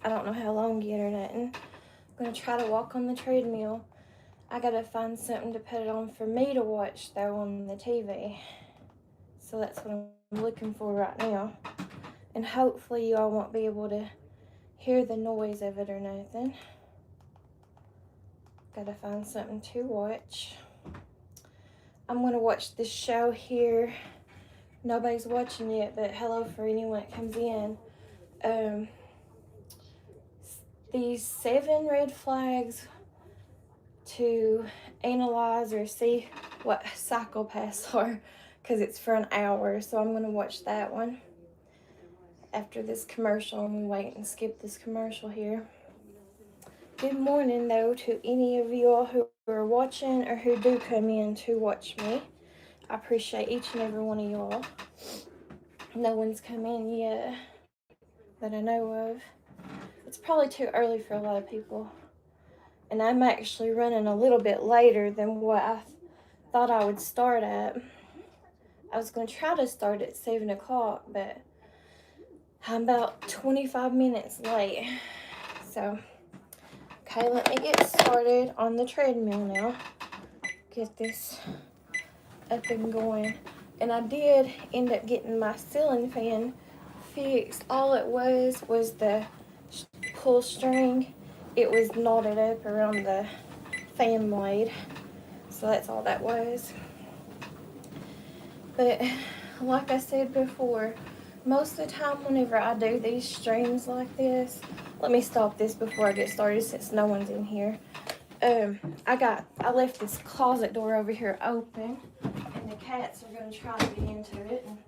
I don't know how long yet or nothing. I'm going to try to walk on the treadmill. I got to find something to put it on for me to watch, though, on the TV. So that's what I'm looking for right now. And hopefully y'all won't be able to hear the noise of it or nothing. Gotta find something to watch. I'm gonna watch this show here. Nobody's watching yet, but hello for anyone that comes in. These 7 red flags to analyze or see what psychopaths are, because it's for an hour. So I'm gonna watch that one after this commercial. I'm gonna wait and skip this commercial here. Good morning, though, to any of you all who are watching or who do come in to watch me. I appreciate each and every one of y'all. No one's come in yet that I know of. It's probably too early for a lot of people. And I'm actually running a little bit later than what I thought I would start at. I was going to try to start at 7 o'clock, but I'm about 25 minutes late. So, okay, let me get started on the treadmill now. Get this up and going. And I did end up getting my ceiling fan fixed. All it was the pull string. It was knotted up around the fan blade. So that's all that was. But like I said before, most of the time whenever I do these streams like this, let me stop this before I get started since no one's in here. I left this closet door over here open, and the cats are going to try to get into it, and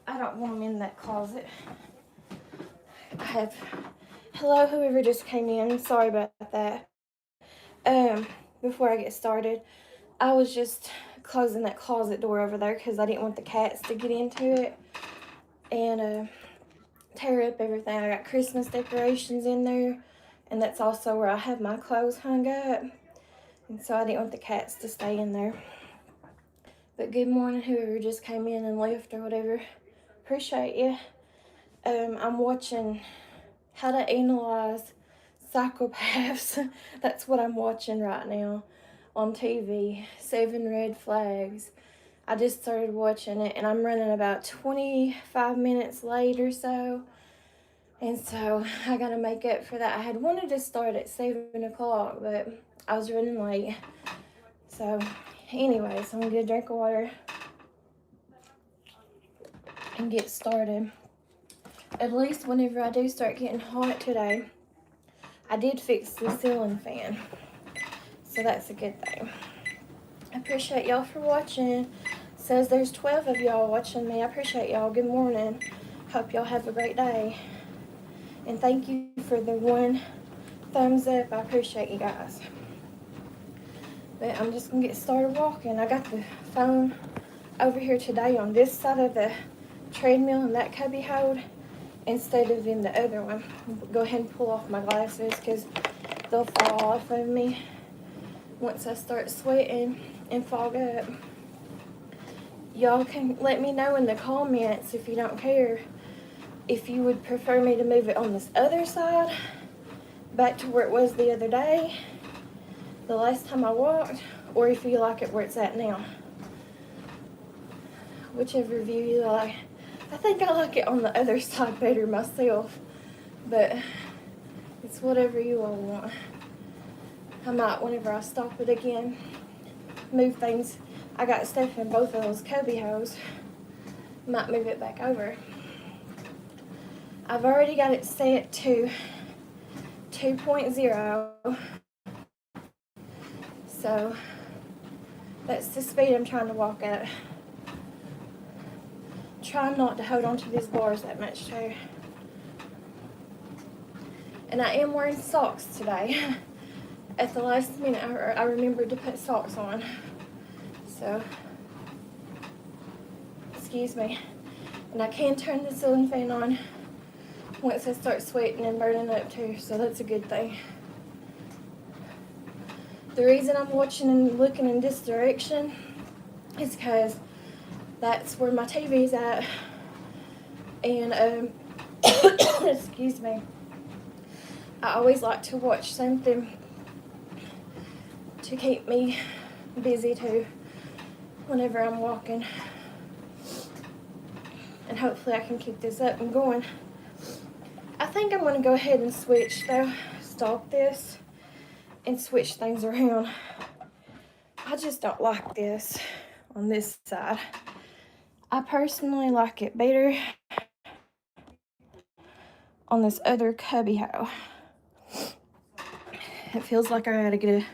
I don't want them in that closet. Hello, whoever just came in, sorry about that. Before I get started, I was just closing that closet door over there because I didn't want the cats to get into it and tear up everything. I got Christmas decorations in there, and that's also where I have my clothes hung up, and so I didn't want the cats to stay in there. But good morning, whoever just came in and left or whatever. Appreciate you. I'm watching How to Analyze Psychopaths. That's what I'm watching right now on TV. 7 Red Flags. I just started watching it, and I'm running about 25 minutes late or so. And so I gotta make up for that. I had wanted to start at 7 o'clock, but I was running late. So anyways, I'm gonna get a drink of water and get started. At least whenever I do start getting hot today, I did fix the ceiling fan. So that's a good thing. I appreciate y'all for watching. It says there's 12 of y'all watching me. I appreciate y'all. Good morning. Hope y'all have a great day. And thank you for the 1 thumbs up. I appreciate you guys. But I'm just going to get started walking. I got the phone over here today on this side of the treadmill in that cubby hold instead of in the other one. I'll go ahead and pull off my glasses because they'll fall off of me once I start sweating and fog up. Y'all can let me know in the comments if you don't care if you would prefer me to move it on this other side back to where it was the other day, the last time I walked, or if you like it where it's at now. Whichever view you like. I think I like it on the other side better myself, but it's whatever you all want. I might, whenever I stop it again, move things. I got stuff in both of those cubby holes. Might move it back over. I've already got it set to 2.0. So that's the speed I'm trying to walk at. Trying not to hold on to these bars that much too. And I am wearing socks today. At the last minute, I remembered to put socks on. So, excuse me. And I can turn the ceiling fan on once I start sweating and burning up too, so that's a good thing. The reason I'm watching and looking in this direction is because that's where my TV's at. And, excuse me. I always like to watch something to keep me busy too whenever I'm walking. And hopefully I can keep this up and going. I think I'm going to go ahead and switch though. Stop this and switch things around. I just don't like this on this side. I personally like it better on this other cubby hole. It feels like I gotta get a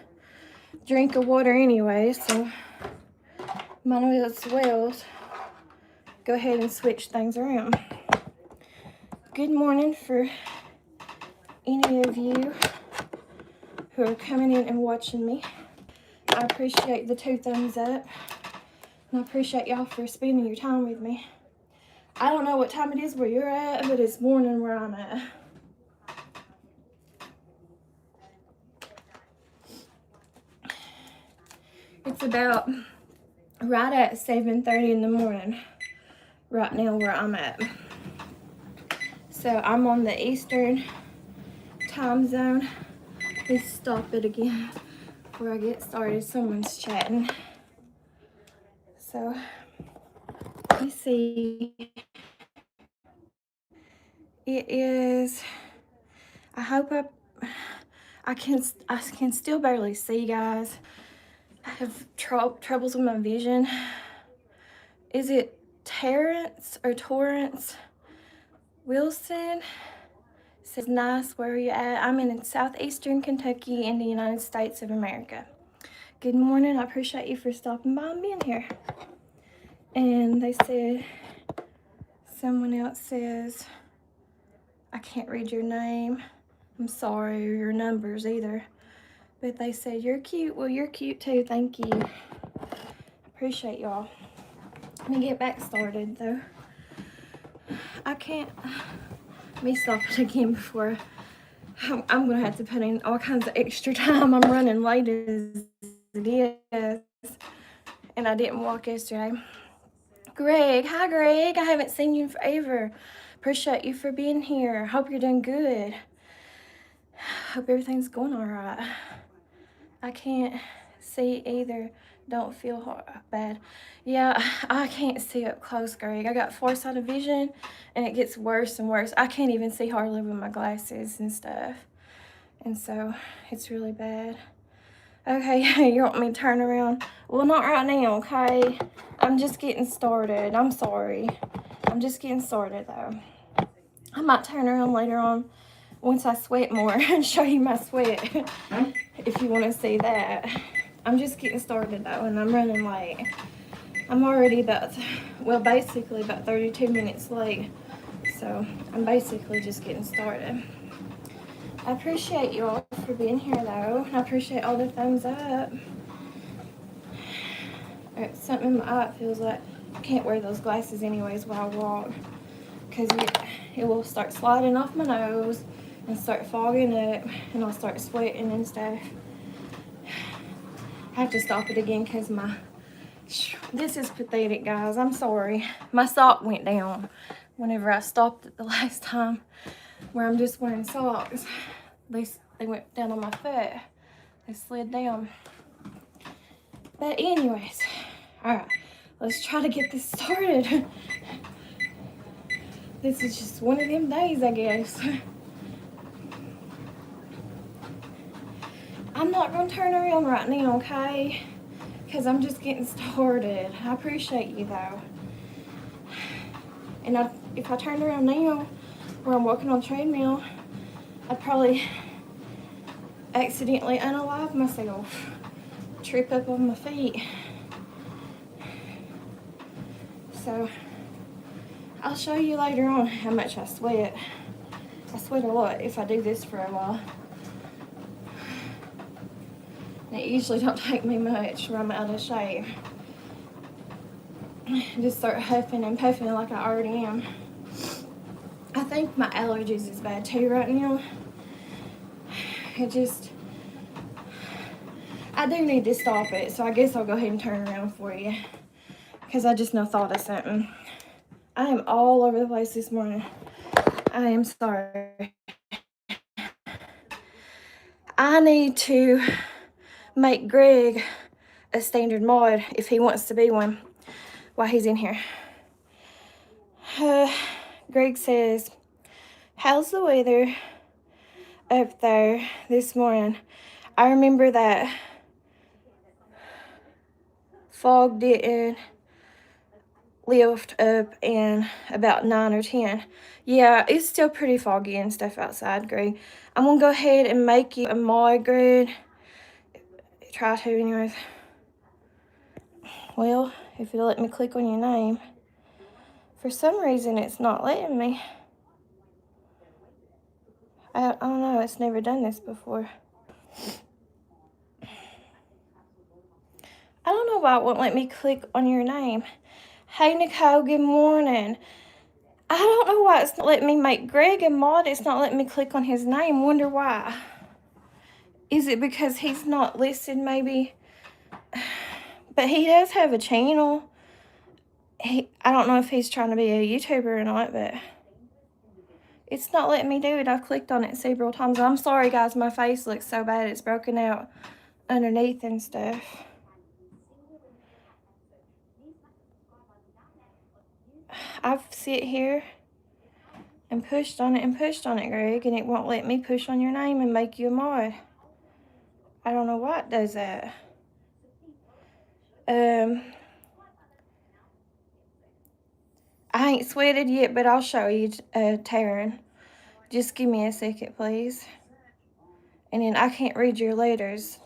drink of water anyway, so might as well go ahead and switch things around. Good morning for any of you who are coming in and watching me. I appreciate the 2 thumbs up, and I appreciate y'all for spending your time with me. I don't know what time it is where you're at, but it's morning where I'm at. It's about right at 7:30 in the morning right now where I'm at. So I'm on the Eastern time zone. Please stop it again before I get started. Someone's chatting. So let me see. It is, I hope I can still barely see, guys. I have troubles with my vision. Is it Terrence or Torrance Wilson? Says, nice, where are you at? I'm in southeastern Kentucky in the United States of America. Good morning, I appreciate you for stopping by and being here. And they said, someone else says, I can't read your name. I'm sorry, or your numbers either. But they said, you're cute. Well, you're cute too, thank you. Appreciate y'all. Let me get back started though. I can't, let me stop it again before I'm gonna have to put in all kinds of extra time. I'm running late as it is, and I didn't walk yesterday. Greg, hi Greg, I haven't seen you in forever. Appreciate you for being here. Hope you're doing good. Hope everything's going all right. I can't see either. Don't feel bad. Yeah, I can't see up close, Greg. I got foresighted vision, and it gets worse and worse. I can't even see hardly with my glasses and stuff. And so it's really bad. Okay, you want me to turn around? Well, not right now, okay? I'm just getting started. I'm sorry. I'm just getting started, though. I might turn around later on once I sweat more and show you my sweat if you want to see that. I'm just getting started, though, and I'm running late. I'm already basically about 32 minutes late. So I'm basically just getting started. I appreciate you all for being here, though. I appreciate all the thumbs up. Something in my eye feels like I can't wear those glasses anyways while I walk, because it will start sliding off my nose and start fogging up, and I'll start sweating and stuff. I have to stop it again because this is pathetic, guys. I'm sorry. My sock went down whenever I stopped it the last time, where I'm just wearing socks. They went down on my foot. They slid down. But anyways, all right, let's try to get this started. This is just one of them days, I guess. I'm not gonna turn around right now, okay? Because I'm just getting started. I appreciate you, though. And if I turned around now, where I'm walking on the treadmill, I'd probably accidentally unalive myself, trip up on my feet. So I'll show you later on how much I sweat. I sweat a lot if I do this for a while. And it usually don't take me much where I'm out of shape. Just start huffing and puffing like I already am. I think my allergies is bad too right now. I do need to stop it, so I guess I'll go ahead and turn around for you, because I just now thought of something. I am all over the place this morning. I am sorry. I need to make Greg a standard mod if he wants to be one while he's in here. Greg says, how's the weather up there this morning? I remember that fog didn't lift up in about 9 or 10. Yeah, it's still pretty foggy and stuff outside, Greg. I'm gonna go ahead and make you a mod, Greg. Try to anyways. Well, if it'll let me click on your name. For some reason, it's not letting me. I don't know, it's never done this before. I don't know why it won't let me click on your name. Hey, Nicole, good morning. I don't know why it's not letting me make Greg a mod. It's not letting me click on his name. Wonder why. Is it because he's not listed maybe? But he does have a channel. I don't know if he's trying to be a YouTuber or not, but it's not letting me do it. I've clicked on it several times. I'm sorry, guys. My face looks so bad. It's broken out underneath and stuff. I've sit here and pushed on it, Greg, and it won't let me push on your name and make you a mod. I don't know why it does that. I ain't sweated yet, but I'll show you, Taryn. Just give me a second, please. And then I can't read your letters.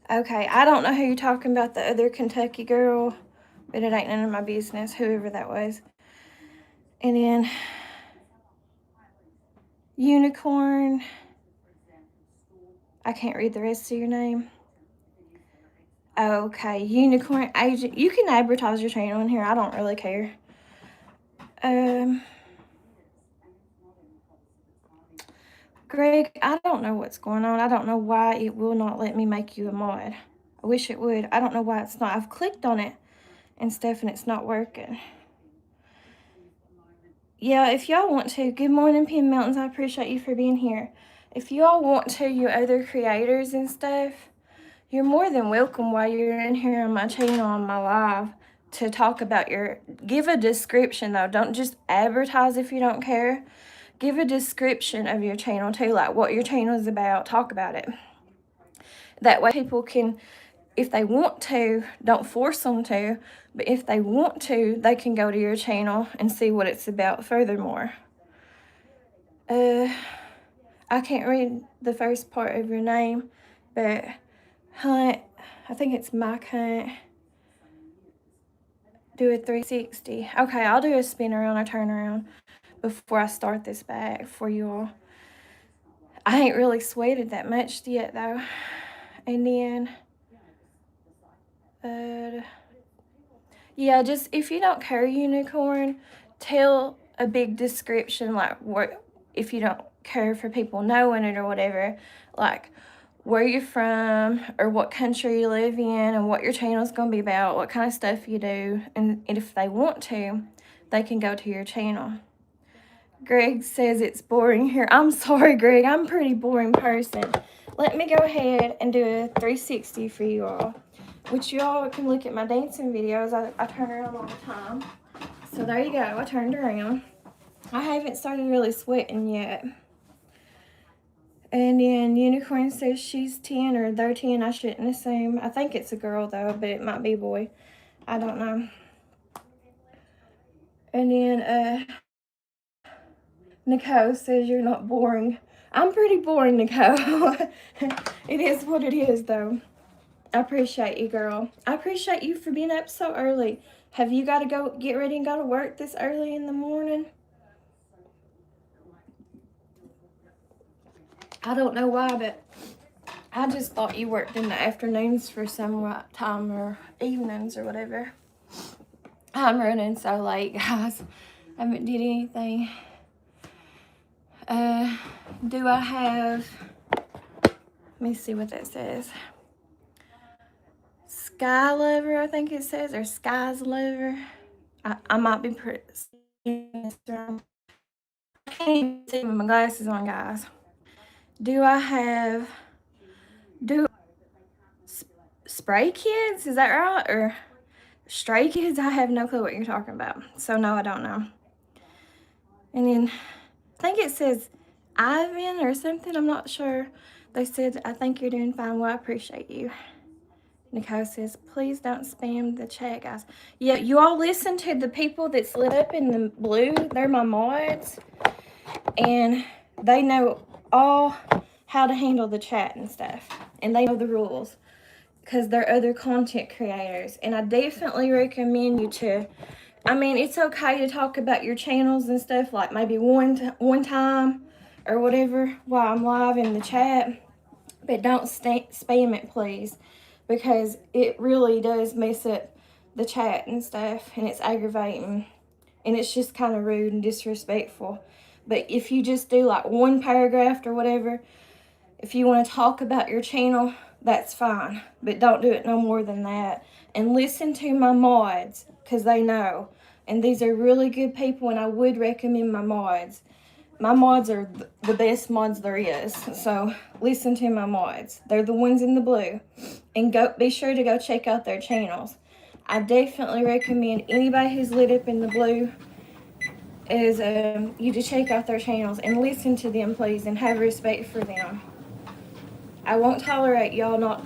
Okay, I don't know who you're talking about, the other Kentucky girl, but it ain't none of my business, whoever that was. And then Unicorn. I can't read the rest of your name. Okay, Unicorn Agent. You can advertise your channel in here. I don't really care. Greg, I don't know what's going on. I don't know why it will not let me make you a mod. I wish it would. I don't know why it's not. I've clicked on it and stuff and it's not working. Yeah, if y'all want to, good morning, Pin Mountains. I appreciate you for being here. If y'all want to, you other creators and stuff, you're more than welcome while you're in here on my channel, on my live, to talk about give a description though. Don't just advertise if you don't care. Give a description of your channel too, like what your channel is about. Talk about it. That way people can, if they want to, don't force them to, but if they want to, they can go to your channel and see what it's about furthermore. I can't read the first part of your name, but Hunt, I think it's Mike Hunt. Do a 360. Okay, I'll do a spin around or turn around before I start this back for you all. I ain't really sweated that much yet though. And then, yeah, just if you don't care, Unicorn, tell a big description, like what, if you don't care for people knowing it or whatever, like where you're from or what country you live in and what your channel is going to be about, what kind of stuff you do. And if they want to, they can go to your channel. Greg says it's boring here. I'm sorry, Greg. I'm a pretty boring person. Let me go ahead and do a 360 for you all, which you all can look at my dancing videos. I turn around all the time. So there you go. I turned around. I haven't started really sweating yet. And then Unicorn says she's 10 or they're 10. I shouldn't assume. I think it's a girl though, but it might be a boy. I don't know. And then Nicole says you're not boring. I'm pretty boring, Nicole. It is what it is though. I appreciate you, girl. I appreciate you for being up so early. Have you got to go get ready and go to work this early in the morning? I don't know why, but I just thought you worked in the afternoons for some time or evenings or whatever. I'm running so late, guys. I haven't did anything. Do I have, let me see what that says. Sky Lover, I think it says, or Sky's Lover. I might be wrong. can't even see with my glasses on, guys. Do I have spray kids? Is that right? Or stray kids? I have no clue what you're talking about. So no, I don't know. And then I think it says Ivan or something. I'm not sure. They said, I think you're doing fine. Well, I appreciate you. Nicole says, please don't spam the chat, guys. Yeah, you all listen to the people that's lit up in the blue. They're my mods. And they know all how to handle the chat and stuff. And they know the rules. Because they're other content creators. And I definitely recommend you to, I mean, it's okay to talk about your channels and stuff, like maybe one time or whatever while I'm live in the chat. But don't spam it, please. Because it really does mess up the chat and stuff. And it's aggravating. And it's just kind of rude and disrespectful. But if you just do like one paragraph or whatever, if you want to talk about your channel, that's fine. But don't do it no more than that. And listen to my mods, because they know. And these are really good people, and I would recommend my mods. My mods are the best mods there is. So listen to my mods. They're the ones in the blue. And be sure to go check out their channels. I definitely recommend anybody who's lit up in the blue is you to check out their channels and listen to them, please, and have respect for them. I won't tolerate y'all not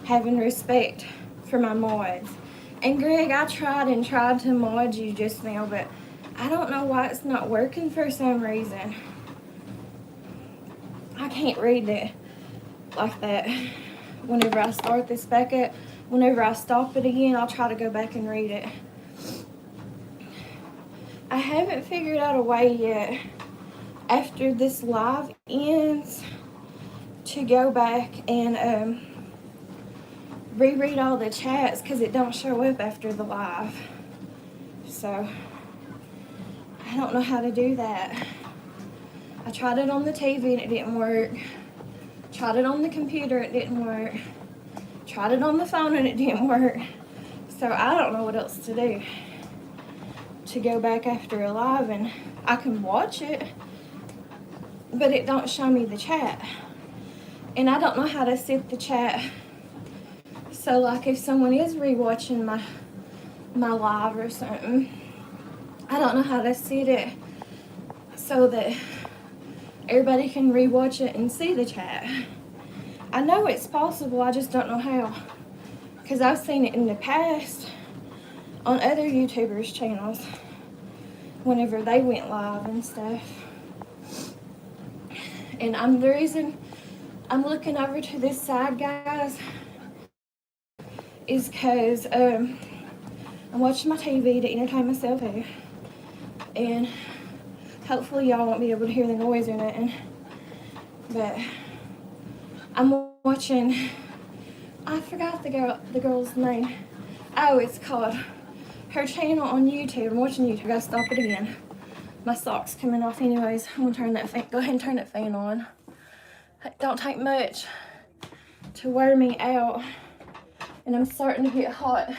having respect for my mods. And Greg, I tried to mod you just now, but I don't know why it's not working for some reason. I can't read it like that. Whenever I start this back up, whenever I stop it again, I'll try to go back and read it. I haven't figured out a way yet, after this live ends, to go back and reread all the chats, because it don't show up after the live. So I don't know how to do that. I tried it on the TV and it didn't work. Tried it on the computer, it didn't work. Tried it on the phone and it didn't work. So I don't know what else to do to go back after a live, and I can watch it, but it don't show me the chat. And I don't know how to set the chat. So like if someone is rewatching my live or something, I don't know how to set it so that everybody can rewatch it and see the chat. I know it's possible, I just don't know how. Because I've seen it in the past on other YouTubers' channels whenever they went live and stuff. And the reason I'm looking over to this side, guys, is because I'm watching my TV to entertain myself here. And hopefully y'all won't be able to hear the noise or nothing. But I'm watching, I forgot the girl's name. Oh, it's called, her channel on YouTube. I'm watching YouTube. I gotta stop it again. My sock's coming off anyways. I'm gonna turn that fan, go ahead and turn that fan on. It don't take much to wear me out. And I'm starting to get hot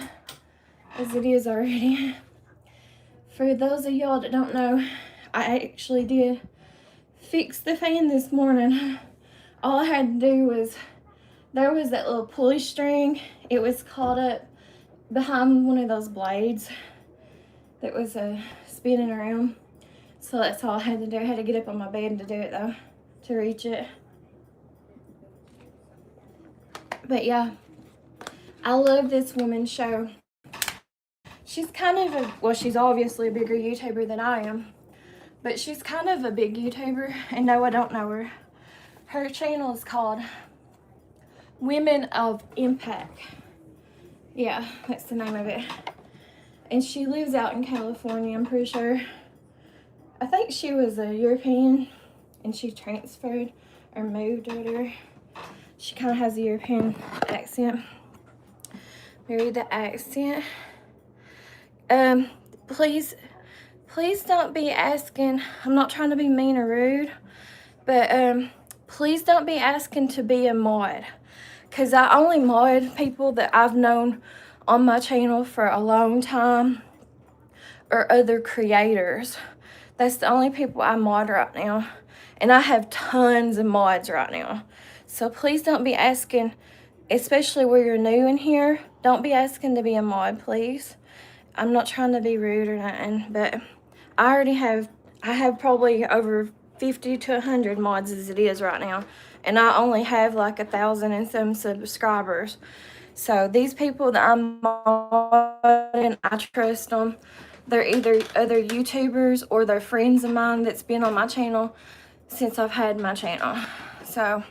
as it is already. For those of y'all that don't know, I actually did fix the fan this morning. All I had to do was, there was that little pulley string. It was caught up behind one of those blades that was spinning around. So that's all I had to do. I had to get up on my bed to do it though, to reach it. But yeah, I love this woman's show. She's kind of well, she's obviously a bigger YouTuber than I am. But she's kind of a big YouTuber, and no, I don't know her. Her channel is called Women of Impact. Yeah, that's the name of it. And she lives out in California, I'm pretty sure. I think she was a European, and she transferred or moved or whatever. She kind of has a European accent. Maybe the accent. Please don't be asking, I'm not trying to be mean or rude, but please don't be asking to be a mod, because I only mod people that I've known on my channel for a long time, or other creators. That's the only people I mod right now. And I have tons of mods right now. So please don't be asking, especially where you're new in here, don't be asking to be a mod, please. I'm not trying to be rude or nothing, but I have probably over 50 to 100 mods as it is right now. And I only have like 1,000 and some subscribers. So these people that I'm modding, I trust them. They're either other YouTubers or they're friends of mine that's been on my channel since I've had my channel. So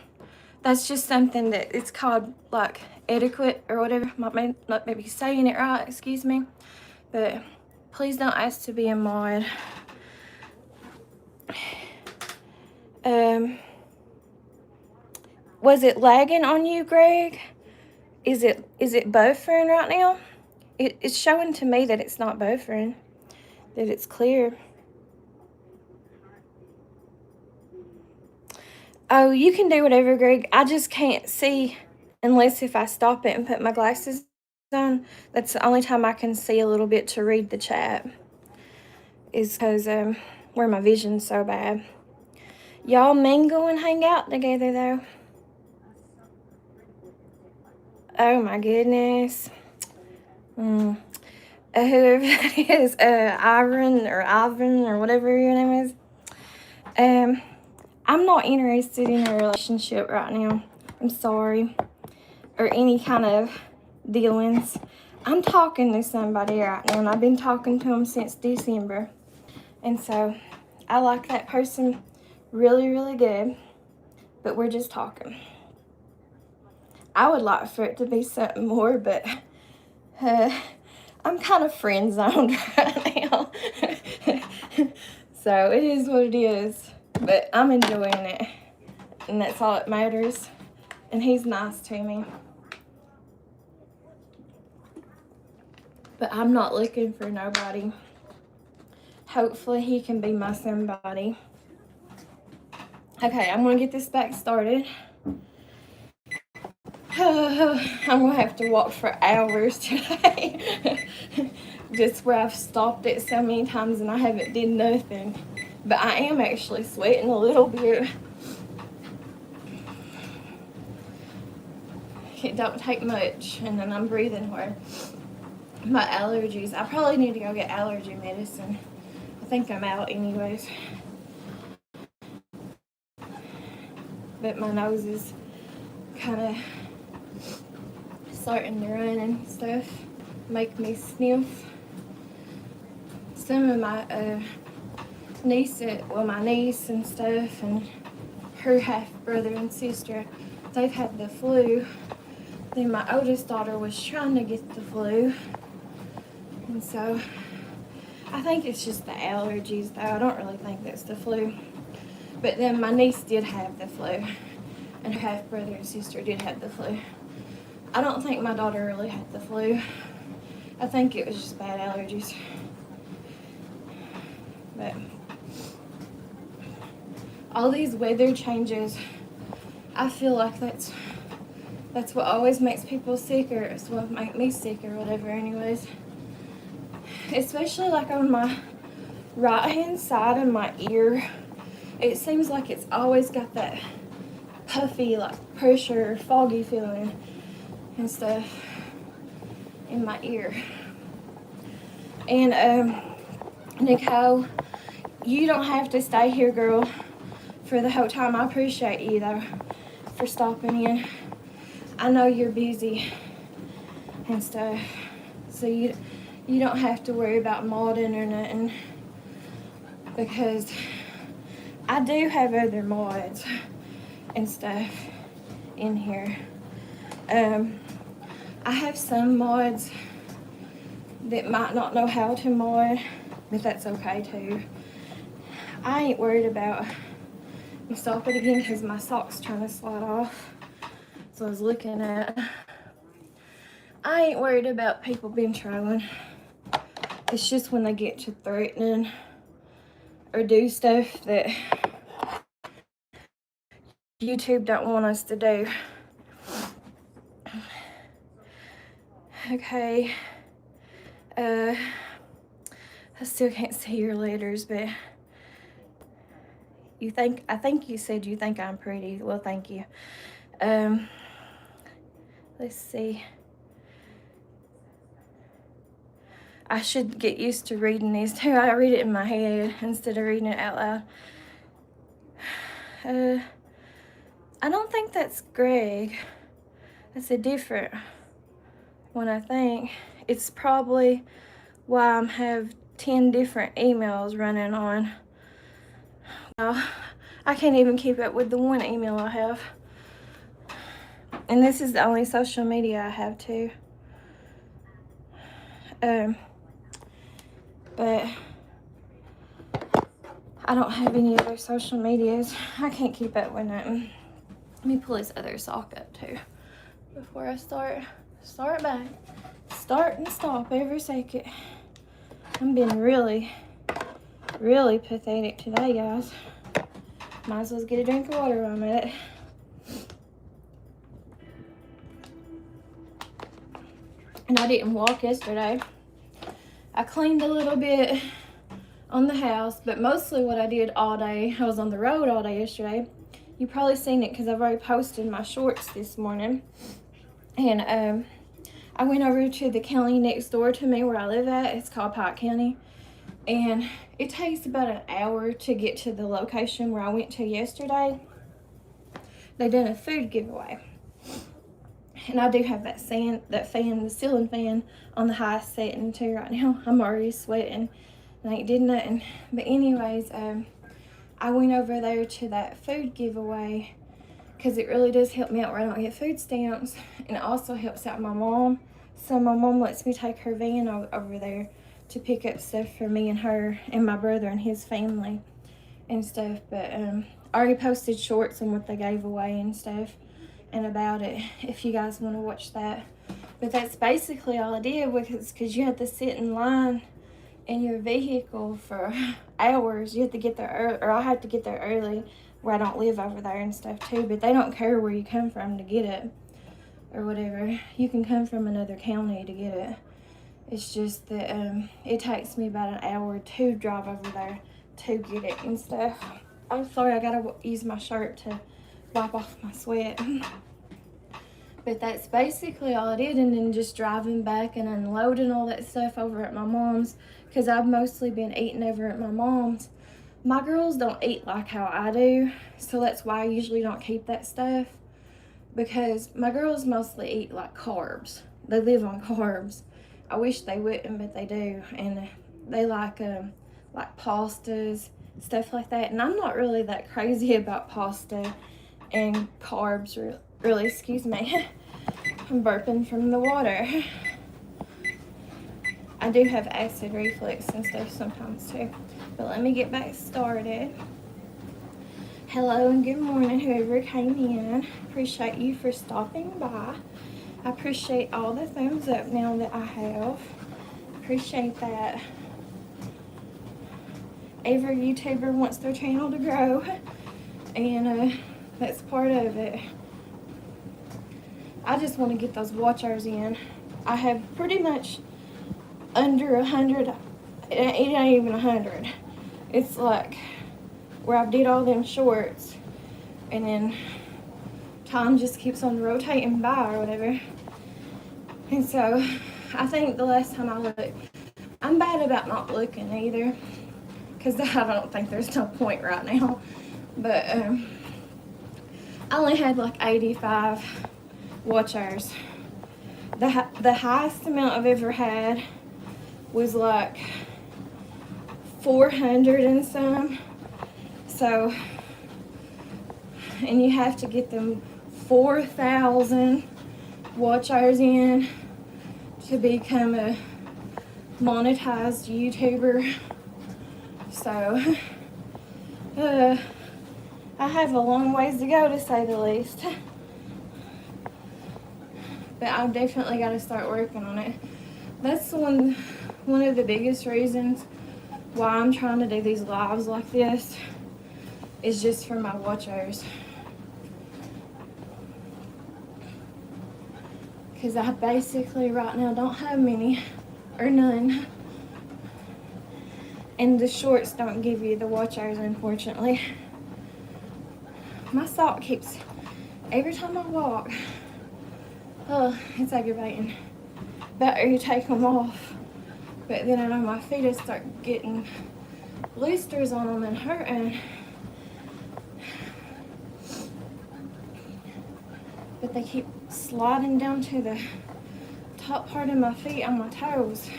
that's just something that it's called like etiquette or whatever. Not maybe saying it right, excuse me. But please don't ask to be a mod. Was it lagging on you, Greg? Is it buffering right now? It's showing to me that it's not buffering, that it's clear. Oh, you can do whatever, Greg. I just can't see unless if I stop it and put my glasses on. That's the only time I can see a little bit to read the chat, is because where my vision's so bad. Y'all mingle and hang out together, though. Oh, my goodness. Whoever that is, Ivan or whatever your name is. I'm not interested in a relationship right now. I'm sorry. Or any kind of dealings. I'm talking to somebody right now, and I've been talking to them since December. And so, I like that person really, really good. But we're just talking. I would like for it to be something more, but I'm kind of friend zoned right now. So it is what it is. But I'm enjoying it. And that's all that matters. And he's nice to me. But I'm not looking for nobody. Hopefully he can be my somebody. Okay, I'm going to get this back started. I'm going to have to walk for hours today. Just where I've stopped it so many times and I haven't did nothing. But I am actually sweating a little bit. It don't take much, and then I'm breathing hard. My allergies, I probably need to go get allergy medicine. I think I'm out anyways. But my nose is kind of starting to run and stuff, make me sniff. Some of my my niece and stuff, and her half brother and sister, they've had the flu. Then my oldest daughter was trying to get the flu, and so I think it's just the allergies, though. I don't really think that's the flu. But then my niece did have the flu, and her half brother and sister did have the flu. I don't think my daughter really had the flu. I think it was just bad allergies. But all these weather changes, I feel like that's what always makes people sick, or it's what make me sick or whatever anyways. Especially like on my right hand side of my ear. It seems like it's always got that puffy, like pressure, foggy feeling and stuff in my ear. And Nicole, you don't have to stay here, girl, for the whole time. I appreciate you though for stopping in. I know you're busy and stuff, so you don't have to worry about modding or nothing, because I do have other mods and stuff in here. I have some mods that might not know how to mod, but that's okay too. I ain't worried about, you stop it again because my sock's trying to slide off. So I was looking at, I ain't worried about people being trolling. It's just when they get to threatening or do stuff that YouTube don't want us to do. Okay. I still can't see your letters, but I think you said you think I'm pretty. Well, thank you. Let's see. I should get used to reading these too. I read it in my head instead of reading it out loud. I don't think that's Greg. That's a different one, I think. It's probably why I have 10 different emails running on. Well, I can't even keep up with the one email I have. And this is the only social media I have too. But I don't have any other social medias. I can't keep up with nothing. Let me pull this other sock up too before I start back. Start and stop every second. I'm being really, really pathetic today, guys. Might as well get a drink of water while I'm at it. And I didn't walk yesterday. I cleaned a little bit on the house, but mostly what I did all day, I was on the road all day yesterday. You probably seen it because I've already posted my shorts this morning. And I went over to the county next door to me where I live at. It's called Pike County. And it takes about an hour to get to the location where I went to yesterday. They done a food giveaway. And I do have that fan, the ceiling fan on the highest setting too right now. I'm already sweating and I ain't did nothing. But anyways, I went over there to that food giveaway because it really does help me out where I don't get food stamps. And it also helps out my mom. So my mom lets me take her van over there to pick up stuff for me and her and my brother and his family and stuff. But I already posted shorts on what they gave away and stuff and about it if you guys want to watch that. But that's basically all I did, because you have to sit in line in your vehicle for hours. You have to get there early, or I have to get there early where I don't live over there and stuff too. But they don't care where you come from to get it or whatever. You can come from another county to get it. It's just that it takes me about an hour to drive over there to get it and stuff. I'm sorry, I gotta use my shirt to wipe off my sweat. But that's basically all I did. And then just driving back and unloading all that stuff over at my mom's, because I've mostly been eating over at my mom's. My girls don't eat like how I do, so that's why I usually don't keep that stuff, because my girls mostly eat like carbs. They live on carbs. I wish they wouldn't, but they do. And they like pastas, stuff like that. And I'm not really that crazy about pasta and carbs, really, excuse me. I'm burping from the water. I do have acid reflux and stuff sometimes too. But let me get back started. Hello and good morning, whoever came in. Appreciate you for stopping by. I appreciate all the thumbs up now that I have. Appreciate that. Every YouTuber wants their channel to grow, and that's part of it. I just want to get those watch hours in. I have pretty much under 100. It ain't even 100. It's like where I did all them shorts, and then time just keeps on rotating by or whatever. And so I think the last time I looked, I'm bad about not looking either, because I don't think there's no point right now. But I only had like 85 watch hours. The highest amount I've ever had was like 400 and some. So, and you have to get them 4,000 watch hours in to become a monetized YouTuber. So I have a long ways to go, to say the least. But I've definitely got to start working on it. That's one of the biggest reasons why I'm trying to do these lives like this, is just for my watch hours. Because I basically right now don't have many, or none. And the shorts don't give you the watch hours, unfortunately. My sock keeps, every time I walk, oh, it's aggravating. About ready to take them off. But then I know my feet will start getting blisters on them and hurting. But they keep sliding down to the top part of my feet on my toes.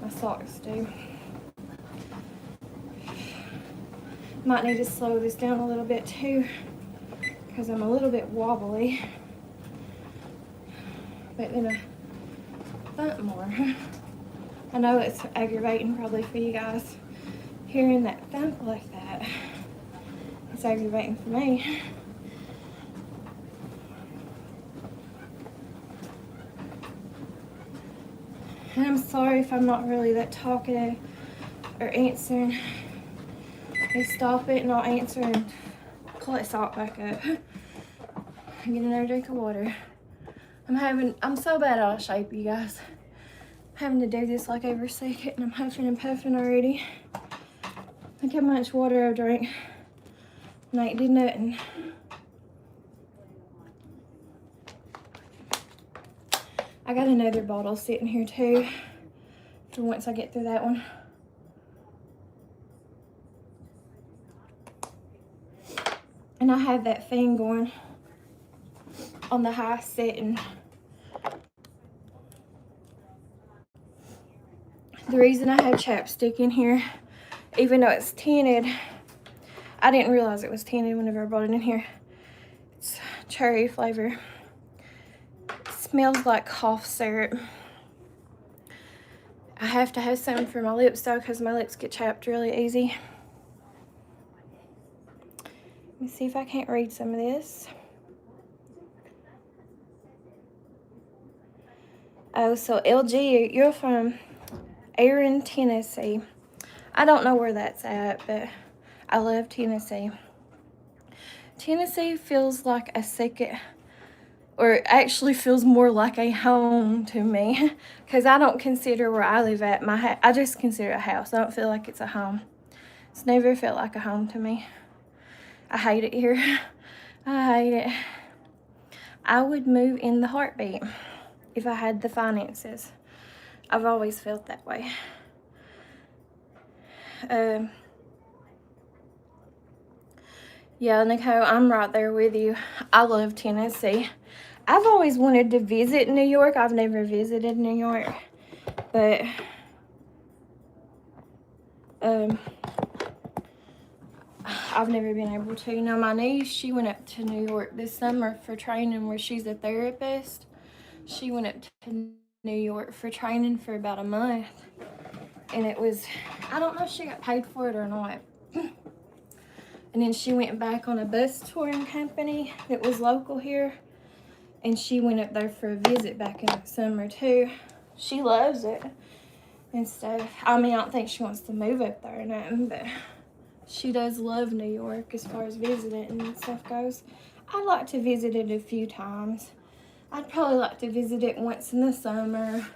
My socks do. Might need to slow this down a little bit too, because I'm a little bit wobbly. But then I thump more. I know it's aggravating probably for you guys hearing that thump like that. It's aggravating for me. And I'm sorry if I'm not really that talkative or answering. They stop it and I'll answer and pull that sock back up. And get another drink of water. I'm so bad out of shape, you guys. I'm having to do this like every second and I'm huffing and puffing already. Look how much water I drank. And I ain't did nothing. I got another bottle sitting here too, for once I get through that one. And I have that fan going on the high setting. The reason I have chapstick in here, even though it's tinted, I didn't realize it was tinted whenever I brought it in here. It's cherry flavor. It smells like cough syrup. I have to have something for my lips though, because my lips get chapped really easy. Let me see if I can't read some of this. Oh, so LG, you're from Aaron, Tennessee. I don't know where that's at, but I love Tennessee. Tennessee feels like a second, or actually feels more like a home to me, because I don't consider where I live at I just consider it a house. I don't feel like it's a home. It's never felt like a home to me. I hate it here. I hate it. I would move in the heartbeat if I had the finances. I've always felt that way. Yeah, Nicole, I'm right there with you. I love Tennessee. I've always wanted to visit New York. I've never visited New York, but I've never been able to. Now, my niece, she went up to New York this summer for training where she's a therapist. She went up to New York for training for about a month. And it was, I don't know if she got paid for it or not. And then she went back on a bus touring company that was local here. And she went up there for a visit back in the summer too. She loves it and stuff. I mean, I don't think she wants to move up there or nothing, but she does love New York as far as visiting and stuff goes. I'd like to visit it a few times. I'd probably like to visit it once in the summer.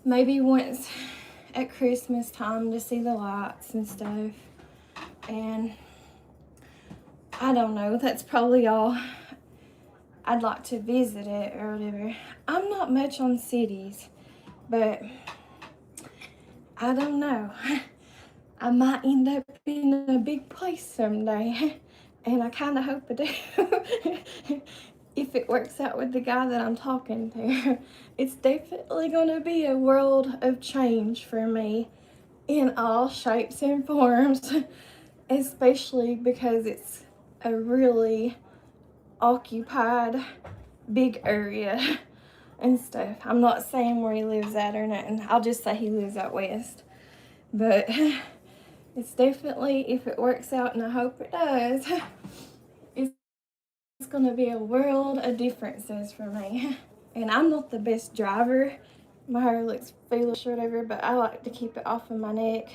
Maybe once at Christmas time to see the lights and stuff. And I don't know, that's probably all. I'd like to visit it or whatever. I'm not much on cities, but I don't know. I might end up in a big place someday, and I kind of hope I do. If it works out with the guy that I'm talking to. It's definitely going to be a world of change for me in all shapes and forms, especially because it's a really occupied big area and stuff. I'm not saying where he lives at or nothing. I'll just say he lives out west. But it's definitely, if it works out, and I hope it does, it's going to be a world of differences for me. And I'm not the best driver. My hair looks foolish or whatever, but I like to keep it off of my neck.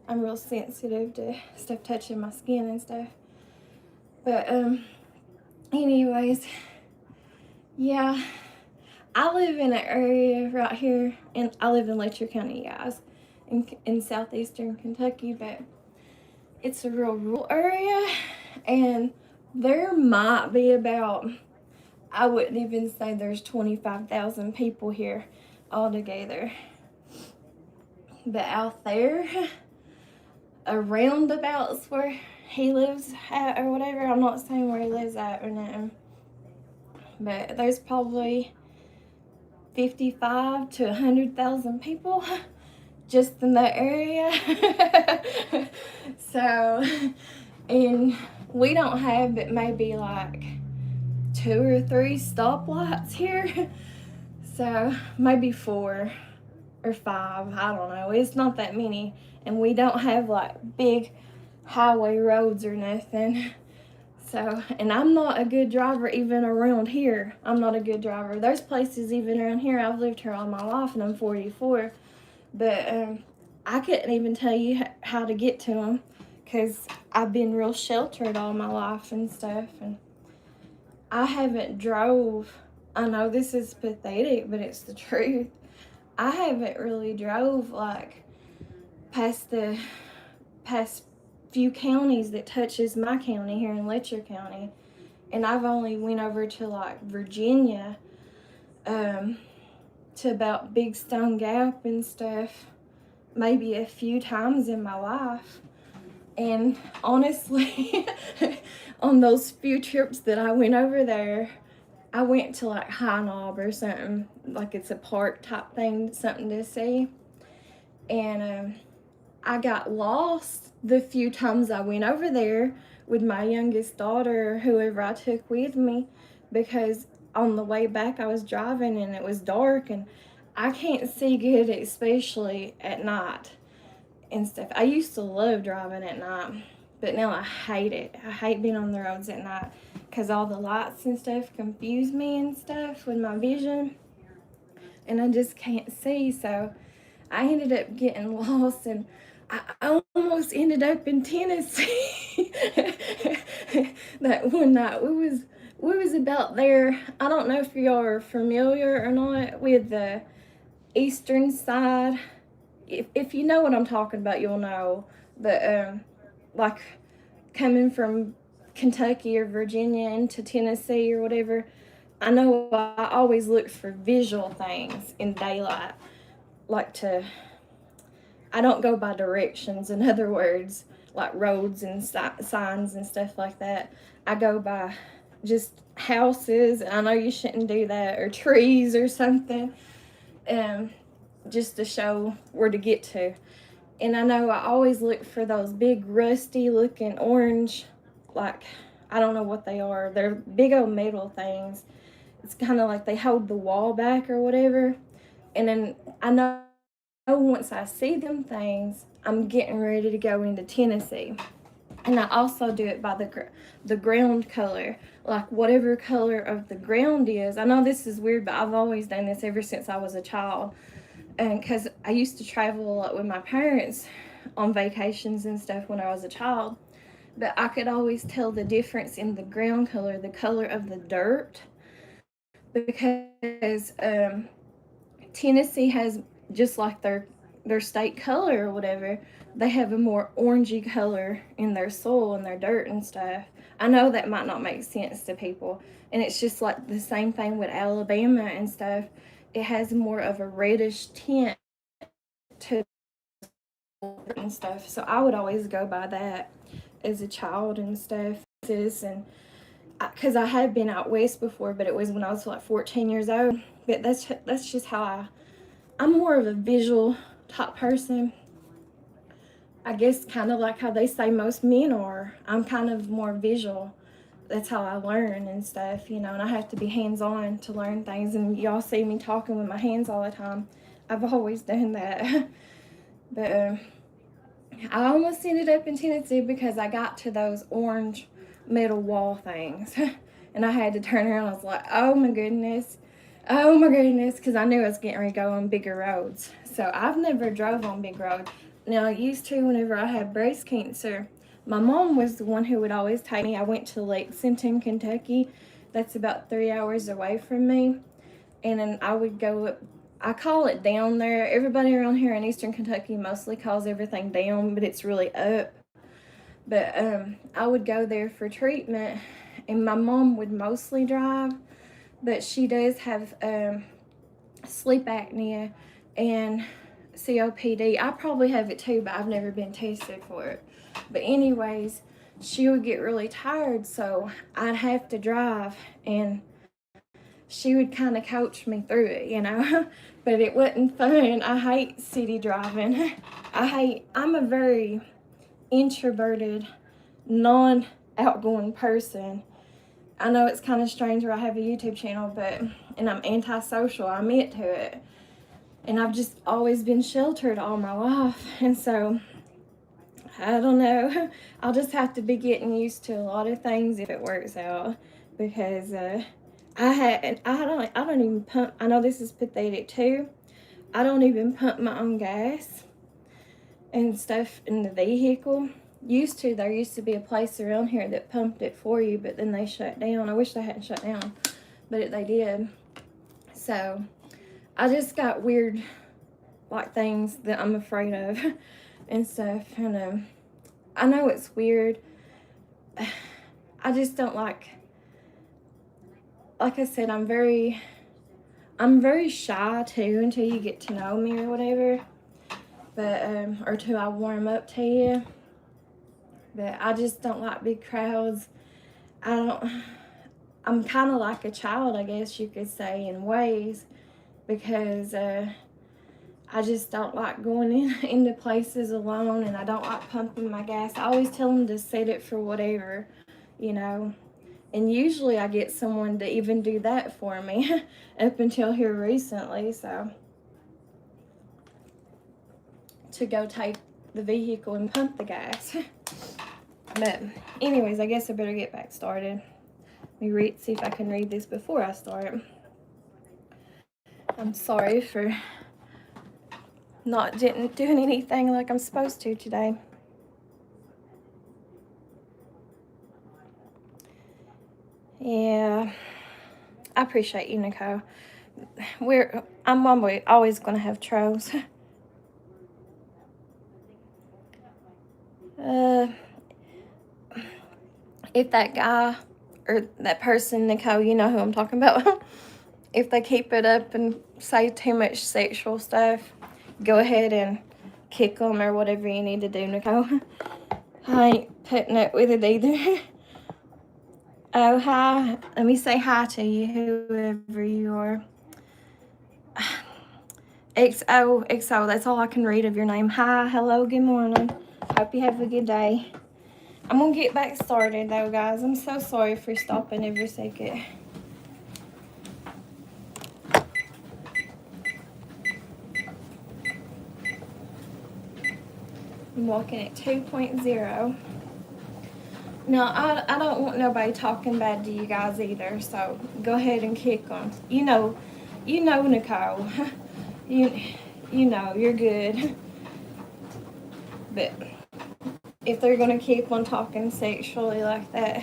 I'm real sensitive to stuff touching my skin and stuff. But anyways, yeah, I live in an area right here, and I live in Letcher County, guys, in southeastern Kentucky, but it's a real rural area, And there might be about, I wouldn't even say there's 25,000 people here altogether. But out there, around abouts where he lives at or whatever, I'm not saying where he lives at or nothing, but there's probably 55 to 100,000 people just in that area. So, and we don't have but maybe like 2 or 3 stoplights here. So maybe 4 or 5, I don't know. It's not that many. And we don't have like big highway roads or nothing. So, and I'm not a good driver even around here. I'm not a good driver. There's places even around here, I've lived here all my life and I'm 44. But I couldn't even tell you how to get to them because I've been real sheltered all my life and stuff. And I haven't drove. I know this is pathetic, but it's the truth. I haven't really drove like past few counties that touches my county here in Letcher County, and I've only went over to like Virginia, to about Big Stone Gap and stuff, maybe a few times in my life. And honestly, on those few trips that I went over there, I went to like High Knob or something, like it's a park type thing, something to see. And I got lost the few times I went over there with my youngest daughter, whoever I took with me, because on the way back I was driving and it was dark and I can't see good, especially at night and stuff. I used to love driving at night, but now I hate it. I hate being on the roads at night because all the lights and stuff confuse me and stuff with my vision, and I just can't see. So I ended up getting lost, and I almost ended up in Tennessee. That one night we was about there. I don't know if y'all are familiar or not with the eastern side. If you know what I'm talking about, you'll know. But like coming from Kentucky or Virginia into Tennessee or whatever, I know I always look for visual things in daylight, like I don't go by directions, in other words, like roads and signs and stuff like that. I go by just houses, and I know you shouldn't do that, or trees or something, just to show where to get to. And I know I always look for those big rusty looking orange, like, I don't know what they are. They're big old metal things. It's kind of like they hold the wall back or whatever. And then I know once I see them things, I'm getting ready to go into Tennessee. And I also do it by the ground color, like whatever color of the ground is. I know this is weird, but I've always done this ever since I was a child. And because I used to travel a lot with my parents on vacations and stuff when I was a child, but I could always tell the difference in the ground color, the color of the dirt, because Tennessee has, just like their state color or whatever, they have a more orangey color in their soil and their dirt and stuff. I know that might not make sense to people, and it's just like the same thing with Alabama and stuff. It has more of a reddish tint to and stuff. So I would always go by that as a child and stuff. And because I had been out west before, but it was when I was like 14 years old. But that's just how I'm more of a visual type person. I guess kind of like how they say most men are. I'm kind of more visual. That's how I learn and stuff, and I have to be hands-on to learn things. And y'all see me talking with my hands all the time. I've always done that. But I almost ended up in Tennessee because I got to those orange metal wall things. And I had to turn around. I was like, oh my goodness, because I knew I was getting ready to go on bigger roads. So I've never drove on big roads. Now, I used to whenever I had breast cancer. My mom was the one who would always take me. I went to Lexington, Kentucky. That's about 3 hours away from me. And then I would go up. I call it down there. Everybody around here in Eastern Kentucky mostly calls everything down, but it's really up. But I would go there for treatment, and my mom would mostly drive, but she does have sleep apnea and COPD. I probably have it too, but I've never been tested for it. But anyways, she would get really tired, so I'd have to drive, and she would kind of coach me through it, you know. But it wasn't fun. I hate city driving. I'm a very introverted, non-outgoing person. I know it's kind of strange where I have a YouTube channel, and I'm antisocial. I admit to it. And I've just always been sheltered all my life. And so, I don't know. I'll just have to be getting used to a lot of things if it works out. Because I don't even pump. I know this is pathetic too. I don't even pump my own gas and stuff in the vehicle. There used to be a place around here that pumped it for you, but then they shut down. I wish they hadn't shut down, but they did. So I just got weird, like, things that I'm afraid of and stuff. And I know it's weird. I just don't like I said, I'm very shy too until you get to know me or whatever. But or till I warm up to you. But I just don't like big crowds. I'm kind of like a child, I guess you could say, in ways, because I just don't like going into places alone, and I don't like pumping my gas. I always tell them to set it for whatever, you know. And usually I get someone to even do that for me up until here recently, so. To go take the vehicle and pump the gas. But anyways, I guess I better get back started. Let me see if I can read this before I start. I'm sorry for not doing anything like I'm supposed to today. Yeah, I appreciate you, Nicole. I'm always gonna have trolls. If that guy or that person, Nicole, you know who I'm talking about, if they keep it up and say too much sexual stuff, go ahead and kick them or whatever you need to do, Nicole. I ain't putting up with it either. Oh, hi. Let me say hi to you, whoever you are. XO, that's all I can read of your name. Hi, hello, good morning. Hope you have a good day. I'm gonna get back started though, guys. I'm so sorry for stopping every second. I'm walking at 2.0. Now, I don't want nobody talking bad to you guys either, so go ahead and kick them. You know, Nicole. You know, you're good. But if they're gonna keep on talking sexually like that,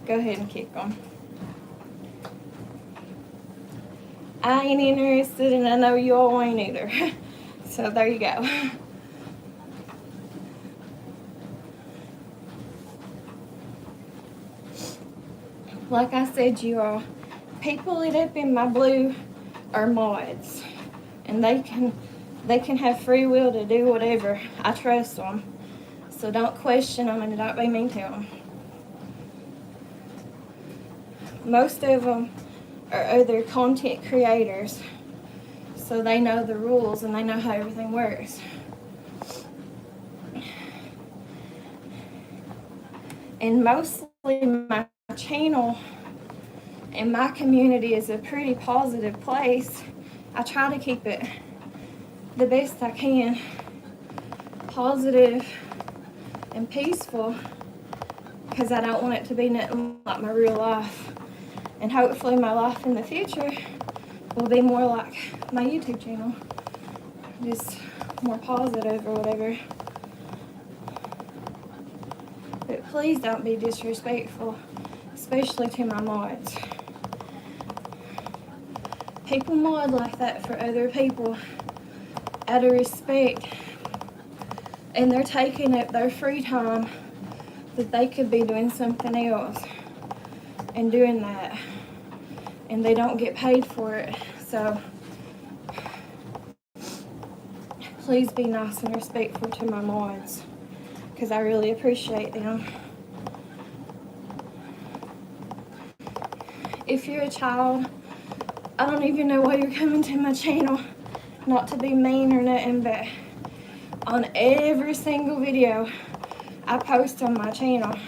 go ahead and kick them. I ain't interested, and I know you all ain't either. So there you go. Like I said, you all, people lit up in my blue are mods, and they can have free will to do whatever. I trust them, so don't question them and don't be mean to them. Most of them are other content creators, so they know the rules and they know how everything works. And mostly my channel and my community is a pretty positive place. I try to keep it the best I can, positive and peaceful, because I don't want it to be nothing like my real life. And hopefully my life in the future will be more like my YouTube channel, just more positive or whatever. But please don't be disrespectful, especially to my mods. People mod like that for other people out of respect, and they're taking up their free time that they could be doing something else and doing that, and they don't get paid for it. So please be nice and respectful to my mods, because I really appreciate them. If you're a child, I don't even know why you're coming to my channel. Not to be mean or nothing, but on every single video I post on my channel,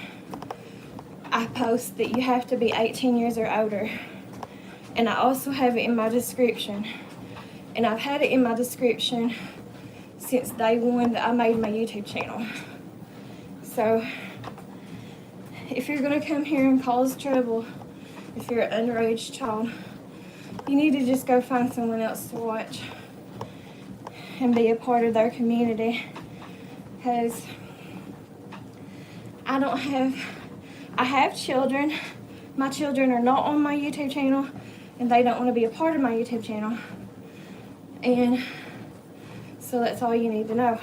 I post that you have to be 18 years or older. And I also have it in my description. And I've had it in my description since day one that I made my YouTube channel. So if you're gonna come here and cause trouble, if you're an underage child, you need to just go find someone else to watch and be a part of their community. Because I have children. My children are not on my YouTube channel, and they don't want to be a part of my YouTube channel. And so that's all you need to know.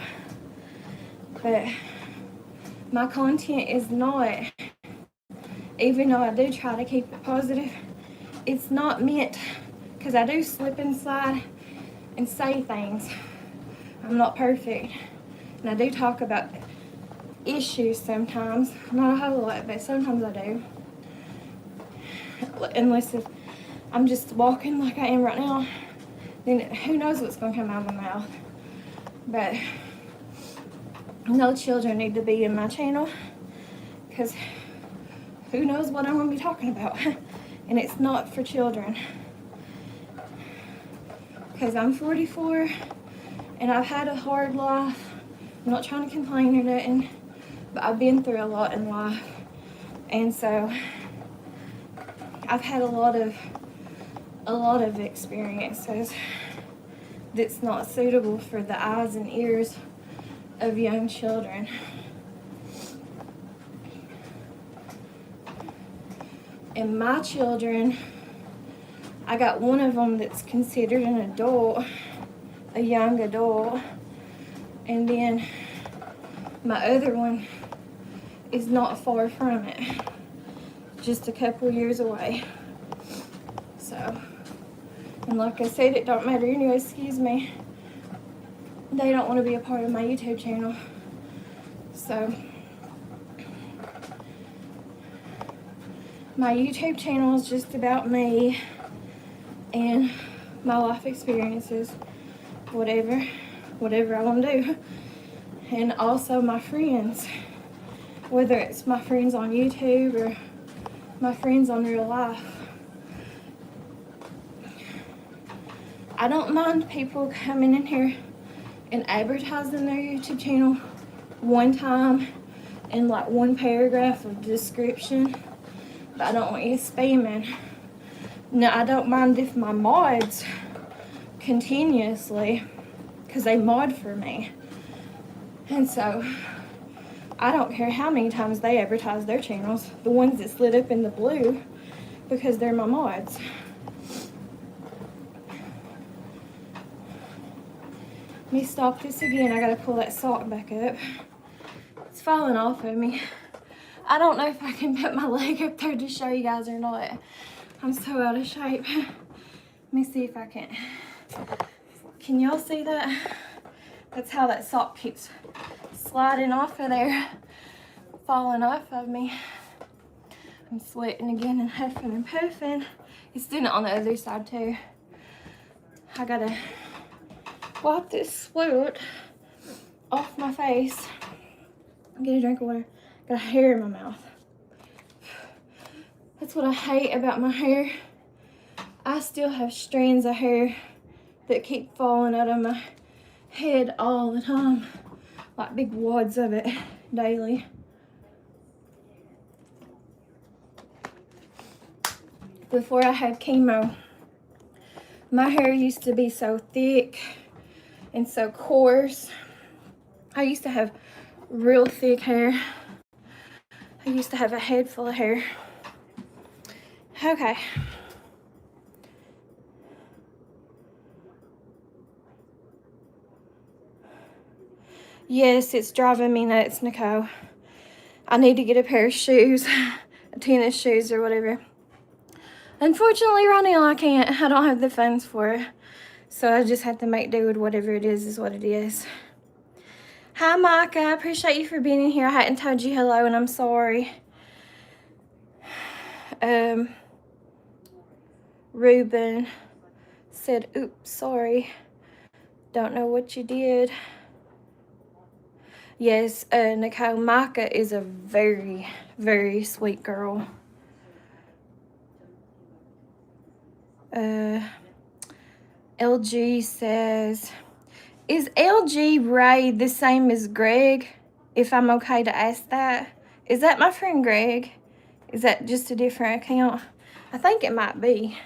But my content is not, even though I do try to keep it positive, it's not meant, because I do slip and slide and say things. I'm not perfect. And I do talk about issues sometimes. Not a whole lot, but sometimes I do. Unless if I'm just walking like I am right now, then who knows what's going to come out of my mouth. But no children need to be in my channel, because who knows what I'm going to be talking about. And it's not for children. Because I'm 44 and I've had a hard life. I'm not trying to complain or nothing, but I've been through a lot in life. And so I've had a lot of experiences that's not suitable for the eyes and ears of young children. And my children, I got one of them that's considered an adult, a young adult, and then my other one is not far from it, just a couple years away. So, and like I said, it don't matter anyway, excuse me. They don't want to be a part of my YouTube channel. So, my YouTube channel is just about me and my life experiences, whatever I want to do. And also my friends, whether it's my friends on YouTube or my friends on real life. I don't mind people coming in here and advertising their YouTube channel one time in like one paragraph of description, but I don't want you spamming. Now, I don't mind if my mods continuously, because they mod for me. And so, I don't care how many times they advertise their channels, the ones that slid up in the blue, because they're my mods. Let me stop this again. I gotta pull that sock back up. It's falling off of me. I don't know if I can put my leg up there to show you guys or not. I'm so out of shape. Let me see if I can. Can y'all see that? That's how that sock keeps sliding off of there, falling off of me. I'm sweating again and huffing and puffing. It's doing it on the other side too. I gotta wipe this sweat off my face. Get a drink of water. Got a hair in my mouth. That's what I hate about my hair. I still have strands of hair that keep falling out of my head all the time. Like big wads of it daily. Before I had chemo, my hair used to be so thick and so coarse. I used to have real thick hair. I used to have a head full of hair. Okay. Yes, it's driving me nuts, Nicole. I need to get a pair of shoes, tennis shoes or whatever. Unfortunately, right now I can't. I don't have the funds for it. So I just have to make do with whatever it is what it is. Hi, Micah. I appreciate you for being in here. I hadn't told you hello, and I'm sorry. Ruben said, oops, sorry. Don't know what you did. Yes, Nicole, Micah is a very, very sweet girl. LG says, is LG Ray the same as Greg? If I'm okay to ask that. Is that my friend Greg? Is that just a different account? I think it might be.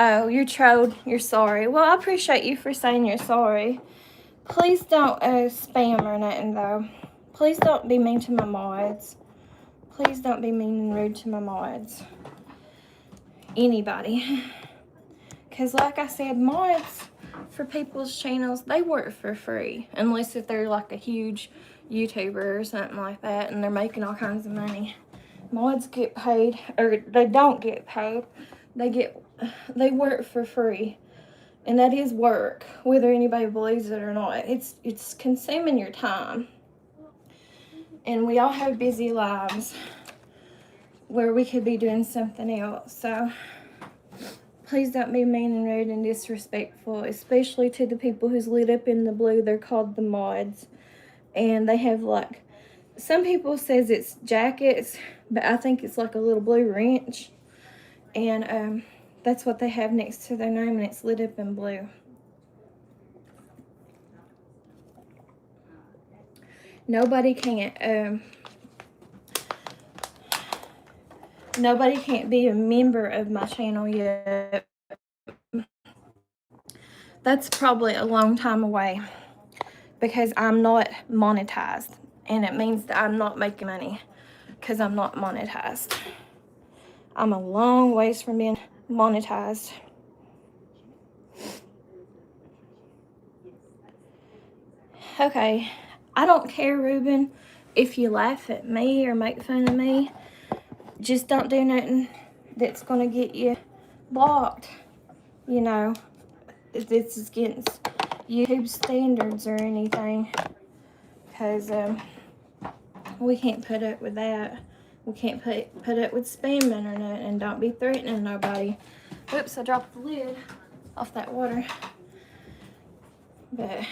Oh, you're trolled. You're sorry. Well, I appreciate you for saying you're sorry. Please don't spam or nothing, though. Please don't be mean to my mods. Please don't be mean and rude to my mods. Anybody. Because like I said, mods for people's channels, they work for free. Unless if they're like a huge YouTuber or something like that and they're making all kinds of money. Mods get paid, or they don't get paid. They work for free. And that is work, whether anybody believes it or not. It's consuming your time. And we all have busy lives where we could be doing something else. So please don't be mean and rude and disrespectful, especially to the people who's lit up in the blue. They're called the mods. And they have like, some people says it's jackets, but I think it's like a little blue wrench. And that's what they have next to their name, and it's lit up in blue. Nobody can't be a member of my channel yet. That's probably a long time away because I'm not monetized, and it means that I'm not making money because I'm not monetized. I'm a long ways from being monetized. Okay, I don't care, Ruben, if you laugh at me or make fun of me. Just don't do nothing that's going to get you blocked, you know, if this is against YouTube standards or anything, because we can't put up with that. We can't put up with spamming or nothing, and don't be threatening nobody. Oops, I dropped the lid off that water. But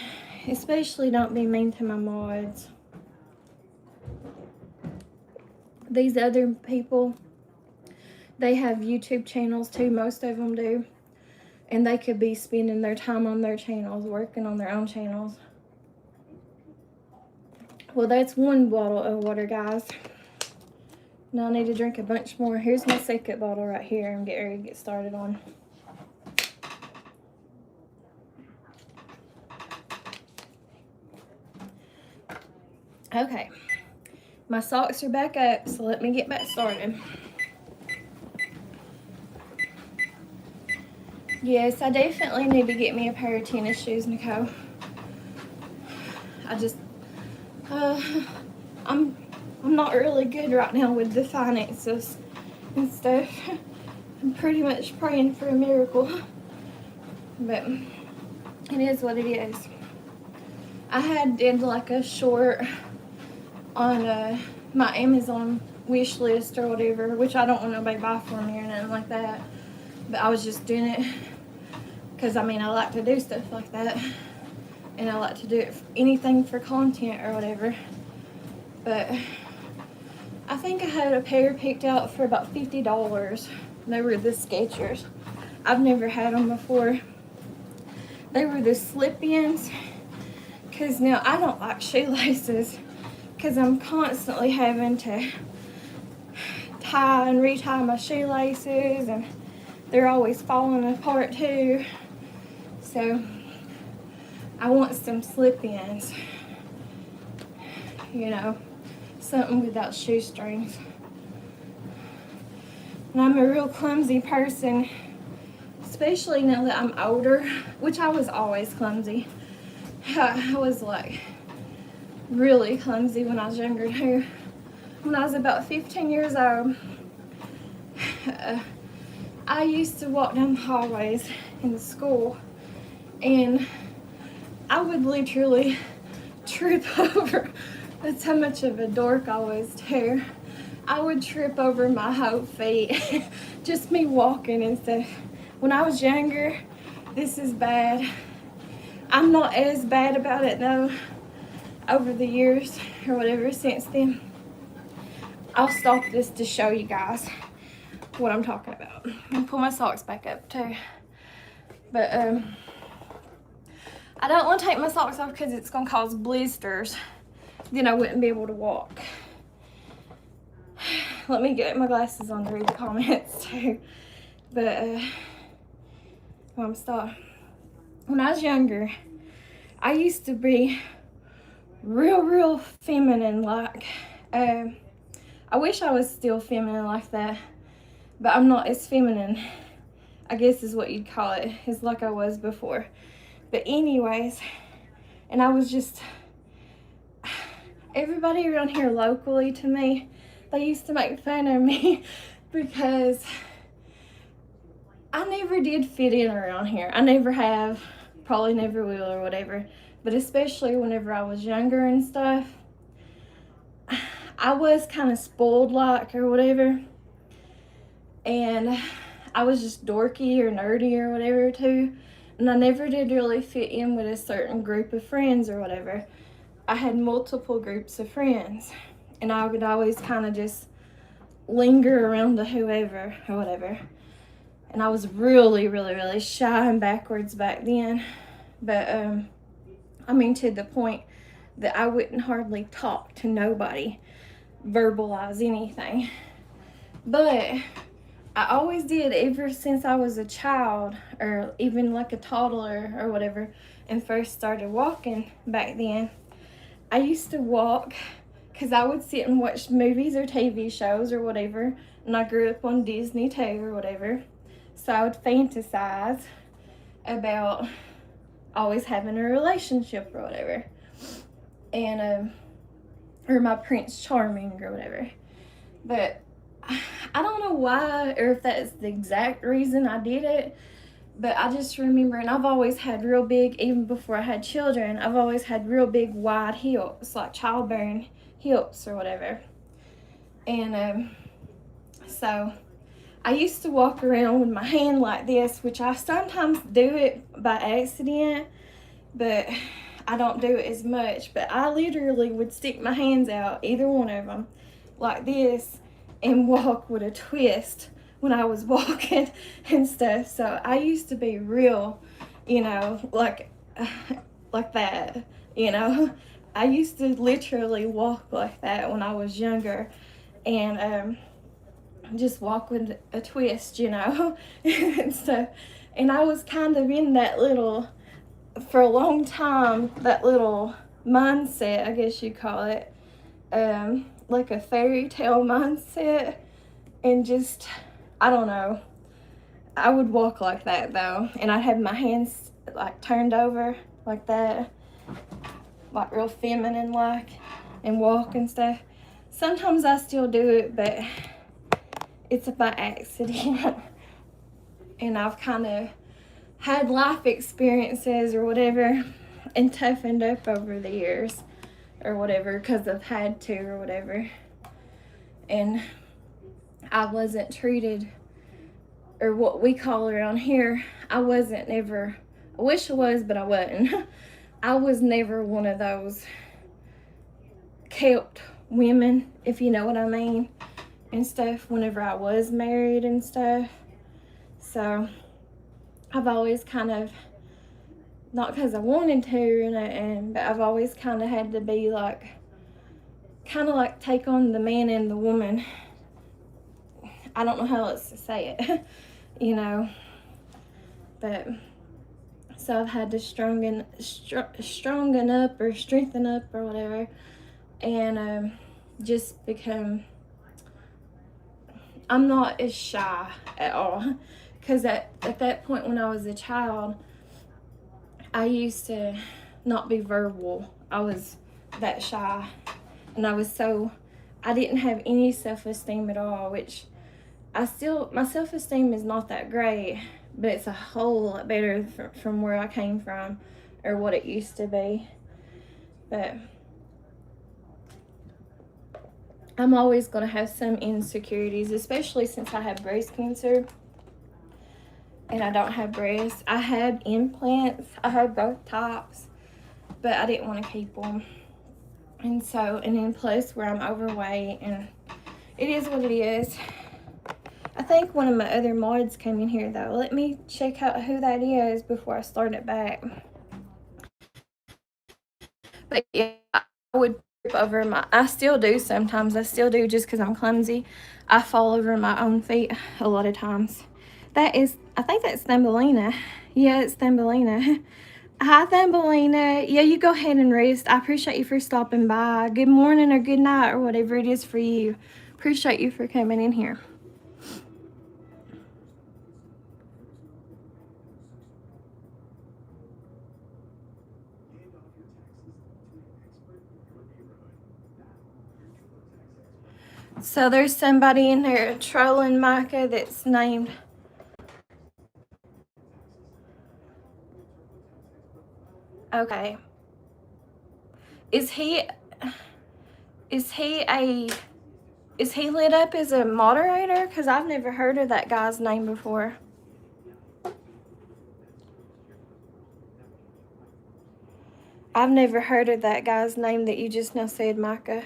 especially don't be mean to my mods. These other people, they have YouTube channels too, most of them do. And they could be spending their time on their channels, working on their own channels. Well, that's one bottle of water, guys. Now I need to drink a bunch more. Here's my second bottle right here. I'm getting ready to get started on. Okay. My socks are back up, so let me get back started. Yes, I definitely need to get me a pair of tennis shoes, Nicole. I just, I'm not really good right now with the finances and stuff. I'm pretty much praying for a miracle, but it is what it is. I did like a short on my Amazon wish list or whatever, which I don't want nobody to buy for me or nothing like that, but I was just doing it because I mean I like to do stuff like that, and I like to do it for anything for content or whatever. But I think I had a pair picked out for about $50. They were the Skechers. I've never had them before. They were the slip-ins, because now I don't like shoelaces because I'm constantly having to tie and retie my shoelaces, and they're always falling apart too. So I want some slip-ins, you know, something without shoestrings. And I'm a real clumsy person especially now that I'm older, which I was always clumsy. I was like really clumsy when I was younger too. When I was about 15 years old, I used to walk down the hallways in the school, and I would literally trip over. That's how much of a dork I was too. I would trip over my whole feet, just me walking and stuff. When I was younger, this is bad. I'm not as bad about it though, over the years or whatever since then. I'll stop this to show you guys what I'm talking about. And pull my socks back up too. But I don't want to take my socks off because it's gonna cause blisters. Then I wouldn't be able to walk. Let me get my glasses on to read the comments too. But I'm stop. When I was younger, I used to be real feminine. Like I wish I was still feminine like that, but I'm not as feminine, I guess is what you'd call it, is like I was before. But anyways, and I was just, everybody around here locally to me, they used to make fun of me because I never did fit in around here. I never have, probably never will or whatever. But especially whenever I was younger and stuff, I was kind of spoiled like or whatever. And I was just dorky or nerdy or whatever too. And I never did really fit in with a certain group of friends or whatever. I had multiple groups of friends. And I would always kind of just linger around to whoever or whatever. And I was really shy and backwards back then. But, I mean, to the point that I wouldn't hardly talk to nobody, verbalize anything. But I always did ever since I was a child, or even like a toddler or whatever, and first started walking back then. I used to walk because I would sit and watch movies or TV shows or whatever, and I grew up on Disney too or whatever. So I would fantasize about always having a relationship or whatever, and or my Prince Charming or whatever. But I don't know why, or if that's the exact reason I did it, but I just remember, and I've always had real big, even before I had children, I've always had real big wide hips, like childbearing hips or whatever. And so I used to walk around with my hand like this, which I sometimes do it by accident, but I don't do it as much. But I literally would stick my hands out, either one of them, like this, and walk with a twist when I was walking and stuff. So I used to be real, you know, like that, you know. I used to literally walk like that when I was younger, and just walk with a twist, you know, and stuff. And I was kind of in that little, for a long time, that little mindset, I guess you'd call it, like a fairy tale mindset. And just, I don't know, I would walk like that though, and I'd have my hands like turned over like that, like real feminine like, and walk and stuff. Sometimes I still do it, but it's by accident. And I've kind of had life experiences or whatever and toughened up over the years or whatever, because I've had to or whatever. And I wasn't treated, or what we call around here, I wasn't never, I wish I was, but I wasn't. I was never one of those kept women, if you know what I mean, and stuff, whenever I was married and stuff. So I've always kind of, not because I wanted to, but I've always kind of had to be like, kind of like take on the man and the woman. I don't know how else to say it, you know. But so I've had to strengthen up or strengthen up or whatever, and just become, I'm not as shy at all, because at that point when I was a child, I used to not be verbal. I was that shy, and I didn't have any self-esteem at all, which my self-esteem is not that great, but it's a whole lot better from where I came from, or what it used to be. But I'm always going to have some insecurities, especially since I have breast cancer and I don't have breasts. I had implants. I had both types, but I didn't want to keep them. And then plus where I'm overweight, and it is what it is. I think one of my other mods came in here though. Let me check out who that is before I start it back. But yeah, I would trip over I still do sometimes. I still do just because I'm clumsy. I fall over my own feet a lot of times. I think that's Thumbelina. Yeah, it's Thumbelina. Hi, Thumbelina. Yeah, you go ahead and rest. I appreciate you for stopping by. Good morning or good night or whatever it is for you. Appreciate you for coming in here. So there's somebody in there trolling Micah that's named... Okay. Is he lit up as a moderator? Because I've never heard of that guy's name before. I've never heard of that guy's name that you just now said, Micah.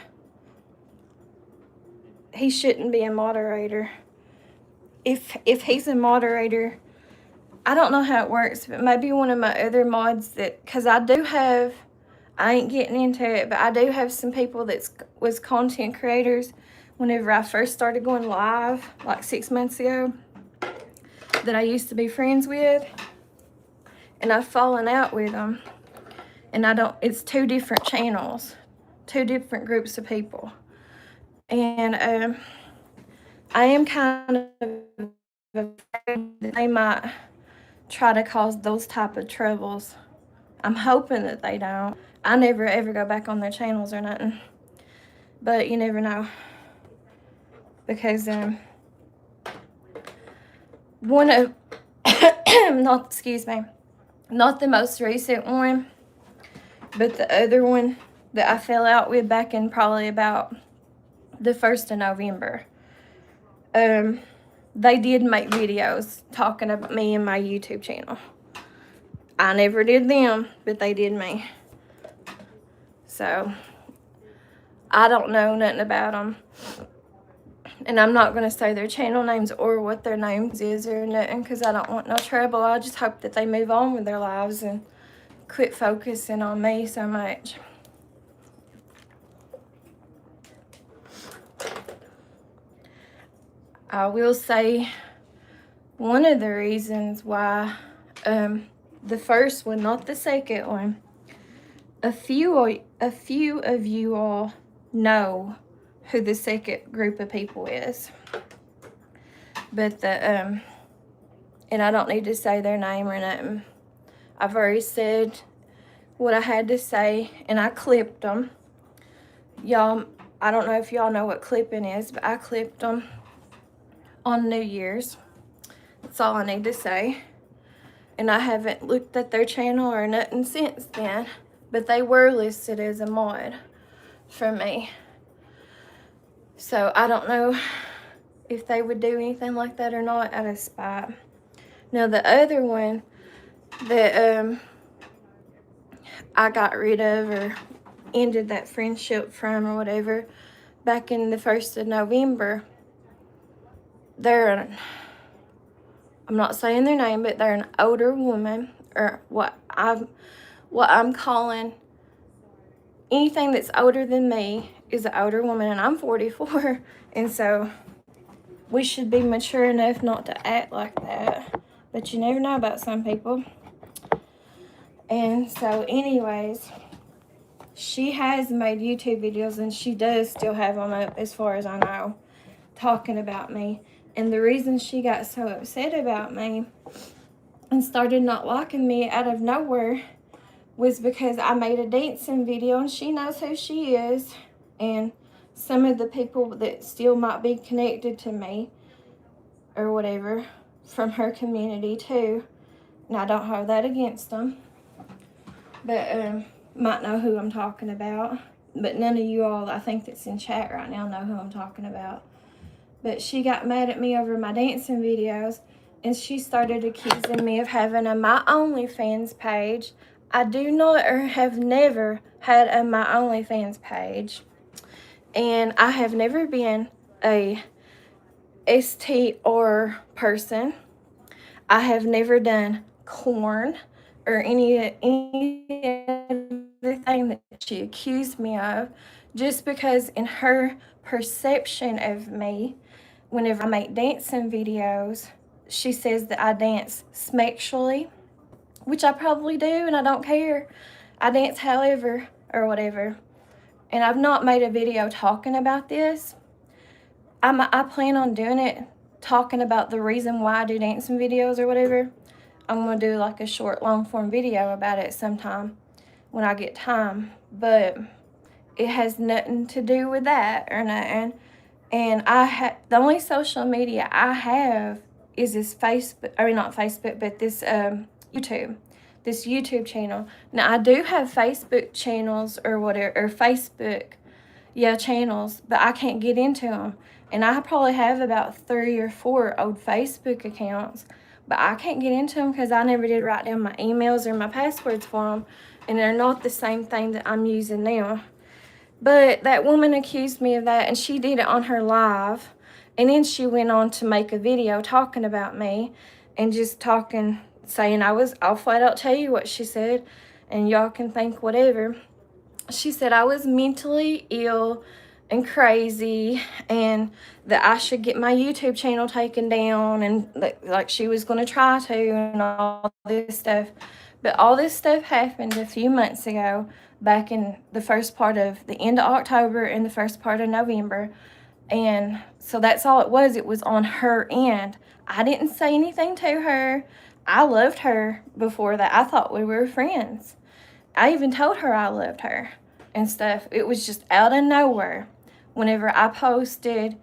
He shouldn't be a moderator. If he's a moderator, I don't know how it works, but maybe one of my other mods because I ain't getting into it, but I do have some people was content creators whenever I first started going live, like 6 months ago, that I used to be friends with, and I've fallen out with them. And it's 2 different channels, 2 different groups of people. And I am kind of afraid that they might try to cause those type of troubles. I'm hoping that they don't. I never ever go back on their channels or nothing. But you never know. Because one of not the most recent one, but the other one that I fell out with back in probably about the 1st of November. They did make videos talking about me and my YouTube channel. I never did them, but they did me. So, I don't know nothing about them. And I'm not going to say their channel names or what their names is or nothing, because I don't want no trouble. I just hope that they move on with their lives and quit focusing on me so much. I will say one of the reasons why, the first one, not the second one, a few of you all know who the second group of people is. But and I don't need to say their name or nothing. I've already said what I had to say, and I clipped them. Y'all, I don't know if y'all know what clipping is, but I clipped them on New Year's. That's all I need to say. And I haven't looked at their channel or nothing since then, but they were listed as a mod for me. So I don't know if they would do anything like that or not out of spite. Now the other one that I got rid of or ended that friendship from or whatever back in the 1st of November, I'm not saying their name, but they're an older woman, or what I'm calling anything that's older than me is an older woman, and I'm 44, and so we should be mature enough not to act like that, but you never know about some people. And so anyways, she has made YouTube videos, and she does still have them up as far as I know, talking about me. And the reason she got so upset about me and started not liking me out of nowhere was because I made a dancing video, and she knows who she is, and some of the people that still might be connected to me or whatever from her community too. And I don't have that against them, but might know who I'm talking about. But none of you all, I think, that's in chat right now know who I'm talking about. But she got mad at me over my dancing videos, and she started accusing me of having a My OnlyFans page. I do not or have never had a My OnlyFans page, and I have never been a STR person. I have never done corn or any other thing that she accused me of, just because in her perception of me, whenever I make dancing videos, she says that I dance sexually, which I probably do, and I don't care. I dance however or whatever. And I've not made a video talking about this. I plan on doing it, talking about the reason why I do dancing videos or whatever. I'm going to do like a short, long form video about it sometime when I get time. But it has nothing to do with that or nothing. And the only social media I have is this Facebook, I mean not Facebook, but this YouTube channel. Now I do have Facebook channels or whatever, or Facebook, channels, but I can't get into them. And I probably have about 3 or 4 old Facebook accounts, but I can't get into them because I never did write down my emails or my passwords for them, and they're not the same thing that I'm using now. But that woman accused me of that, and she did it on her live. And then she went on to make a video talking about me and just saying I'll flat out tell you what she said, and y'all can think whatever. She said I was mentally ill and crazy, and that I should get my YouTube channel taken down, and like she was going to try to, and all this stuff. But all this stuff happened a few months ago, back in the first part of the end of October and the first part of November. And so that's all it was. It was on her end. I didn't say anything to her. I loved her before that. I thought we were friends. I even told her I loved her and stuff. It was just out of nowhere. Whenever I posted,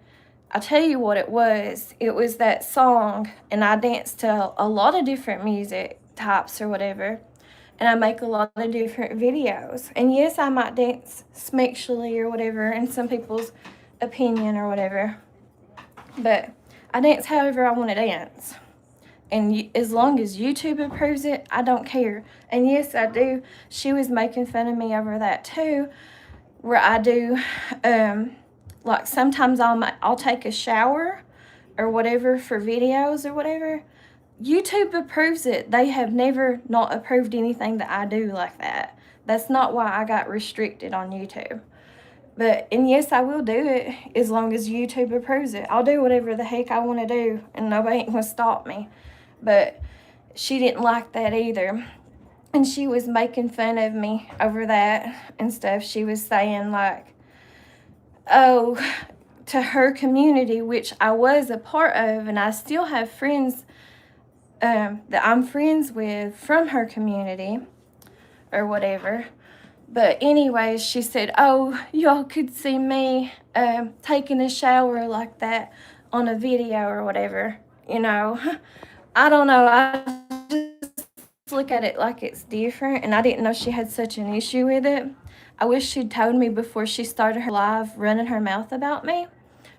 I'll tell you what it was. It was that song, and I danced to a lot of different music types or whatever. And I make a lot of different videos. And yes, I might dance sexually or whatever in some people's opinion or whatever. But I dance however I want to dance. And as long as YouTube approves it, I don't care. And yes, I do. She was making fun of me over that too, where I do, like sometimes I'll take a shower or whatever for videos or whatever. YouTube approves it. They have never not approved anything that I do like that. That's not why I got restricted on YouTube. And yes, I will do it as long as YouTube approves it. I'll do whatever the heck I want to do, and nobody ain't going to stop me. But she didn't like that either. And she was making fun of me over that and stuff. She was saying like, oh, to her community, which I was a part of, and I still have friends that I'm friends with from her community or whatever. But anyways, she said, oh, y'all could see me taking a shower like that on a video or whatever, you know. I don't know. I just look at it like it's different, and I didn't know she had such an issue with it. I wish she'd told me before she started her live running her mouth about me,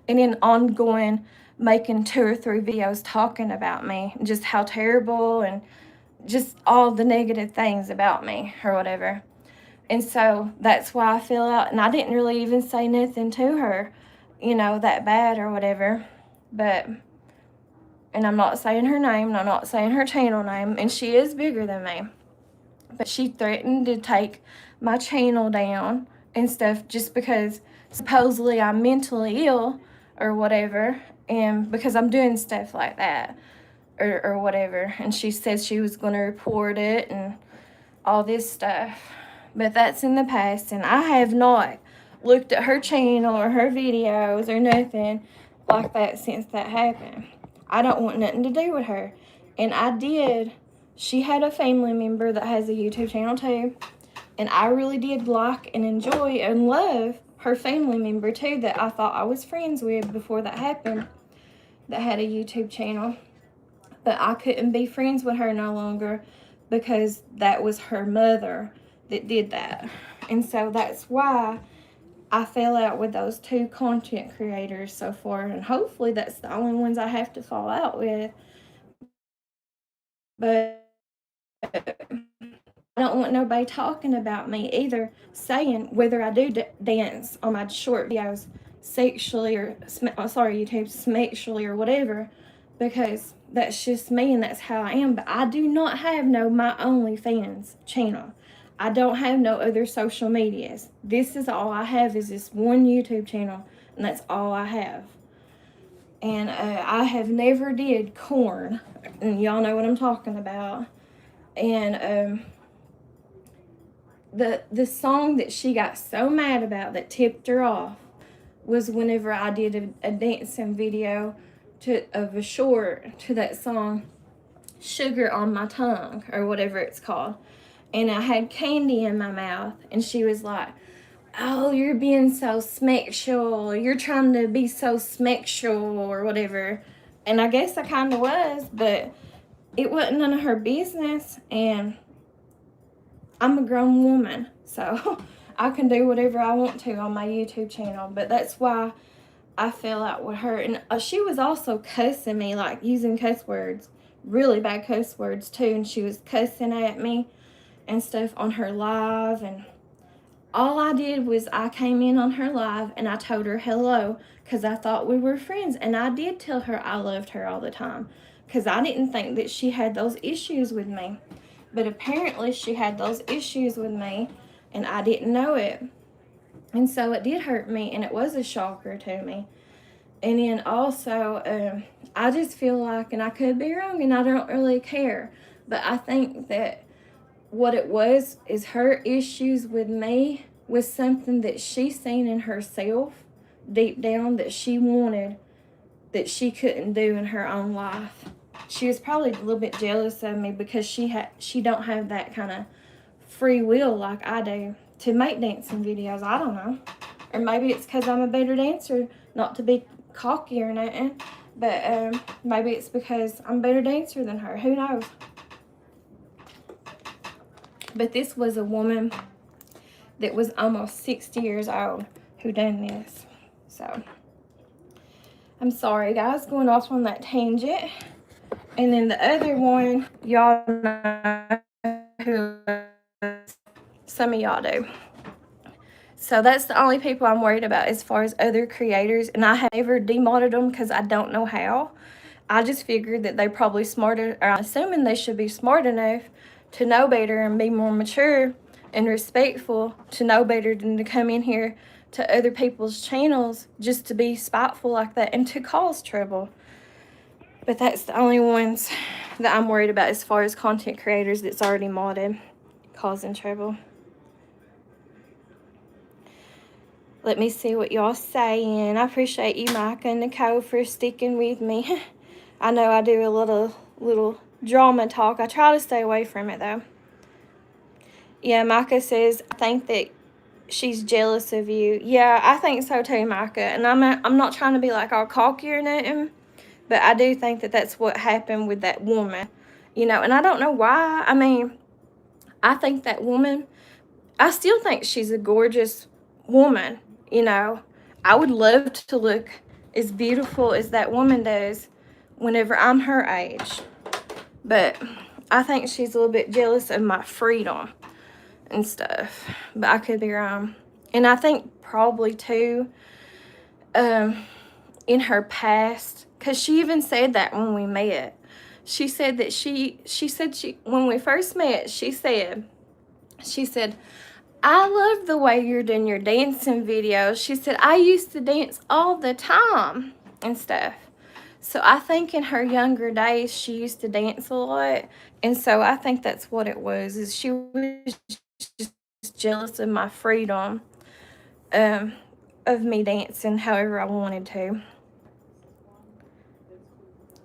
and then ongoing making 2 or 3 videos talking about me, just how terrible and just all the negative things about me or whatever. And so that's why I feel out, and I didn't really even say nothing to her, you know, that bad or whatever. But, and I'm not saying her name, and I'm not saying her channel name, and she is bigger than me. But she threatened to take my channel down and stuff just because supposedly I'm mentally ill or whatever, and because I'm doing stuff like that or whatever. And she said she was going to report it and all this stuff. But that's in the past, and I have not looked at her channel or her videos or nothing. like that since that happened. I don't want nothing to do with her. And I did. She had a family member that has a YouTube channel too. And I really did like and enjoy and love her family member too that I thought I was friends with before that happened, that had a YouTube channel. But I couldn't be friends with her no longer because that was her mother that did that. And so that's why I fell out with those 2 content creators so far. And hopefully that's the only ones I have to fall out with. But I don't want nobody talking about me either, saying whether I do dance on my short videos sexually or, YouTube, sexually or whatever, because that's just me and that's how I am. But I do not have my OnlyFans channel. I don't have no other social medias. This is all I have, is this one YouTube channel, and that's all I have. And I have never did corn, and y'all know what I'm talking about. And the song that she got so mad about that tipped her off was whenever I did a dancing video of a short to that song, Sugar on My Tongue, or whatever it's called. And I had candy in my mouth, and she was like, oh, you're being so sexual, you're trying to be so sexual or whatever. And I guess I kind of was, but it wasn't none of her business, and I'm a grown woman, so I can do whatever I want to on my YouTube channel. But that's why I fell out with her. And she was also cussing me, like using cuss words, really bad cuss words too. And she was cussing at me and stuff on her live. And all I did was I came in on her live and I told her hello because I thought we were friends. And I did tell her I loved her all the time because I didn't think that she had those issues with me. But apparently she had those issues with me and I didn't know it. And so it did hurt me, and it was a shocker to me. And then also, I just feel like, and I could be wrong, and I don't really care, but I think that what it was is her issues with me was something that she seen in herself deep down that she wanted, that she couldn't do in her own life. She was probably a little bit jealous of me because she don't have that kind of free will like I do to make dancing videos. I don't know. Or maybe it's because I'm a better dancer, not to be cocky or nothing, but maybe it's because I'm a better dancer than her. Who knows? But this was a woman that was almost 60 years old who done this. So I'm sorry, guys, going off on that tangent. And then the other one, y'all know who, some of y'all do. So that's the only people I'm worried about as far as other creators. And I have never demodded them because I don't know how. I just figured that they probably smarter, or I'm assuming they should be smart enough to know better and be more mature and respectful to know better than to come in here to other people's channels just to be spiteful like that and to cause trouble. But that's the only ones that I'm worried about as far as content creators that's already modded, causing trouble. Let me see what y'all saying. I appreciate you, Micah and Nicole, for sticking with me. I know I do a little drama talk. I try to stay away from it, though. Yeah, Micah says, I think that she's jealous of you. Yeah, I think so too, Micah. And I'm not trying to be like all cocky or nothing, but I do think that that's what happened with that woman. You know, and I don't know why. I mean, I think that woman, I still think she's a gorgeous woman. You know, I would love to look as beautiful as that woman does whenever I'm her age. But I think she's a little bit jealous of my freedom and stuff. But I could be wrong. And I think probably too, in her past, because she even said that when we met. She said that when we first met, she said, I love the way you're doing your dancing videos. She said, I used to dance all the time and stuff. So I think in her younger days, she used to dance a lot. And so I think that's what it was, is she was just jealous of my freedom of me dancing however I wanted to.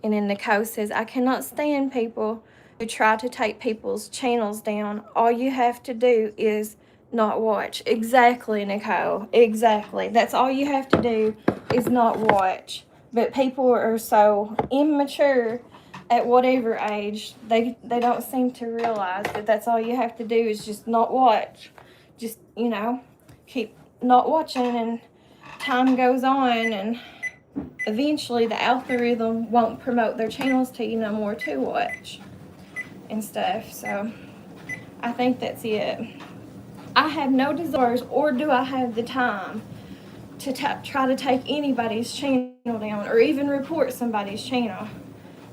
And then Nicole says, I cannot stand people who try to take people's channels down. All you have to do is not watch. Exactly, Nicole. Exactly. That's all you have to do is not watch. But people are so immature at whatever age, they don't seem to realize that that's all you have to do is just not watch. Just, you know, keep not watching, and time goes on, and eventually the algorithm won't promote their channels to you no more to watch and stuff. So I think that's it. I have no desires, or do I have the time to try to take anybody's channel down or even report somebody's channel.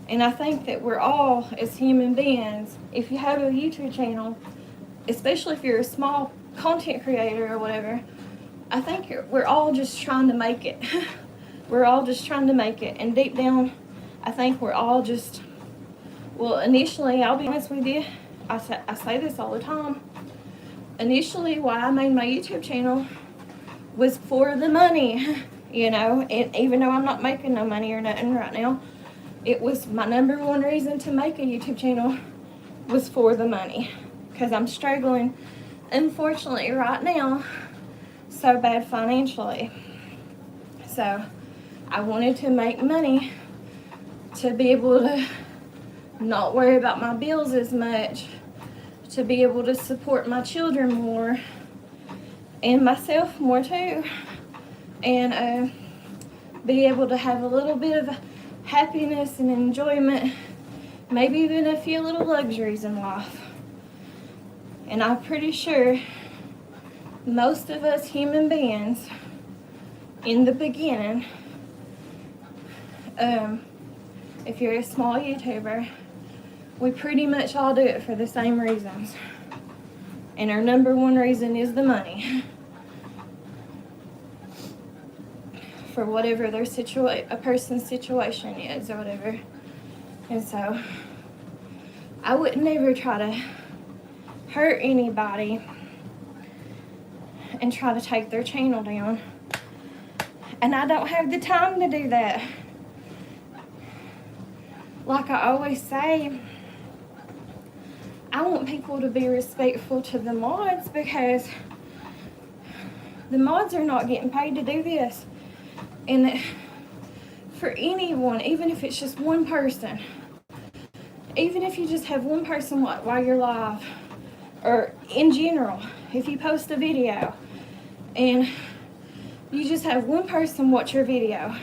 And I think that we're all, as human beings, if you have a YouTube channel, especially if you're a small content creator or whatever, I think we're all just trying to make it. We're all just trying to make it. And deep down, I think we're all just, well, initially, I'll be honest with you, I say this all the time. Initially, why I made my YouTube channel was for the money, you know, and even though I'm not making no money or nothing right now, it was my number one reason to make a YouTube channel was for the money, because I'm struggling, unfortunately, right now, so bad financially. So I wanted to make money to be able to not worry about my bills as much, to be able to support my children more and myself more too, and be able to have a little bit of happiness and enjoyment, maybe even a few little luxuries in life. And I'm pretty sure most of us human beings in the beginning, if you're a small YouTuber, we pretty much all do it for the same reasons. And our number one reason is the money. For whatever their a person's situation is or whatever. And so I would never try to hurt anybody and try to take their channel down. And I don't have the time to do that. Like I always say, I want people to be respectful to the mods, because the mods are not getting paid to do this. And for anyone, even if it's just one person, even if you just have one person while you're live, or in general, if you post a video and you just have one person watch your video,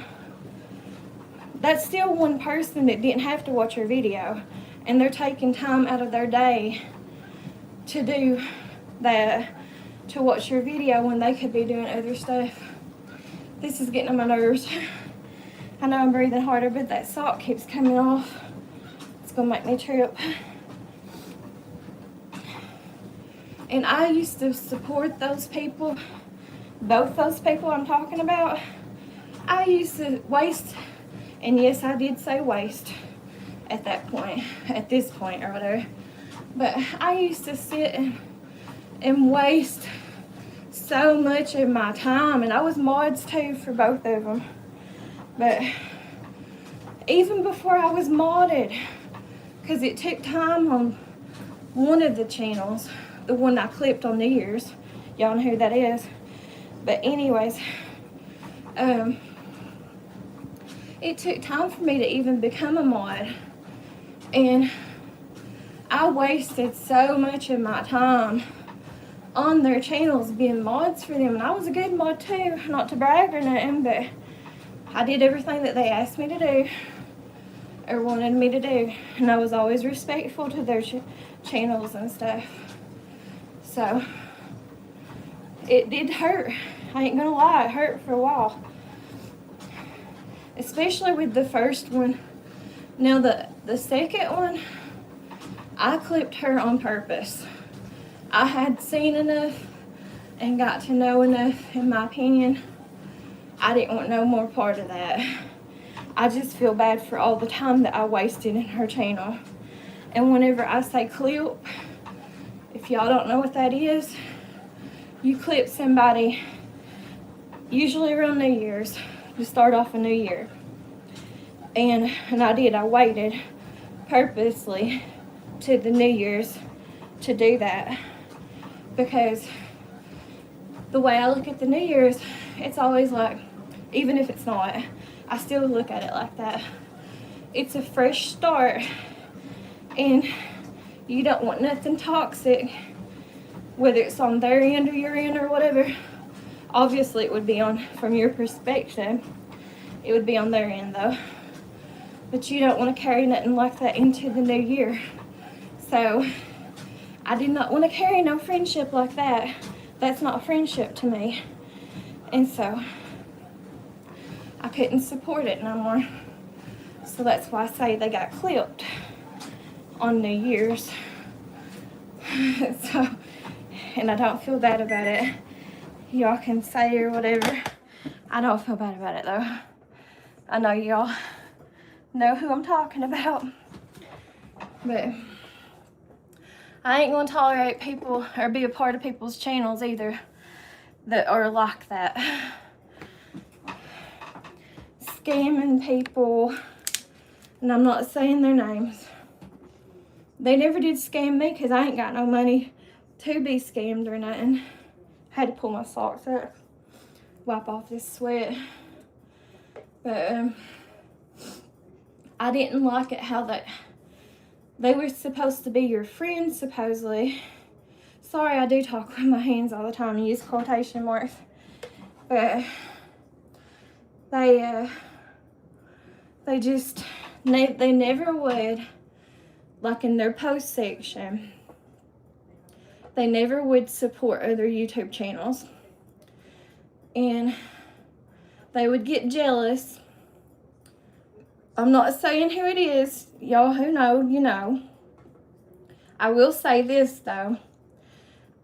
that's still one person that didn't have to watch your video, and they're taking time out of their day to do that, to watch your video when they could be doing other stuff. This is getting on my nerves. I know I'm breathing harder, but that sock keeps coming off. It's gonna make me trip. And I used to support those people, both those people I'm talking about. I used to waste, and yes, I did say waste at that point, at this point or whatever. But I used to sit and waste so much of my time, and I was mods too for both of them. But even before I was modded, because it took time on one of the channels, the one I clipped on New Year's, y'all know who that is. But anyways, it took time for me to even become a mod, and I wasted so much of my time on their channels being mods for them. And I was a good mod too, not to brag or nothing, but I did everything that they asked me to do or wanted me to do, and I was always respectful to their channels and stuff. So it did hurt. I ain't gonna lie, it hurt for a while, especially with the first one. Now the second one, I clipped her on purpose. I had seen enough and got to know enough, in my opinion. I didn't want no more part of that. I just feel bad for all the time that I wasted in her channel. And whenever I say clip, if y'all don't know what that is, you clip somebody, usually around New Year's, to start off a new year. And I did. I waited purposely to the New Year's to do that, because the way I look at the New Year's, it's always like, even if it's not, I still look at it like that. It's a fresh start, and you don't want nothing toxic, whether it's on their end or your end or whatever. Obviously, it would be on, from your perspective, it would be on their end though. But you don't want to carry nothing like that into the new year. So I did not want to carry no friendship like that. That's not friendship to me. And so I couldn't support it no more. So that's why I say they got clipped on New Year's. So, and I don't feel bad about it. Y'all can say or whatever. I don't feel bad about it though. I know y'all know who I'm talking about. But I ain't gonna tolerate people or be a part of people's channels either that are like that. Scamming people, and I'm not saying their names. They never did scam me because I ain't got no money to be scammed or nothing. Had to pull my socks up, wipe off this sweat. But I didn't like it how they were supposed to be your friends, supposedly. Sorry, I do talk with my hands all the time and use quotation marks. But they never would, like in their post section, they never would support other YouTube channels. And they would get jealous. I'm not saying who it is. Y'all who know, you know. I will say this though.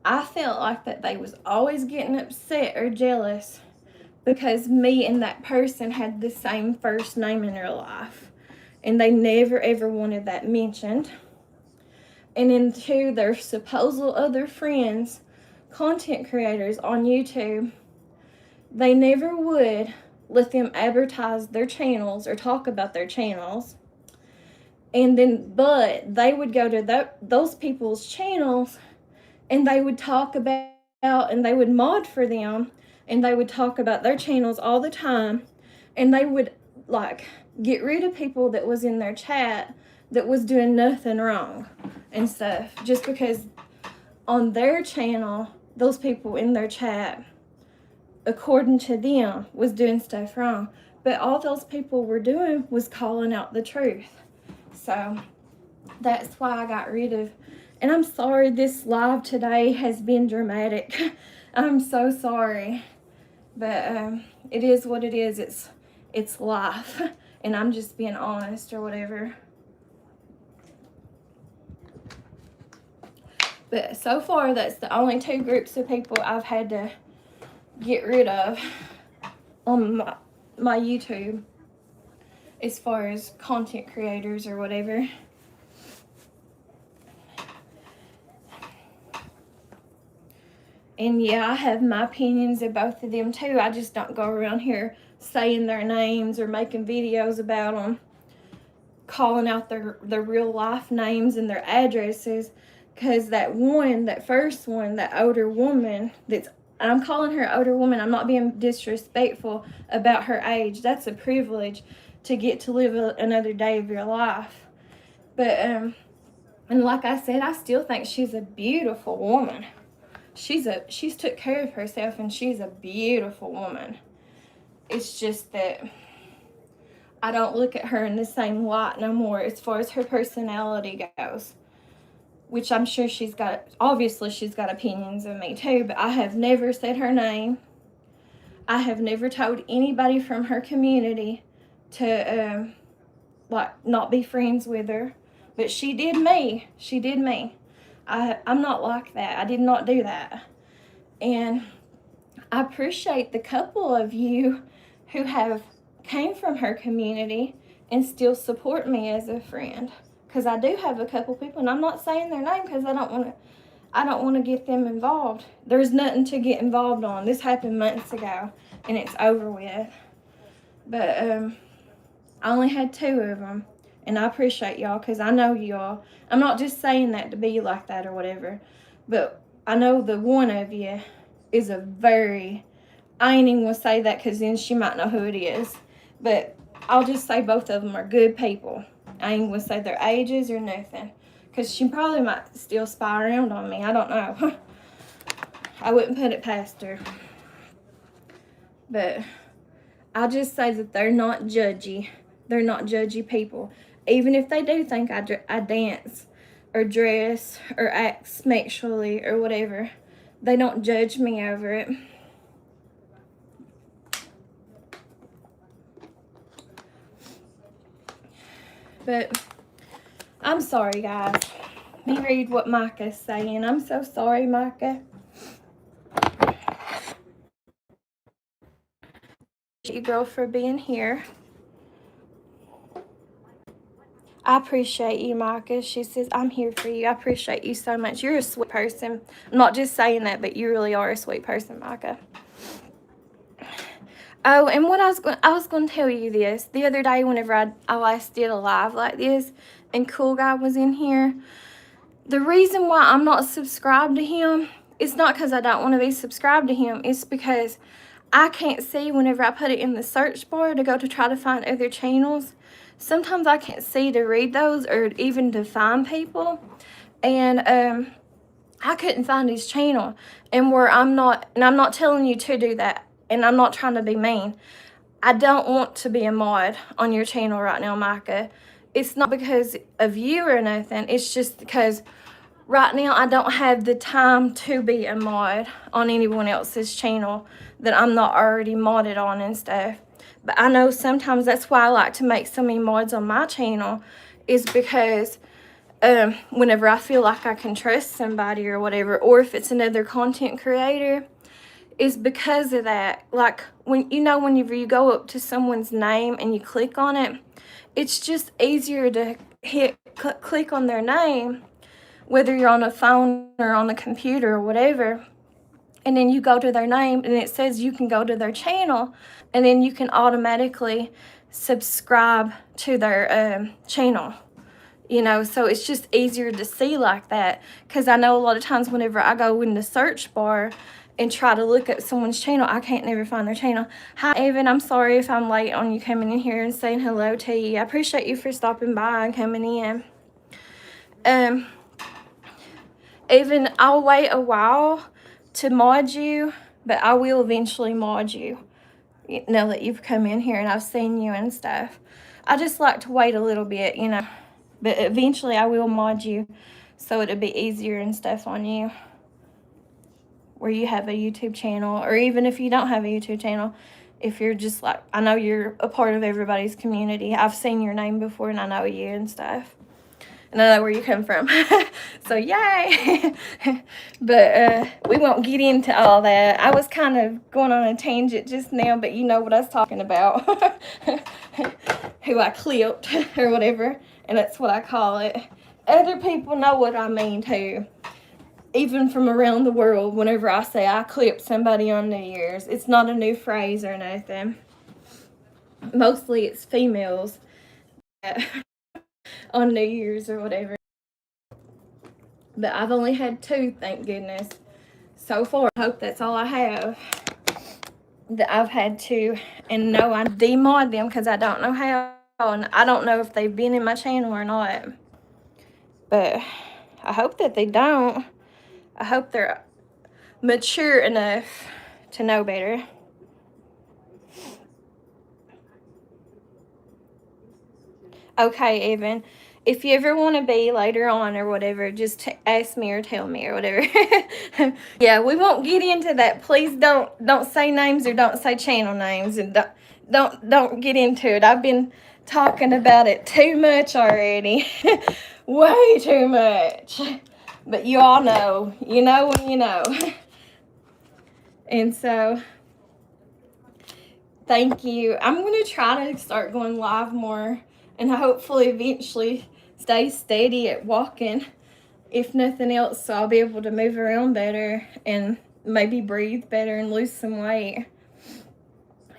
I felt like that they was always getting upset or jealous because me and that person had the same first name in their life. And they never ever wanted that mentioned. And into their supposed other friends, content creators on YouTube, they never would let them advertise their channels or talk about their channels. And then, but they would go to those people's channels and they would talk about, and they would mod for them, and they would talk about their channels all the time. And they would like get rid of people that was in their chat that was doing nothing wrong and stuff, just because on their channel, those people in their chat, according to them, was doing stuff wrong. But all those people were doing was calling out the truth. So that's why I got rid of, and I'm sorry this live today has been dramatic. I'm so sorry. But it is what it is. It's life. And I'm just being honest or whatever. But so far, that's the only two groups of people I've had to get rid of on my YouTube, as far as content creators or whatever. And yeah, I have my opinions of both of them too. I just don't go around here saying their names or making videos about them, calling out their real life names and their addresses. Because that first one, that older woman, I'm calling her older woman. I'm not being disrespectful about her age. That's a privilege to get to live another day of your life. But, and like I said, I still think she's a beautiful woman. She's took care of herself, and she's a beautiful woman. It's just that I don't look at her in the same light no more as far as her personality goes. Which I'm sure obviously she's got opinions of me too, but I have never said her name. I have never told anybody from her community to, not be friends with her. But she did me. She did me. I'm not like that. I did not do that. And I appreciate the couple of you who have came from her community and still support me as a friend. Because I do have a couple people, and I'm not saying their name because I don't want to get them involved. There's nothing to get involved on. This happened months ago, and it's over with. But I only had 2 of them. And I appreciate y'all because I know y'all. I'm not just saying that to be like that or whatever. But I know the one of you is a very... I ain't even going to say that because then she might know who it is. But I'll just say both of them are good people. I ain't going to say their ages or nothing. Because she probably might still spy around on me. I don't know. I wouldn't put it past her. But I'll just say that they're not judgy. They're not judgy people. Even if they do think I dance or dress or act sexually or whatever, they don't judge me over it. But I'm sorry, guys. Let me read what Micah's saying. I'm so sorry, Micah. Thank you, girl, for being here. I appreciate you, Micah. She says, I'm here for you. I appreciate you so much. You're a sweet person. I'm not just saying that, but you really are a sweet person, Micah. Oh, and what I was going to tell you this. The other day, whenever I last did a live like this, and Cool Guy was in here, the reason why I'm not subscribed to him is not because I don't want to be subscribed to him. It's because I can't see whenever I put it in the search bar to go to try to find other channels. Sometimes I can't see to read those or even to find people. And I couldn't find his channel. And I'm not telling you to do that. And I'm not trying to be mean. I don't want to be a mod on your channel right now, Micah. It's not because of you or nothing. It's just because right now I don't have the time to be a mod on anyone else's channel that I'm not already modded on and stuff. But I know sometimes that's why I like to make so many mods on my channel, is because whenever I feel like I can trust somebody or whatever, or if it's another content creator, is because of that. Like, whenever you go up to someone's name and you click on it, it's just easier to click on their name, whether you're on a phone or on a computer or whatever, and then you go to their name and it says you can go to their channel, and then you can automatically subscribe to their channel. So it's just easier to see like that, because I know a lot of times whenever I go in the search bar and try to look at someone's channel, I can't never find their channel. Hi, Evan. I'm sorry if I'm late on you coming in here and saying hello to you. I appreciate you for stopping by and coming in. Evan, I'll wait a while to mod you, but I will eventually mod you. Now that you've come in here and I've seen you and stuff. I just like to wait a little bit, But eventually I will mod you so it'll be easier and stuff on you, where you have a YouTube channel, or even if you don't have a YouTube channel, if you're just like, I know you're a part of everybody's community. I've seen your name before and I know you and stuff. And I know where you come from. So yay. But we won't get into all that. I was kind of going on a tangent just now, but you know what I was talking about. Who I clipped or whatever. And that's what I call it. Other people know what I mean too. Even from around the world, whenever I say I clipped somebody on New Year's, it's not a new phrase or nothing. Mostly it's females on New Year's or whatever. But I've only had 2, thank goodness, so far. I hope that's all I have that I've had to. And no, I demod them because I don't know how. And I don't know if they've been in my channel or not. But I hope that they don't. I hope they're mature enough to know better. Okay, Evan. If you ever want to be later on or whatever, just ask me or tell me or whatever. Yeah, we won't get into that. Please don't say names or don't say channel names, and don't get into it. I've been talking about it too much already. Way too much. But you all know. You know when you know. And so, thank you. I'm going to try to start going live more and hopefully eventually stay steady at walking, if nothing else, so I'll be able to move around better and maybe breathe better and lose some weight.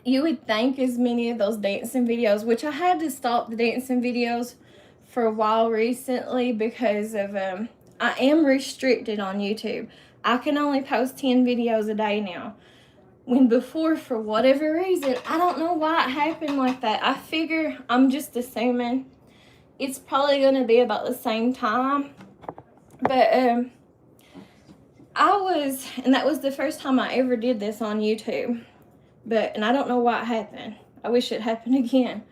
you would think as many of those dancing videos, which I had to stop the dancing videos for a while recently because of I am restricted on YouTube. I can only post 10 videos a day now. When before, for whatever reason, I don't know why it happened like that. I figure, I'm just assuming it's probably going to be about the same time. But and that was the first time I ever did this on YouTube. And I don't know why it happened. I wish it happened again.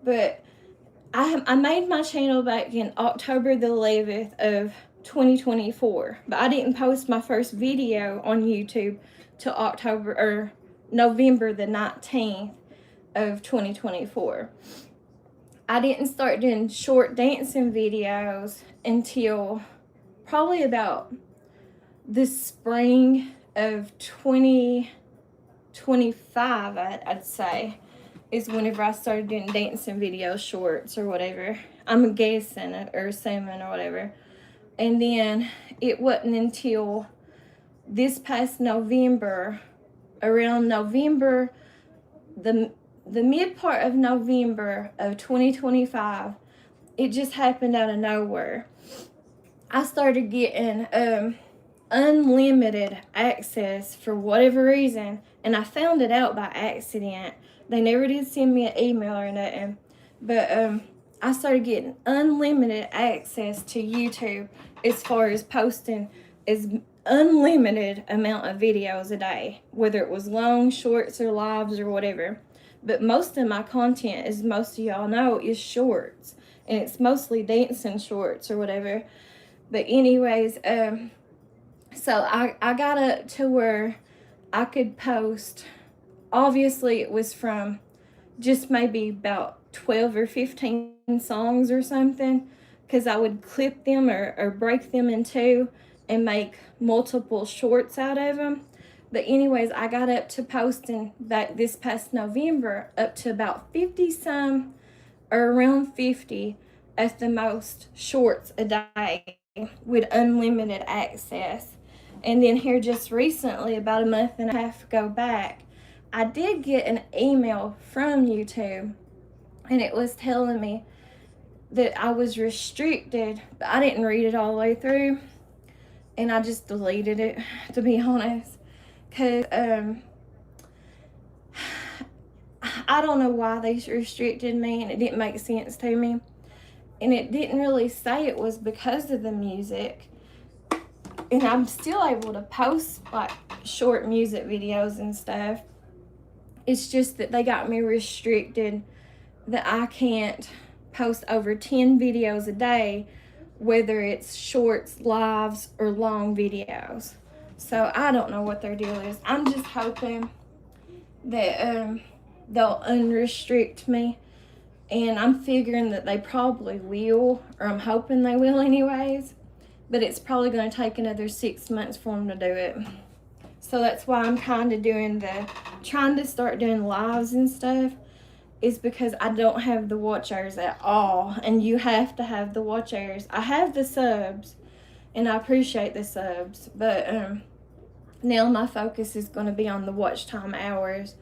But I made my channel back in October the 11th of 2024. But I didn't post my first video on YouTube till November the 19th of 2024. I didn't start doing short dancing videos until probably about the spring of 2025, I'd say, is whenever I started doing dancing video shorts or whatever. I'm guessing or assuming or whatever. And then it wasn't until this past November, around November, the mid part of November of 2025, it just happened out of nowhere. I started getting unlimited access for whatever reason, and I found it out by accident. They never did send me an email or nothing, but I started getting unlimited access to YouTube as far as posting as unlimited amount of videos a day, whether it was long, shorts, or lives or whatever. But most of my content, as most of y'all know, is shorts, and it's mostly dancing shorts or whatever. But anyways, so I got up to where I could post. Obviously, it was from just maybe about 12 or 15 songs or something, because I would clip them or break them in two and make multiple shorts out of them. But anyways, I got up to posting back this past November up to about 50 some, or around 50 at the most, shorts a day with unlimited access. And then here just recently, about a month and a half ago back, I did get an email from YouTube, and it was telling me that I was restricted, but I didn't read it all the way through, and I just deleted it, to be honest, because I don't know why they restricted me, and it didn't make sense to me, and it didn't really say it was because of the music. And I'm still able to post like short music videos and stuff. It's just that they got me restricted, that I can't post over 10 videos a day, whether it's shorts, lives, or long videos. So I don't know what their deal is. I'm just hoping that they'll unrestrict me. And I'm figuring that they probably will, or I'm hoping they will anyways. But it's probably going to take another 6 months for them to do it. So that's why I'm kind of trying to start doing lives and stuff, is because I don't have the watch hours at all. And you have to have the watch hours. I have the subs, and I appreciate the subs. But now my focus is going to be on the watch time hours,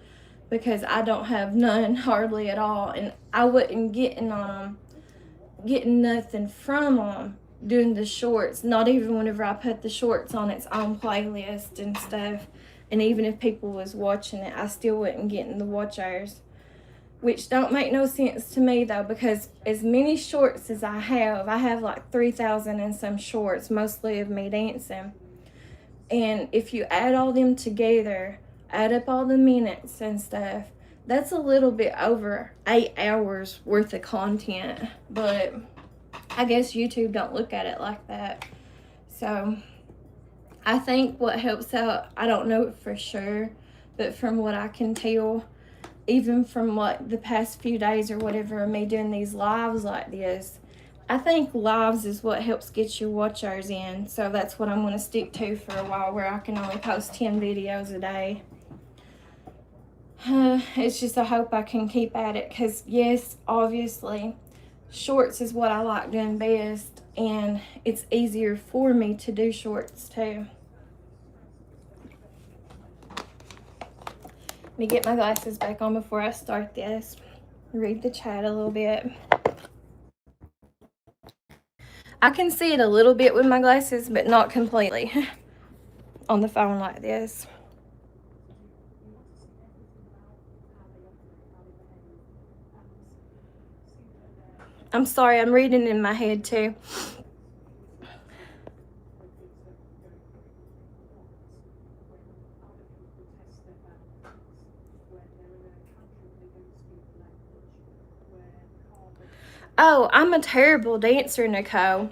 because I don't have none hardly at all. And I wasn't getting nothing from them doing the shorts, not even whenever I put the shorts on its own playlist and stuff. And even if people was watching it, I still wasn't getting the watch hours, which don't make no sense to me though, because as many shorts as I have like 3,000 and some shorts, mostly of me dancing. And if you add all them together, add up all the minutes and stuff, that's a little bit over 8 hours worth of content. But I guess YouTube don't look at it like that. So I think what helps out, I don't know for sure, but from what I can tell, even from what the past few days or whatever of me doing these lives like this, I think lives is what helps get your watch hours in. So that's what I'm going to stick to for a while, where I can only post 10 videos a day. It's just, I hope I can keep at it, because yes, obviously shorts is what I like doing best, and it's easier for me to do shorts too. Let me get my glasses back on before I start this. Read the chat a little bit. I can see it a little bit with my glasses, but not completely on the phone like this. I'm sorry, I'm reading in my head too. Oh, I'm a terrible dancer, Nicole.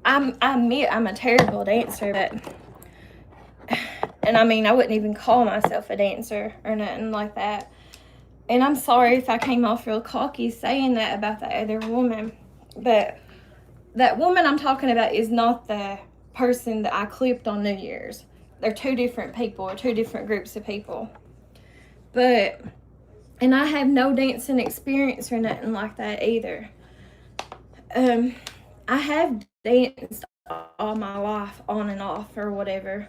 I admit I'm a terrible dancer, but, and I mean, I wouldn't even call myself a dancer or nothing like that. And I'm sorry if I came off real cocky saying that about the other woman, but that woman I'm talking about is not the person that I clipped on New Year's. They're two different people, or two different groups of people. But, and I have no dancing experience or nothing like that either. I have danced all my life on and off or whatever.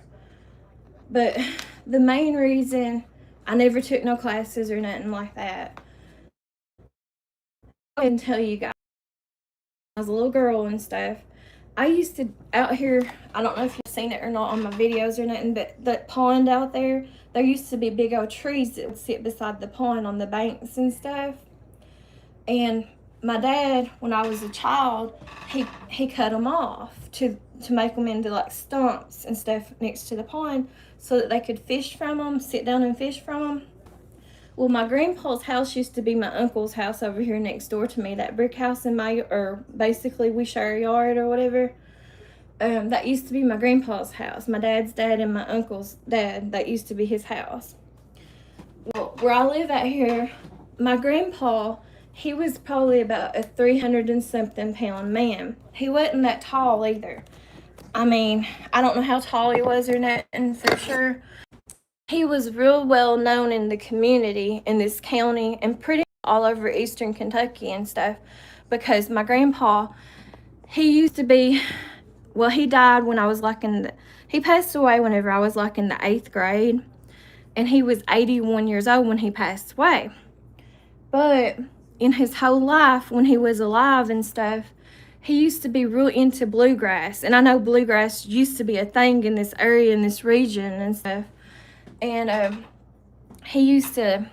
But the main reason I never took no classes or nothing like that, I can tell you guys, I was a little girl and stuff. I used to, out here, I don't know if you've seen it or not on my videos or nothing, but that pond out there used to be big old trees that would sit beside the pond on the banks and stuff. And my dad, when I was a child, he cut them off to make them into like stumps and stuff next to the pond so that they could fish from them, sit down and fish from them. Well, my grandpa's house used to be my uncle's house over here next door to me. That brick house in my, or basically we share a yard or whatever. That used to be my grandpa's house. My dad's dad and my uncle's dad, that used to be his house. Well, where I live out here, my grandpa, he was probably about a 300 and something pound man. He wasn't that tall either. I mean, I don't know how tall he was or nothing for sure. He was real well known in the community in this county and pretty all over eastern Kentucky and stuff, because my grandpa, he used to be, well, he died when I was like he passed away whenever I was like in the 8th grade, and he was 81 years old when he passed away. But in his whole life, when he was alive and stuff, he used to be real into bluegrass. And I know bluegrass used to be a thing in this area, in this region and stuff. And he used to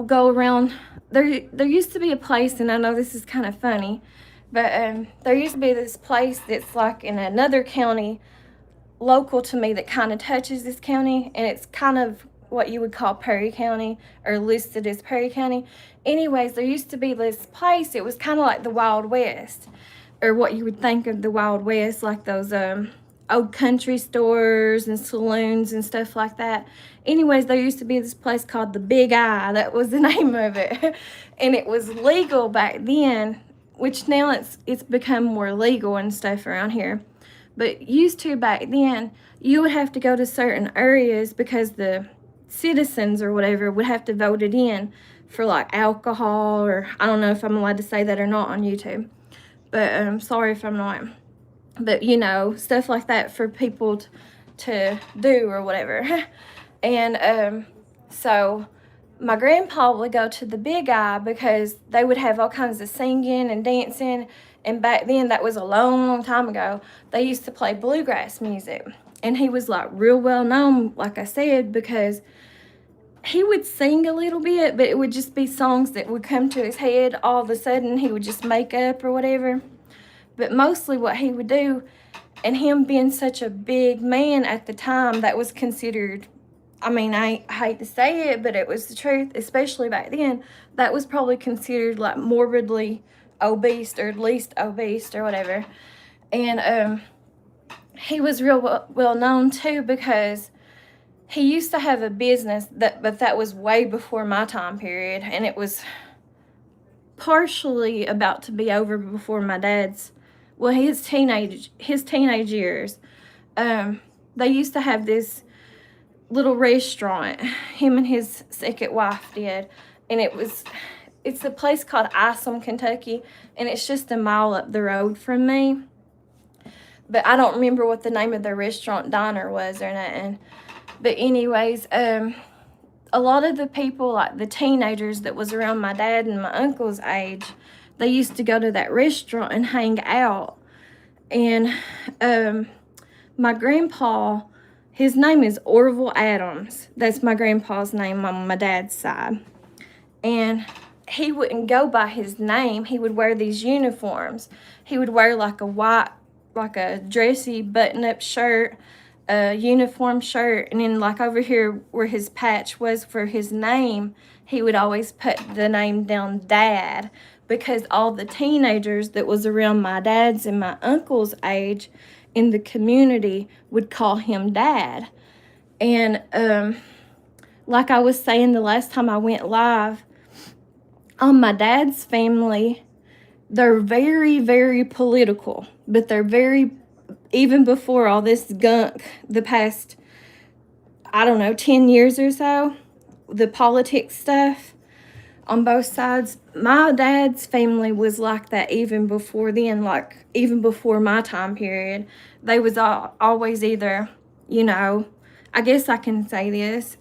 go around. There used to be a place, and I know this is kind of funny, but there used to be this place that's like in another county local to me that kind of touches this county, and it's kind of what you would call Perry County, or listed as Perry County. Anyways, there used to be this place. It was kind of like the Wild West, or what you would think of the Wild West, like those old country stores and saloons and stuff like that. Anyways, there used to be this place called the Big Eye. That was the name of it. And it was legal back then, which now it's become more legal and stuff around here. But used to back then, you would have to go to certain areas because the citizens or whatever would have to vote it in for like alcohol, or I don't know if I'm allowed to say that or not on YouTube, but I'm sorry if I'm not. But you know, stuff like that for people to do or whatever. And so my grandpa would go to the Big Eye because they would have all kinds of singing and dancing. And back then, that was a long time ago, they used to play bluegrass music. And he was like real well known, like I said, because he would sing a little bit, but it would just be songs that would come to his head all of a sudden. He would just make up or whatever. But mostly what he would do, and him being such a big man at the time, that was considered, I mean, I hate to say it, but it was the truth, especially back then, that was probably considered like morbidly obese, or at least obese or whatever. And he was real well known too, because he used to have a business, but that was way before my time period, and it was partially about to be over before my dad's, well, his teenage years. They used to have this little restaurant, him and his second wife did, and it's a place called Isom, Kentucky, and it's just a mile up the road from me. But I don't remember what the name of the restaurant diner was or nothing. But anyways, a lot of the people, like the teenagers that was around my dad and my uncle's age, they used to go to that restaurant and hang out. And my grandpa, his name is Orville Adams. That's my grandpa's name on my dad's side. And he wouldn't go by his name. He would wear these uniforms. He would wear like a white, like a dressy button-up shirt, a uniform shirt, and then like over here where his patch was for his name, he would always put the name down Dad, because all the teenagers that was around my dad's and my uncle's age in the community would call him Dad. And like I was saying the last time I went live, on my dad's family, they're very, very political, but they're very, even before all this gunk, the past, I don't know, 10 years or so, the politics stuff on both sides, my dad's family was like that even before then, like even before my time period. They was always either, you know, I guess I can say this,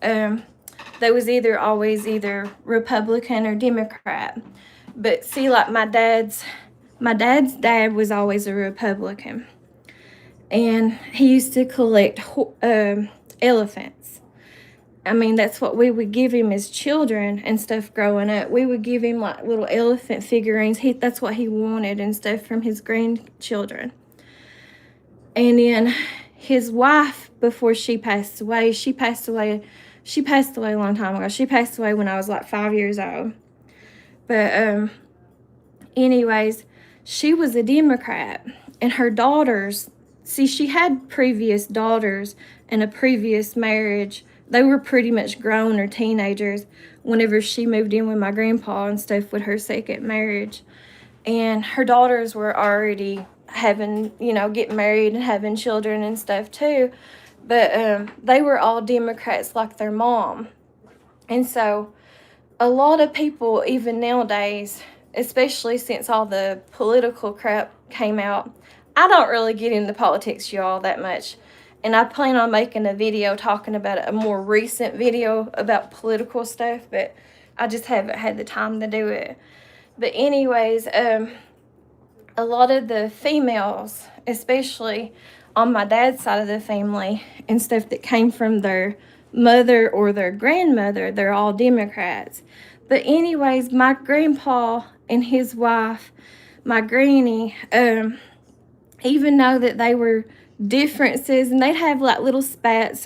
they was always either Republican or Democrat. But see, like my dad's dad was always a Republican, and he used to collect elephants. I mean, that's what we would give him as children and stuff growing up. We would give him like little elephant figurines. That's what he wanted and stuff from his grandchildren. And then his wife, before she passed away a long time ago. She passed away when I was like 5 years old. But anyways, she was a Democrat, and her daughters, see, she had previous daughters in a previous marriage. They were pretty much grown or teenagers whenever she moved in with my grandpa and stuff with her second marriage. And her daughters were already having, you know, getting married and having children and stuff too. But they were all Democrats like their mom. And so a lot of people, even nowadays, especially since all the political crap came out, I don't really get into politics, y'all, that much. And I plan on making a video talking about it, a more recent video about political stuff, but I just haven't had the time to do it. But anyways, a lot of the females, especially on my dad's side of the family and stuff that came from their mother or their grandmother, they're all Democrats. But anyways, my grandpa and his wife, my granny, even though that they were differences and they'd have like little spats,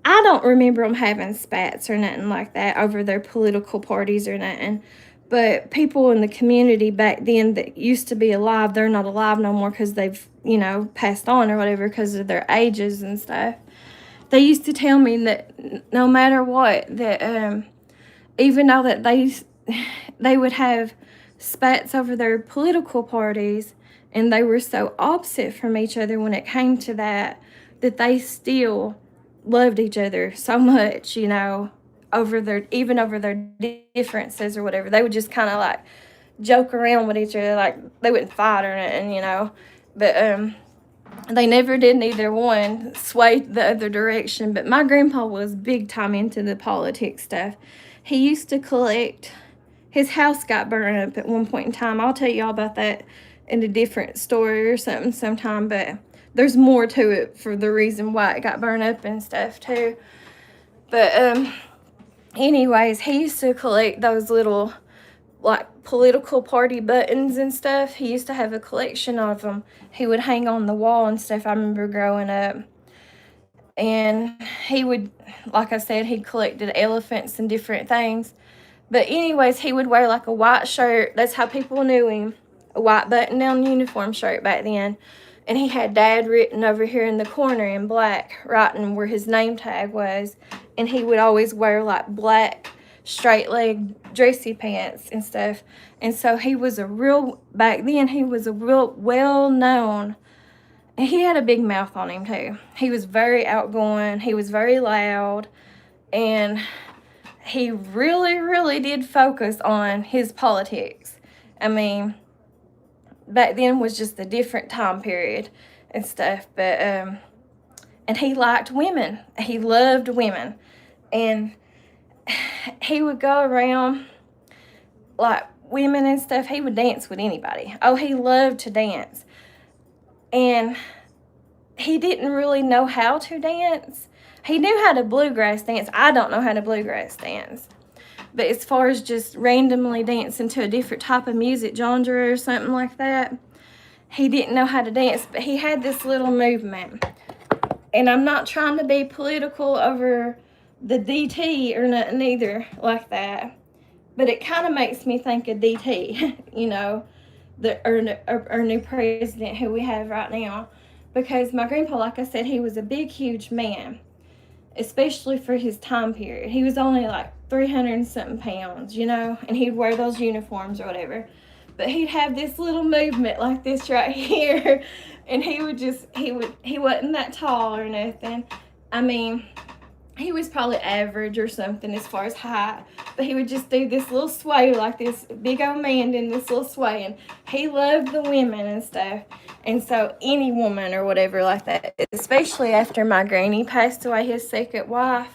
I don't remember them having spats or nothing like that over their political parties or nothing. But people in the community back then that used to be alive, they're not alive no more because they've, you know, passed on or whatever because of their ages and stuff. They used to tell me that no matter what, that even though that they would have spats over their political parties and they were so opposite from each other when it came to that, that they still loved each other so much, you know, over their differences or whatever. They would just kind of like joke around with each other, like they wouldn't fight or nothing, you know. But they never did neither one sway the other direction. But my grandpa was big time into the politics stuff. He used to collect, his house got burned up at one point in time. I'll tell y'all about that in a different story or something sometime, but there's more to it for the reason why it got burned up and stuff too. But anyways, he used to collect those little like political party buttons and stuff. He used to have a collection of them. He would hang on the wall and stuff. I remember growing up. And he would, like I said, he collected elephants and different things. But anyways, he would wear like a white shirt. That's how people knew him. A white button-down uniform shirt back then. And he had Dad written over here in the corner in black, writing where his name tag was. And he would always wear like black straight leg dressy pants and stuff. And so he was back then he was a real well-known, and he had a big mouth on him too. He was very outgoing, he was very loud, and he really, really did focus on his politics. I mean, back then was just a different time period and stuff, but and he liked women. He loved women. And he would go around, like, women and stuff. He would dance with anybody. Oh, he loved to dance. And he didn't really know how to dance. He knew how to bluegrass dance. I don't know how to bluegrass dance. But as far as just randomly dancing to a different type of music genre or something like that, he didn't know how to dance. But he had this little movement. And I'm not trying to be political over the DT or nothing either like that. But it kind of makes me think of DT, you know, our new president who we have right now. Because my grandpa, like I said, he was a big, huge man, especially for his time period. He was only like 300 and something pounds, you know, and he'd wear those uniforms or whatever. But he'd have this little movement like this right here, and he wasn't that tall or nothing. I mean, he was probably average or something as far as height, but he would just do this little sway like this big old man doing this little sway, and he loved the women and stuff. And so any woman or whatever like that, especially after my granny passed away, his second wife,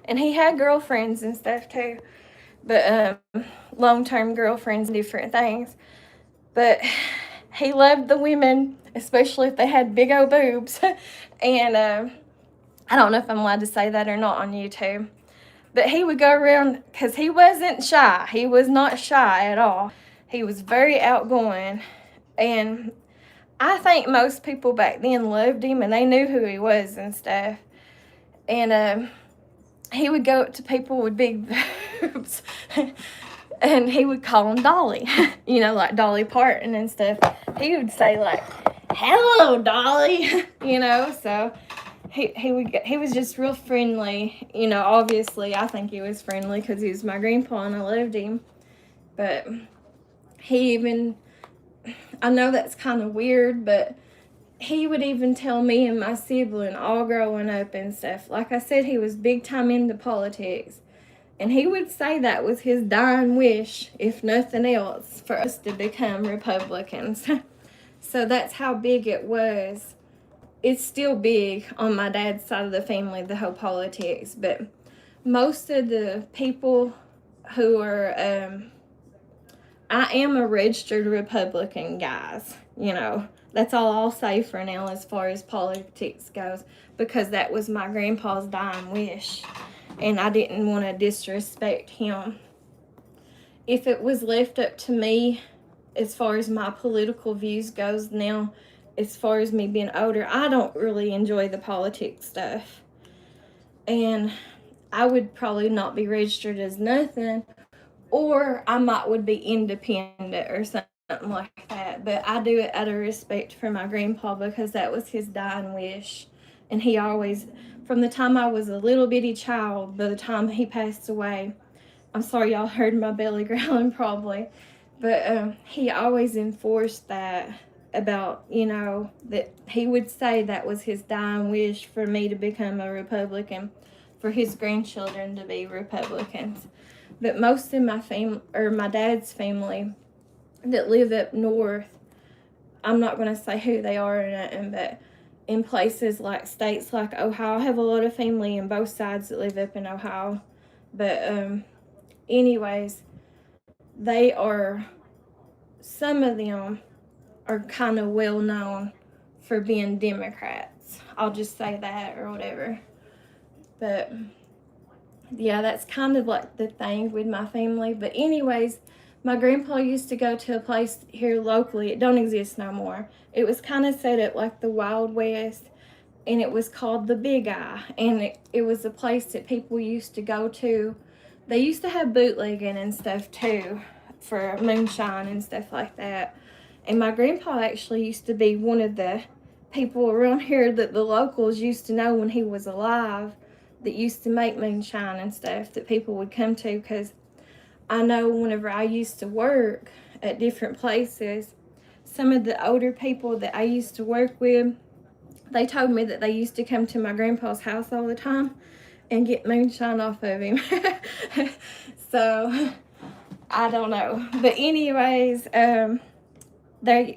and he had girlfriends and stuff too, but long-term girlfriends and different things. But he loved the women, especially if they had big old boobs. And I don't know if I'm allowed to say that or not on YouTube. But he would go around, because he wasn't shy. He was not shy at all. He was very outgoing. And I think most people back then loved him, and they knew who he was and stuff. And he would go up to people with big boobs, and he would call them Dolly, you know, like Dolly Parton and stuff. He would say, like, "Hello, Dolly," you know, so he was just real friendly, you know. Obviously, I think he was friendly because he was my grandpa and I loved him. But I know that's kind of weird, but he would even tell me and my sibling all growing up and stuff. Like I said, he was big time into politics. And he would say that was his dying wish, if nothing else, for us to become Republicans. So that's how big it was. It's still big on my dad's side of the family, the whole politics. But most of the people who are, I am a registered Republican, guys. You know, that's all I'll say for now as far as politics goes, because that was my grandpa's dying wish. And I didn't want to disrespect him. If it was left up to me, as far as my political views goes now, as far as me being older, I don't really enjoy the politics stuff. And I would probably not be registered as nothing, or I would be independent or something like that. But I do it out of respect for my grandpa, because that was his dying wish. And he always, from the time I was a little bitty child, by the time he passed away, I'm sorry y'all heard my belly growling probably, but he always enforced that about, you know, that he would say that was his dying wish for me to become a Republican, for his grandchildren to be Republicans. But most of my family, or my dad's family, that live up north, I'm not going to say who they are or nothing, but in places like states like Ohio, I have a lot of family in both sides that live up in Ohio. But anyways, they are, some of them are kind of well known for being Democrats. I'll just say that or whatever. But yeah, that's kind of like the thing with my family. But anyways, my grandpa used to go to a place here locally. It don't exist no more. It was kind of set up like the Wild West, and it was called the Big Eye. And it was a place that people used to go to. They used to have bootlegging and stuff too, for moonshine and stuff like that. And my grandpa actually used to be one of the people around here that the locals used to know when he was alive, that used to make moonshine and stuff that people would come to. Because I know whenever I used to work at different places, some of the older people that I used to work with, they told me that they used to come to my grandpa's house all the time and get moonshine off of him. So I don't know. But anyways, there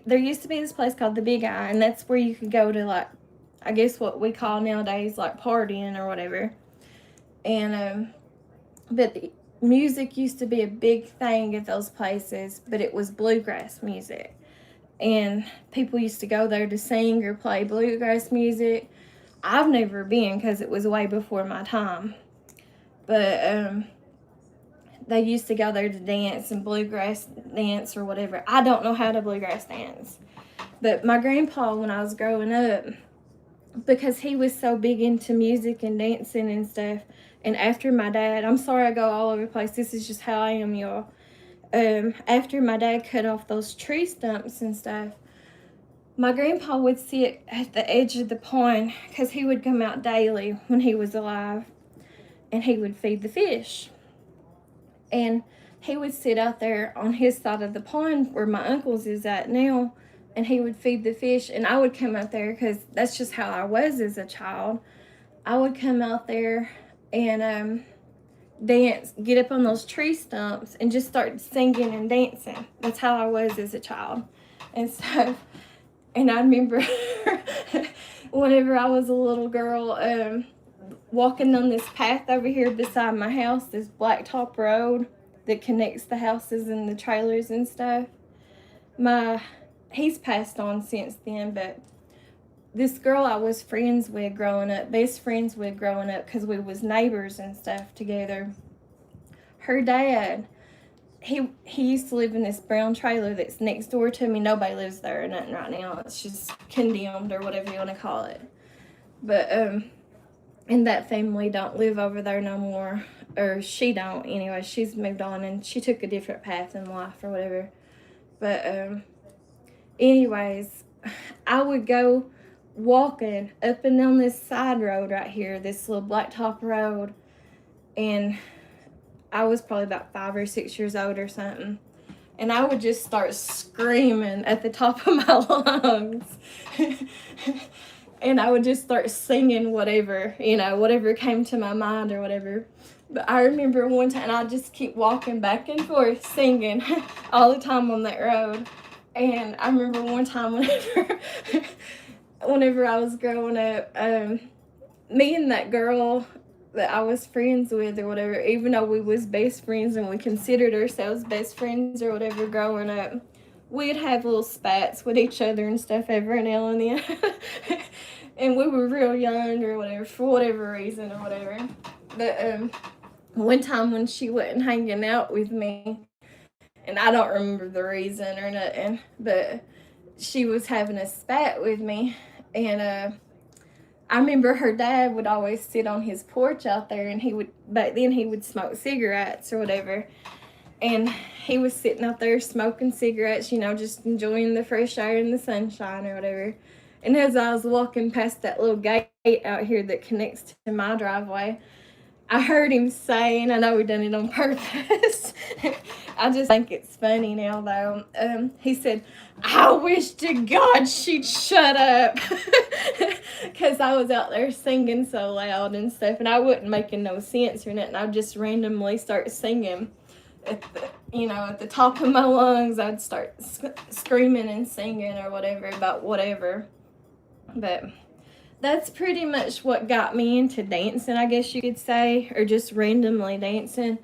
used to be this place called the Big Eye, and that's where you could go to, like, I guess what we call nowadays like partying or whatever. And But the music used to be a big thing at those places, but it was bluegrass music. And people used to go there to sing or play bluegrass music. I've never been because it was way before my time. But they used to go there to dance and bluegrass dance or whatever. I don't know how to bluegrass dance. But my grandpa, when I was growing up, because he was so big into music and dancing and stuff, and after my dad, I'm sorry I go all over the place. This is just how I am, y'all. After my dad cut off those tree stumps and stuff, my grandpa would sit at the edge of the pond because he would come out daily when he was alive, and he would feed the fish. And he would sit out there on his side of the pond where my uncle's is at now, and he would feed the fish, and I would come out there because that's just how I was as a child. I would come out there and dance, get up on those tree stumps, and just start singing and dancing. That's how I was as a child. And so, and I remember whenever I was a little girl, walking on this path over here beside my house, this blacktop road that connects the houses and the trailers and stuff. He's passed on since then, but this girl I was friends with growing up, best friends with growing up, because we was neighbors and stuff together. Her dad, he used to live in this brown trailer that's next door to me. Nobody lives there or nothing right now. It's just condemned or whatever you want to call it. But and that family don't live over there no more, or she don't anyway. She's moved on and she took a different path in life or whatever. But anyways, I would go walking up and down this side road right here, this little blacktop road, and I was probably about 5 or 6 years old or something, and I would just start screaming at the top of my lungs. And I would just start singing whatever, whatever came to my mind or whatever. But I remember one time, I'd just keep walking back and forth singing all the time on that road. And I remember one time whenever I was growing up, me and that girl that I was friends with or whatever, even though we was best friends and we considered ourselves best friends or whatever growing up, we'd have little spats with each other and stuff every now and then. And we were real young or whatever, for whatever reason or whatever. But one time when she wasn't hanging out with me, and I don't remember the reason or nothing, but she was having a spat with me, and I remember her dad would always sit on his porch out there, and back then he would smoke cigarettes or whatever. And he was sitting out there smoking cigarettes, just enjoying the fresh air and the sunshine or whatever. And as I was walking past that little gate out here that connects to my driveway, I heard him say, and I know he done it on purpose. I just think it's funny now, though. He said, "I wish to God she'd shut up," because I was out there singing so loud and stuff, and I wasn't making no sense or nothing. I'd just randomly start singing at the top of my lungs. I'd start screaming and singing or whatever about whatever. But that's pretty much what got me into dancing, I guess you could say, or just randomly dancing,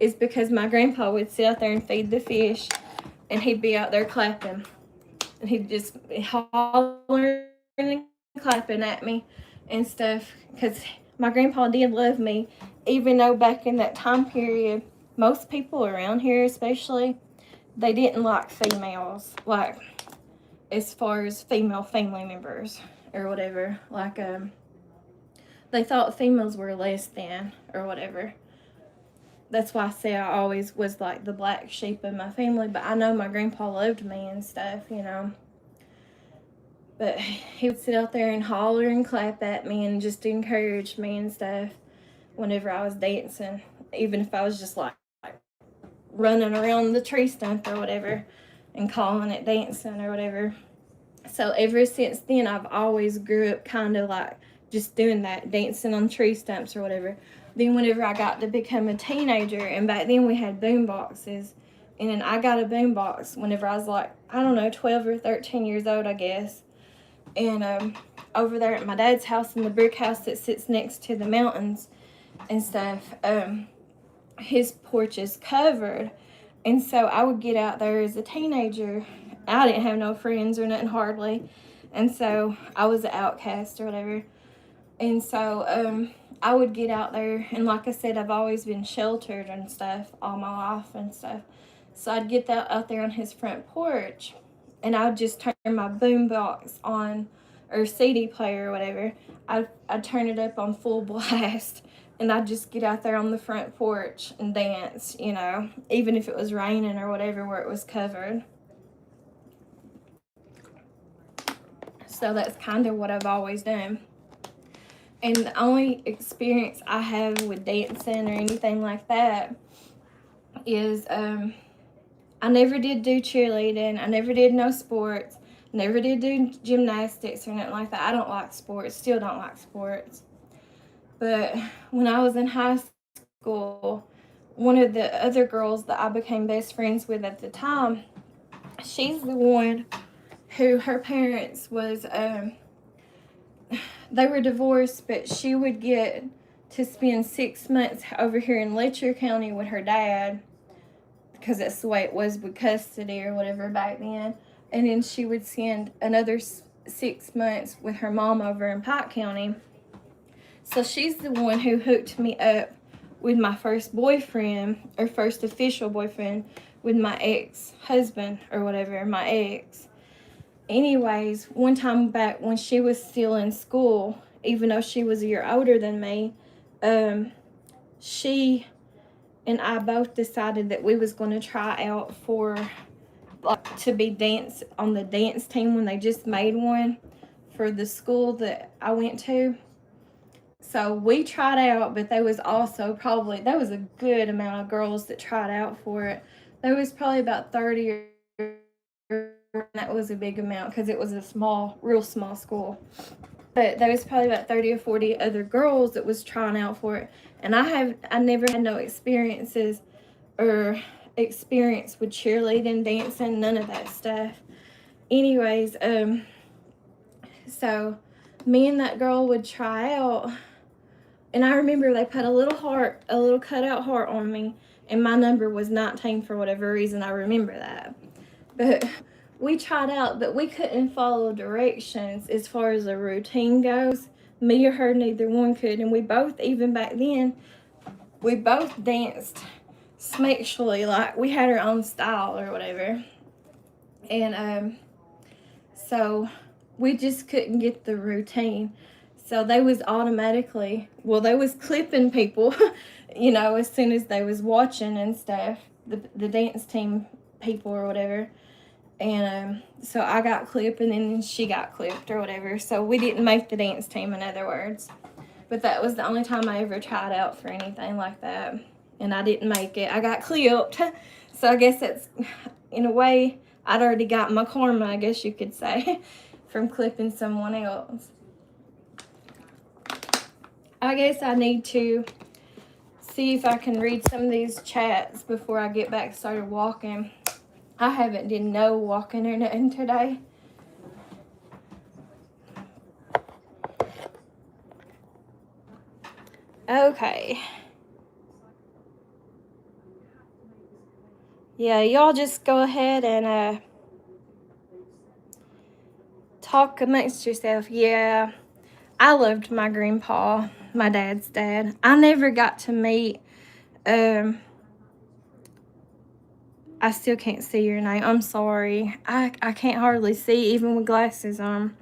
is because my grandpa would sit out there and feed the fish, and he'd be out there clapping, and he'd just be hollering and clapping at me and stuff, because my grandpa did love me, even though back in that time period, most people around here especially, they didn't like females, like as far as female family members or whatever. Like they thought females were less than or whatever. That's why I say I always was like the black sheep of my family, but I know my grandpa loved me and stuff, But he would sit out there and holler and clap at me and just encourage me and stuff whenever I was dancing, even if I was just like running around the tree stump or whatever and calling it dancing or whatever. So ever since then, I've always grew up kind of like just doing that, dancing on tree stumps or whatever. Then whenever I got to become a teenager, and back then we had boom boxes, and then I got a boom box whenever I was like, 12 or 13 years old, I guess. And over there at my dad's house, in the brick house that sits next to the mountains and stuff, his porch is covered. And so I would get out there as a teenager. I didn't have no friends or nothing hardly. And so I was an outcast or whatever. And so I would get out there. And like I said, I've always been sheltered and stuff all my life and stuff. So I'd get that out there on his front porch. And I would just turn my boombox on, or CD player or whatever. I'd turn it up on full blast. And I'd just get out there on the front porch and dance, you know, even if it was raining or whatever where it was covered. So that's kind of what I've always done. And the only experience I have with dancing or anything like that is I never did do cheerleading. I never did no sports. Never did do gymnastics or nothing like that. I don't like sports. Still don't like sports. But when I was in high school, one of the other girls that I became best friends with at the time, she's the one who her parents was, they were divorced, but she would get to spend 6 months over here in Letcher County with her dad, because that's the way it was with custody or whatever back then. And then she would spend another 6 months with her mom over in Pike County. So she's the one who hooked me up with my first boyfriend, or first official boyfriend, with my ex-husband or whatever, my ex. Anyways, one time back when she was still in school, even though she was a year older than me, she and I both decided that we was going to try out for, like, to be on the dance team when they just made one for the school that I went to. So we tried out, but there was also there was a good amount of girls that tried out for it. There was probably about 30 that was a big amount because it was a real small school. But there was probably about 30 or 40 other girls that was trying out for it. And I never had no experience with cheerleading, dancing, none of that stuff. Anyways, so me and that girl would try out. And I remember they put a little cutout heart on me, and my number was 19 for whatever reason. I remember that. But we tried out, but we couldn't follow directions as far as the routine goes. Me or her, neither one could. And we both, even back then, we both danced sexually, like we had our own style or whatever. And so we just couldn't get the routine. So they was clipping people, you know, as soon as they was watching and stuff, the dance team people or whatever. And so I got clipped, and then she got clipped or whatever. So we didn't make the dance team, in other words. But that was the only time I ever tried out for anything like that. And I didn't make it. I got clipped. So I guess that's, in a way, I'd already got my karma, I guess you could say, from clipping someone else. I guess I need to see if I can read some of these chats before I get back started walking. I haven't did no walking or nothing today. Okay. Yeah, y'all just go ahead and talk amongst yourself. Yeah, I loved my grandpa, my dad's dad. I never got to meet, I still can't see your name. I'm sorry. I can't hardly see, even with glasses on.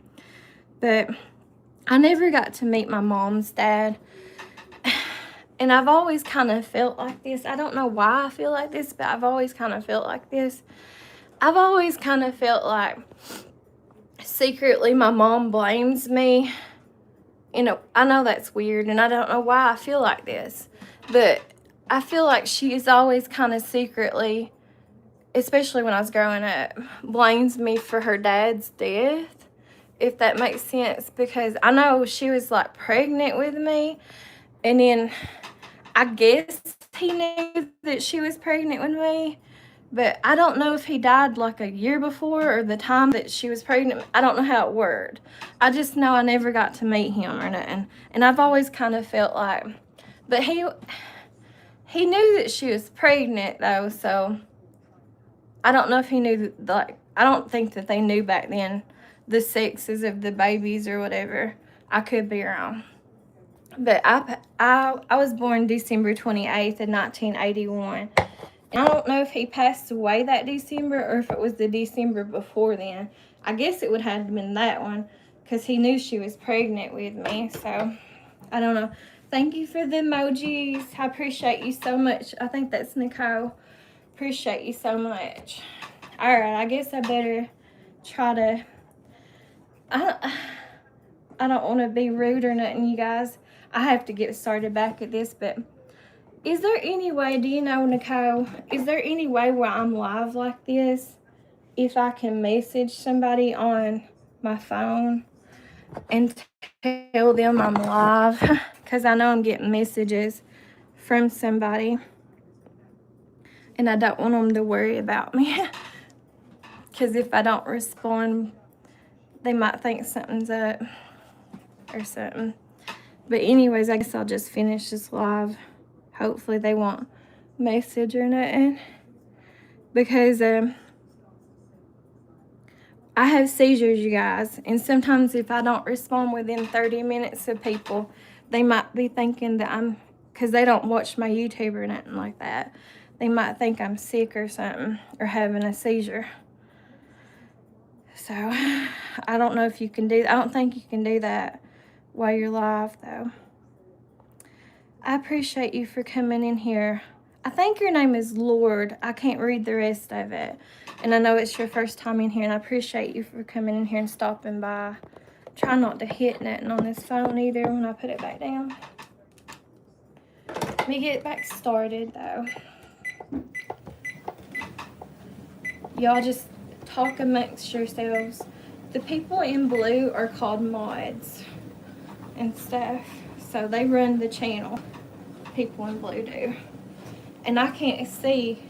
But I never got to meet my mom's dad. And I've always kind of felt like this. I don't know why I feel like this, but I've always kind of felt like this. I've always kind of felt like secretly my mom blames me. You know, I know that's weird, and I don't know why I feel like this. But I feel like she is always kind of secretly, especially when I was growing up, blames me for her dad's death, if that makes sense. Because I know she was, like, pregnant with me, and then I guess he knew that she was pregnant with me, but I don't know if he died like a year before or the time that she was pregnant. I don't know how it worked. I just know I never got to meet him or nothing. And I've always kind of felt like, but He knew that she was pregnant though, so I don't know if he knew that, like, I don't think that they knew back then the sexes of the babies or whatever. I could be wrong. But I was born December 28th of 1981. And I don't know if he passed away that December or if it was the December before then. I guess it would have been that one because he knew she was pregnant with me. So, I don't know. Thank you for the emojis. I appreciate you so much. I think that's Nicole. Appreciate you so much. Alright, I guess I better try to... I don't want to be rude or nothing, you guys. I have to get started back at this, but is there any way, do you know, Nicole, is there any way where I'm live like this, if I can message somebody on my phone and tell them I'm live? Because I know I'm getting messages from somebody, and I don't want them to worry about me. Because if I don't respond, they might think something's up or something. But anyways, I guess I'll just finish this live. Hopefully they won't message or nothing. Because I have seizures, you guys. And sometimes if I don't respond within 30 minutes of people, they might be thinking that I'm... Because they don't watch my YouTube or nothing like that. They might think I'm sick or something. Or having a seizure. So, I don't know if you can do... I don't think you can do that while you're live, though. I appreciate you for coming in here. I think your name is Lord. I can't read the rest of it. And I know it's your first time in here, and I appreciate you for coming in here and stopping by. Try not to hit nothing on this phone either when I put it back down. Let me get back started, though. Y'all just talk amongst yourselves. The people in blue are called mods and stuff. So they run the channel. People in blue do. And I can't see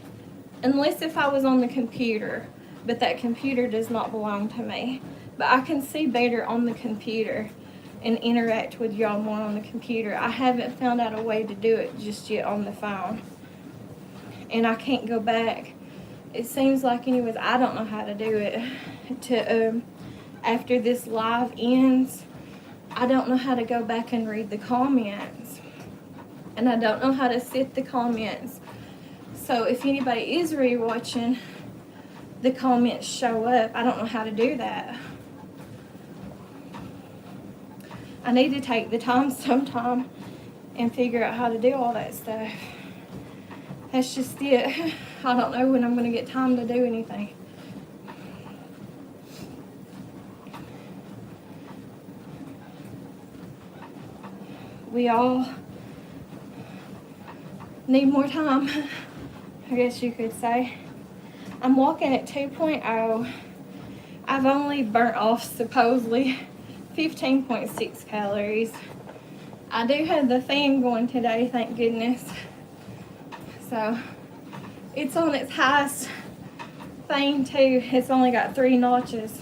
unless if I was on the computer, but that computer does not belong to me. But I can see better on the computer and interact with y'all more on the computer. I haven't found out a way to do it just yet on the phone. And I can't go back. It seems like, anyways, I don't know how to do it. After this live ends, I don't know how to go back and read the comments. And I don't know how to set the comments. So if anybody is rewatching, the comments show up. I don't know how to do that. I need to take the time sometime and figure out how to do all that stuff. That's just it. I don't know when I'm going to get time to do anything. We all need more time, I guess you could say. I'm walking at 2.0. I've only burnt off supposedly 15.6 calories. I do have the fan going today, thank goodness. So it's on its highest thing too. It's only got 3 notches.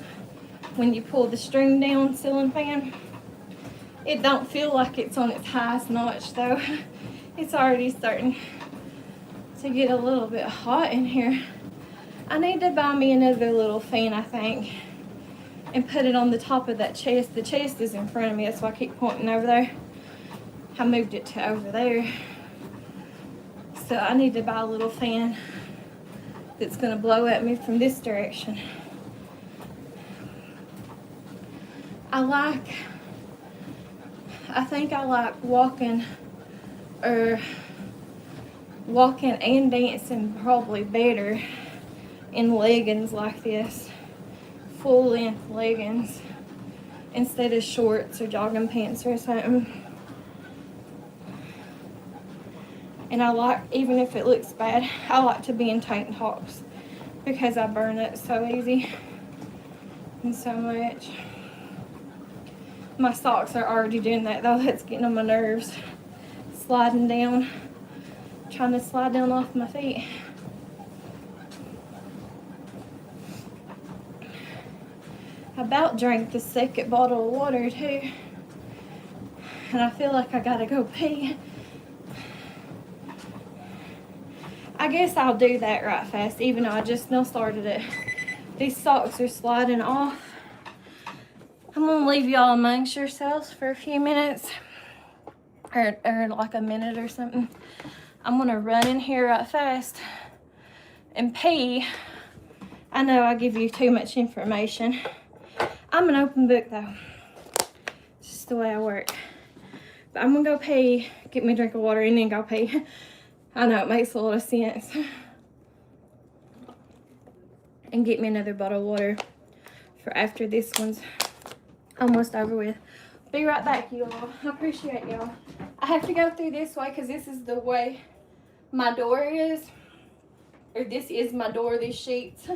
When you pull the string down ceiling fan, it don't feel like it's on its highest notch though. It's already starting to get a little bit hot in here. I need to buy me another little fan, I think, and put it on the top of that chest. The chest is in front of me, that's why I keep pointing over there. I moved it to over there. So I need to buy a little fan that's going to blow at me from this direction. I think I like walking and dancing probably better in leggings like this, full length leggings, instead of shorts or jogging pants or something. And I like, even if it looks bad, I like to be in tank tops because I burn up so easy and so much. My socks are already doing that though. That's getting on my nerves. Sliding down, trying to slide down off my feet. I about drank the second bottle of water too. And I feel like I gotta go pee. I guess I'll do that right fast, even though I just now started it. These socks are sliding off. I'm gonna leave y'all amongst yourselves for a few minutes, or like a minute or something. I'm gonna run in here right fast and pee. I know I give you too much information. I'm an open book though. It's just the way I work. But I'm gonna go pee, get me a drink of water, and then go pee. I know it makes a lot of sense. And get me another bottle of water for after this one's almost over with. Be right back, you all. I appreciate y'all. I have to go through this way because this is the way my door is. Or this is my door, these sheets.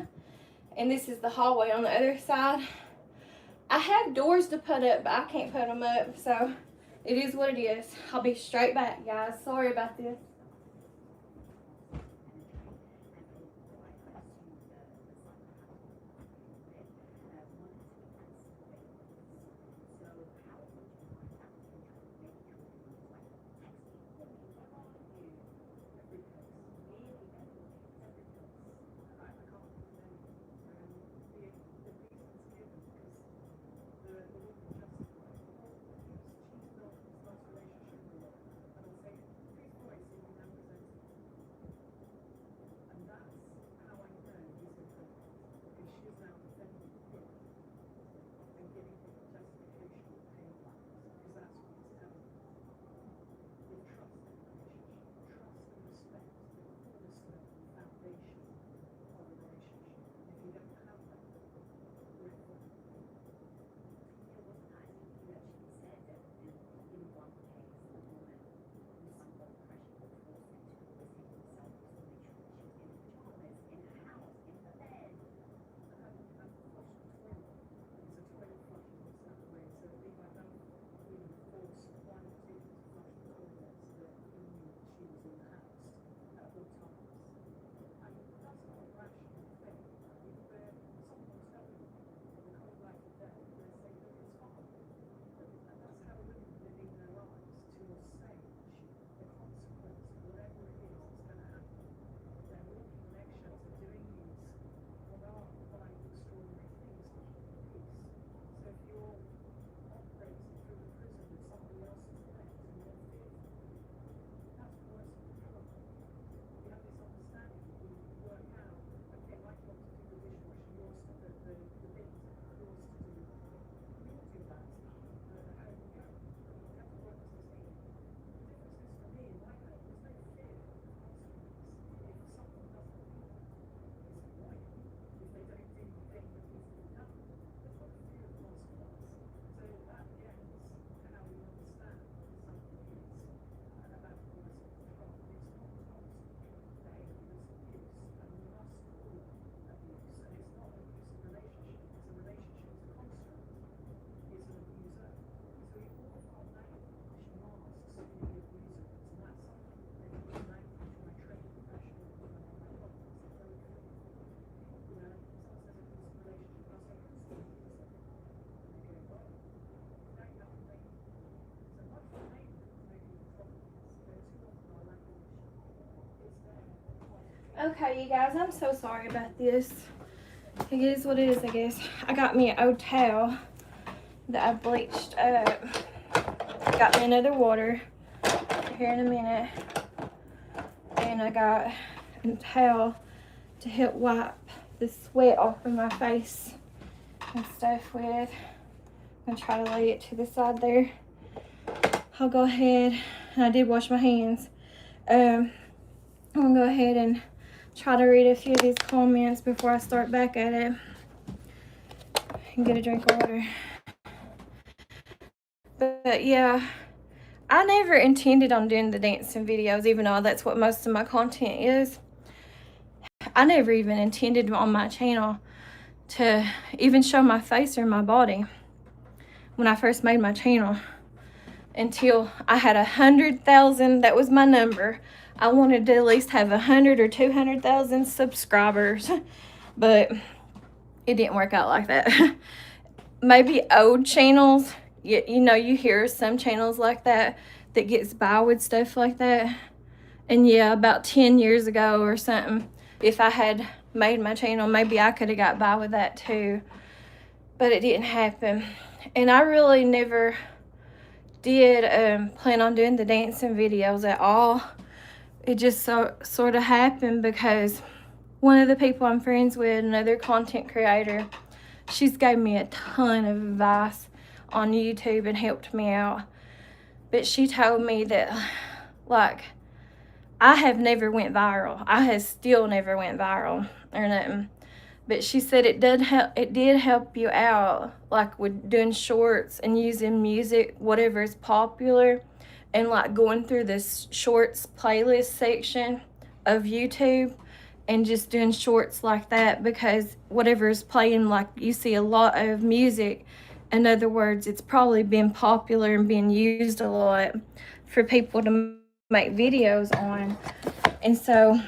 And this is the hallway on the other side. I have doors to put up, but I can't put them up. So it is what it is. I'll be straight back, guys. Sorry about this. Okay, you guys, I'm so sorry about this. It is what it is, I guess. I got me an old towel that I bleached up. Got me another water here in a minute. And I got a towel to help wipe the sweat off of my face and stuff with. I'm gonna try to lay it to the side there. I'll go ahead, and I did wash my hands. I'm gonna go ahead and try to read a few of these comments before I start back at it and get a drink of water. But yeah, I never intended on doing the dancing videos, even though that's what most of my content is. I never even intended on my channel to even show my face or my body when I first made my channel, until I had 100,000. That was my number. I wanted to at least have 100 or 200,000 subscribers, but it didn't work out like that. Maybe old channels, you know, you hear some channels like that gets by with stuff like that, And yeah, about 10 years ago or something, if I had made my channel, maybe I could have got by with that too. But it didn't happen. And I really never did plan on doing the dancing videos at all. It just sort of happened because one of the people I'm friends with, another content creator, she's gave me a ton of advice on YouTube and helped me out. But she told me that, like, I have never went viral. I have still never went viral or nothing. But she said it did help you out, like with doing shorts and using music, whatever is popular, and like going through this shorts playlist section of YouTube and just doing shorts like that, because whatever is playing, like you see a lot of music. In other words, it's probably been popular and being used a lot for people to make videos on. And so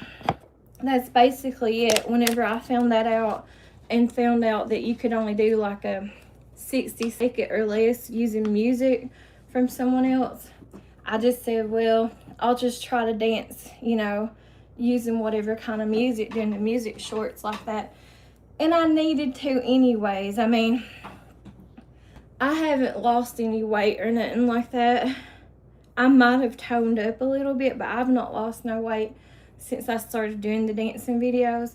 that's basically it. Whenever I found that out and found out that you could only do like a 60-second or less using music from someone else, I just said, well, I'll just try to dance, you know, using whatever kind of music, doing the music shorts like that. And I needed to anyways. I mean, I haven't lost any weight or nothing like that. I might have toned up a little bit, but I've not lost no weight since I started doing the dancing videos.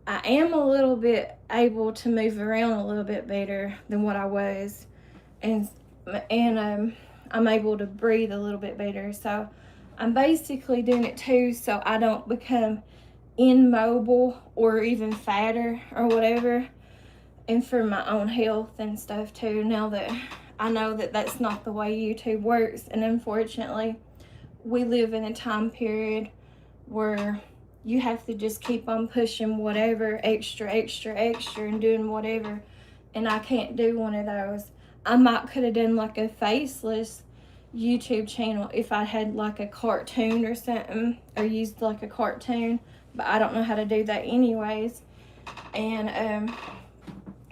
I am a little bit able to move around a little bit better than what I was, and I'm able to breathe a little bit better. So I'm basically doing it too so I don't become immobile or even fatter or whatever, and for my own health and stuff too, now that I know that that's not the way YouTube works. And unfortunately, we live in a time period where you have to just keep on pushing whatever extra and doing whatever, and I can't do one of those. I might could have done like a faceless YouTube channel if I had like a cartoon or something, or used like a cartoon, but I don't know how to do that anyways. And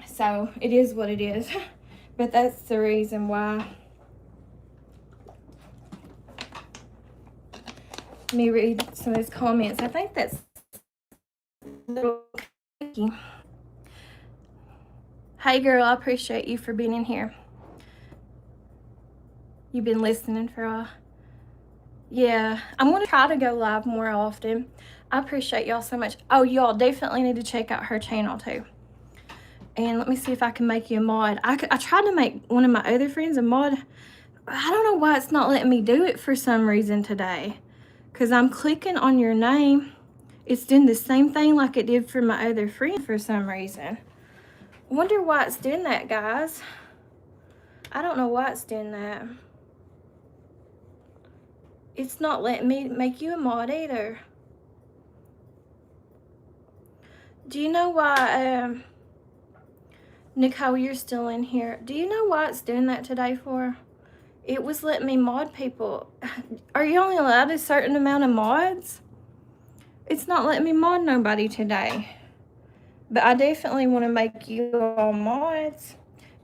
so it is what it is. But that's the reason why. Let me read some of his comments. I think that's little cookie. Hey girl, I appreciate you for being in here. You've been listening for a while. Yeah, I'm going to try to go live more often. I appreciate y'all so much. Oh, y'all definitely need to check out her channel too. And let me see if I can make you a mod. I tried to make one of my other friends a mod. I don't know why it's not letting me do it for some reason today. Because I'm clicking on your name. It's doing the same thing like it did for my other friend for some reason. I wonder why it's doing that, guys. I don't know why it's doing that. It's not letting me make you a mod either. Do you know why, Nicole, you're still in here. Do you know why it's doing that today for? It was letting me mod people. Are you only allowed a certain amount of mods? It's not letting me mod nobody today. But I definitely want to make you all mods.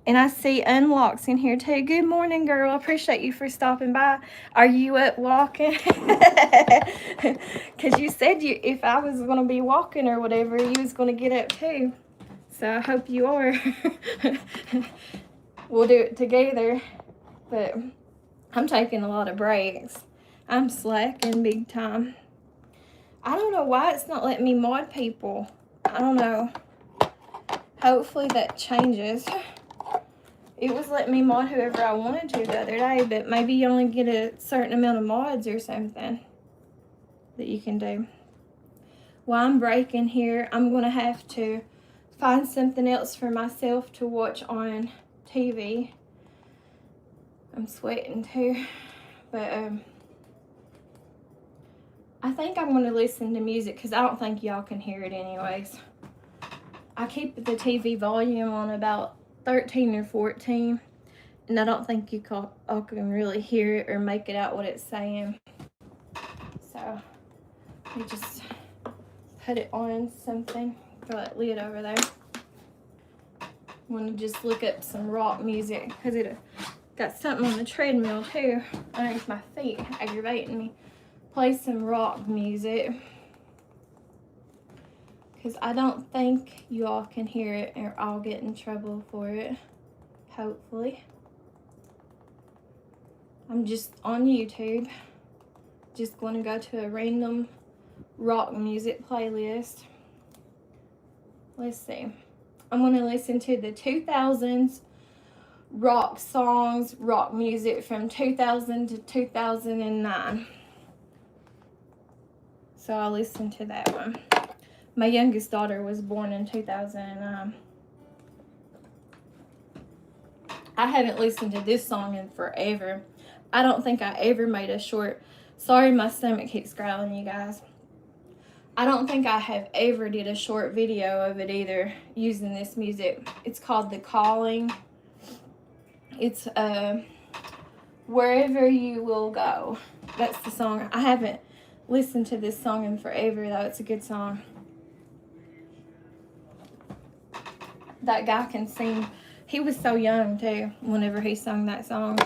And I see Unlocks in here too. Good morning, girl. I appreciate you for stopping by. Are you up walking? Because you said if I was going to be walking or whatever, you was going to get up too. So I hope you are. We'll do it together. But I'm taking a lot of breaks. I'm slacking big time. I don't know why it's not letting me mod people. I don't know. Hopefully that changes. It was letting me mod whoever I wanted to the other day, but maybe you only get a certain amount of mods or something that you can do. While I'm breaking here, I'm going to have to find something else for myself to watch on TV. I'm sweating too, but I think I'm going to listen to music because I don't think y'all can hear it anyways. I keep the TV volume on about 13 or 14, and I don't think you all can really hear it or make it out what it's saying. So we just put it on something, throw that lid over there. I want to just look up some rock music because it got something on the treadmill too underneath my feet aggravating me. play some rock music, because I don't think you all can hear it or I'll get in trouble for it, hopefully. I'm just on YouTube, just going to go to a random rock music playlist. Let's see. I'm going to listen to the 2000s rock songs, rock music from 2000 to 2009. So I'll listen to that one. My youngest daughter was born in 2009. I haven't listened to this song in forever. I don't think I ever made a short. Sorry, my stomach keeps growling, you guys. I don't think I have ever did a short video of it either, using this music. It's called The Calling. It's Wherever You Will Go. That's the song. I haven't listened to this song in forever, though. It's a good song. That guy can sing. He was so young, too, whenever he sung that song.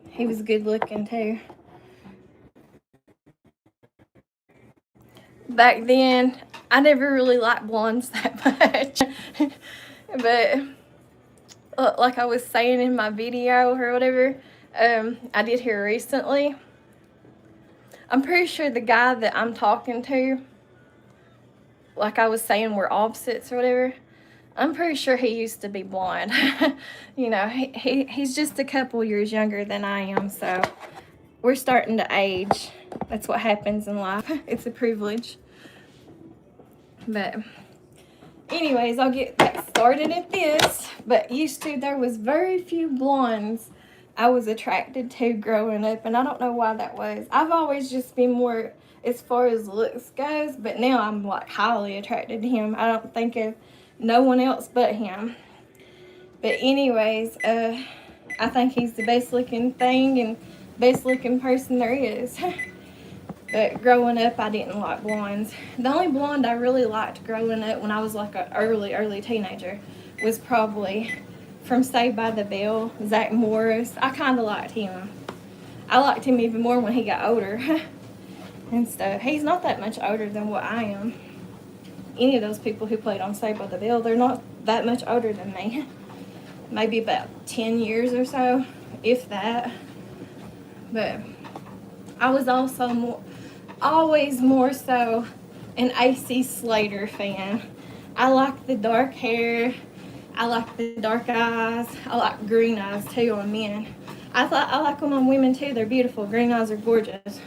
He was good looking, too. Back then, I never really liked blondes that much. But like I was saying in my video or whatever, I did here recently, I'm pretty sure the guy that I'm talking to, like I was saying, we're opposites or whatever. I'm pretty sure he used to be blonde. You know, he's just a couple years younger than I am, so we're starting to age. That's what happens in life. It's a privilege. But anyways, I'll get back started at this. But used to, there was very few blondes I was attracted to growing up, and I don't know why that was. I've always just been more as far as looks goes, but now I'm like highly attracted to him. I don't think of no one else but him. But anyways, I think he's the best looking thing and best looking person there is. But growing up, I didn't like blondes. The only blonde I really liked growing up when I was like an early teenager was probably from Saved by the Bell, Zach Morris. I kind of liked him. I liked him even more when he got older and stuff. He's not that much older than what I am. Any of those people who played on Saved by the Bell, they're not that much older than me. Maybe about 10 years or so, if that. But I was also always more so an AC Slater fan. I like the dark hair. I like the dark eyes. I like green eyes too on men. I like them on women too. They're beautiful. Green eyes are gorgeous.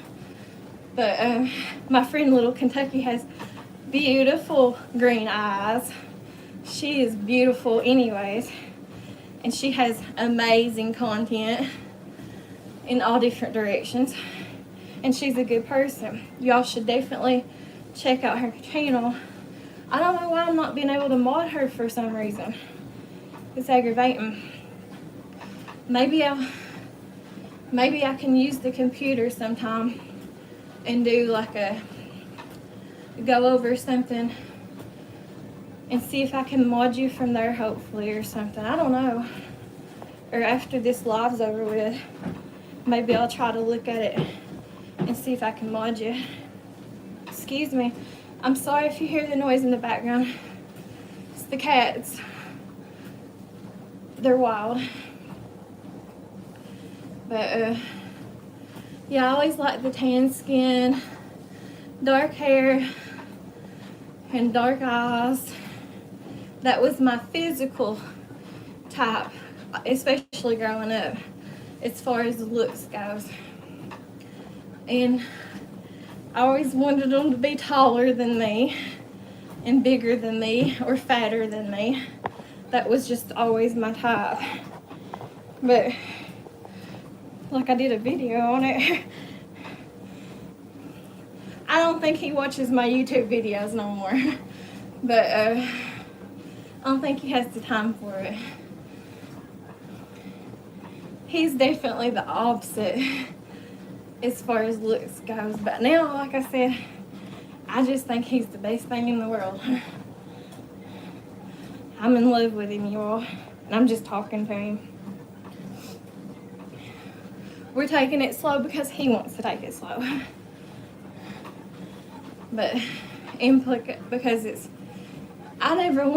But my friend Little Kentucky has beautiful green eyes. She is beautiful anyways. And she has amazing content in all different directions. And she's a good person. Y'all should definitely check out her channel. I don't know why I'm not being able to mod her for some reason. It's aggravating. Maybe I can use the computer sometime and do like go over something and see if I can mod you from there, hopefully, or something. I don't know. Or after this live's over with, maybe I'll try to look at it and see if I can mod you. Excuse me. I'm sorry if you hear the noise in the background. It's the cats. They're wild. But, yeah, I always liked the tan skin, dark hair, and dark eyes. That was my physical type, especially growing up, as far as looks goes. And I always wanted them to be taller than me and bigger than me or fatter than me. That was just always my type. But like I did a video on it. I don't think he watches my YouTube videos no more. But I don't think he has the time for it. He's definitely the opposite as far as looks goes. But now, like I said, I just think he's the best thing in the world. I'm in love with him, y'all. And I'm just talking to him. we're taking it slow because he wants to take it slow. But because I never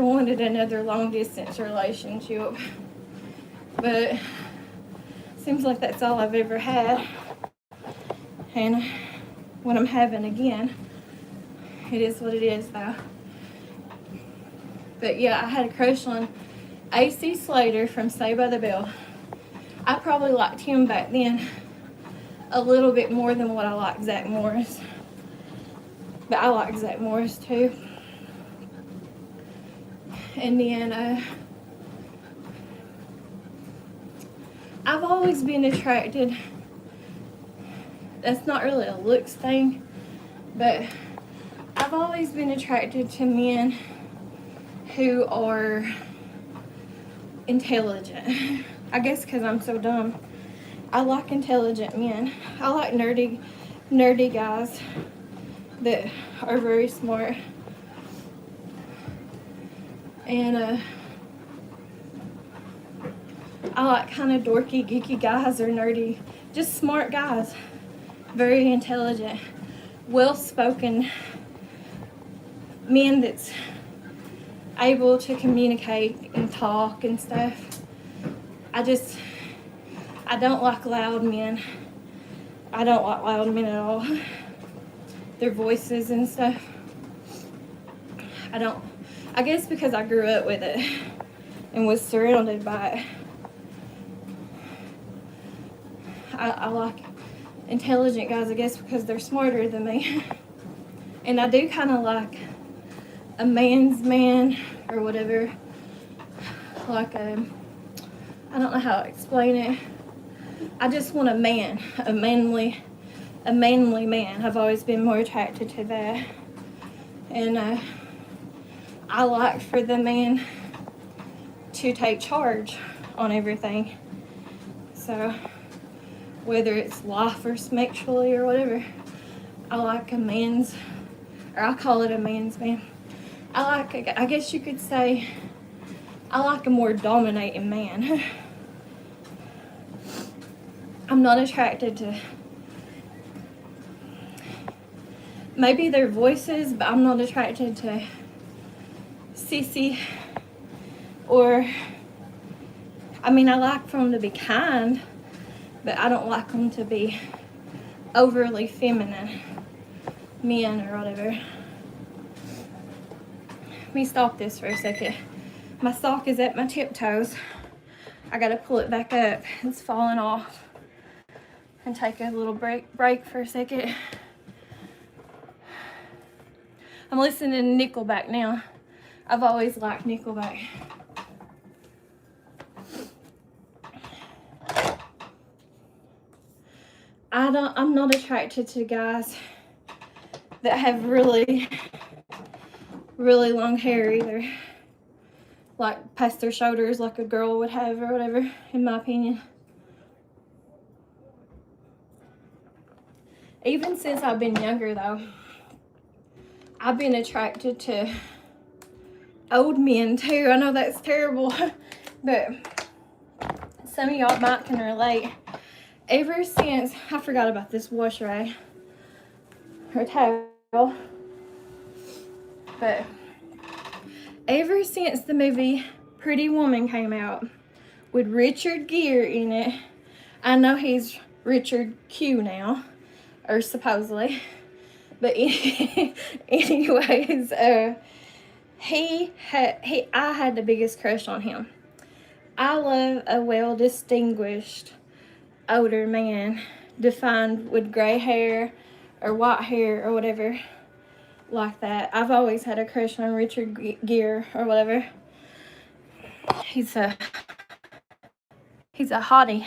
wanted another long distance relationship. But seems like that's all I've ever had. And when I'm having again, it is what it is though. But yeah, I had a crush on AC Slater from Saved by the Bell. I probably liked him back then a little bit more than what I like Zach Morris. But I like Zach Morris too. And then I've always been attracted, that's not really a looks thing, but I've always been attracted to men who are intelligent. I guess because I'm so dumb. I like intelligent men. I like nerdy guys that are very smart. And I like kind of dorky, geeky guys or nerdy, just smart guys. Very intelligent, well-spoken men that's able to communicate and talk and stuff. I don't like loud men. I don't like loud men at all. Their voices and stuff. I guess because I grew up with it and was surrounded by it. I like intelligent guys, I guess, because they're smarter than me. And I do kind of like a man's man or whatever. Like I don't know how to explain it. I just want a man, a manly man. I've always been more attracted to that. And I like for the man to take charge on everything. So whether it's life or sexually or whatever, I like I call it a man's man. I guess you could say, I like a more dominating man. I'm not attracted to maybe their voices, but I'm not attracted to sissy or, I mean, I like for them to be kind, but I don't like them to be overly feminine men or whatever. Let me stop this for a second. My sock is at my tiptoes. I gotta pull it back up. It's falling off. And take a little break for a second. I'm listening to Nickelback now. I've always liked Nickelback. I'm not attracted to guys that have really long hair either. Like past their shoulders like a girl would have or whatever, in my opinion. Even since I've been younger though, I've been attracted to old men too. I know that's terrible, but some of y'all might can relate. Ever since, I forgot about this wash rag or towel, but ever since the movie Pretty Woman came out with Richard Gere in it, I know he's Richard Q now, or supposedly, but anyways, I had the biggest crush on him. I love a well-distinguished older man, defined with gray hair or white hair or whatever like that. I've always had a crush on Richard Gere or whatever. He's a hottie.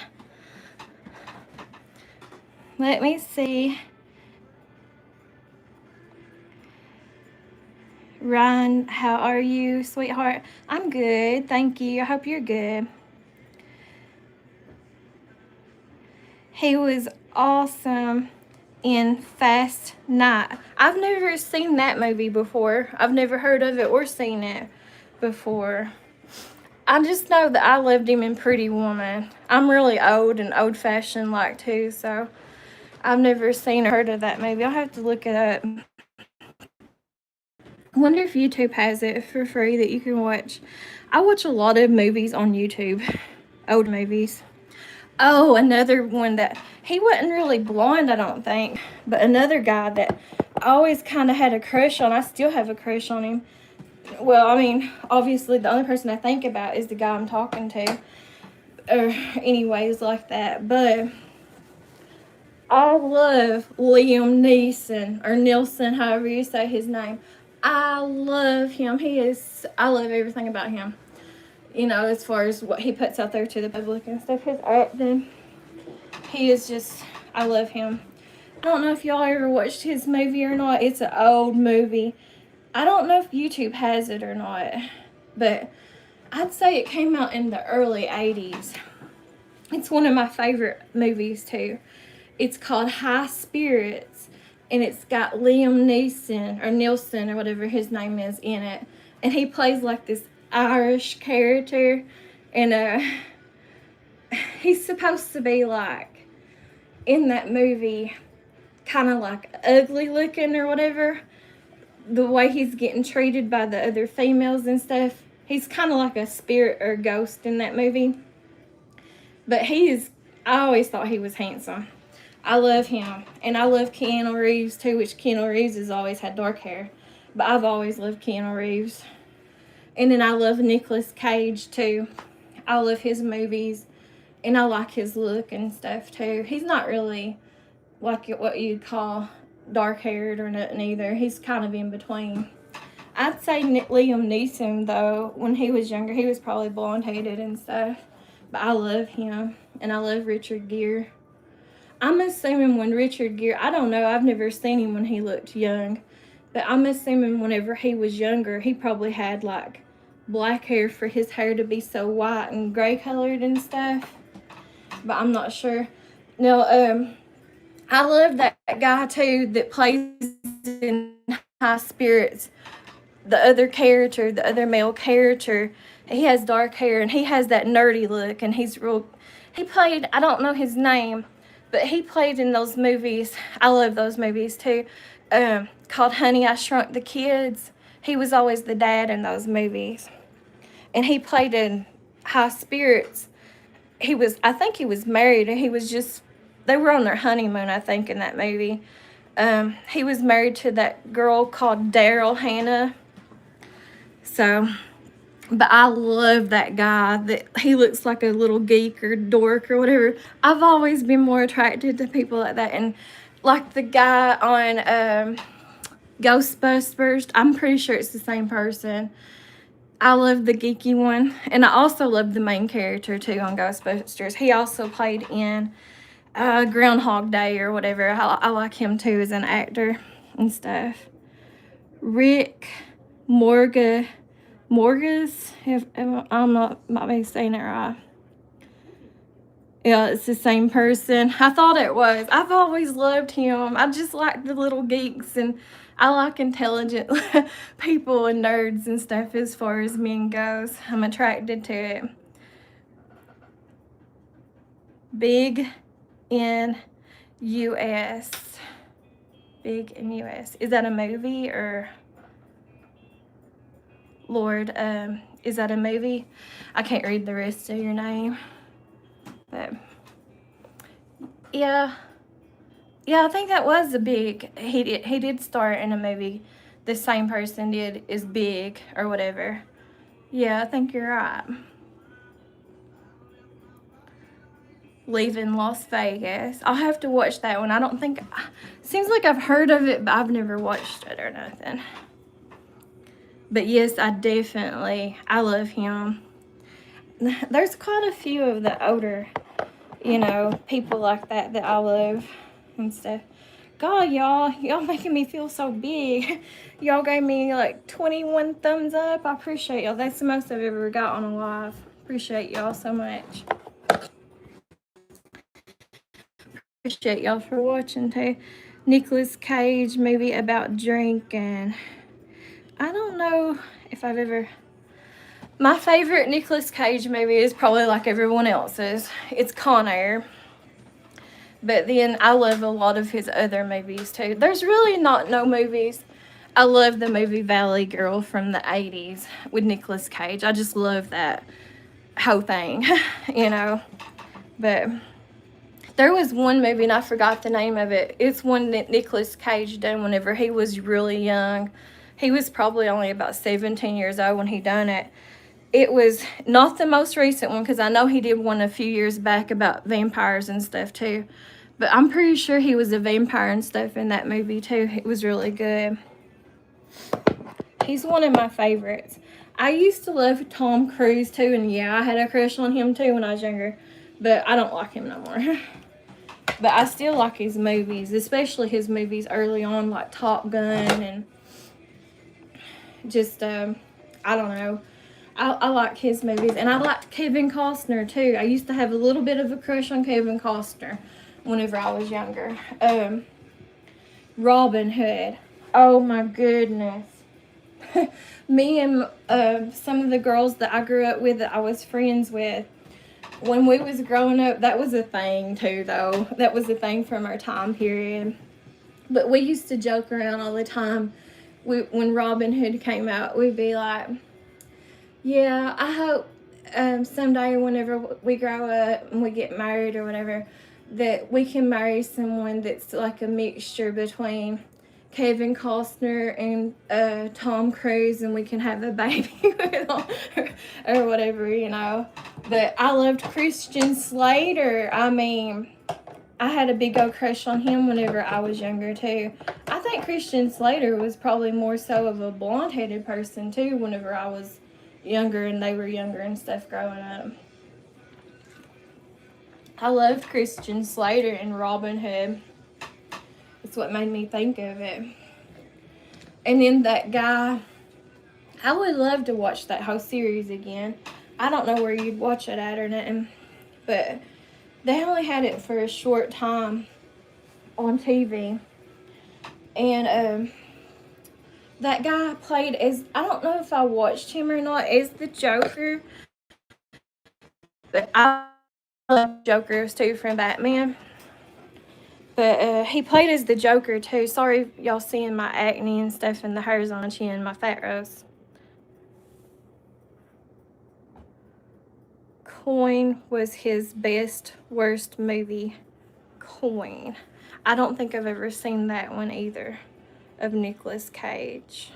Let me see. Ryan, how are you, sweetheart? I'm good, thank you. I hope you're good. He was awesome in Fast Night. I've never seen that movie before. I've never heard of it or seen it before. I just know that I loved him in Pretty Woman. I'm really old and old-fashioned like too, so I've never seen or heard of that movie. I'll have to look it up. I wonder if YouTube has it for free that you can watch. I watch a lot of movies on YouTube, old movies. Oh, another one that he wasn't really blonde, I don't think, but another guy that I always kind of had a crush on. I still have a crush on him. Well, I mean, obviously the only person I think about is the guy I'm talking to, or anyways like that. But I love Liam Neeson, or Nielsen, however you say his name. I love him. I love everything about him. You know, as far as what he puts out there to the public and stuff, his acting, he is just, I love him. I don't know if y'all ever watched his movie or not. It's an old movie. I don't know if YouTube has it or not, but I'd say it came out in the early 80s. It's one of my favorite movies too. It's called High Spirits, and it's got Liam Neeson, or Nielsen, or whatever his name is, in it. And he plays like this Irish character, and he's supposed to be like, in that movie, kind of like ugly looking or whatever. The way he's getting treated by the other females and stuff. He's kind of like a spirit or ghost in that movie. But I always thought he was handsome. I love him. And I love Keanu Reeves too, which Keanu Reeves has always had dark hair. But I've always loved Keanu Reeves. And then I love Nicolas Cage too. I love his movies. And I like his look and stuff too. He's not really like what you'd call dark-haired or nothing either. He's kind of in between. I'd say Liam Neeson, though, when he was younger, he was probably blonde-headed and stuff. But I love him. And I love Richard Gere. I'm assuming when Richard Gere, I don't know, I've never seen him when he looked young. But I'm assuming whenever he was younger, he probably had, like, black hair for his hair to be so white and gray-colored and stuff. But I'm not sure. Now, I love that guy, too, that plays in High Spirits. The other male character, he has dark hair, and he has that nerdy look, and he played, I don't know his name, but he played in those movies. I love those movies, too, called Honey, I Shrunk the Kids. He was always the dad in those movies. And he played in High Spirits. I think he was married, and they were on their honeymoon, I think, in that movie. He was married to that girl called Daryl Hannah. So, but I love that guy. That he looks like a little geek or dork or whatever. I've always been more attracted to people like that. And like the guy on Ghostbusters, I'm pretty sure it's the same person. I love the geeky one. And I also love the main character, too, on Ghostbusters. He also played in Groundhog Day or whatever. I like him, too, as an actor and stuff. Rick Morgas, if I'm not maybe saying it right. Yeah, it's the same person. I thought it was. I've always loved him. I just like the little geeks, and I like intelligent people and nerds and stuff as far as men goes. I'm attracted to it. Big in U.S. Big in U.S. Is that a movie or... Lord, is that a movie? I can't read the rest of your name. But, yeah, I think that was he did star in a movie. The same person did, is Big, or whatever. Yeah, I think you're right. Leaving Las Vegas. I'll have to watch that one. I don't think... Seems like I've heard of it, but I've never watched it or nothing. But yes, I love him. There's quite a few of the older, people like that I love and stuff. God, y'all making me feel so big. Y'all gave me like 21 thumbs up. I appreciate y'all. That's the most I've ever got on a live. Appreciate y'all so much. Appreciate y'all for watching too. Nicolas Cage movie about drinking. I don't know if I've ever... My favorite Nicolas Cage movie is probably like everyone else's. It's Con Air. But then I love a lot of his other movies too. There's really not no movies. I love the movie Valley Girl from the 80s with Nicolas Cage. I just love that whole thing, you know. But there was one movie, and I forgot the name of it. It's one that Nicolas Cage done whenever he was really young. He was probably only about 17 years old when he done it. It was not the most recent one, because I know he did one a few years back about vampires and stuff too. But I'm pretty sure he was a vampire and stuff in that movie too. It was really good. He's one of my favorites. I used to love Tom Cruise too, and yeah, I had a crush on him too when I was younger. But I don't like him no more. But I still like his movies, especially his movies early on, like Top Gun, and just, I don't know. I like his movies, and I liked Kevin Costner too. I used to have a little bit of a crush on Kevin Costner whenever I was younger. Robin Hood. Oh my goodness. Me and some of the girls that I grew up with, that I was friends with, when we was growing up, that was a thing too, though. That was a thing from our time period. But we used to joke around all the time. When Robin Hood came out, we'd be like, yeah, I hope someday whenever we grow up and we get married or whatever, that we can marry someone that's like a mixture between Kevin Costner and Tom Cruise, and we can have a baby with them, or whatever, you know. But I loved Christian Slater. I mean, I had a big old crush on him whenever I was younger too. I think Christian Slater was probably more so of a blonde-headed person too whenever I was younger and they were younger and stuff growing up. I loved Christian Slater and Robin Hood. That's what made me think of it. And then that guy, I would love to watch that whole series again. I don't know where you'd watch it at or nothing, but they only had it for a short time on TV. And that guy played as, I don't know if I watched him or not, as the Joker. But I love Jokers too from Batman. But he played as the Joker too. Sorry if y'all seeing my acne and stuff and the hairs on my chin, my fat roast. Coin was his best, worst movie. Coin. I don't think I've ever seen that one either, of Nicolas Cage.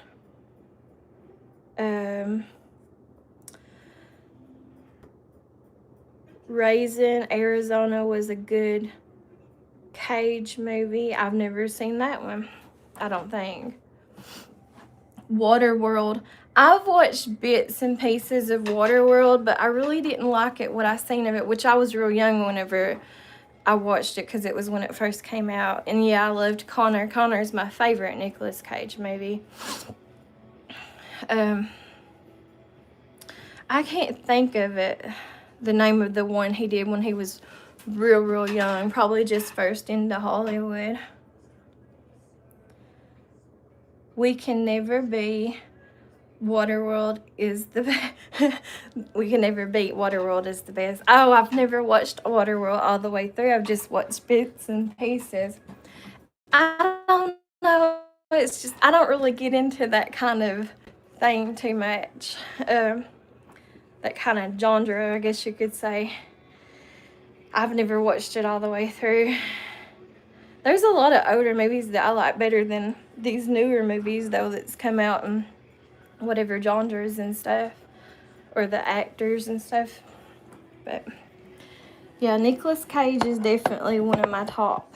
Raising Arizona was a good Cage movie. I've never seen that one, I don't think. Waterworld. I've watched bits and pieces of Waterworld, but I really didn't like it, what I seen of it, which I was real young whenever I watched it, because it was when it first came out. And yeah, I loved Connor. Connor is my favorite Nicolas Cage movie. I can't think of it, the name of the one he did when he was real young, probably just first into Hollywood. We Can Never Be. Waterworld is the best. We Can Never Beat. Waterworld is the best. Oh, I've never watched Waterworld all the way through. I've just watched bits and pieces. I don't know. It's just, I don't really get into that kind of thing too much. That kind of genre, I guess you could say. I've never watched it all the way through. There's a lot of older movies that I like better than these newer movies, though, that's come out in whatever genres and stuff, or the actors and stuff. But yeah, Nicolas Cage is definitely one of my top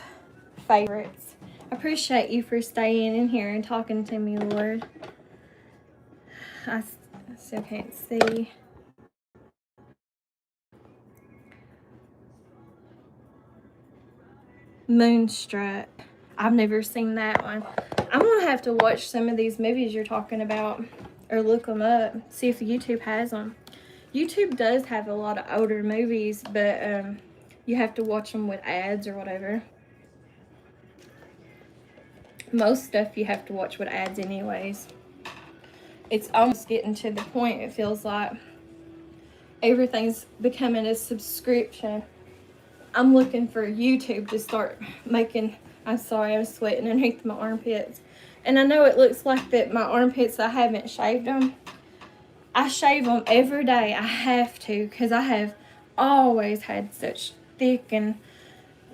favorites. I appreciate you for staying in here and talking to me, Lord. I still can't see. Moonstruck. I've never seen that one. I'm gonna have to watch some of these movies you're talking about, or look them up, see if YouTube has them. YouTube does have a lot of older movies, but you have to watch them with ads or whatever. Most stuff you have to watch with ads anyways. It's almost getting to the point, it feels like, everything's becoming a subscription. I'm looking for YouTube to start making. I'm sorry, I'm sweating underneath my armpits. And I know it looks like that my armpits, I haven't shaved them. I shave them every day. I have to, because I have always had such thick, and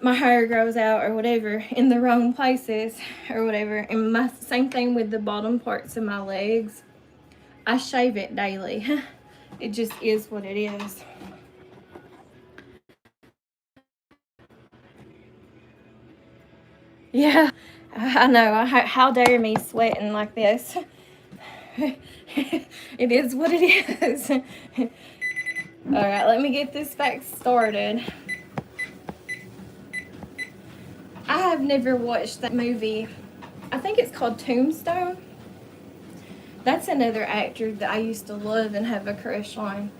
my hair grows out or whatever in the wrong places or whatever. And my same thing with the bottom parts of my legs. I shave it daily. It just is what it is. Yeah, I know. How dare me sweating like this? It is what it is. Alright, let me get this back started. I have never watched that movie. I think it's called Tombstone. That's another actor that I used to love and have a crush on.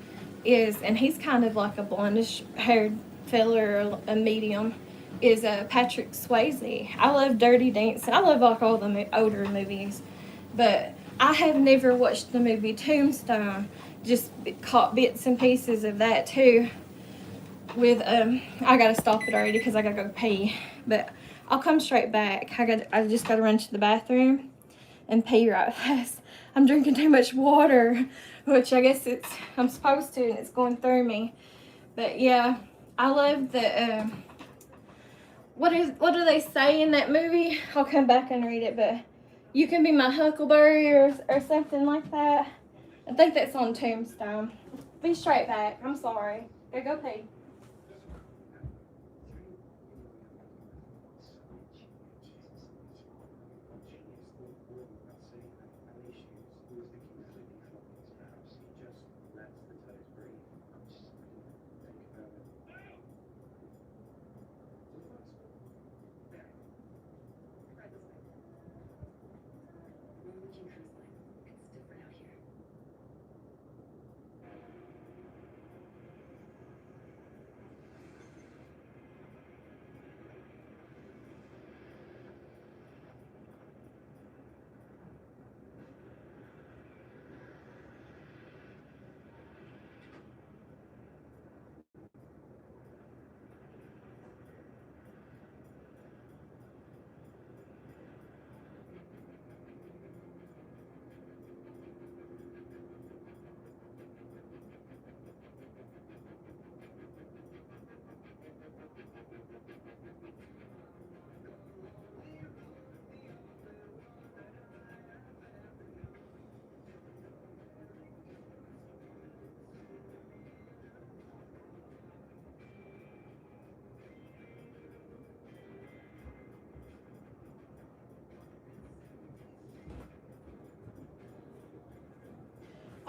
And he's kind of like a blondish haired fella, or a medium, is Patrick Swayze. I love Dirty Dancing. I love like all the older movies. But I have never watched the movie Tombstone. Just caught bits and pieces of that too. With I gotta stop it already because I gotta go pee. But I'll come straight back. I just gotta run to the bathroom and pee right fast. I'm drinking too much water, which I guess I'm supposed to, and it's going through me. But yeah, I love the what do they say in that movie? I'll come back and read it, but you can be my huckleberry or something like that. I think that's on Tombstone. Be straight back. I'm sorry. Go pee.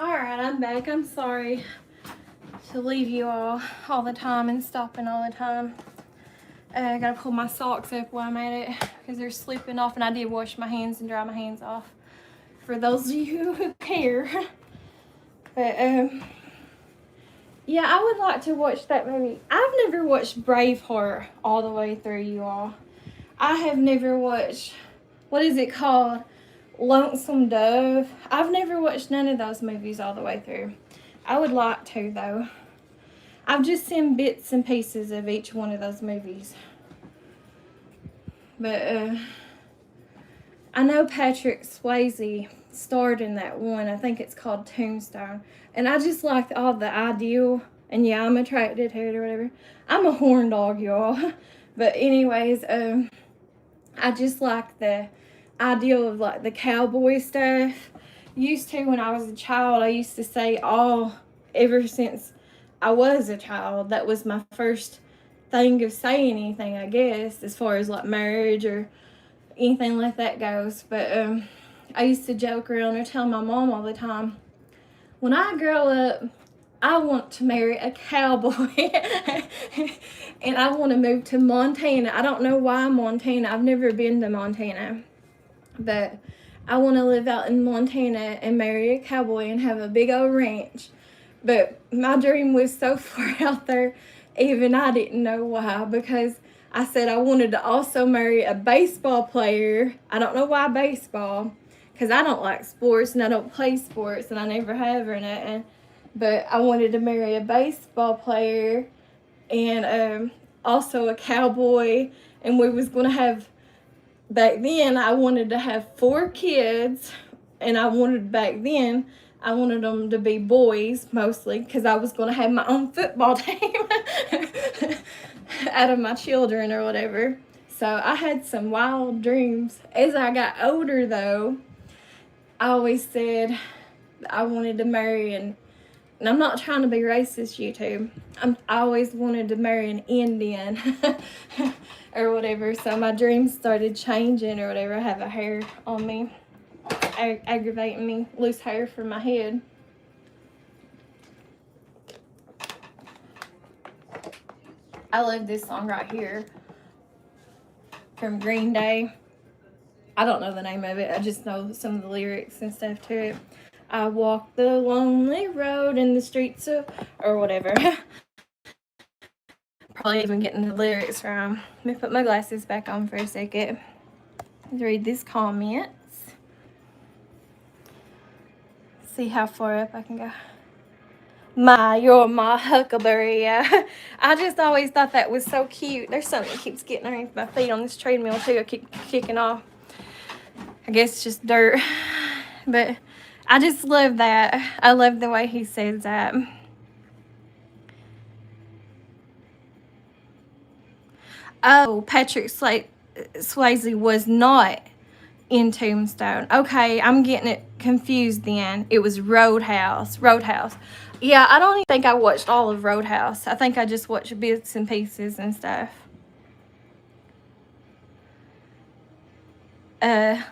Alright, I'm back. I'm sorry to leave you all the time and stopping all the time. I gotta pull my socks up while I'm at it because they're slipping off, and I did wash my hands and dry my hands off for those of you who care. But yeah, I would like to watch that movie. I've never watched Braveheart all the way through, you all. I have never watched, what is it called? Lonesome Dove. I've never watched none of those movies all the way through. I would like to, though. I've just seen bits and pieces of each one of those movies. But I know Patrick Swayze starred in that one. I think it's called Tombstone. And I just like all the ideal. And yeah, I'm attracted to it or whatever. I'm a horn dog, y'all. But anyways, I just like the ideal of like the cowboy stuff. Used to, when I was a child, I used to say ever since I was a child, that was my first thing of saying anything, I guess, as far as like marriage or anything like that goes. But I used to joke around or tell my mom all the time, when I grow up, I want to marry a cowboy. And I want to move to Montana. I don't know why Montana. I've never been to Montana. But I want to live out in Montana and marry a cowboy and have a big old ranch. But my dream was so far out there, even I didn't know why, because I said I wanted to also marry a baseball player. I don't know why baseball, because I don't like sports and I don't play sports and I never have or nothing. but I wanted to marry a baseball player and also a cowboy, and we was gonna have, back then I wanted to have 4 kids, and I wanted them to be boys mostly, because I was going to have my own football team out of my children or whatever. So I had some wild dreams. As I got older, though, I always said I wanted to marry, and I'm not trying to be racist, YouTube. I always wanted to marry an Indian or whatever. So my dreams started changing or whatever. I have a hair on me, aggravating me, loose hair from my head. I love this song right here from Green Day. I don't know the name of it. I just know some of the lyrics and stuff to it. I walk the lonely road in the streets of, or whatever. Probably even getting the lyrics wrong. Let me put my glasses back on for a second. Let's read these comments. See how far up I can go. You're my huckleberry, yeah. I just always thought that was so cute. There's something that keeps getting underneath my feet on this treadmill too. I keep kicking off. I guess it's just dirt. But I just love that. I love the way he says that. Oh, Patrick Swayze was not in Tombstone. Okay, I'm getting it confused then. It was Roadhouse. Yeah, I don't even think I watched all of Roadhouse. I think I just watched bits and pieces and stuff.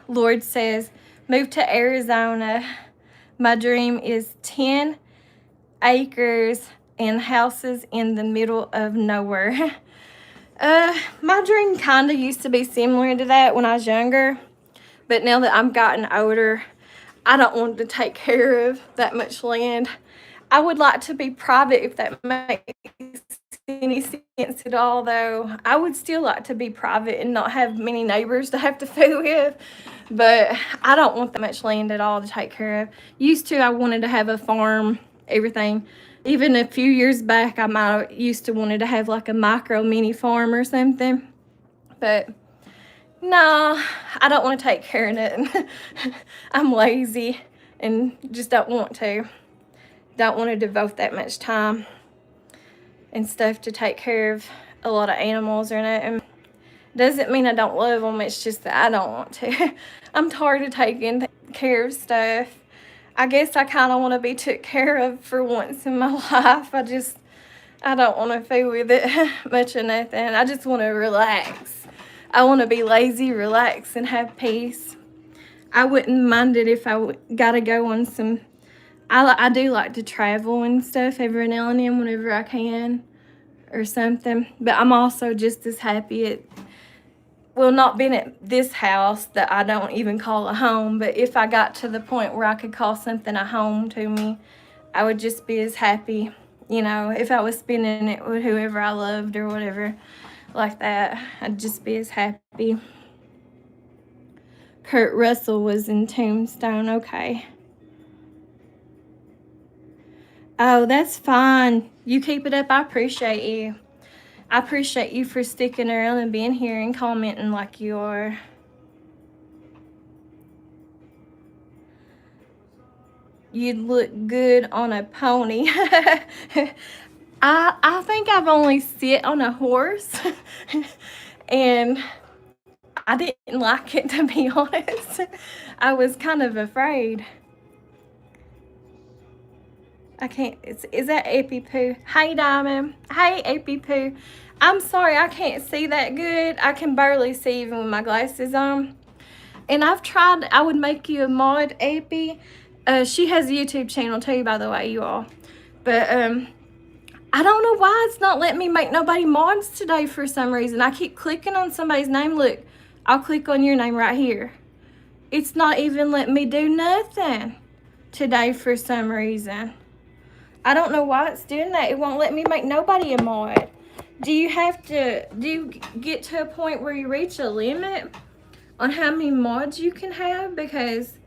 Lord says, move to Arizona. My dream is 10 acres and houses in the middle of nowhere. My dream kind of used to be similar to that when I was younger. But now that I'm gotten older, I don't want to take care of that much land. I would like to be private, if that makes any sense at all, though. I would still like to be private and not have many neighbors to have to fool with. But I don't want that much land at all to take care of. Used to, I wanted to have a farm, everything. Even a few years back, I might have used to wanted to have like a micro mini farm or something. But no, I don't want to take care of it. I'm lazy and just don't want to. Don't want to devote that much time and stuff to take care of a lot of animals or nothing. Doesn't mean I don't love them. It's just that I don't want to. I'm tired of taking care of stuff. I guess I kind of want to be took care of for once in my life. I don't want to fool with it much of nothing. I just want to relax. I want to be lazy, relax, and have peace. I wouldn't mind it if I got to go on some... I do like to travel and stuff every now and then whenever I can or something. But I'm also just as happy at... Well, not being at this house that I don't even call a home. But if I got to the point where I could call something a home to me, I would just be as happy, you know, if I was spending it with whoever I loved or whatever like that. I'd just be as happy. Kurt Russell was in Tombstone. Okay. Oh, that's fine. You keep it up. I appreciate you. I appreciate you for sticking around and being here and commenting like you are. You'd look good on a pony. I think I've only sit on a horse. And I didn't like it, to be honest. I was kind of afraid. I can't, is that Epi Poo? Hey, Diamond. Hey, Epi Poo. I'm sorry, I can't see that good. I can barely see even with my glasses on. And I've tried, I would make you a mod, Epi. She has a YouTube channel too, by the way, you all. But, I don't know why it's not letting me make nobody mods today for some reason. I keep clicking on somebody's name. Look, I'll click on your name right here. It's not even letting me do nothing today for some reason. I don't know why it's doing that. It won't let me make nobody a mod. Do you get to a point where you reach a limit on how many mods you can have? Because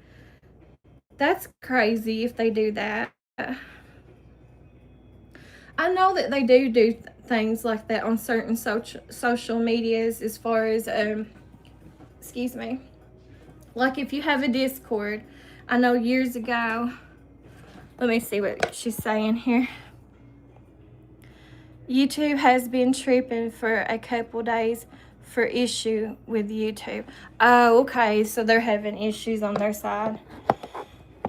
that's crazy if they do that. I know that they do things like that on certain social medias, as far as excuse me, like if you have a Discord. I know years ago, let me see what she's saying here. YouTube has been tripping for a couple days for issue with YouTube. Oh, okay, so they're having issues on their side.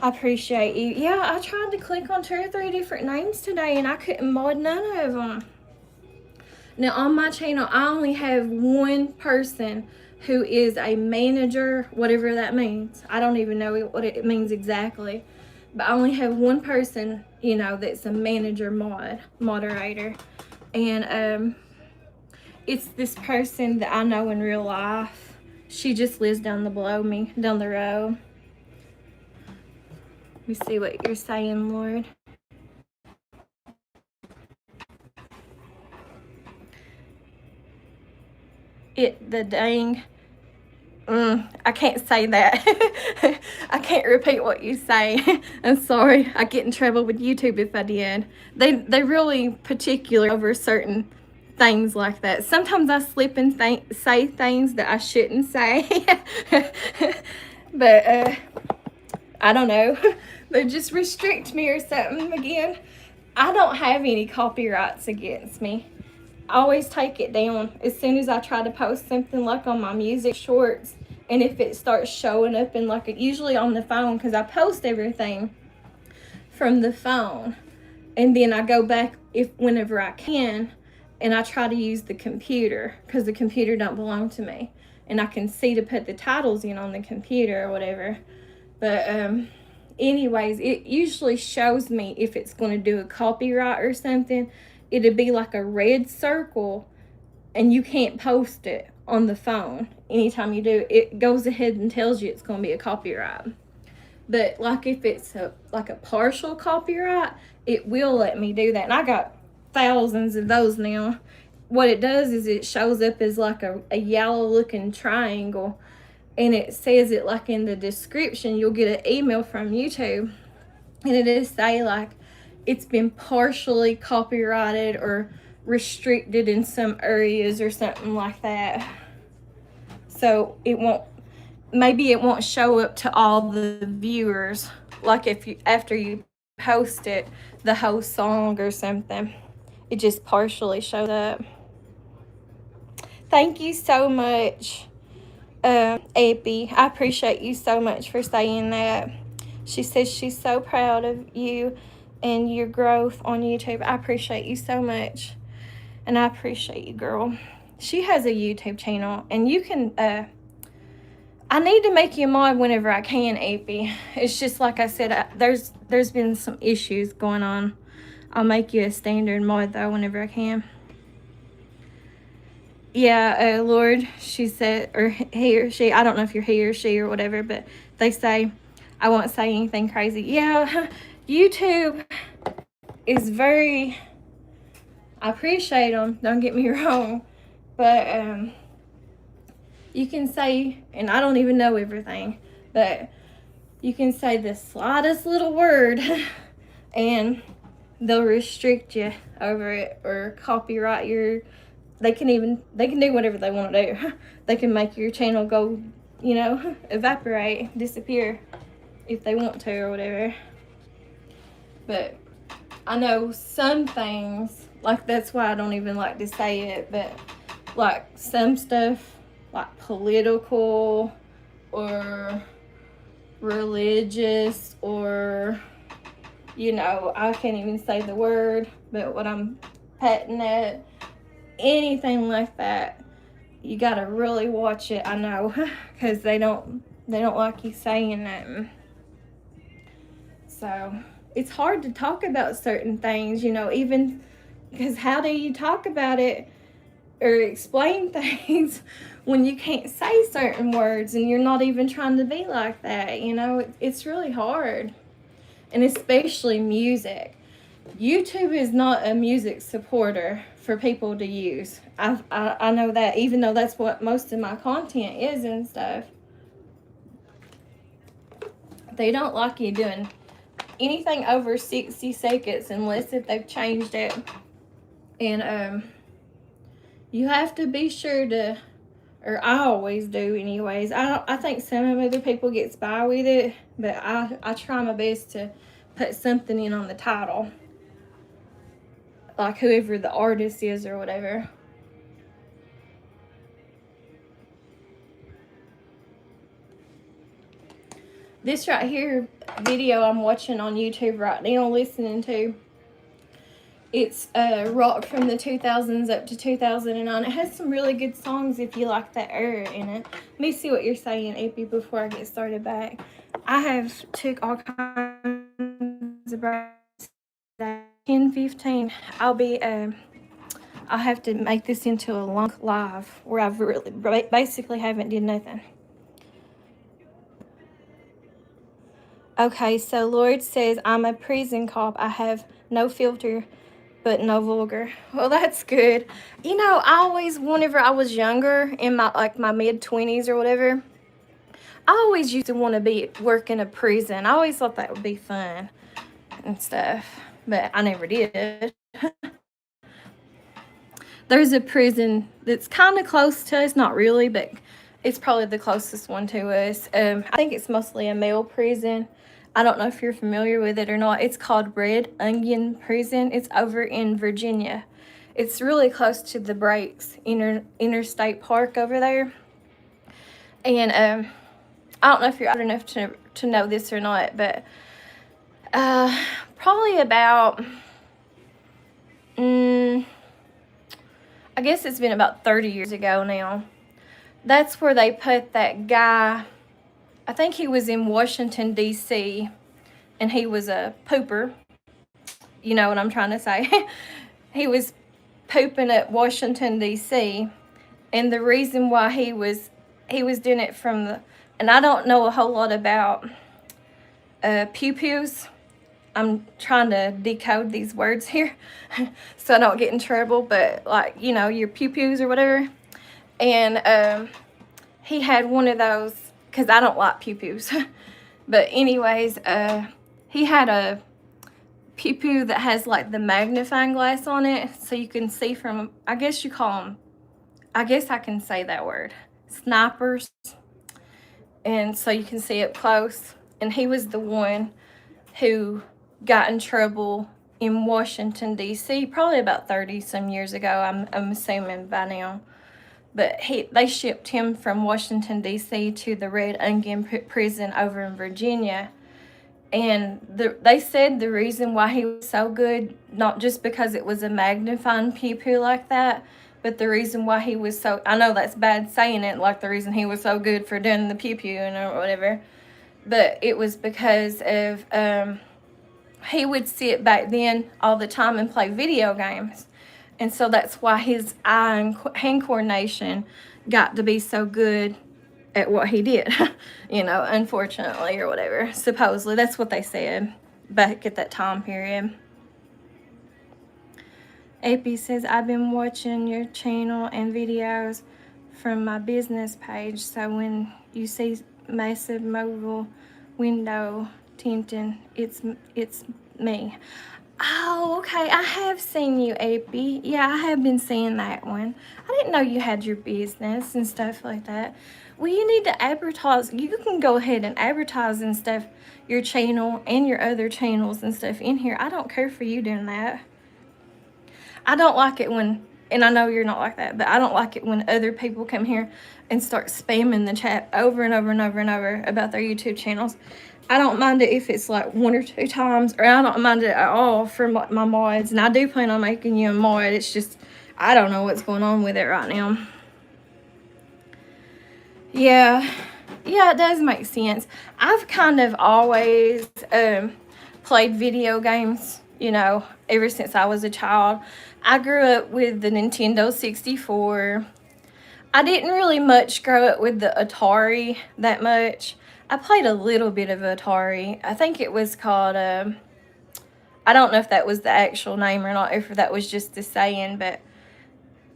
I appreciate you. Yeah, I tried to click on 2 or 3 different names today and I couldn't mod none of them. Now on my channel, I only have one person who is a manager, whatever that means. I don't even know what it means exactly. But I only have one person, you know, that's a manager moderator. And it's this person that I know in real life. She just lives down the road. Let me see what you're saying, Lord. I can't say that. I can't repeat what you say. I'm sorry. I get in trouble with YouTube if I did. They really particular over certain things like that. Sometimes I slip and say things that I shouldn't say. But I don't know. They just restrict me or something again. I don't have any copyrights against me. I always take it down as soon as I try to post something, like on my music shorts, and if it starts showing up in like usually on the phone, because I post everything from the phone, and then I go back whenever I can, and I try to use the computer because the computer don't belong to me, and I can see to put the titles in on the computer or whatever. But anyways, it usually shows me if it's going to do a copyright or something. It'd be like a red circle, and you can't post it on the phone. Anytime you do, it goes ahead and tells you it's going to be a copyright. But like if it's like a partial copyright, it will let me do that. And I got thousands of those now. What it does is it shows up as like a yellow looking triangle, and it says it like in the description. You'll get an email from YouTube, and it is say like it's been partially copyrighted or restricted in some areas or something like that. So maybe it won't show up to all the viewers, like after you post it, the whole song or something. It just partially shows up. Thank you so much, Epi. I appreciate you so much for saying that. She says she's so proud of you and your growth on YouTube. I appreciate you so much. And I appreciate you, girl. She has a YouTube channel, and you can, I need to make you a mod whenever I can, AP. It's just like I said, there's been some issues going on. I'll make you a standard mod, though, whenever I can. Yeah, Lord, she said, or he or she, I don't know if you're he or she or whatever, but they say, I won't say anything crazy. Yeah, YouTube is very, I appreciate them, don't get me wrong, but you can say, and I don't even know everything, but you can say the slightest little word and they'll restrict you over it or copyright they can do whatever they want to do. They can make your channel go, evaporate, disappear if they want to or whatever. But I know some things, like that's why I don't even like to say it, but like some stuff like political or religious or, I can't even say the word, but what I'm patting at, anything like that, you gotta really watch it. I know, because they don't like you saying that. So it's hard to talk about certain things, even because how do you talk about it or explain things when you can't say certain words and you're not even trying to be like that? It's really hard. And especially music. YouTube is not a music supporter for people to use. I know that, even though that's what most of my content is and stuff. They don't like you doing anything over 60 seconds unless if they've changed it. And you have to be sure to, or I always do anyways. I think some other people get by with it, but I try my best to put something in on the title, like whoever the artist is or whatever. This right here video I'm watching on YouTube right now, listening to, it's rock from the 2000s up to 2009. It has some really good songs if you like that era in it. Let me see what you're saying, Epi, before I get started back. I have took all kinds of breaks. 10:15. I'll have to make this into a long live where I've really basically haven't did nothing. Okay, so Lord says, I'm a prison cop. I have no filter, but no vulgar. Well, that's good. You know, I always, whenever I was younger, in my mid-20s or whatever, I always used to want to work in a prison. I always thought that would be fun and stuff, but I never did. There's a prison that's kind of close to us, not really, but it's probably the closest one to us. I think it's mostly a male prison. I don't know if you're familiar with it or not. It's called Red Onion Prison. It's over in Virginia. It's really close to the Breaks Interstate Park over there. And I don't know if you're old enough to know this or not, but probably about, I guess it's been about 30 years ago now. That's where they put that guy. I think he was in Washington, D.C., and he was a pooper. You know what I'm trying to say? He was pooping at Washington, D.C., and the reason why he was doing it from the, and I don't know a whole lot about pew-pews. I'm trying to decode these words here so I don't get in trouble, but like, you know, your pew-pews or whatever. And he had one of those, because I don't like pew-pews. But anyways, he had a pew-pew that has like the magnifying glass on it, so you can see from, I guess you call them, I guess I can say that word, snipers. And so you can see up close. And he was the one who got in trouble in Washington, D.C., probably about 30 some years ago, I'm assuming by now. But they shipped him from Washington, D.C. to the Red Onion prison over in Virginia. And they said the reason why he was so good, not just because it was a magnifying pew-pew like that, but the reason why he was so, I know that's bad saying it, like the reason he was so good for doing the pew-pew or whatever, but it was because of, he would sit back then all the time and play video games. And so that's why his eye and hand coordination got to be so good at what he did, you know, unfortunately or whatever. Supposedly, that's what they said back at that time period. AP says, I've been watching your channel and videos from my business page. So when you see massive mobile window tinting, it's me. Oh, okay. I have seen you, AP. Yeah, I have been seeing that one. I didn't know you had your business and stuff like that. Well, you need to advertise. You can go ahead and advertise and stuff, your channel and your other channels and stuff in here. I don't care for you doing that. I don't like it when, and I know you're not like that, but I don't like it when other people come here and start spamming the chat over and over and over and over about their YouTube channels. I don't mind it if it's like 1 or 2 times, or I don't mind it at all for my mods. And I do plan on making you a mod. It's just, I don't know what's going on with it right now. Yeah, it does make sense. I've kind of always played video games, you know, ever since I was a child. I grew up with the Nintendo 64. I didn't really much grow up with the Atari that much. I played a little bit of Atari. I think it was called, I don't know if that was the actual name or not, if that was just the saying, but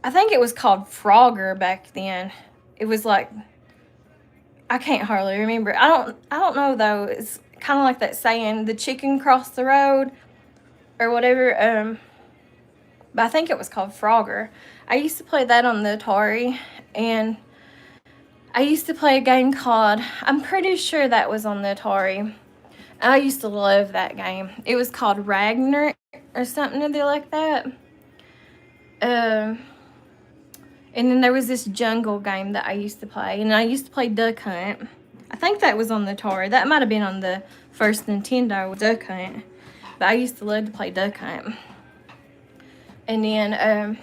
I think it was called Frogger back then. It was like, I can't hardly remember. I don't know though. It's kind of like that saying, the chicken crossed the road or whatever. But I think it was called Frogger. I used to play that on the Atari, and I used to play a game called, I'm pretty sure that was on the Atari. I used to love that game. It was called Ragnar or something like that. And then there was this jungle game that I used to play, and I used to play Duck Hunt. I think that was on the Atari. That might have been on the first Nintendo, Duck Hunt. But I used to love to play Duck Hunt. And then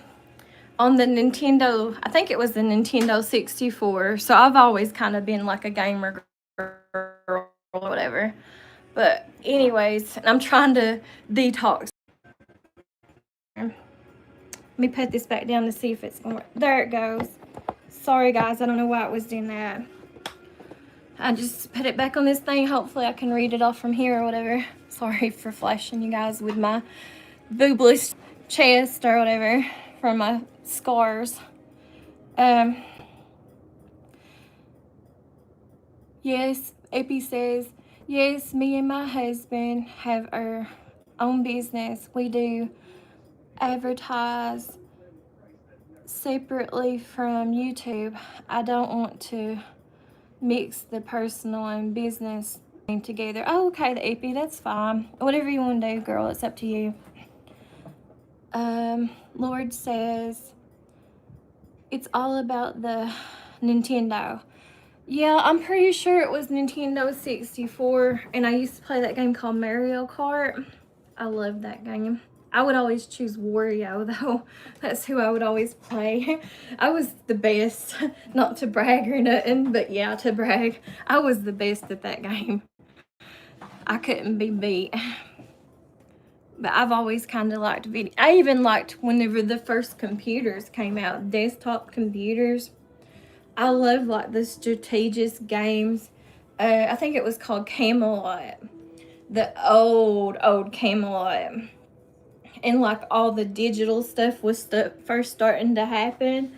on the Nintendo, I think it was the Nintendo 64. So I've always kind of been like a gamer girl or whatever. But anyways, I'm trying to detox. Let me put this back down to see if it's going to work. There it goes. Sorry guys, I don't know why it was doing that. I just put it back on this thing. Hopefully I can read it off from here or whatever. Sorry for flashing you guys with my boobless chest or whatever from my scars. Yes, Epi says, yes, me and my husband have our own business. We do advertise separately from YouTube. I don't want to mix the personal and business together. Oh, okay, the Epi, that's fine. Whatever you want to do, girl, it's up to you. Lord says, it's all about the Nintendo. Yeah, I'm pretty sure it was Nintendo 64, and I used to play that game called Mario Kart. I love that game. I would always choose Wario, though. That's who I would always play. I was the best. Not to brag or nothing, but yeah, to brag. I was the best at that game. I couldn't be beat. But I've always kind of liked video. I even liked whenever the first computers came out, desktop computers. I love like the strategist games. I think it was called Camelot. The old Camelot. And like all the digital stuff was first starting to happen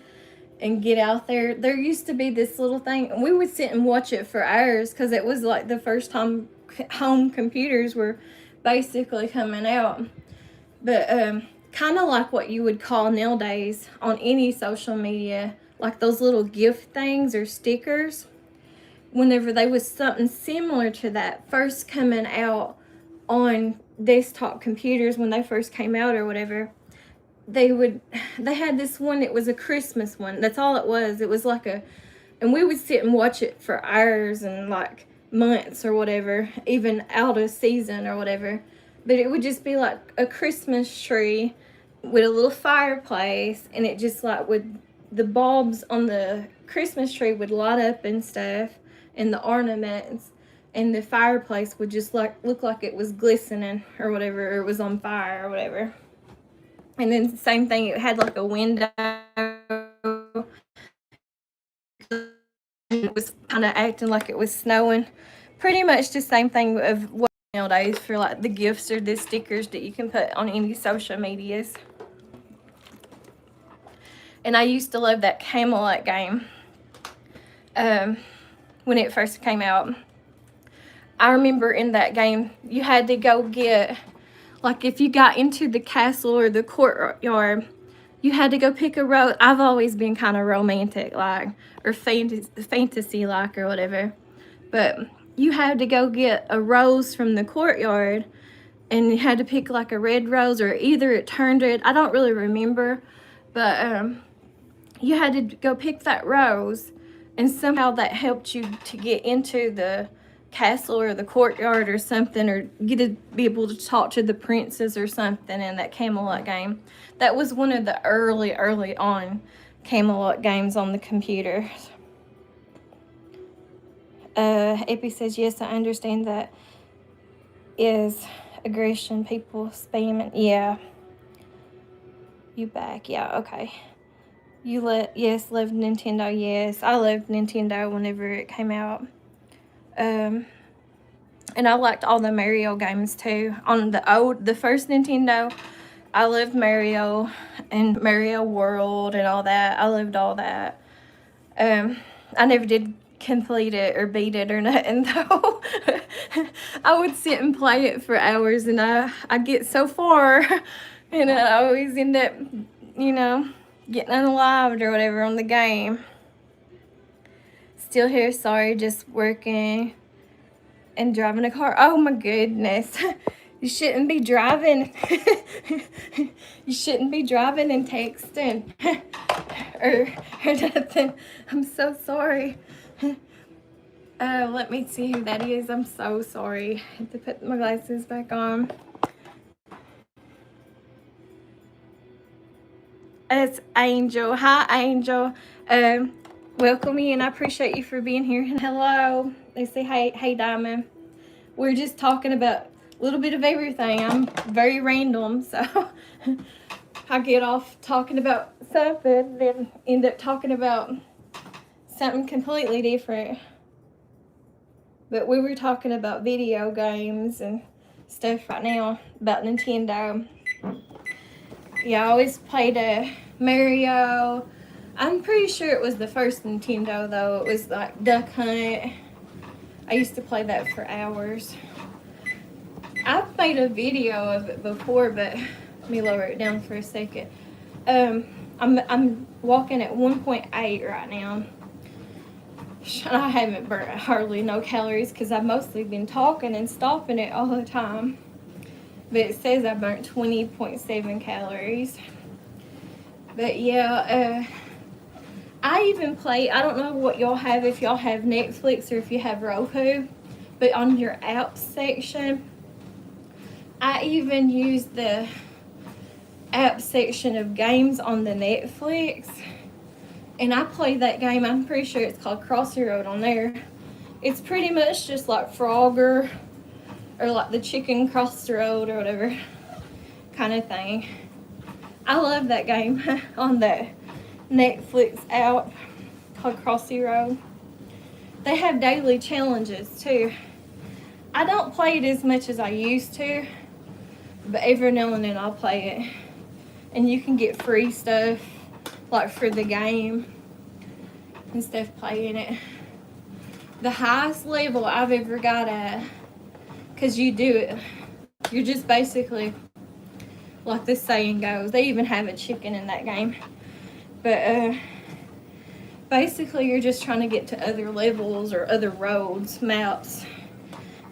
and get out there. There used to be this little thing, and we would sit and watch it for hours because it was like the first time home computers were basically coming out. But kind of like what you would call nowadays on any social media, like those little gift things or stickers. Whenever they was something similar to that first coming out on desktop computers when they first came out or whatever, they had this one. It was a Christmas one. That's all it was. It was like and we would sit and watch it for hours and like months or whatever, even out of season or whatever. But it would just be like a Christmas tree with a little fireplace, and it just like the bulbs on the Christmas tree would light up and stuff, and the ornaments, and the fireplace would just like look like it was glistening or whatever, or it was on fire or whatever. And then the same thing, it had like a window. It was kind of acting like it was snowing. Pretty much the same thing of what nowadays for like the gifts or the stickers that you can put on any social medias. And I used to love that Camelot game when it first came out. I remember in that game, you had to go get, like if you got into the castle or the courtyard, you had to go pick a rose. I've always been kind of romantic, like, or fantasy like or whatever. But you had to go get a rose from the courtyard, and you had to pick like a red rose, or either it turned red. I don't really remember, but you had to go pick that rose, and somehow that helped you to get into the castle or the courtyard or something, or be able to talk to the princess or something in that Camelot game. That was one of the early on Camelot games on the computer. Epi says, yes, I understand that is aggression, people spamming. Yeah. You back. Yeah, okay. Yes, loved Nintendo. Yes, I loved Nintendo whenever it came out. And I liked all the Mario games too. On the first Nintendo, I loved Mario and Mario World and all that. I loved all that. I never did complete it or beat it or nothing though. I would sit and play it for hours, and I get so far, and I always end up, you know, getting unalived or whatever on the game. Still here, sorry, just working and driving a car. Oh my goodness. You shouldn't be driving. You shouldn't be driving and texting or nothing. I'm so sorry. Let me see who that is. I'm so sorry. I have to put my glasses back on. It's Angel. Hi, Angel. Welcome in. I appreciate you for being here. And hello. They say, hey, Diamond. We're just talking about a little bit of everything. I'm very random, so I get off talking about something, then end up talking about something completely different. But we were talking about video games and stuff right now, about Nintendo. Yeah, I always played Mario. I'm pretty sure it was the first Nintendo, though. It was like Duck Hunt. I used to play that for hours. I've made a video of it before, but let me lower it down for a second. I'm walking at 1.8 right now. I haven't burnt hardly no calories because I've mostly been talking and stopping it all the time. But it says I burnt 20.7 calories. But yeah, I even play, I don't know what y'all have, if y'all have Netflix or if you have Roku, but on your apps section, I even use the app section of games on the Netflix, and I play that game. I'm pretty sure it's called Crossy Road on there. It's pretty much just like Frogger or like the Chicken Cross the Road or whatever kind of thing. I love that game on the Netflix app called Crossy Road. They have daily challenges too. I don't play it as much as I used to, but every now and then I'll play it. And you can get free stuff like for the game and stuff playing it. The highest level I've ever got at, because you do it, you're just basically, like this saying goes, they even have a chicken in that game. But basically you're just trying to get to other levels or other roads, maps,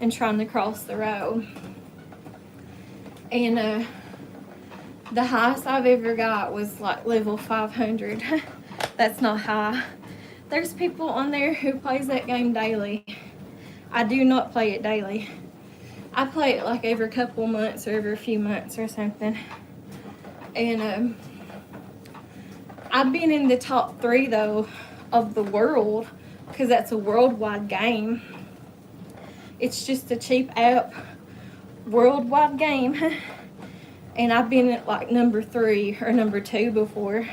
and trying to cross the road. And the highest I've ever got was like level 500. That's not high. There's people on there who plays that game daily. I do not play it daily. I play it like every couple months or every few months or something. And I've been in the top 3 though of the world, because that's a worldwide game. It's just a cheap app, worldwide game. And I've been at like number 3 or number 2 before.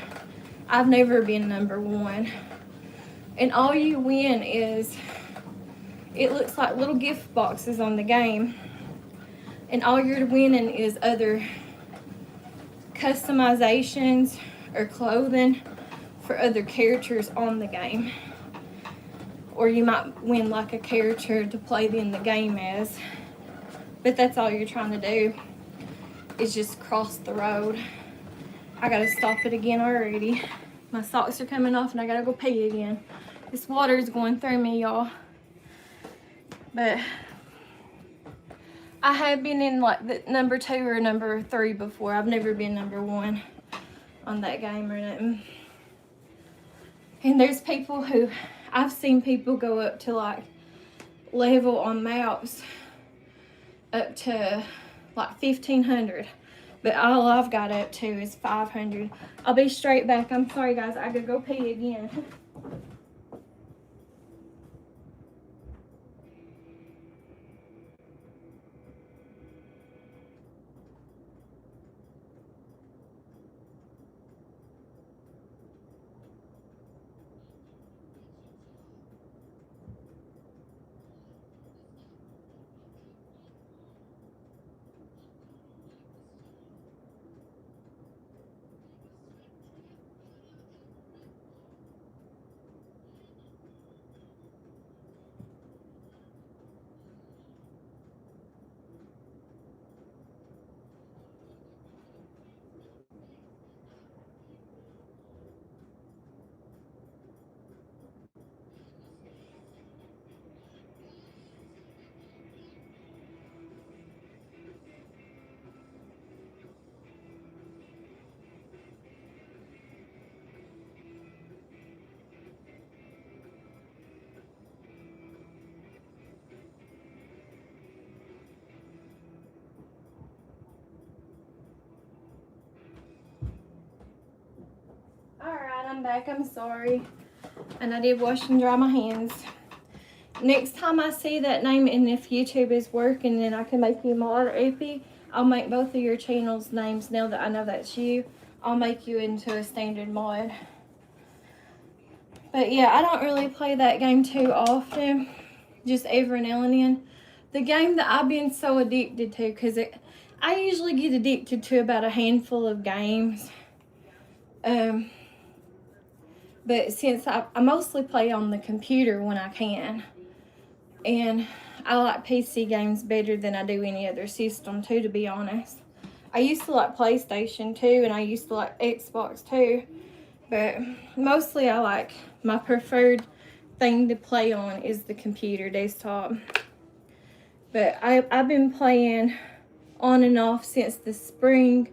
I've never been number 1. And all you win is, it looks like little gift boxes on the game. And all you're winning is other customizations or clothing for other characters on the game. Or you might win like a character to play in the game as. But that's all you're trying to do, is just cross the road. I gotta stop it again already. My socks are coming off and I gotta go pee again. This water is going through me, y'all. But I have been in like the number 2 or number 3 before. I've never been number 1 on that game or nothing. And there's people who, I've seen people go up to like level on maps up to like 1500. But all I've got up to is 500. I'll be straight back. I'm sorry, guys. I gotta go pee again. I'm back. I'm sorry. And I did wash and dry my hands. Next time I see that name, and if YouTube is working and I can make you mod or Epi, I'll make both of your channels' names. Now that I know that's you, I'll make you into a standard mod. But yeah, I don't really play that game too often, just every now and then. The game that I've been so addicted to, because I usually get addicted to about a handful of games. But since I mostly play on the computer when I can, and I like PC games better than I do any other system too, to be honest. I used to like PlayStation too, and I used to like Xbox too, but mostly I like, my preferred thing to play on is the computer desktop. But I've been playing on and off since the spring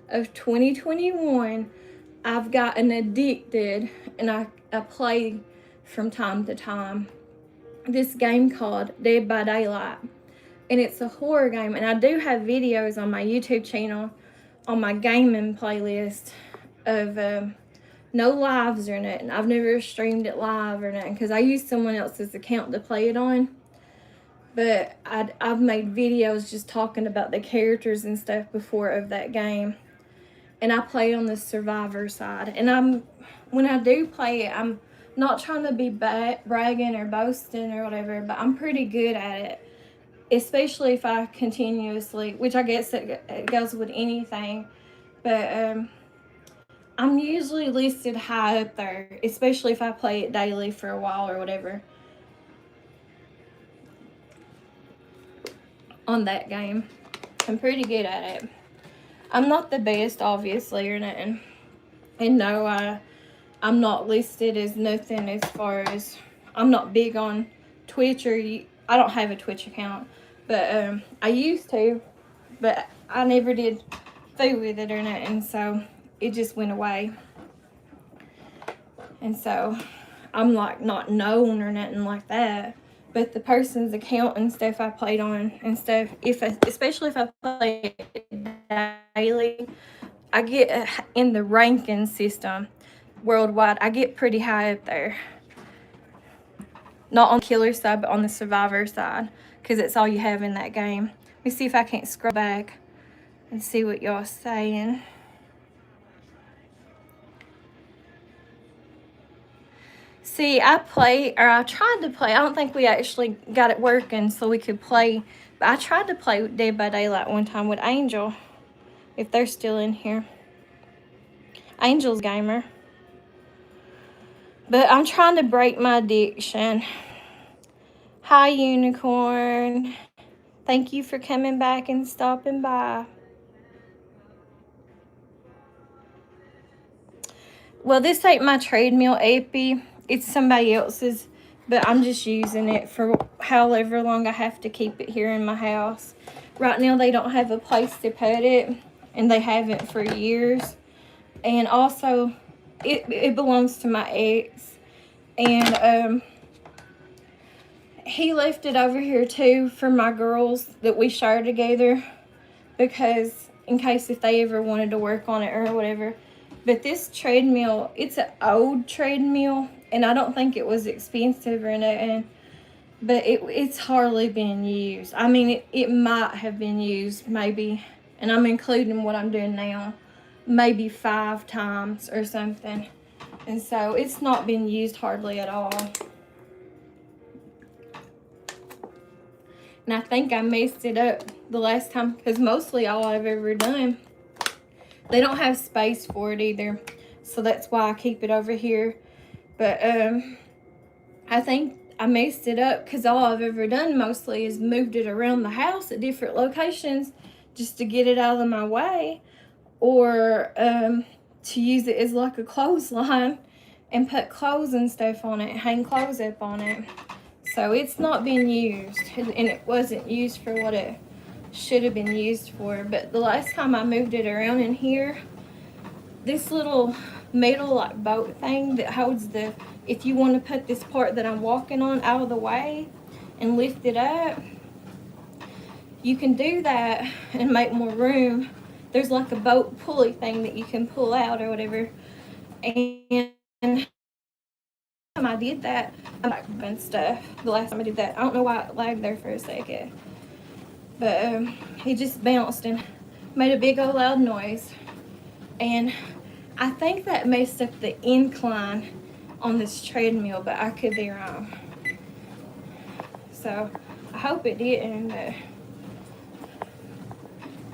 of 2021. I've gotten addicted, and I play from time to time this game called Dead by Daylight, and it's a horror game. And I do have videos on my YouTube channel on my gaming playlist of no lives or nothing. I've never streamed it live or nothing because I used someone else's account to play it on. But I've made videos just talking about the characters and stuff before of that game. And I play on the survivor side. And when I do play it, I'm not trying to be bragging or boasting or whatever, but I'm pretty good at it. Especially if I continuously, which I guess it goes with anything. But I'm usually listed high up there, especially if I play it daily for a while or whatever. On that game. I'm pretty good at it. I'm not the best, obviously, or nothing. And no, I'm not listed as nothing as far as, I'm not big on Twitch, or I don't have a Twitch account, but I used to, but I never did fool with it or nothing, so it just went away. And so I'm like not known or nothing like that, but the person's account and stuff I played on and stuff, especially if I play it daily, I get in the ranking system worldwide, I get pretty high up there. Not on the killer side, but on the survivor side, because it's all you have in that game. Let me see if I can't scroll back and see what y'all saying. See, I tried to play. I don't think we actually got it working so we could play. But I tried to play Dead by Daylight one time with Angel, if they're still in here. Angel's gamer. But I'm trying to break my addiction. Hi, Unicorn. Thank you for coming back and stopping by. Well, this ain't my treadmill, Epi. It's somebody else's, but I'm just using it for however long I have to keep it here in my house. Right now, they don't have a place to put it, and they haven't for years. And also, it belongs to my ex, and he left it over here too for my girls that we share together, because in case if they ever wanted to work on it or whatever. But this treadmill, it's an old treadmill, and I don't think it was expensive or nothing, but it's hardly been used. I mean, it might have been used maybe, and I'm including what I'm doing now, maybe 5 times or something. And so it's not been used hardly at all. And I think I messed it up the last time, because mostly all I've ever done, they don't have space for it either. So that's why I keep it over here. But I think I messed it up because all I've ever done mostly is moved it around the house at different locations just to get it out of my way, or to use it as like a clothesline and put clothes and stuff on it, hang clothes up on it. So it's not been used, and it wasn't used for what it should have been used for. But the last time I moved it around in here, this little metal like boat thing that holds the, if you want to put this part that I'm walking on out of the way and lift it up, you can do that and make more room. There's like a boat pulley thing that you can pull out or whatever, and time I did that, I'm back and stuff. The last time I did that, I don't know why it lagged there for a second, but he just bounced and made a big old loud noise, and I think that messed up the incline on this treadmill, but I could be wrong. So I hope it didn't, but I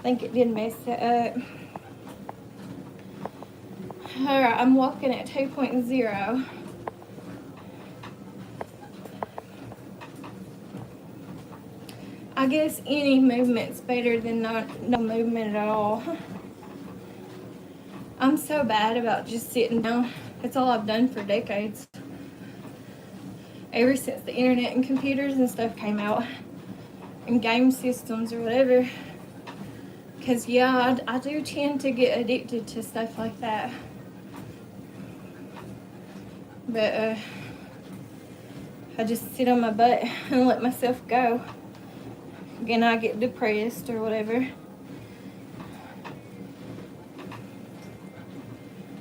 think it did mess it up. Alright, I'm walking at 2.0. I guess any movement's better than no movement at all. I'm so bad about just sitting down. That's all I've done for decades. Ever since the internet and computers and stuff came out, and game systems or whatever. Because, yeah, I do tend to get addicted to stuff like that. But, I just sit on my butt and let myself go. Again, I get depressed or whatever.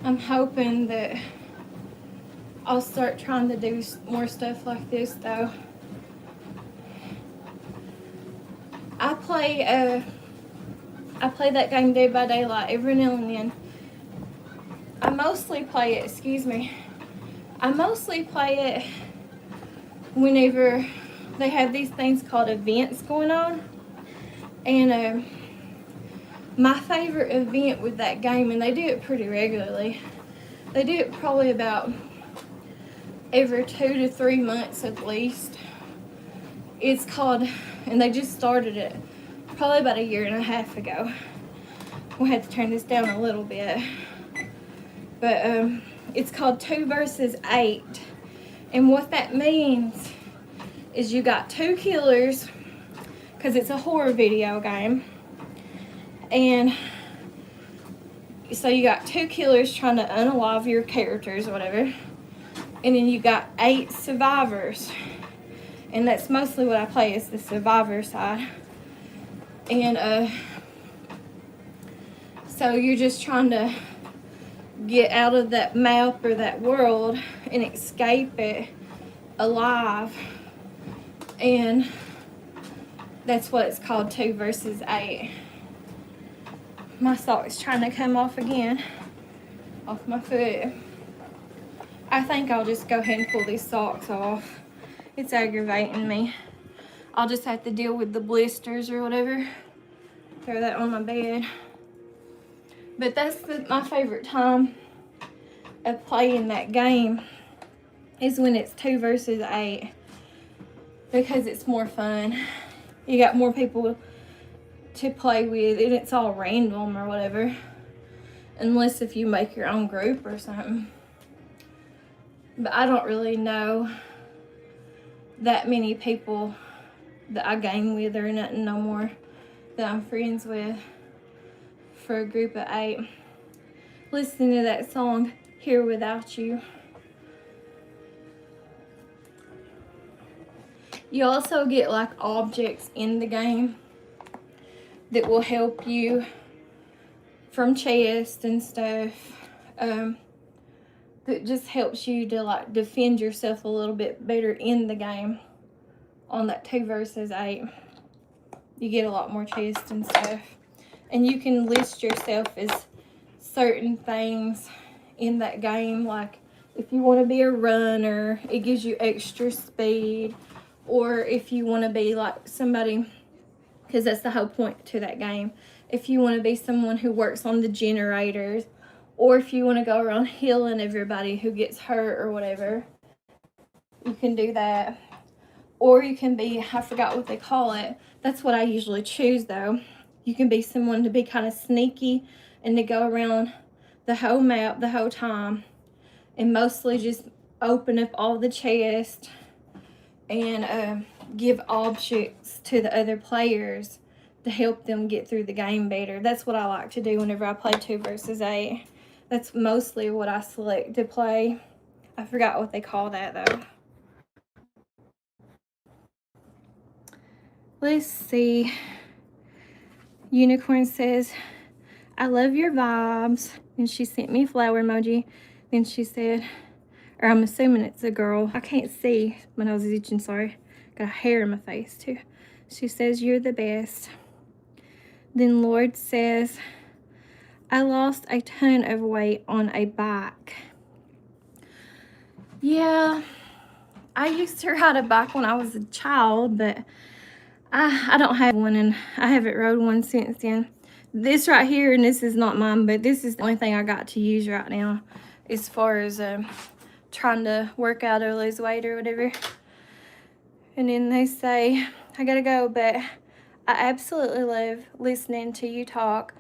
I'm hoping that I'll start trying to do more stuff like this, though. I play that game Dead by Daylight every now and then. I mostly play it whenever they have these things called events going on. And my favorite event with that game, and they do it pretty regularly, they do it probably about every 2 to 3 months at least. It's called, and they just started it probably about 1.5 years ago. We'll have to turn this down a little bit. But it's called 2 versus 8. And what that means is you got 2 killers, because it's a horror video game. And so you got 2 killers trying to unalive your characters or whatever. And then you got 8 survivors. And that's mostly what I play, is the survivor side. And so you're just trying to get out of that map or that world and escape it alive. And that's what it's called, 2 versus 8. My sock's trying to come off again, off my foot. I think I'll just go ahead and pull these socks off. It's aggravating me. I'll just have to deal with the blisters or whatever. Throw that on my bed. But that's my favorite time of playing that game, is when it's 2 versus 8. Because it's more fun. You got more people to play with, and it's all random or whatever. Unless if you make your own group or something. But I don't really know that many people that I game with or nothing no more that I'm friends with for a group of 8. Listening to that song, Here Without You. You also get like objects in the game that will help you from chests and stuff. That just helps you to like defend yourself a little bit better in the game. On that 2 versus 8, you get a lot more chests and stuff. And you can list yourself as certain things in that game. Like if you want to be a runner, it gives you extra speed. Or if you want to be like somebody, because that's the whole point to that game. If you want to be someone who works on the generators, or if you want to go around healing everybody who gets hurt or whatever, you can do that. Or you can be, I forgot what they call it. That's what I usually choose though. You can be someone to be kind of sneaky and to go around the whole map the whole time and mostly just open up all the chests and give objects to the other players to help them get through the game better. That's what I like to do whenever I play 2 versus 8. That's mostly what I select to play. I forgot what they call that though. Let's see. Unicorn says, I love your vibes. And she sent me a flower emoji. Then she said, or I'm assuming it's a girl. I can't see. My nose is itching, sorry. Got hair in my face too. She says, "You're the best." Then Lord says, "I lost a ton of weight on a bike." Yeah, I used to ride a bike when I was a child, but I don't have one, and I haven't rode one since then. This right here, and this is not mine, but this is the only thing I got to use right now as far as trying to work out or lose weight or whatever. And then they say I gotta go, but I absolutely love listening to you talk.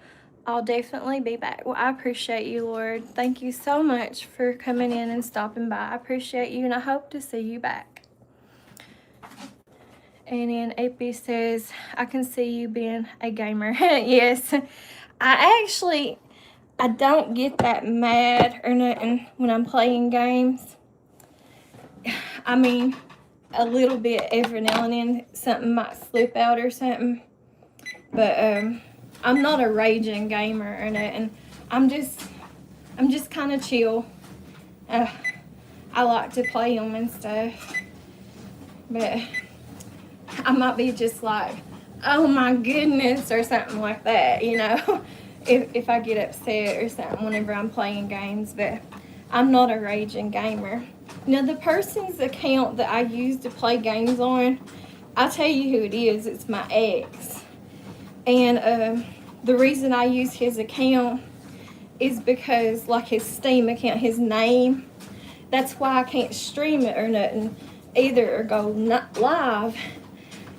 I'll definitely be back. Well, I appreciate you, Lord. Thank you so much for coming in and stopping by. I appreciate you, and I hope to see you back. And then AP says, "I can see you being a gamer." Yes, I don't get that mad or nothing when I'm playing games. I mean, a little bit every now and then, something might slip out or something. But I'm not a raging gamer or nothing. I'm just kind of chill. I like to play them and stuff. But I might be just like, "Oh my goodness," or something like that, you know, if I get upset or something whenever I'm playing games. But I'm not a raging gamer. Now, the person's account that I use to play games on, I'll tell you who it is. It's my ex. And the reason I use his account is because, like, his Steam account, his name, that's why I can't stream it or nothing either or go live,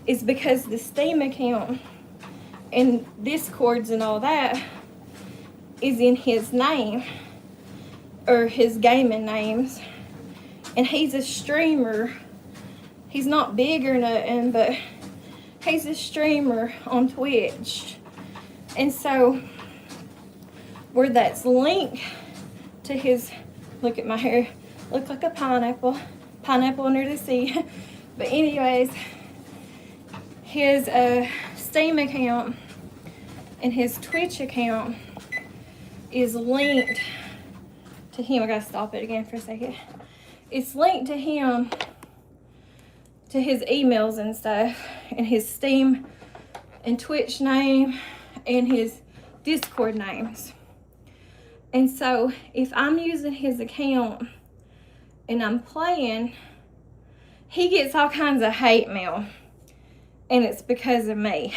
is because the Steam account and Discords and all that is in his name, or his gaming names. And he's a streamer. He's not big or nothing, but he's a streamer on Twitch. And so, where that's linked to his, look at my hair, look like a pineapple under the sea. But anyways, his Steam account and his Twitch account is linked to him. I gotta stop it again for a second. It's linked to him, to his emails and stuff, and his Steam and Twitch name and his Discord names. And so if I'm using his account and I'm playing, he gets all kinds of hate mail, and it's because of me.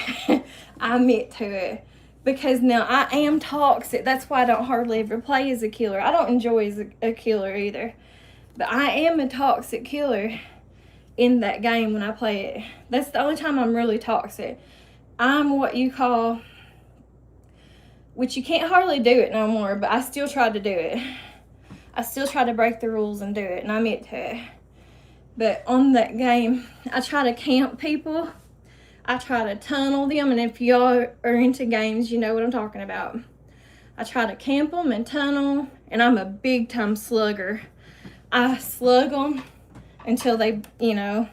I admit to it, because now I am toxic. That's why I don't hardly ever play as a killer. I don't enjoy as a killer either, but I am a toxic killer in that game when I play it. That's the only time I'm really toxic. I'm what you call, which you can't hardly do it no more, but I still try to do it. I still try to break the rules and do it, and I admit to it. But on that game, I try to camp people. I try to tunnel them, and if y'all are into games, you know what I'm talking about. I try to camp them and tunnel, and I'm a big time slugger. I slug them until they, you know,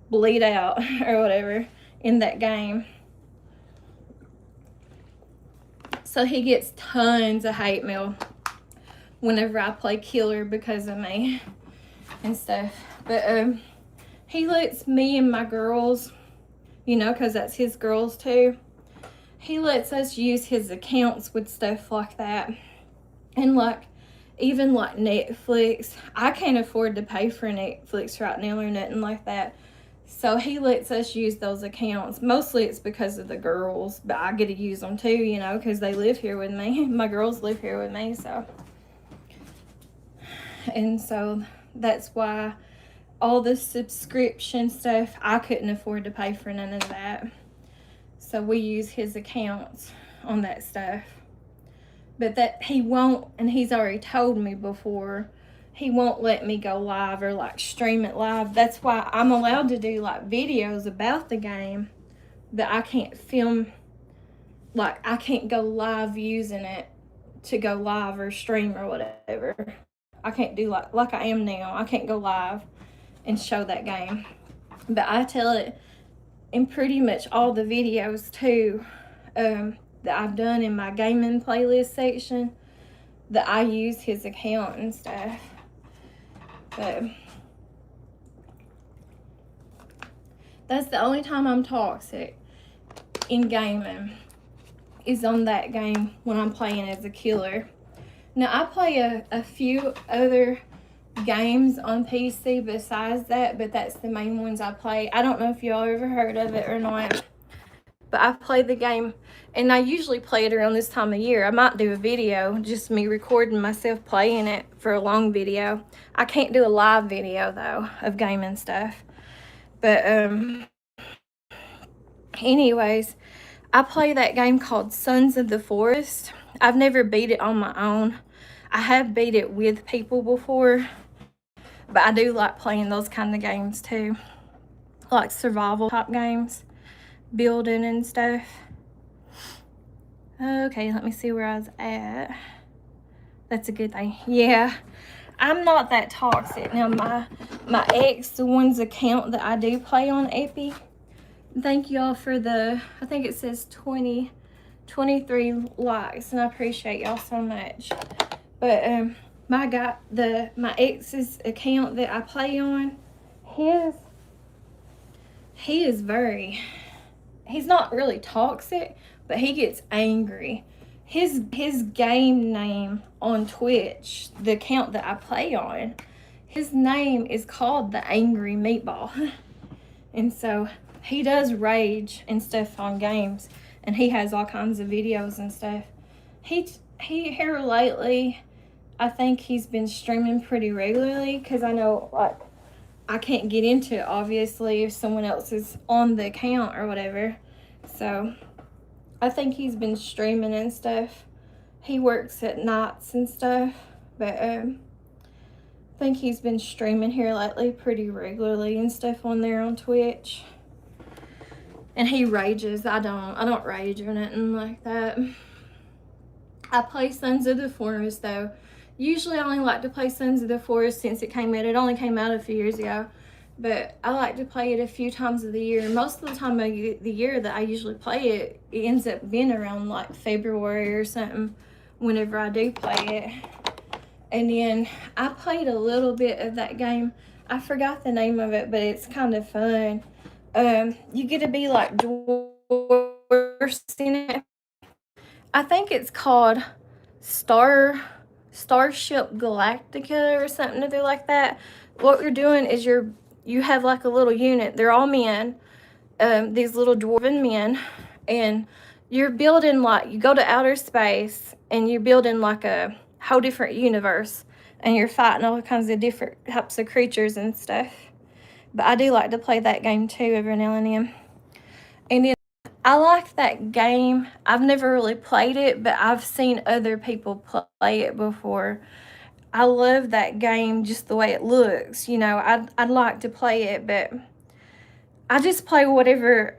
bleed out or whatever in that game. So he gets tons of hate mail whenever I play killer because of me and stuff. But he lets me and my girls, you know, because that's his girls too, he lets us use his accounts with stuff like that. And like, even like Netflix, I can't afford to pay for Netflix right now or nothing like that. So he lets us use those accounts. Mostly it's because of the girls, but I get to use them too, you know, because they live here with me. My girls live here with me, so. And so that's why all the subscription stuff, I couldn't afford to pay for none of that. So we use his accounts on that stuff. But that he won't, and he's already told me before, he won't let me go live or like stream it live. That's why I'm allowed to do like videos about the game, but I can't film, like I can't go live using it to go live or stream or whatever. I can't do like I am now. I can't go live and show that game. But I tell it in pretty much all the videos too, that I've done in my gaming playlist section, that I use his account and stuff. But that's the only time I'm toxic in gaming, is on that game when I'm playing as a killer. Now, I play a few other games on PC besides that, but that's the main ones I play. I don't know if y'all ever heard of it or not, but I play the game, and I usually play it around this time of year. I might do a video, just me recording myself playing it for a long video. I can't do a live video, though, of gaming stuff. But, anyways, I play that game called Sons of the Forest. I've never beat it on my own. I have beat it with people before, but I do like playing those kind of games too. Like survival type games, building and stuff. Okay, let me see where I was at. That's a good thing. Yeah, I'm not that toxic. Now, my ex, the one's account that I do play on Epi, thank y'all for the, I think it says 23 likes, and I appreciate y'all so much. But my ex's account that I play on, he is he's not really toxic, but he gets angry. His game name on Twitch, the account that I play on, his name is called the Angry Meatball. And so he does rage and stuff on games, and he has all kinds of videos and stuff. He here lately, I think he's been streaming pretty regularly, because I know, like, I can't get into it, obviously, if someone else is on the account or whatever. So I think he's been streaming and stuff. He works at nights and stuff, but I think he's been streaming here lately pretty regularly and stuff on there on Twitch. And he rages. I don't rage or nothing like that. I play Sons of the Forest, though. Usually I only like to play Sons of the Forest since it came out. It only came out a few years ago. But I like to play it a few times of the year. Most of the time of the year that I usually play it, it ends up being around like February or something whenever I do play it. And then I played a little bit of that game. I forgot the name of it, but it's kind of fun. You get to be like dwarfs in it. I think it's called Starship Galactica or something other like that. What you're doing is you have like a little unit. They're all men, these little dwarven men, and you're building, like, you go to outer space and you're building like a whole different universe, and you're fighting all kinds of different types of creatures and stuff. But I do like to play that game too every now and then. And then I like that game. I've never really played it, but I've seen other people play it before. I love that game, just the way it looks. You know, I'd like to play it, but I just play whatever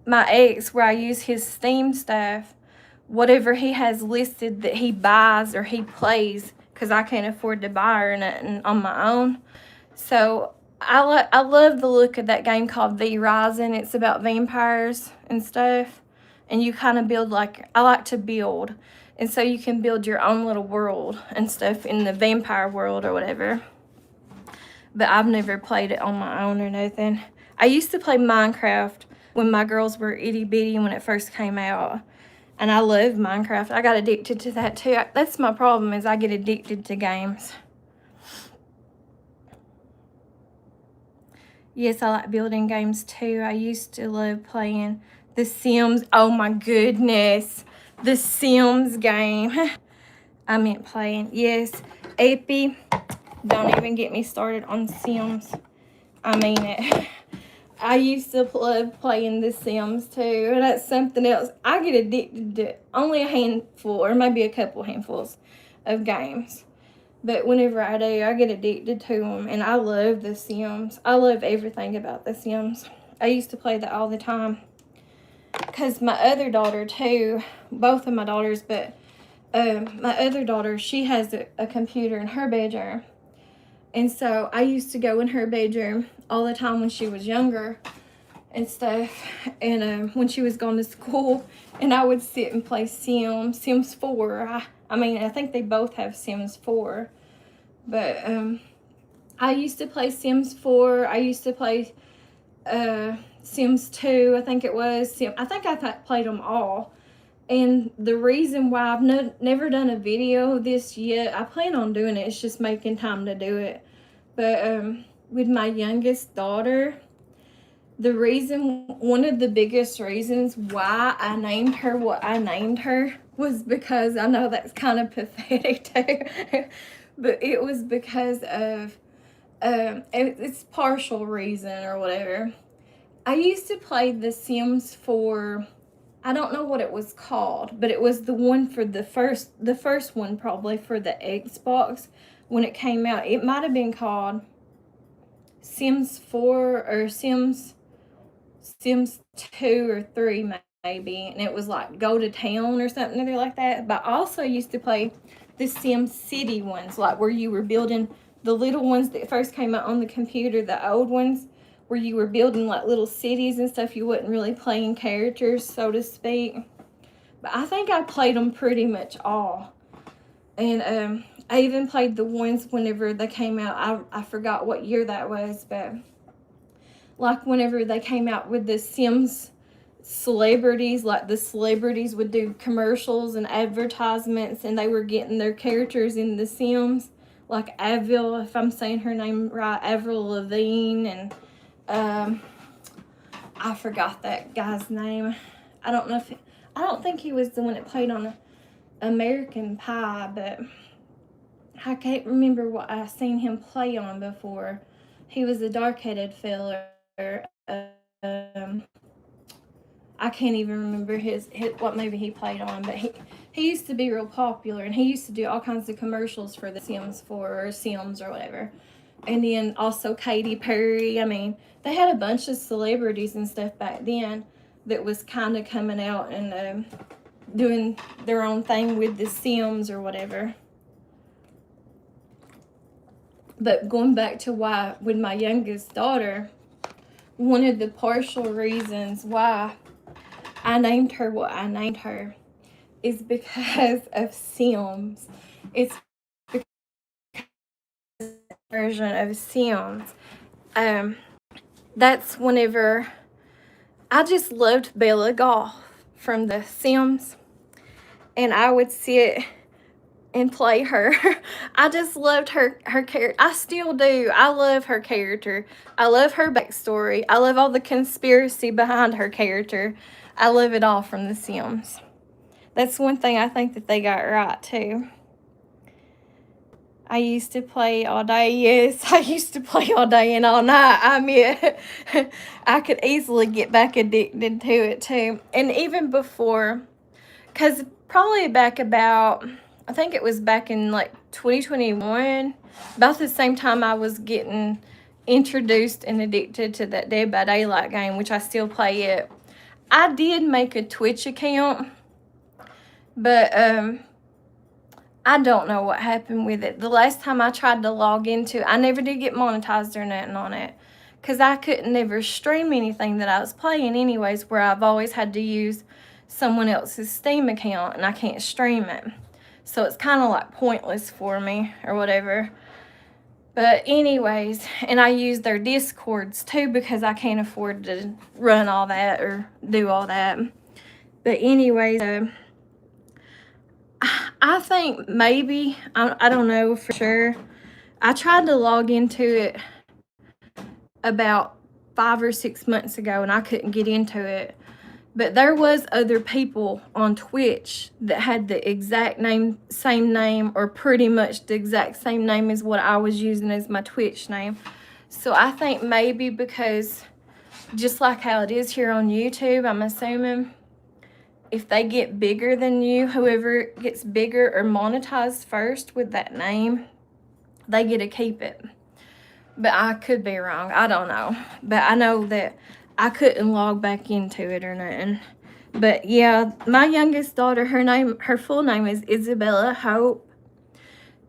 my ex, where I use his Steam stuff, whatever he has listed that he buys or he plays, because I can't afford to buy or nothing on my own. So I love the look of that game called V Rising. It's about vampires and stuff, and you kind of build, like, I like to build, and so you can build your own little world and stuff in the vampire world or whatever. But I've never played it on my own or nothing. I used to play Minecraft when my girls were itty bitty when it first came out, and I loved Minecraft. I got addicted to that too. That's my problem, is I get addicted to games. Yes, I like building games too. I used to love playing The Sims. Oh my goodness. The Sims game. I meant playing. Yes. Epi, don't even get me started on Sims. I mean it. I used to love playing The Sims too. And that's something else. I get addicted to only a handful, or maybe a couple handfuls of games. But whenever I do, I get addicted to them. And I love The Sims. I love everything about The Sims. I used to play that all the time. Because my other daughter, too, both of my daughters, but my other daughter, she has a computer in her bedroom. And so I used to go in her bedroom all the time when she was younger and stuff. And when she was going to school, and I would sit and play Sims 4. I mean, I think they both have Sims 4. But I used to play Sims 4. I used to play Sims 2, I think it was. I think I played them all. And the reason why I've never done a video of this yet, I plan on doing it. It's just making time to do it. But with my youngest daughter, one of the biggest reasons why I named her what I named her was because, I know that's kind of pathetic too, but it was because of, it's partial reason or whatever. I used to play The Sims 4. I don't know what it was called, but it was the one for the first one, probably for the Xbox when it came out. It might have been called Sims 4 or Sims 2 or 3 maybe, and it was like Go to Town or something like that. But I also used to play the Sim City ones, like where you were building the little ones that first came out on the computer, the old ones, where you were building like little cities and stuff. You wasn't really playing characters, so to speak. But I think I played them pretty much all. And I even played the ones whenever they came out. I forgot what year that was, but like whenever they came out with the Sims celebrities, like the celebrities would do commercials and advertisements, and they were getting their characters in the Sims, like Avril, if I'm saying her name right, Avril Lavigne, and I forgot that guy's name. I don't think he was the one that played on American Pie, but I can't remember what I seen him play on before. He was a dark-headed fella. I can't even remember what movie he played on, but he used to be real popular, and he used to do all kinds of commercials for the Sims 4 or Sims or whatever. And then also Katy Perry. I mean, they had a bunch of celebrities and stuff back then that was kind of coming out and doing their own thing with the Sims or whatever. But going back to why, with my youngest daughter, one of the partial reasons why I named her what I named her is because of Sims. It's because of the version of Sims. That's whenever I just loved Bella Goth from the Sims, and I would sit and play her. I just loved her character. I still do. I love her character. I love her backstory. I love all the conspiracy behind her character. I love it all from The Sims. That's one thing I think that they got right too. I used to play all day. Yes, I used to play all day and all night. I mean, I could easily get back addicted to it too. And even before, because probably back about, I think it was back in like 2021, about the same time I was getting introduced and addicted to that Dead by Daylight game, which I still play it. I did make a Twitch account, but I don't know what happened with it. The last time I tried to log into it, I never did get monetized or nothing on it, because I couldn't never stream anything that I was playing anyways, where I've always had to use someone else's Steam account and I can't stream it. So it's kind of like pointless for me or whatever. But anyways, and I use their Discords too, because I can't afford to run all that or do all that. But anyways, I think maybe, I don't know for sure. I tried to log into it about 5 or 6 months ago and I couldn't get into it. But there was other people on Twitch that had the exact same name, or pretty much the exact same name as what I was using as my Twitch name. So I think maybe because, just like how it is here on YouTube, I'm assuming if they get bigger than you, whoever gets bigger or monetized first with that name, they get to keep it. But I could be wrong. I don't know. But I know that I couldn't log back into it or nothing. But yeah, my youngest daughter, her full name is Isabella Hope.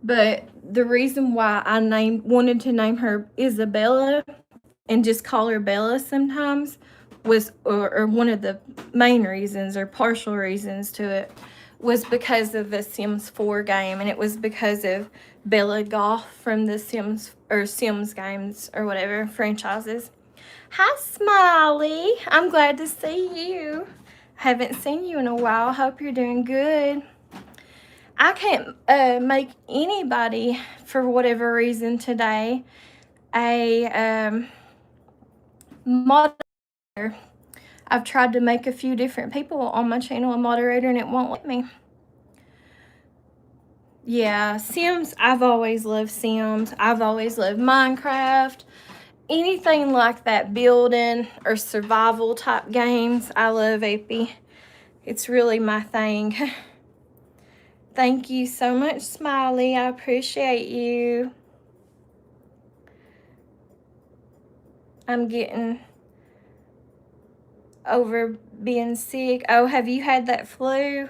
But the reason why I wanted to name her Isabella and just call her Bella sometimes was, or one of the main reasons or partial reasons to it, was because of the Sims 4 game. And it was because of Bella Goth from the Sims games or whatever franchises. Hi, Smiley. I'm glad to see you. Haven't seen you in a while. Hope you're doing good. I can't make anybody, for whatever reason today, a moderator. I've tried to make a few different people on my channel a moderator and it won't let me. Yeah, Sims, I've always loved Sims. I've always loved Minecraft. Anything like that, building or survival type games, I love AP. It's really my thing. Thank you so much, Smiley. I appreciate you. I'm getting over being sick. Oh, have you had that flu?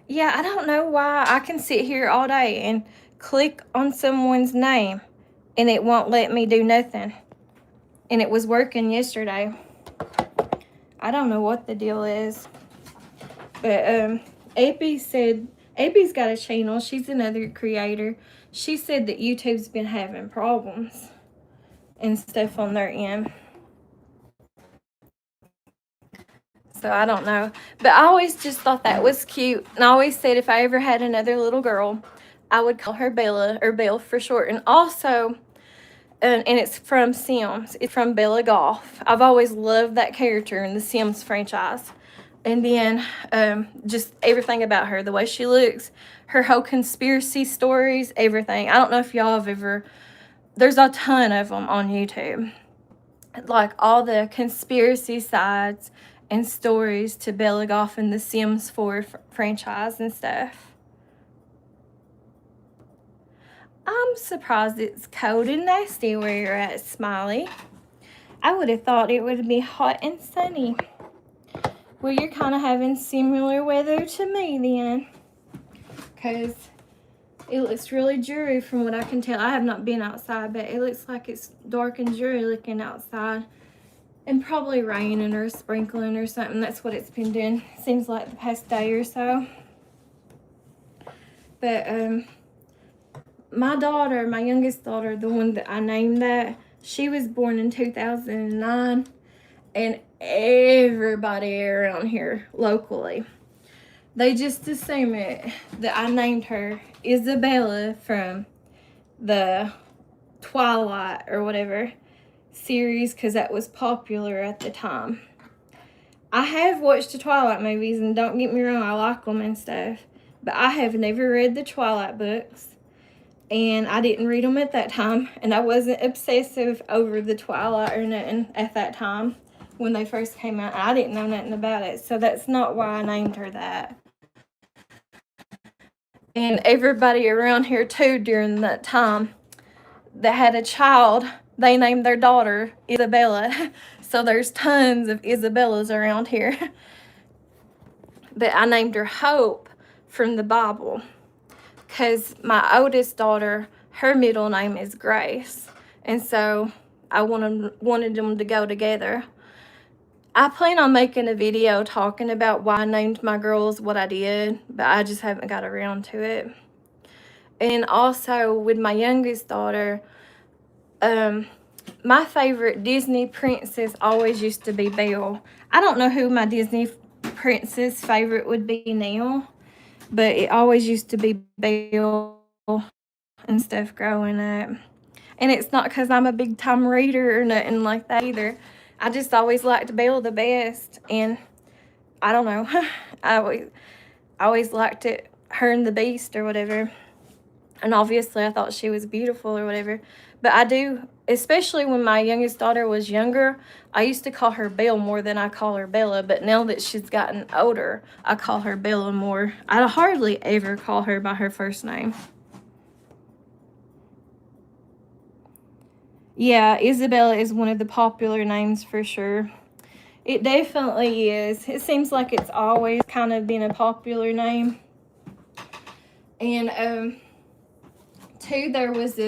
Yeah, I don't know why I can sit here all day and click on someone's name and it won't let me do nothing. And it was working yesterday. I don't know what the deal is. But AP said, AP's got a channel. She's another creator. She said that YouTube's been having problems and stuff on their end. So I don't know. But I always just thought that was cute. And I always said if I ever had another little girl, I would call her Bella, or Belle for short. And also, and it's from Sims. It's from Bella Goth. I've always loved that character in the Sims franchise. And then just everything about her, the way she looks, her whole conspiracy stories, everything. I don't know if y'all have ever, there's a ton of them on YouTube. Like all the conspiracy sides and stories to Bella Goth and the Sims 4 franchise and stuff. I'm surprised it's cold and nasty where you're at, Smiley. I would have thought it would be hot and sunny. Well, you're kind of having similar weather to me then. Because it looks really dreary from what I can tell. I have not been outside, but it looks like it's dark and dreary looking outside. And probably raining or sprinkling or something. That's what it's been doing. Seems like the past day or so. But my daughter, my youngest daughter, the one that I named that, she was born in 2009. And everybody around here locally, they just assume it that I named her Isabella from the Twilight or whatever series because that was popular at the time. I have watched the Twilight movies, and don't get me wrong, I like them and stuff, but I have never read the Twilight books, and I didn't read them at that time, and I wasn't obsessive over the Twilight or nothing at that time when they first came out. I didn't know nothing about it, so that's not why I named her that. And everybody around here too during that time that had a child, they named their daughter Isabella. So there's tons of Isabellas around here. But I named her Hope from the Bible because my oldest daughter, her middle name is Grace. And so I wanted them to go together. I plan on making a video talking about why I named my girls what I did, but I just haven't got around to it. And also with my youngest daughter, my favorite Disney princess always used to be Belle. I don't know who my Disney princess favorite would be now, but it always used to be Belle and stuff growing up. And it's not because I'm a big time reader or nothing like that either. I just always liked Belle the best, and I don't know. I always liked it, her and the Beast or whatever. And obviously I thought she was beautiful or whatever. But I do, especially when my youngest daughter was younger, I used to call her Belle more than I call her Bella. But now that she's gotten older, I call her Bella more. I hardly ever call her by her first name. Yeah, Isabella is one of the popular names for sure. It definitely is. It seems like it's always kind of been a popular name. And too, there was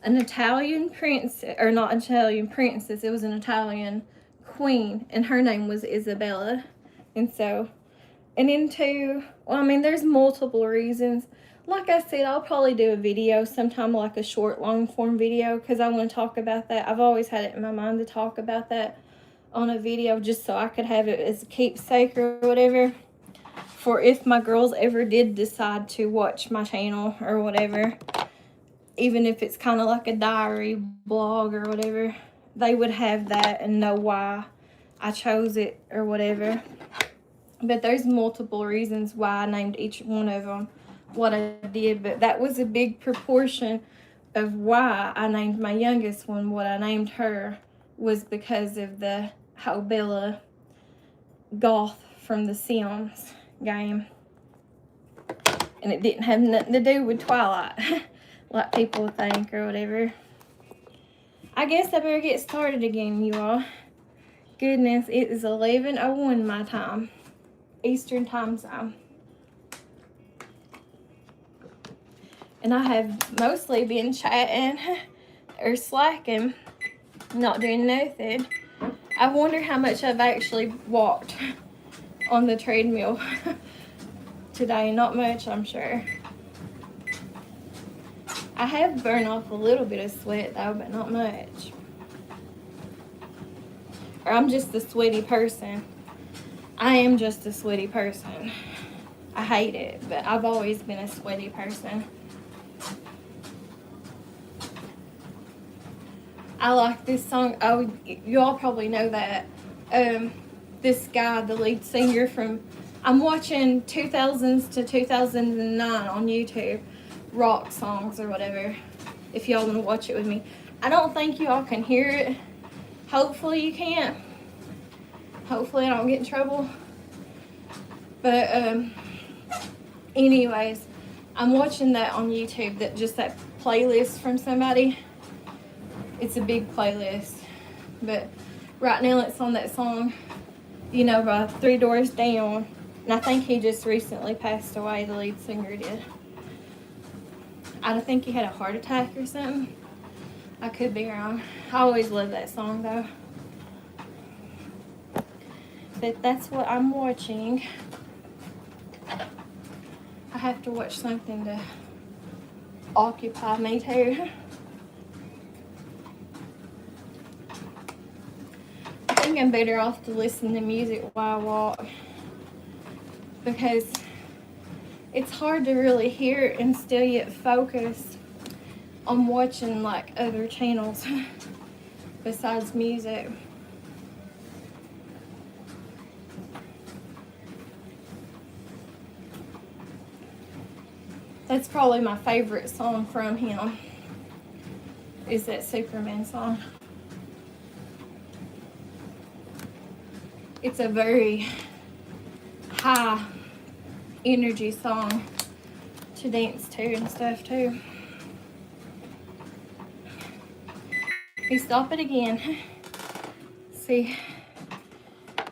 an Italian princess, or not Italian princess, it was an Italian queen, and her name was Isabella. And so And into, well, I mean, there's multiple reasons. Like I said, I'll probably do a video sometime, like a short, long form video, because I want to talk about that. I've always had it in my mind to talk about that on a video, just so I could have it as a keepsake or whatever, for if my girls ever did decide to watch my channel or whatever, even if it's kind of like a diary blog or whatever, they would have that and know why I chose it or whatever. But there's multiple reasons why I named each one of them what I did, but that was a big proportion of why I named my youngest one what I named her, was because of the how Bella goth from the Sims game. And it didn't have nothing to do with Twilight, like people think or whatever. I guess I better get started again, you all. Goodness, it is 11:01 my time. Eastern time zone. And I have mostly been chatting or slacking, not doing nothing. I wonder how much I've actually walked on the treadmill today. Not much, I'm sure. I have burned off a little bit of sweat though, but not much. Or I'm just a sweaty person. I am just a sweaty person. I hate it, but I've always been a sweaty person. I like this song. Oh, you all probably know that. This guy, the lead singer from, I'm watching 2000s to 2009 on YouTube, rock songs or whatever, if y'all want to watch it with me. I don't think y'all can hear it. Hopefully you can't. Hopefully I don't get in trouble. But anyways, I'm watching that on YouTube, that playlist from somebody. It's a big playlist, but right now it's on that song, you know, by 3 Doors Down. And I think he just recently passed away, the lead singer did. I think he had a heart attack or something. I could be wrong. I always love that song though. But that's what I'm watching. I have to watch something to occupy me too. I think I'm better off to listen to music while I walk, because it's hard to really hear it and still yet focus on watching like other channels besides music. That's probably my favorite song from him, is that Superman song. It's a very high energy song to dance to and stuff too. We stop it again. See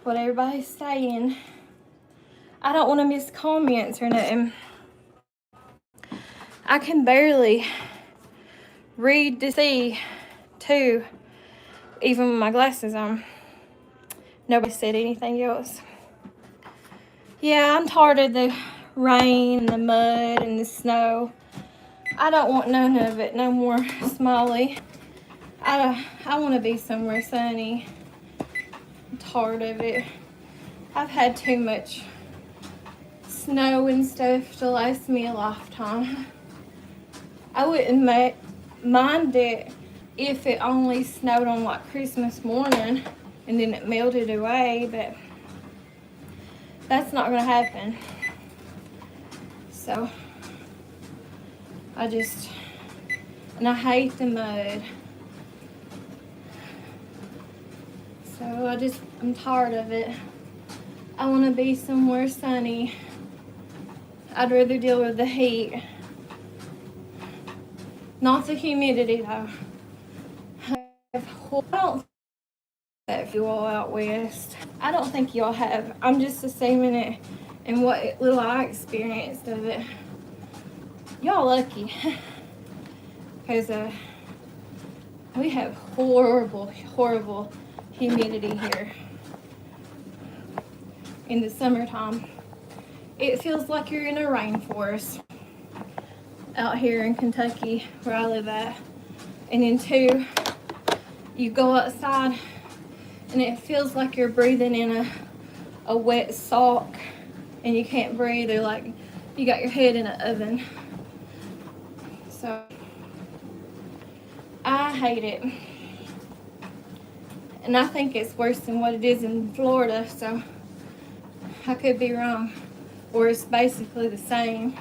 what everybody's saying. I don't want to miss comments or nothing. I can barely read to see too, even with my glasses on. Nobody said anything else. Yeah, I'm tired of the rain and the mud and the snow. I don't want none of it no more, Smiley. I want to be somewhere sunny. I'm tired of it. I've had too much snow and stuff to last me a lifetime. I wouldn't mind it if it only snowed on like Christmas morning and then it melted away, but that's not going to happen. So, and I hate the mud. So I'm tired of it. I want to be somewhere sunny. I'd rather deal with the heat. Not the humidity though. I don't think you all out west. I don't think y'all have. I'm just assuming it and what little I experienced of it. Y'all lucky. Because we have horrible humidity here in the summertime. it feels like you're in a rainforest out here in Kentucky where I live at. And then 2, you go outside and it feels like you're breathing in a wet sock and you can't breathe, or like you got your head in an oven. So I hate it. And I think it's worse than what it is in Florida, so I could be wrong. Or it's basically the same.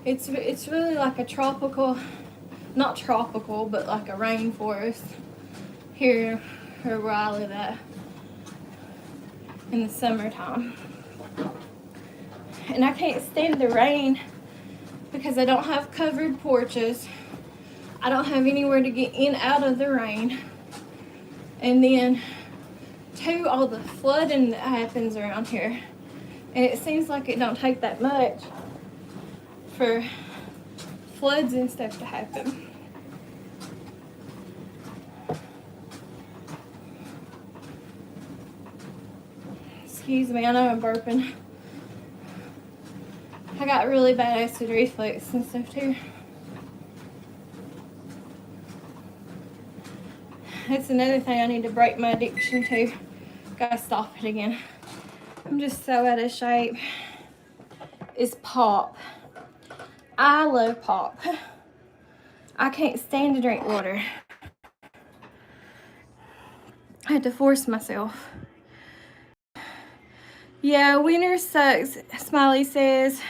It's really like a tropical, not tropical, but like a rainforest here where I live at in the summertime. And I can't stand the rain because I don't have covered porches. I don't have anywhere to get in out of the rain. And then 2, all the flooding that happens around here. And it seems like it don't take that much for floods and stuff to happen. Excuse me, I know I'm burping. I got really bad acid reflux and stuff too. That's another thing I need to break my addiction to. Gotta stop it again. I'm just so out of shape. It's pop. I love pop. I can't stand to drink water. I had to force myself. Yeah, winter sucks, Smiley says.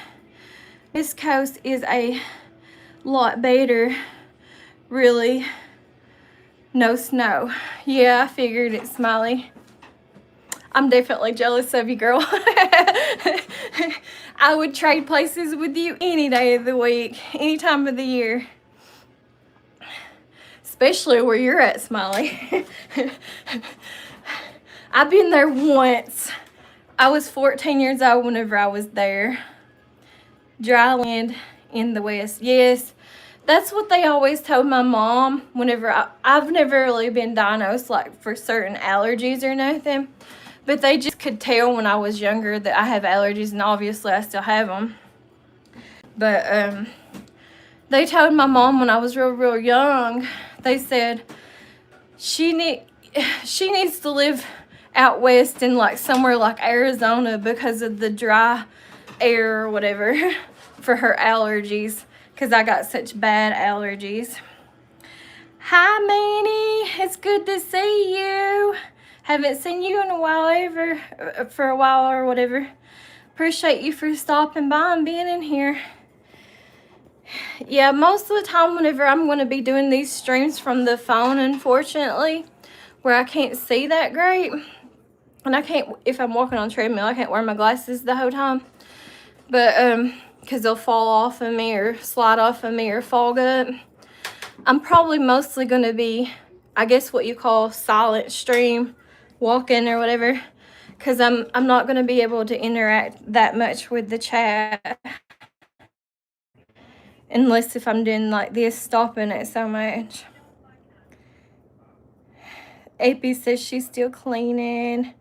This coast is a lot better, really. No snow. Yeah, I figured it, Smiley. I'm definitely jealous of you, girl. I would trade places with you any day of the week, any time of the year. Especially where you're at, Smiley. I've been there once. I was 14 years old whenever I was there. Dry land in the West. Yes, that's what they always told my mom whenever I've never really been diagnosed like for certain allergies or nothing. But they just could tell when I was younger that I have allergies, and obviously I still have them. But they told my mom when I was real young, they said she needs to live out west in like somewhere like Arizona because of the dry air or whatever for her allergies, because I got such bad allergies. Hi Manny, it's good to see you. Haven't seen you in a while for a while or whatever. Appreciate you for stopping by and being in here. Yeah, most of the time whenever I'm going to be doing these streams from the phone, unfortunately, where I can't see that great, and I can't, if I'm walking on a treadmill, I can't wear my glasses the whole time, but because they'll fall off of me or slide off of me or fog up. I'm probably mostly going to be, I guess what you call silent stream, walking or whatever, because I'm not going to be able to interact that much with the chat unless if I'm doing like this, stopping it so much. AP says she's still cleaning.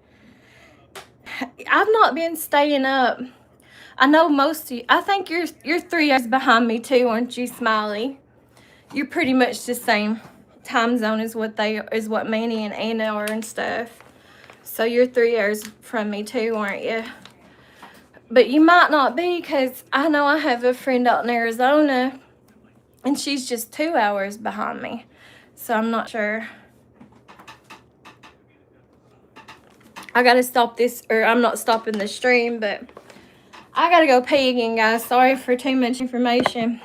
I've not been staying up. I know most of you, I think you're 3 hours behind me too, aren't you, Smiley? You're pretty much the same time zone as what Manny and Anna are and stuff. So you're 3 hours from me too, aren't you? But you might not be, because I know I have a friend out in Arizona and she's just 2 hours behind me. So I'm not sure. I gotta stop this, or I'm not stopping the stream, but I gotta go pee again, guys. Sorry for too much information.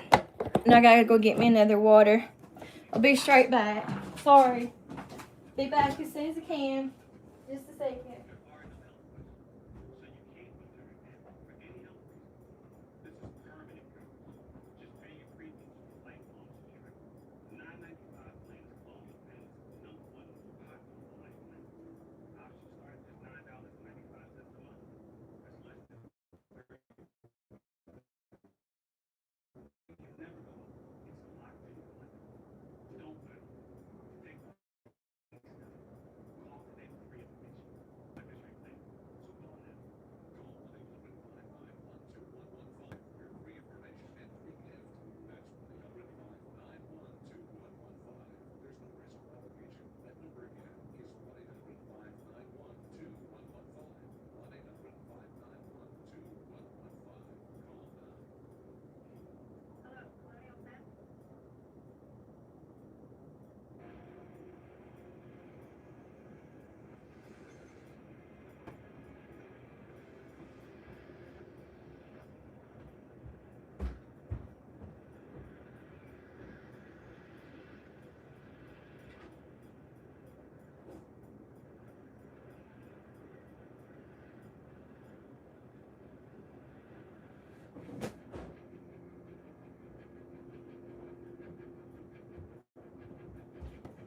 And I gotta go get me another water. I'll be straight back. Sorry. Be back as soon as I can. Just a second.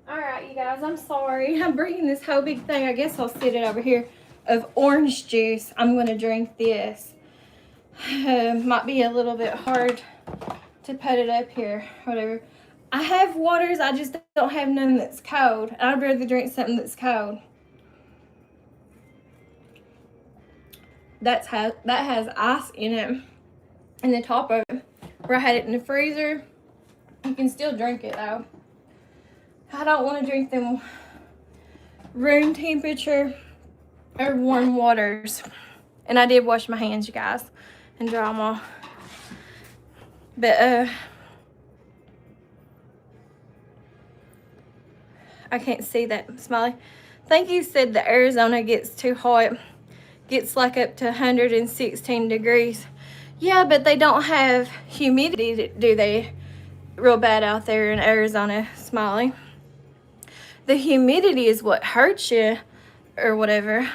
Alright, you guys, I'm sorry. I'm bringing this whole big thing. I guess I'll sit it over here of orange juice. I'm going to drink this. Might be a little bit hard to put it up here, whatever. I have waters, I just don't have none that's cold. I'd rather drink something that's cold. That has ice in it, in the top of it. Where I had it in the freezer, you can still drink it though. I don't want to drink them room temperature or warm waters. And I did wash my hands, you guys, and dry them off. But I can't see that, Smiley. I think you said that Arizona gets too hot. Gets like up to 116 degrees. Yeah, but they don't have humidity, do they? Real bad out there in Arizona, Smiley. The humidity is what hurts you or whatever.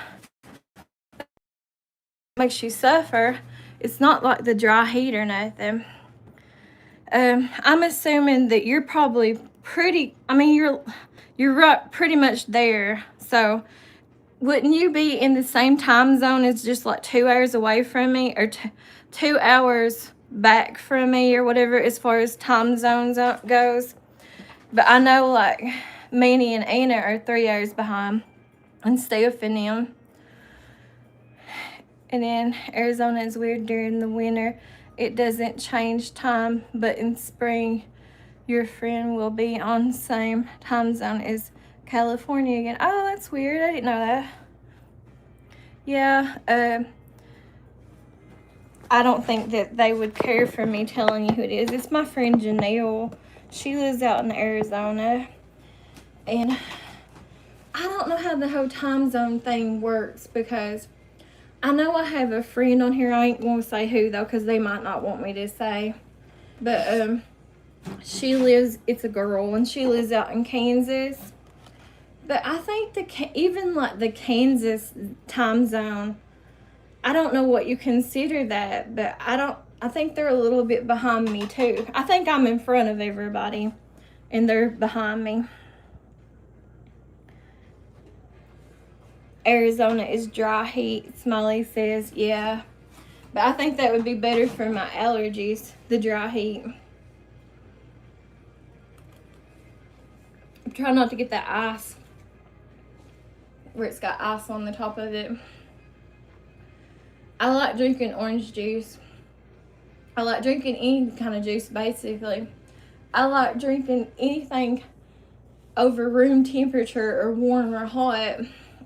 Makes you suffer. It's not like the dry heat or nothing. I'm assuming that you're probably pretty, I mean, you're right, pretty much there. So wouldn't you be in the same time zone as just like 2 hours away from me, or 2 hours back from me, or whatever, as far as time zones goes? But I know like Manny and Anna are 3 hours behind, and Steph and them. And then Arizona is weird during the winter. It doesn't change time, but in spring, your friend will be on the same time zone as California again. Oh, that's weird. I didn't know that. Yeah, I don't think that they would care for me telling you who it is. It's my friend Janelle. She lives out in Arizona. And I don't know how the whole time zone thing works, because I know I have a friend on here. I ain't going to say who, though, because they might not want me to say. But she lives, it's a girl, and she lives out in Kansas. But I think even like the Kansas time zone, I don't know what you consider that, but I think they're a little bit behind me too. I think I'm in front of everybody and they're behind me. Arizona is dry heat, Smiley says. Yeah, but I think that would be better for my allergies, the dry heat. I'm trying not to get that ice where it's got ice on the top of it. I like drinking orange juice. I like drinking any kind of juice, basically. I like drinking anything over room temperature or warm or hot,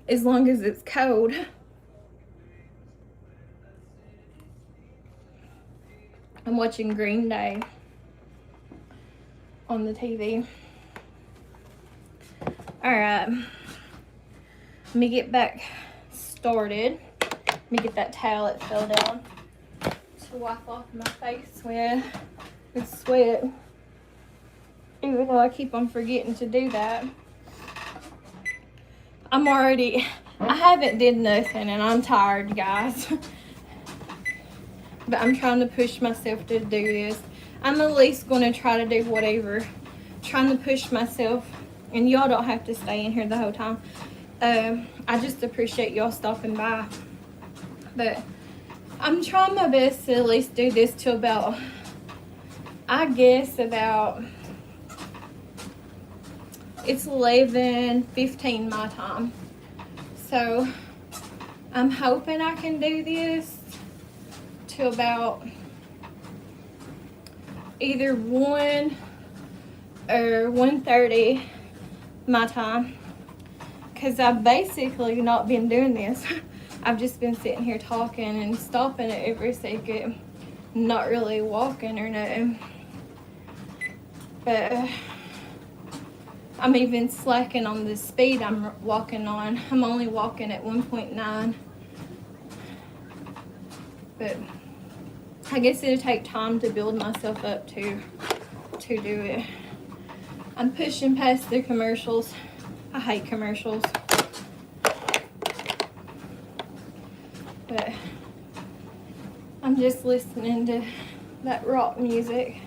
as long as it's cold. I'm watching Green Day on the TV. Alright. Let me get back started. Let me get that towel that fell down to wipe off my face with sweat. Even though I keep on forgetting to do that. I haven't did nothing and I'm tired, guys. But I'm trying to push myself to do this. I'm at least going to try to do whatever. Trying to push myself. And y'all don't have to stay in here the whole time. I just appreciate y'all stopping by. But I'm trying my best to at least do this till about, I guess about, it's 11:15 my time. So I'm hoping I can do this till about either 1 or 1:30 my time, because I've basically not been doing this. I've just been sitting here talking and stopping at every second, not really walking or nothing. But I'm even slacking on the speed I'm walking on. I'm only walking at 1.9. But I guess it'll take time to build myself up to do it. I'm pushing past the commercials. I hate commercials. But I'm just listening to that rock music.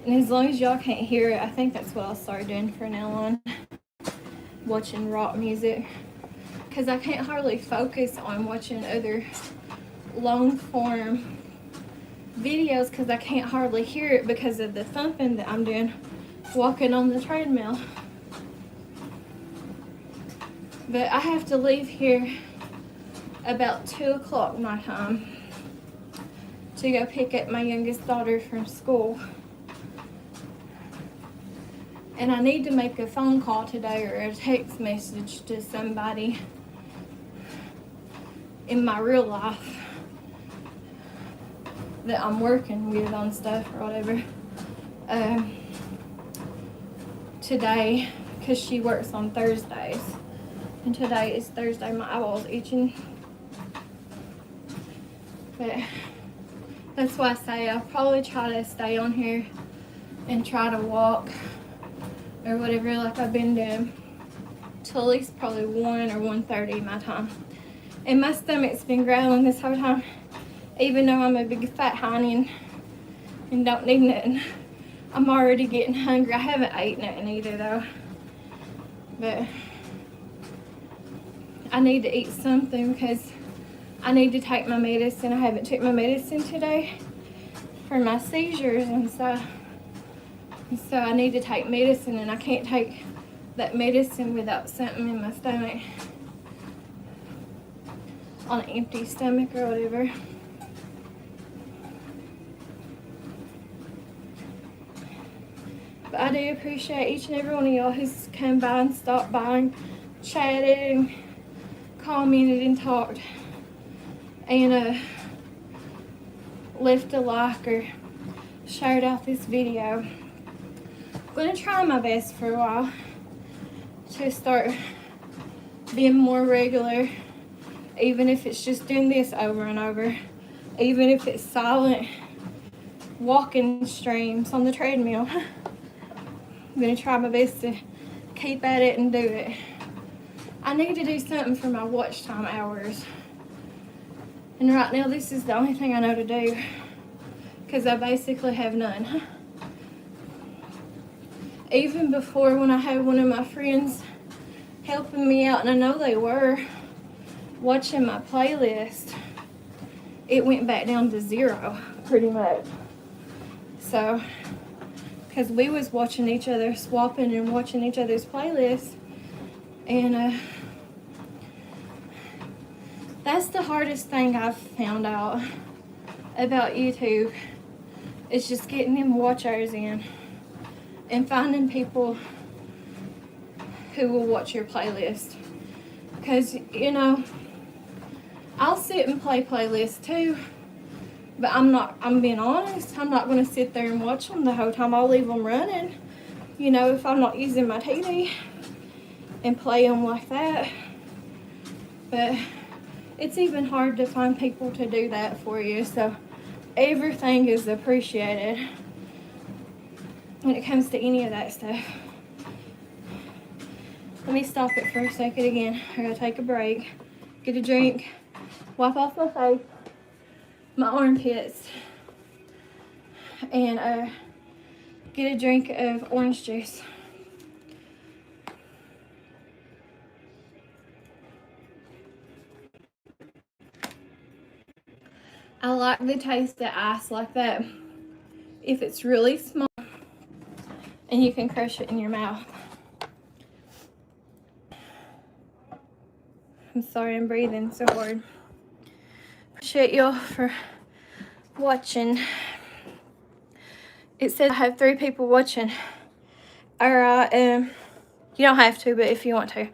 And as long as y'all can't hear it, I think that's what I'll start doing from now on. Watching rock music. Because I can't hardly focus on watching other long form videos because I can't hardly hear it because of the thumping that I'm doing walking on the treadmill. But I have to leave here about 2 o'clock my time to go pick up my youngest daughter from school. And I need to make a phone call today or a text message to somebody in my real life that I'm working with on stuff or whatever today, because she works on Thursdays. And today is Thursday. My eyeball's itching. But that's why I say I'll probably try to stay on here and try to walk or whatever like I've been doing till at least probably 1 or 1:30 my time. And my stomach's been growling this whole time, even though I'm a big fat hiney and don't need nothing. I'm already getting hungry. I haven't ate nothing either though, but I need to eat something because I need to take my medicine. I haven't took my medicine today for my seizures and stuff. So I need to take medicine, and I can't take that medicine without something in my stomach, on an empty stomach or whatever. But I do appreciate each and every one of y'all who's come by and stopped by and chatted and commented and talked and left a like or shared out this video. I'm going to try my best for a while to start being more regular, even if it's just doing this over and over, even if it's silent walking streams on the treadmill. I'm going to try my best to keep at it and do it. I need to do something for my watch time hours. And right now this is the only thing I know to do because I basically have none. Even before, when I had one of my friends helping me out, and I know they were, watching my playlist, it went back down to 0 pretty much. So, because we was watching each other, swapping and watching each other's playlists, and that's the hardest thing I've found out about YouTube, is just getting them watchers in and finding people who will watch your playlist. Because, you know, I'll sit and play playlists too, but I'm being honest, I'm not going to sit there and watch them the whole time. I'll leave them running, you know, if I'm not using my TV and play them like that. But it's even hard to find people to do that for you, so everything is appreciated when it comes to any of that stuff. Let me stop it for a second again. I gotta take a break, get a drink, wipe off my face, my armpits, and get a drink of orange juice. I like the taste of ice like that if it's really small and you can crush it in your mouth. I'm sorry I'm breathing so hard. Appreciate y'all for watching. It says I have 3 people watching. Alright, you don't have to, but if you want to.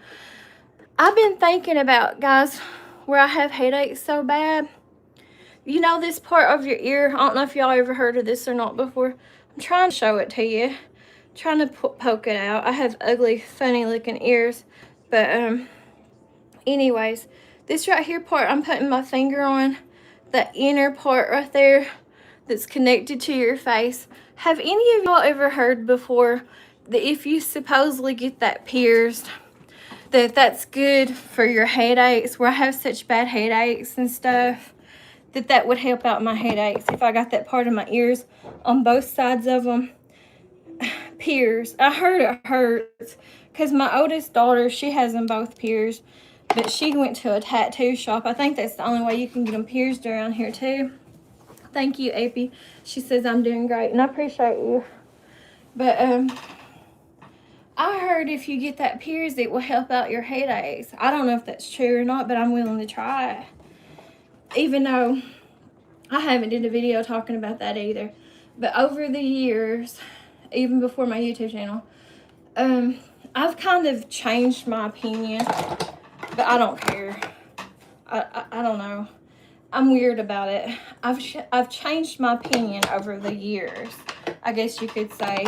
I've been thinking about, guys, where I have headaches so bad. You know this part of your ear? I don't know if y'all ever heard of this or not before. I'm trying to show it to you. I'm trying to poke it out. I have ugly, funny looking ears. But, anyways, this right here part I'm putting my finger on, the inner part right there that's connected to your face. Have any of y'all ever heard before that if you supposedly get that pierced, that's good for your headaches? Where I have such bad headaches and stuff, that would help out my headaches if I got that part of my ears on both sides of them. pierced. I heard it hurts because my oldest daughter, she has them both pierced, but she went to a tattoo shop. I think that's the only way you can get them pierced around here too. Thank you, AP. She says I'm doing great, and I appreciate you. But I heard if you get that pierced, it will help out your headaches. I don't know if that's true or not, but I'm willing to try it. Even though I haven't did a video talking about that either. But over the years, even before my YouTube channel, I've kind of changed my opinion, but I don't care. I don't know. I'm weird about it. I've changed my opinion over the years, I guess you could say.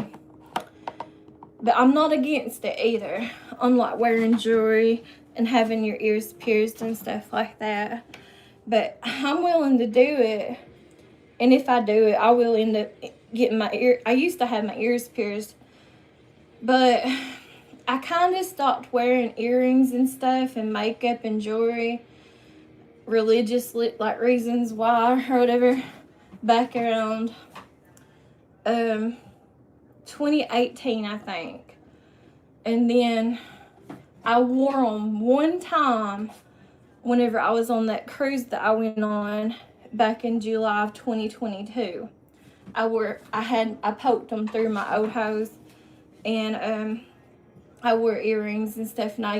But I'm not against it either. I'm like wearing jewelry and having your ears pierced and stuff like that. But I'm willing to do it. And if I do it, I will end up getting my ear. I used to have my ears pierced. But I kind of stopped wearing earrings and stuff and makeup and jewelry religiously, like reasons why or whatever, back around 2018, I think. And then I wore them one time whenever I was on that cruise that I went on back in July of 2022. I poked them through my old hose, and I wore earrings and stuff, and I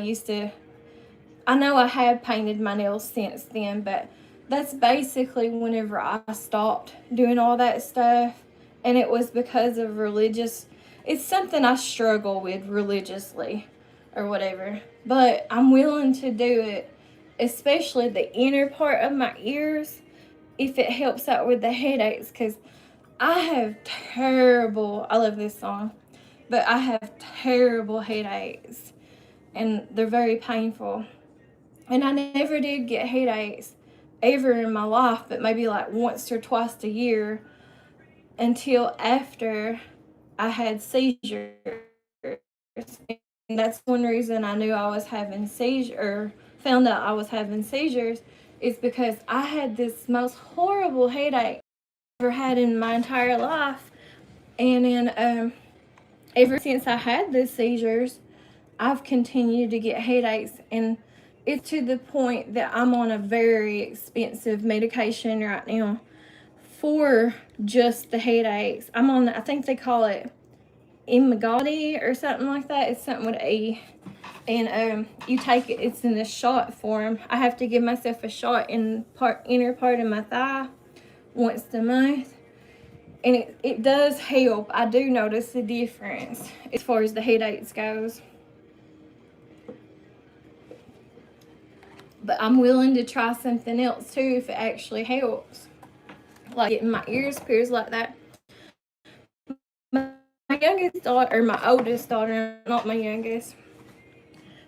know I have painted my nails since then, but that's basically whenever I stopped doing all that stuff. And it was because of it's something I struggle with religiously or whatever. But I'm willing to do it, especially the inner part of my ears, if it helps out with the headaches. Because I love this song, but I have terrible headaches. And they're very painful. And I never did get headaches ever in my life, but maybe like once or twice a year until after I had seizures. And that's one reason I knew I was having found out I was having seizures, is because I had this most horrible headache I've ever had in my entire life. And then ever since I had those seizures, I've continued to get headaches, and it's to the point that I'm on a very expensive medication right now for just the headaches. I'm on, I think they call it Imagati or something like that. It's something with E. And you take it, it's in a shot form. I have to give myself a shot in inner part of my thigh once a month. And it does help. I do notice the difference as far as the headaches goes. But I'm willing to try something else too if it actually helps. Like getting my ears pierced like that. My youngest daughter, or my oldest daughter, not my youngest,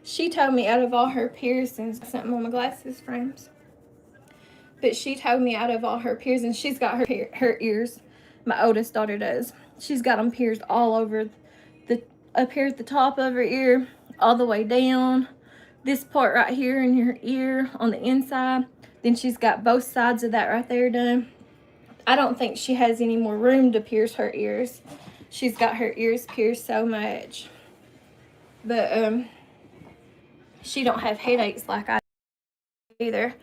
she told me out of all her piercings, something on my glasses frames. But she told me out of all her piercings, she's got her ears. My oldest daughter does. She's got them pierced all over up here at the top of her ear, all the way down. This part right here in your ear on the inside. Then she's got both sides of that right there done. I don't think she has any more room to pierce her ears. She's got her ears pierced so much. But she don't have headaches like I do either.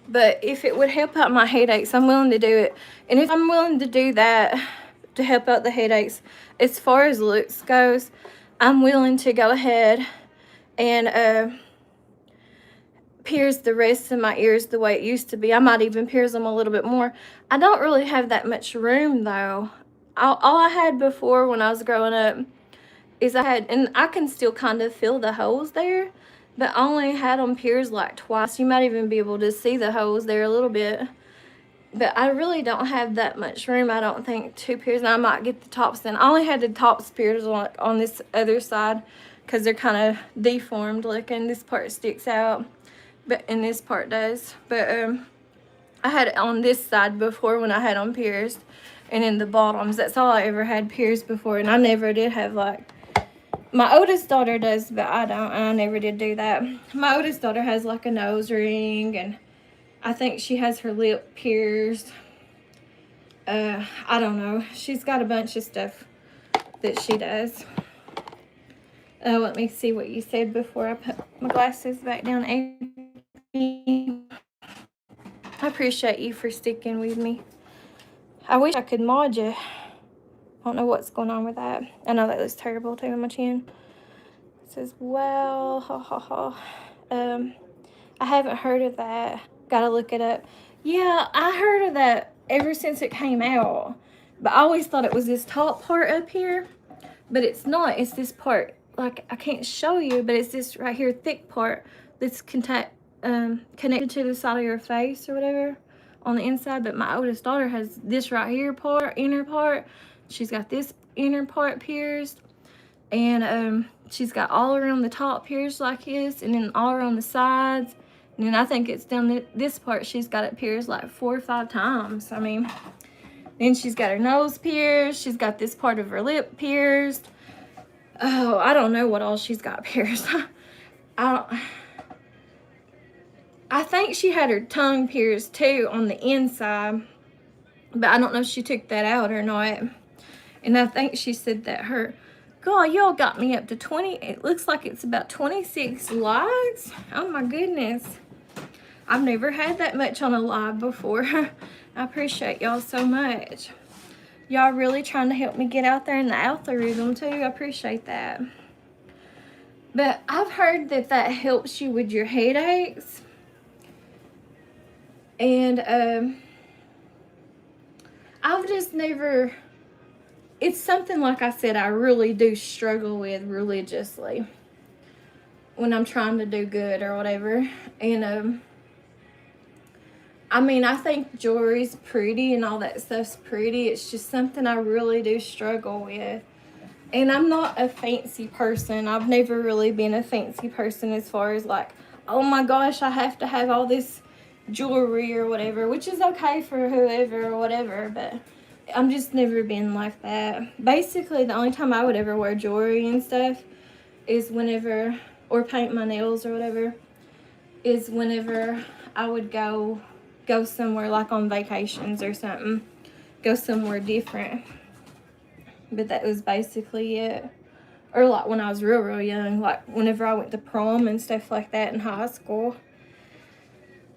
But if it would help out my headaches, I'm willing to do it. And if I'm willing to do that to help out the headaches, as far as looks goes, I'm willing to go ahead and pierce the rest of my ears the way it used to be. I might even pierce them a little bit more. I don't really have that much room though. All I had before when I was growing up is and I can still kind of feel the holes there, but I only had them pierced like twice. You might even be able to see the holes there a little bit. But I really don't have that much room, I don't think, to pierce. And I might get the tops then. I only had the tops pierced on this other side because they're kind of deformed looking. This part sticks out, and this part does. But I had it on this side before when I had them pierced, and in the bottoms. That's all I ever had pierced before, and I never did have like, my oldest daughter does, but I don't, and I never did do that. My oldest daughter has like a nose ring, and I think she has her lip pierced. I don't know. She's got a bunch of stuff that she does. Let me see what you said before I put my glasses back down. I appreciate you for sticking with me. I wish I could mod you. I don't know what's going on with that. I know that looks terrible too on my chin. It says, well, ha ha ha. I haven't heard of that. Gotta look it up. Yeah, I heard of that ever since it came out. But I always thought it was this top part up here. But it's not. It's this part. Like, I can't show you, but it's this right here thick part that's connected to the side of your face or whatever on the inside. But my oldest daughter has this right here part, inner part. She's got this inner part pierced. And she's got all around the top pierced like this, and then all around the sides. And then I think it's down this part, she's got it pierced like 4 or 5 times. I mean, then she's got her nose pierced. She's got this part of her lip pierced. Oh, I don't know what all she's got pierced. I think she had her tongue pierced too on the inside. But I don't know if she took that out or not. And I think she said that her... God, y'all got me up to 20. It looks like it's about 26 likes. Oh my goodness. I've never had that much on a live before. I appreciate y'all so much. Y'all really trying to help me get out there in the algorithm too. I appreciate that. But I've heard that that helps you with your headaches. And I've just never... It's something, like I said, I really do struggle with religiously when I'm trying to do good or whatever. And I mean, I think jewelry's pretty and all that stuff's pretty. It's just something I really do struggle with. And I'm not a fancy person. I've never really been a fancy person as far as like, oh my gosh, I have to have all this jewelry or whatever, which is okay for whoever or whatever, but I'm just never been like that. Basically, the only time I would ever wear jewelry and stuff is whenever, or paint my nails or whatever, is whenever I would go somewhere like on vacations or something. Go somewhere different. But that was basically it. Or like when I was real young, like whenever I went to prom and stuff like that in high school.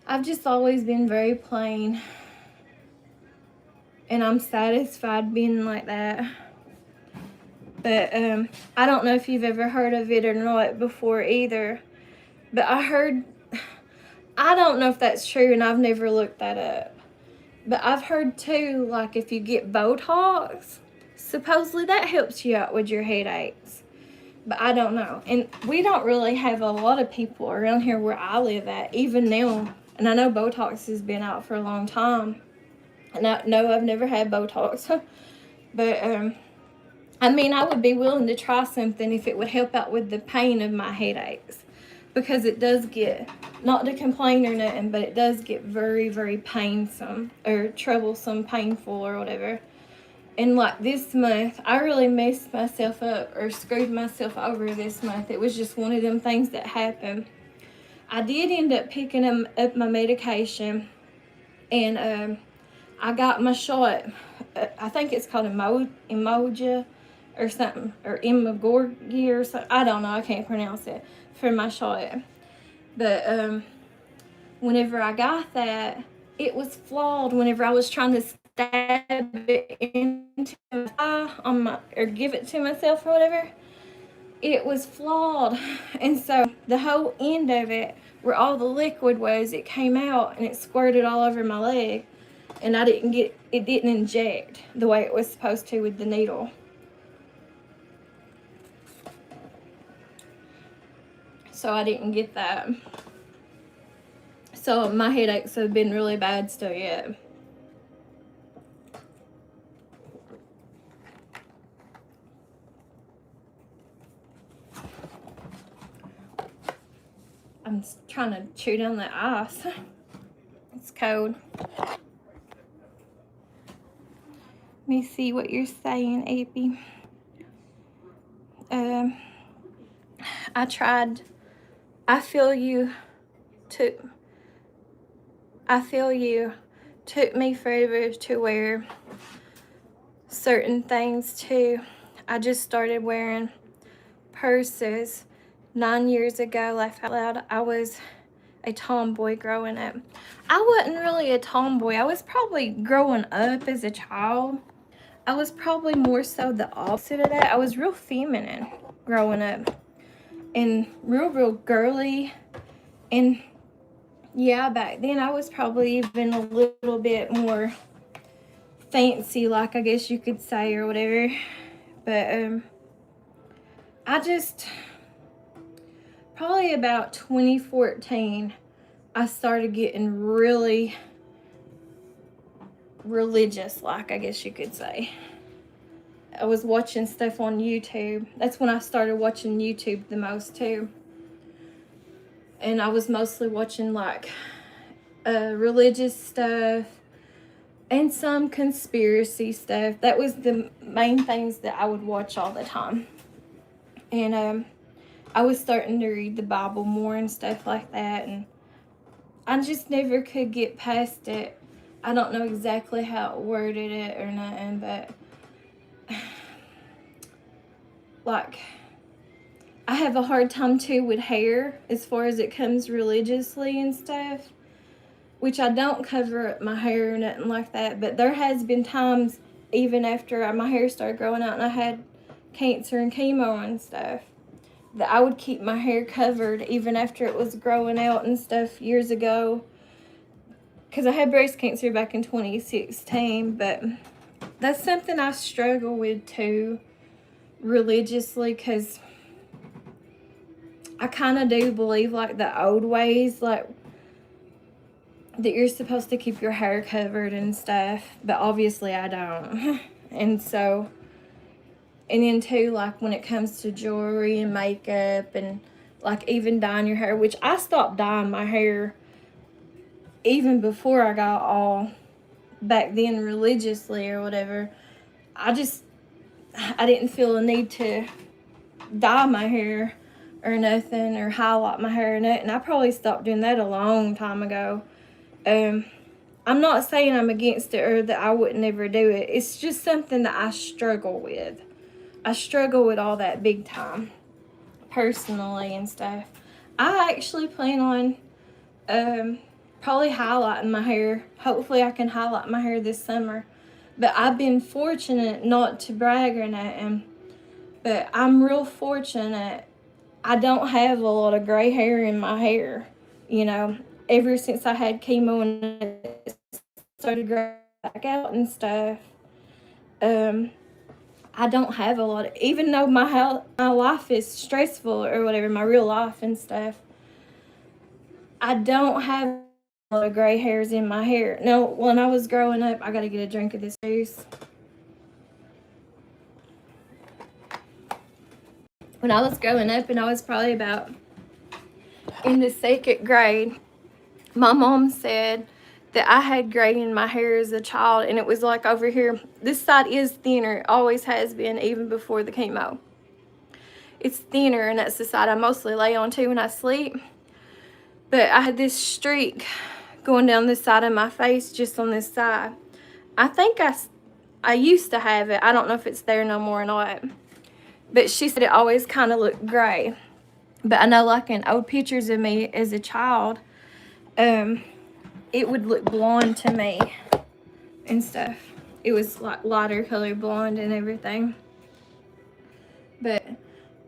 I've just always been very plain. And I'm satisfied being like that. But I don't know if you've ever heard of it or not before either. But I don't know if that's true, and I've never looked that up. But I've heard too, like if you get Botox, supposedly that helps you out with your headaches. But I don't know. And we don't really have a lot of people around here where I live at, even now. And I know Botox has been out for a long time. And I've never had Botox. But, I mean, I would be willing to try something if it would help out with the pain of my headaches. Because it does get, not to complain or nothing, but it does get very, very painful or troublesome, painful or whatever. And like this month, I really messed myself up or screwed myself over this month. It was just one of them things that happened. I did end up picking up my medication, and I got my shot. I think it's called Emoja or something, or Imagorgi or something. I don't know. I can't pronounce it for my shot. But whenever I got that, it was flawed. Whenever I was trying to stab it into my eye or give it to myself or whatever, it was flawed. And so the whole end of it, where all the liquid was, it came out and it squirted all over my leg. And it didn't inject the way it was supposed to with the needle. So I didn't get that. So my headaches have been really bad still yet. I'm trying to chew down the ice. It's cold. Let me see what you're saying, Abby. I feel you. Took me forever to wear certain things too. I just started wearing purses 9 years ago, laugh out loud, I was a tomboy growing up. I wasn't really a tomboy. I was probably growing up as a child. I was probably more so the opposite of that. I was real feminine growing up and real girly. And yeah, back then I was probably even a little bit more fancy, like I guess you could say, or whatever. But I just, probably about 2014, I started getting really religious, like I guess you could say. I was watching stuff on YouTube. That's when I started watching YouTube the most too. And I was mostly watching like religious stuff and some conspiracy stuff. That was the main things that I would watch all the time. And I was starting to read the Bible more and stuff like that, and I just never could get past it. I don't know exactly how it worded it or nothing, but like, I have a hard time too with hair as far as it comes religiously and stuff, which I don't cover up my hair or nothing like that, but there has been times even after my hair started growing out and I had cancer and chemo and stuff, that I would keep my hair covered even after it was growing out and stuff years ago, because I had breast cancer back in 2016. But that's something I struggle with too, religiously, because I kind of do believe like the old ways, like that you're supposed to keep your hair covered and stuff, but obviously I don't. And so, and then too, like when it comes to jewelry and makeup and like even dyeing your hair, which I stopped dyeing my hair even before I got all back then religiously or whatever. I didn't feel a need to dye my hair or nothing, or highlight my hair or nothing. I probably stopped doing that a long time ago. I'm not saying I'm against it or that I would never do it. It's just something that I struggle with. I struggle with all that big time, personally and stuff. I actually plan on probably highlighting my hair. Hopefully I can highlight my hair this summer. But I've been fortunate, not to brag or nothing, but I'm real fortunate. I don't have a lot of gray hair in my hair, you know. Ever since I had chemo and it started growing back out and stuff, I don't have a lot of, even though my life is stressful or whatever, my real life and stuff, I don't have a lot of gray hairs in my hair. Now, when I was growing up, I gotta get a drink of this juice. When I was growing up, and I was probably about in the 2nd grade, my mom said that I had gray in my hair as a child, and it was like over here. This side is thinner. It always has been, even before the chemo. It's thinner, and that's the side I mostly lay on too when I sleep. But I had this streak going down this side of my face, just on this side. I think I used to have it. I don't know if it's there no more or not. But she said it always kind of looked gray. But I know, like in old pictures of me as a child, it would look blonde to me and stuff. It was like lighter color blonde and everything. But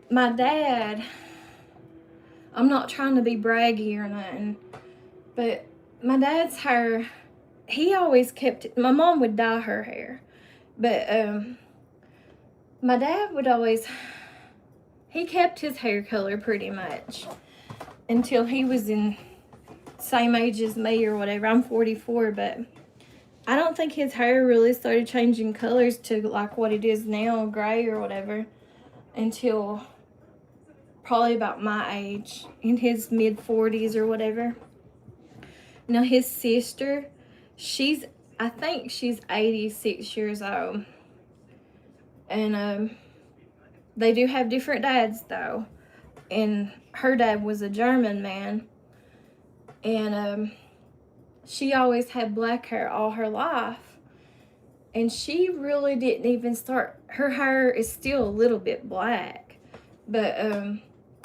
my dad, I'm not trying to be braggy or nothing, but my dad's hair, he always kept it. My mom would dye her hair, but my dad would always, he kept his hair color pretty much until he was in same age as me or whatever. I'm 44, but I don't think his hair really started changing colors to like what it is now, gray or whatever, until probably about my age, in his mid-40s or whatever. Now his sister, I think she's 86 years old, and they do have different dads though, and her dad was a German man, and she always had black hair all her life, and she really didn't even start, her hair is still a little bit black, But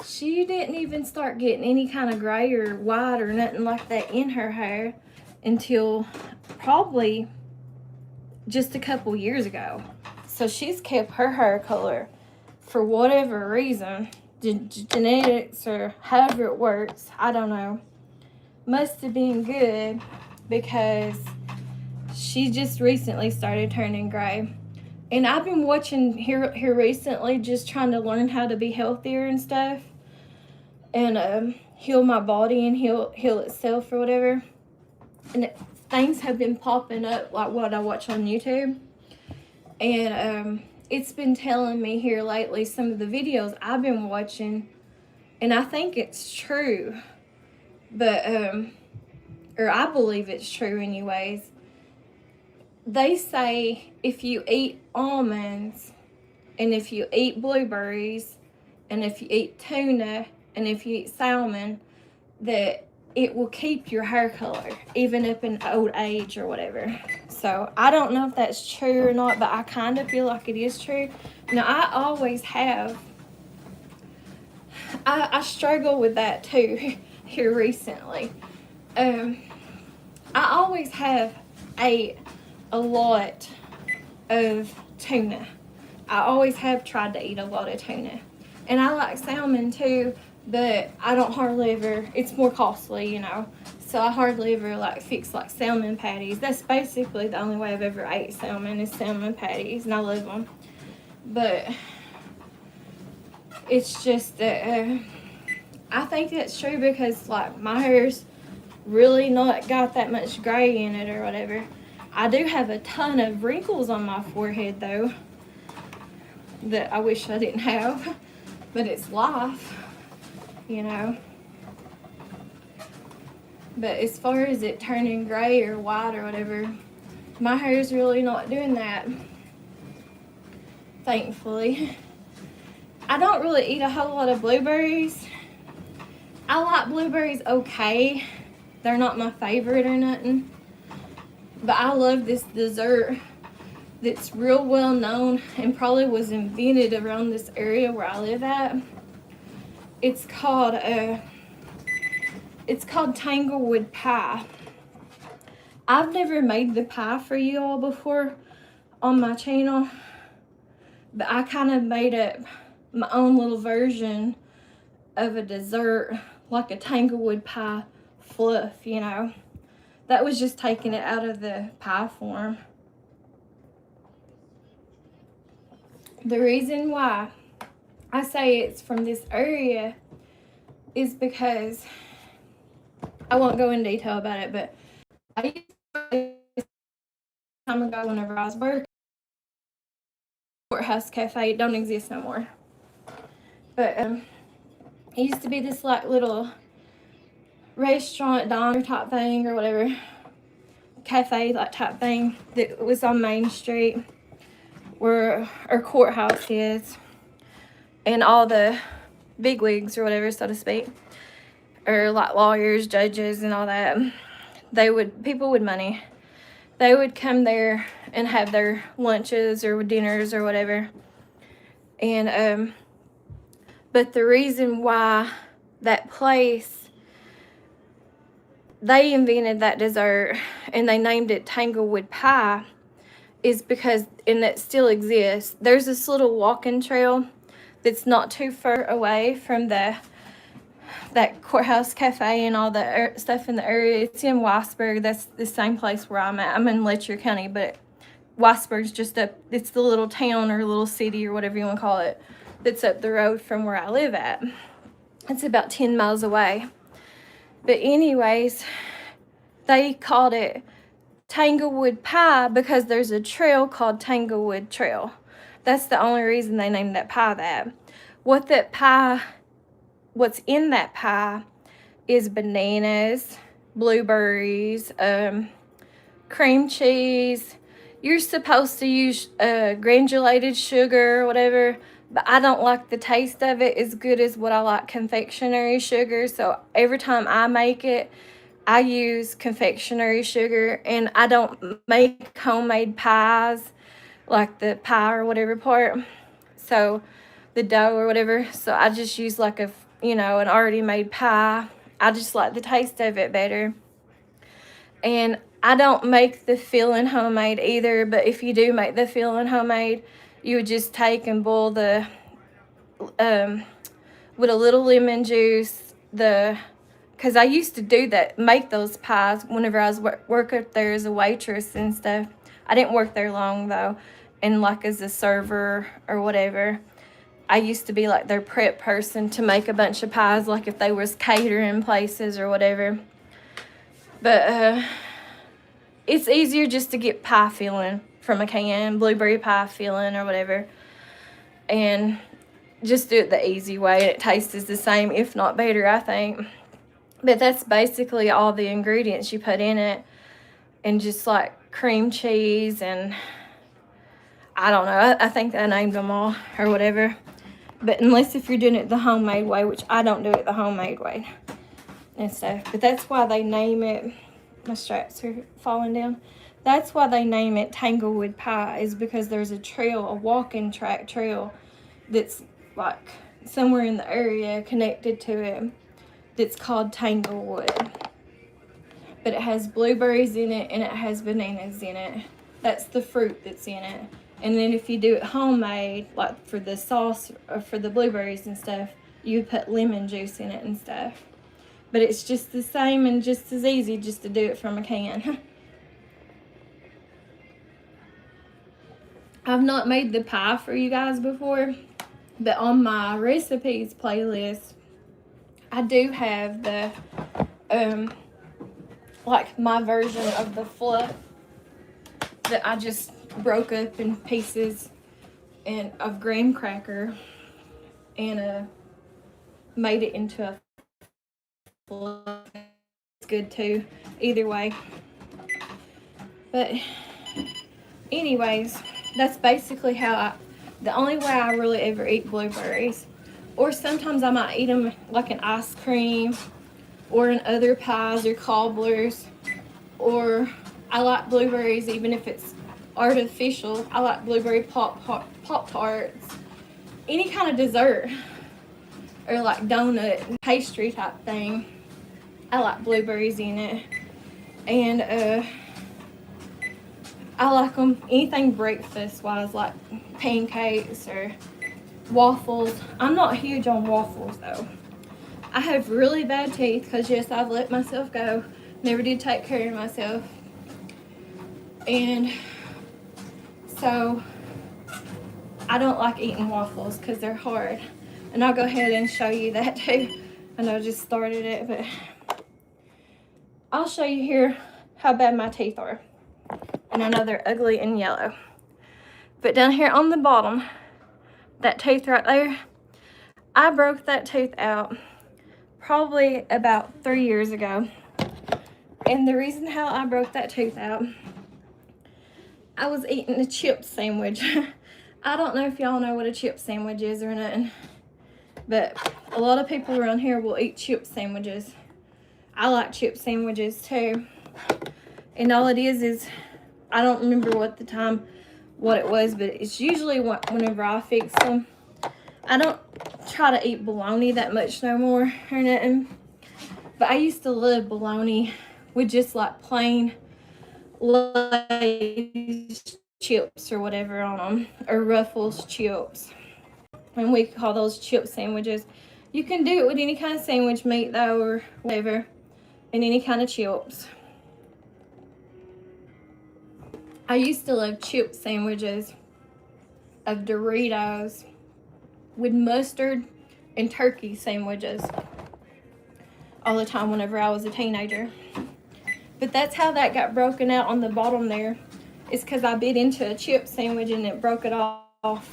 she didn't even start getting any kind of gray or white or nothing like that in her hair until probably just a couple years ago. So she's kept her hair color for whatever reason, genetics or however it works, I don't know. Must have been good, because she just recently started turning gray. And I've been watching here recently, just trying to learn how to be healthier and stuff, and heal my body and heal itself or whatever. And things have been popping up like what I watch on YouTube, and it's been telling me here lately some of the videos I've been watching, and I think it's true, but or I believe it's true anyways. They say if you eat almonds, and if you eat blueberries, and if you eat tuna, and if you eat salmon, that it will keep your hair color even up in old age or whatever. So I don't know if that's true or not, but I kind of feel like it is true. Now, I always have. I struggle with that too here recently. I always have ate a lot of tuna. I always have tried to eat a lot of tuna. And I like salmon too, but I don't hardly ever, it's more costly, you know. So I hardly ever like fix like salmon patties. That's basically the only way I've ever ate salmon is salmon patties, and I love them. But it's just that I think that's true, because like my hair's really not got that much gray in it or whatever. I do have a ton of wrinkles on my forehead though that I wish I didn't have, but it's life, you know. But as far as it turning gray or white or whatever, my hair's really not doing that, thankfully. I don't really eat a whole lot of blueberries. I like blueberries okay. They're not my favorite or nothing. But I love this dessert that's real well known and probably was invented around this area where I live at. It's called Tanglewood pie. I've never made the pie for you all before on my channel, but I kind of made up my own little version of a dessert, like a Tanglewood pie fluff, you know. That was just taking it out of the pie form. The reason why I say it's from this area is because, I won't go in detail about it, but I used to time ago whenever I was working, Courthouse Cafe, it don't exist no more. But it used to be this like little restaurant, diner type thing or whatever, cafe like type thing that was on Main Street where our courthouse is, and all the bigwigs or whatever, so to speak, or like lawyers, judges, and all that. People with money, they would come there and have their lunches or dinners or whatever. And but the reason why that place, they invented that dessert and they named it Tanglewood pie, is because, and it still exists, there's this little walking trail that's not too far away from that Courthouse Cafe and all the stuff in the area. It's in Weisberg. That's the same place where I'm at. I'm in Letcher County, but Weisberg's just up, it's the little town or little city or whatever you want to call it, that's up the road from where I live at. It's about 10 miles away. But anyways, they called it Tanglewood pie because there's a trail called Tanglewood Trail. That's the only reason they named that pie that. What's in that pie is bananas, blueberries, cream cheese. You're supposed to use granulated sugar or whatever, but I don't like the taste of it as good as what I like confectionery sugar. So every time I make it, I use confectionery sugar, and I don't make homemade pies, like the pie or whatever part. So the dough or whatever. So I just use like a, an already made pie. I just like the taste of it better. And I don't make the filling homemade either, but if you do make the filling homemade, you would just take and boil the, with a little lemon juice, because I used to do that, make those pies whenever I was work up there as a waitress and stuff. I didn't work there long though, and like as a server or whatever. I used to be like their prep person to make a bunch of pies, like if they was catering places or whatever. But it's easier just to get pie filling from a can, blueberry pie filling or whatever, and just do it the easy way. It tastes the same, if not better, I think. But that's basically all the ingredients you put in it, and just like cream cheese and I don't know, I think I named them all or whatever. But unless if you're doing it the homemade way, which I don't do it the homemade way and stuff. But that's why they name it, my straps are falling down. That's why they name it Tanglewood Pie, is because there's a trail, a walking track trail that's like somewhere in the area connected to it that's called Tanglewood. But it has blueberries in it and it has bananas in it. That's the fruit that's in it. And then if you do it homemade, like for the sauce or for the blueberries and stuff, you put lemon juice in it and stuff. But it's just the same and just as easy just to do it from a can. I've not made the pie for you guys before, but on my recipes playlist, I do have the, like my version of the fluff that I just broke up in pieces and of graham cracker and made it into a fluff. It's good too, either way. But anyways, that's basically how the only way I really ever eat blueberries. Or sometimes I might eat them like an ice cream or in other pies or cobblers. Or I like blueberries even if it's artificial. I like blueberry Pop-Tarts. Any kind of dessert or like donut, pastry type thing. I like blueberries in it. And I like them, anything breakfast wise, like pancakes or waffles. I'm not huge on waffles though. I have really bad teeth because yes, I've let myself go. Never did take care of myself. And so I don't like eating waffles because they're hard. And I'll go ahead and show you that too. I know I just started it, but I'll show you here how bad my teeth are. And I know they're ugly and yellow. But down here on the bottom, that tooth right there, I broke that tooth out probably about 3 years ago. And the reason how I broke that tooth out, I was eating a chip sandwich. I don't know if y'all know what a chip sandwich is or nothing, but a lot of people around here will eat chip sandwiches. I like chip sandwiches too. And all it is I don't remember what it was, but it's usually whenever I fix them. I don't try to eat bologna that much no more or nothing. But I used to love bologna with just like plain Lay's chips or whatever on them, or Ruffles chips. And we call those chip sandwiches. You can do it with any kind of sandwich meat though, or whatever, and any kind of chips. I used to love chip sandwiches of Doritos with mustard and turkey sandwiches all the time whenever I was a teenager. But that's how that got broken out on the bottom there. It's because I bit into a chip sandwich and it broke it off.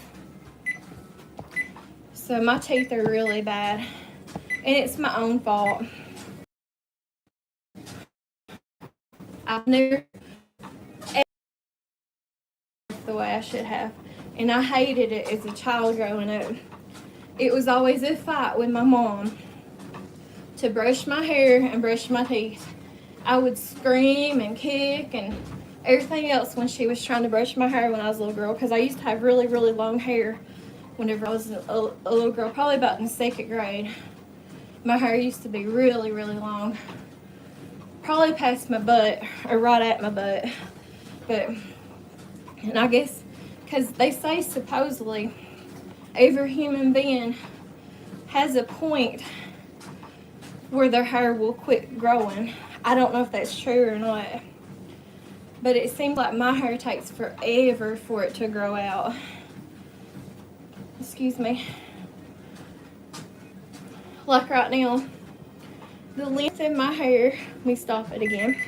So my teeth are really bad. And it's my own fault. I've never ate the way I should have. And I hated it as a child growing up. It was always a fight with my mom to brush my hair and brush my teeth. I would scream and kick and everything else when she was trying to brush my hair when I was a little girl, because I used to have really, really long hair. whenever I was a little girl, probably about in the 2nd grade. My hair used to be really, really long. Probably past my butt, or right at my butt. But, and I guess, because they say supposedly every human being has a point where their hair will quit growing. I don't know if that's true or not. But it seems like my hair takes forever for it to grow out. Excuse me. Like right now, the length in my hair, let me stop it again.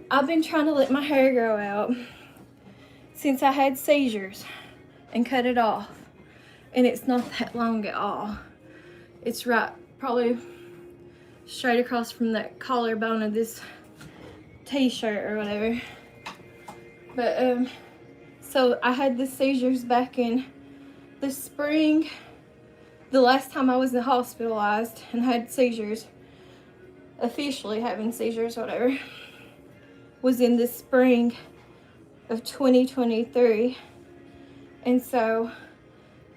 I've been trying to let my hair grow out since I had seizures and cut it off. And it's not that long at all. It's right, probably straight across from that collarbone of this t-shirt or whatever. But, so I had the seizures back in the spring. The last time I was hospitalized and had seizures, officially having seizures, whatever, was in the spring of 2023. And so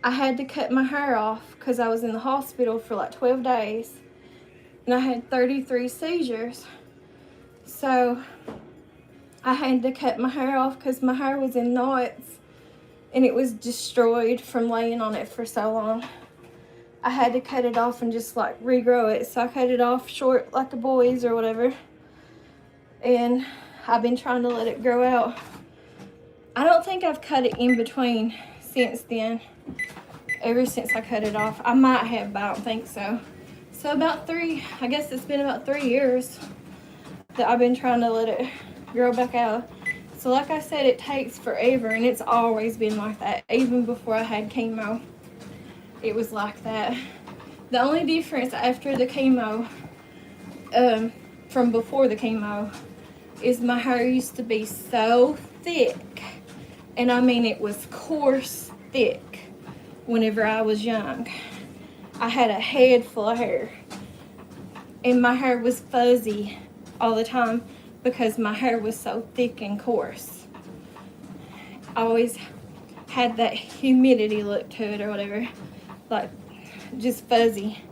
I had to cut my hair off because I was in the hospital for like 12 days. And I had 33 seizures. So I had to cut my hair off because my hair was in knots and it was destroyed from laying on it for so long. I had to cut it off and just like regrow it. So I cut it off short like the boys or whatever. And I've been trying to let it grow out. I don't think I've cut it in between since then. Ever since I cut it off. I might have, but I don't think so. So about I guess it's been about 3 years that I've been trying to let it grow back out. So like I said, it takes forever, and it's always been like that. Even before I had chemo, it was like that. The only difference after the chemo, from before the chemo, is my hair used to be so thick. And I mean, it was coarse thick whenever I was young. I had a head full of hair. And my hair was fuzzy all the time because my hair was so thick and coarse. I always had that humidity look to it or whatever. Like, just fuzzy.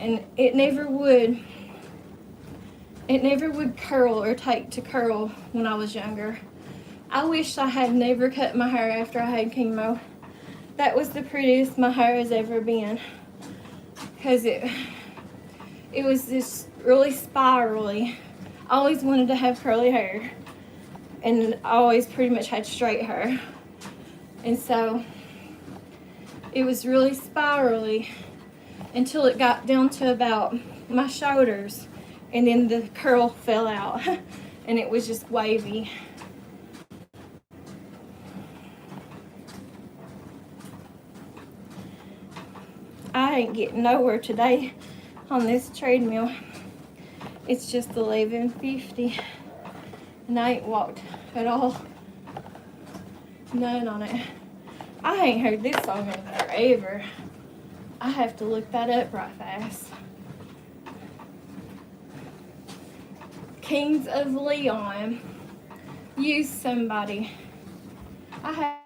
And it never would curl or take to curl when I was younger. I wish I had never cut my hair after I had chemo. That was the prettiest my hair has ever been. Because it was just really spirally. I always wanted to have curly hair. And I always pretty much had straight hair. And so it was really spirally until it got down to about my shoulders. And then the curl fell out. And it was just wavy. I ain't getting nowhere today on this treadmill. It's just 11:50 and I ain't walked at all. None on it. I ain't heard this song in forever. I have to look that up right fast. Kings of Leon. Use Somebody. I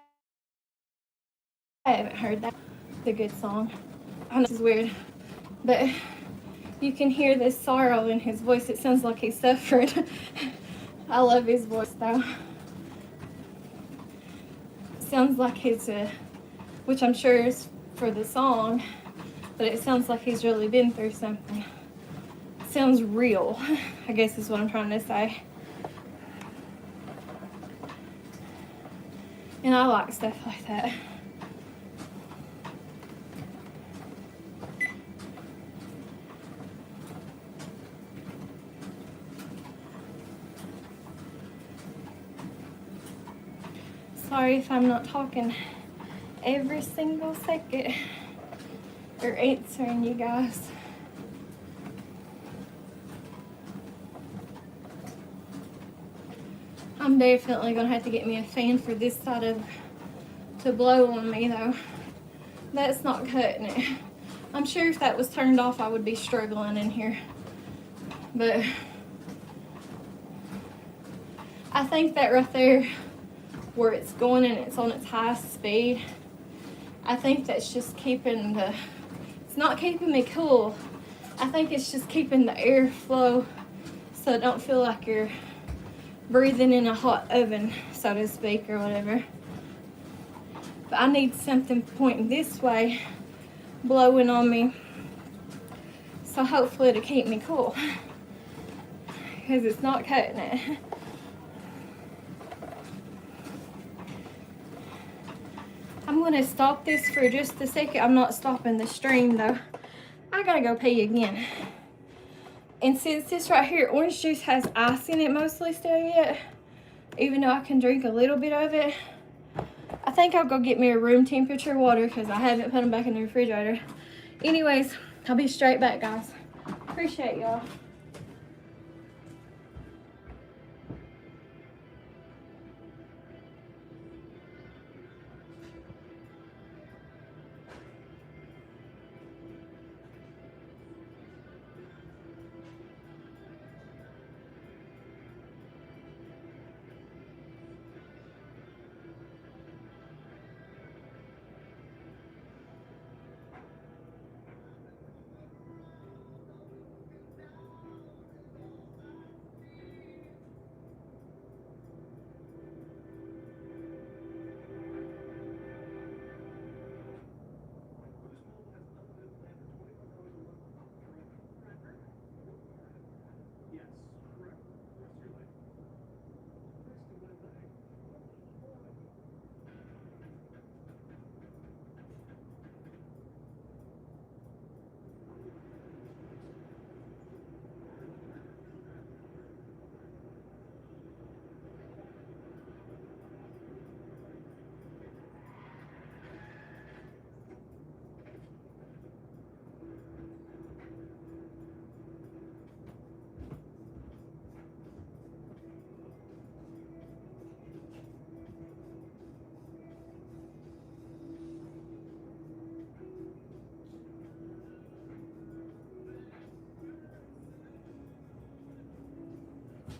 haven't heard that. It's a good song. I know this is weird, but you can hear the sorrow in his voice. It sounds like he's suffering. I love his voice though. Sounds like he's which I'm sure is for the song, but it sounds like he's really been through something. It sounds real, I guess is what I'm trying to say. And I like stuff like that. Sorry if I'm not talking every single second or answering you guys. I'm definitely gonna have to get me a fan for this side to blow on me though. That's not cutting it. I'm sure if that was turned off I would be struggling in here. But I think that right there where it's going and it's on its highest speed. I think that's just keeping it's not keeping me cool. I think it's just keeping the air flow so it don't feel like you're breathing in a hot oven, so to speak, or whatever. But I need something pointing this way, blowing on me, so hopefully it'll keep me cool, because it's not cutting it. I'm gonna stop this for just a second. I'm not stopping the stream though. I gotta go pee again. And since this right here, orange juice has ice in it mostly still yet, even though I can drink a little bit of it, I think I'll go get me a room temperature water because I haven't put them back in the refrigerator. Anyways, I'll be straight back, guys. Appreciate y'all.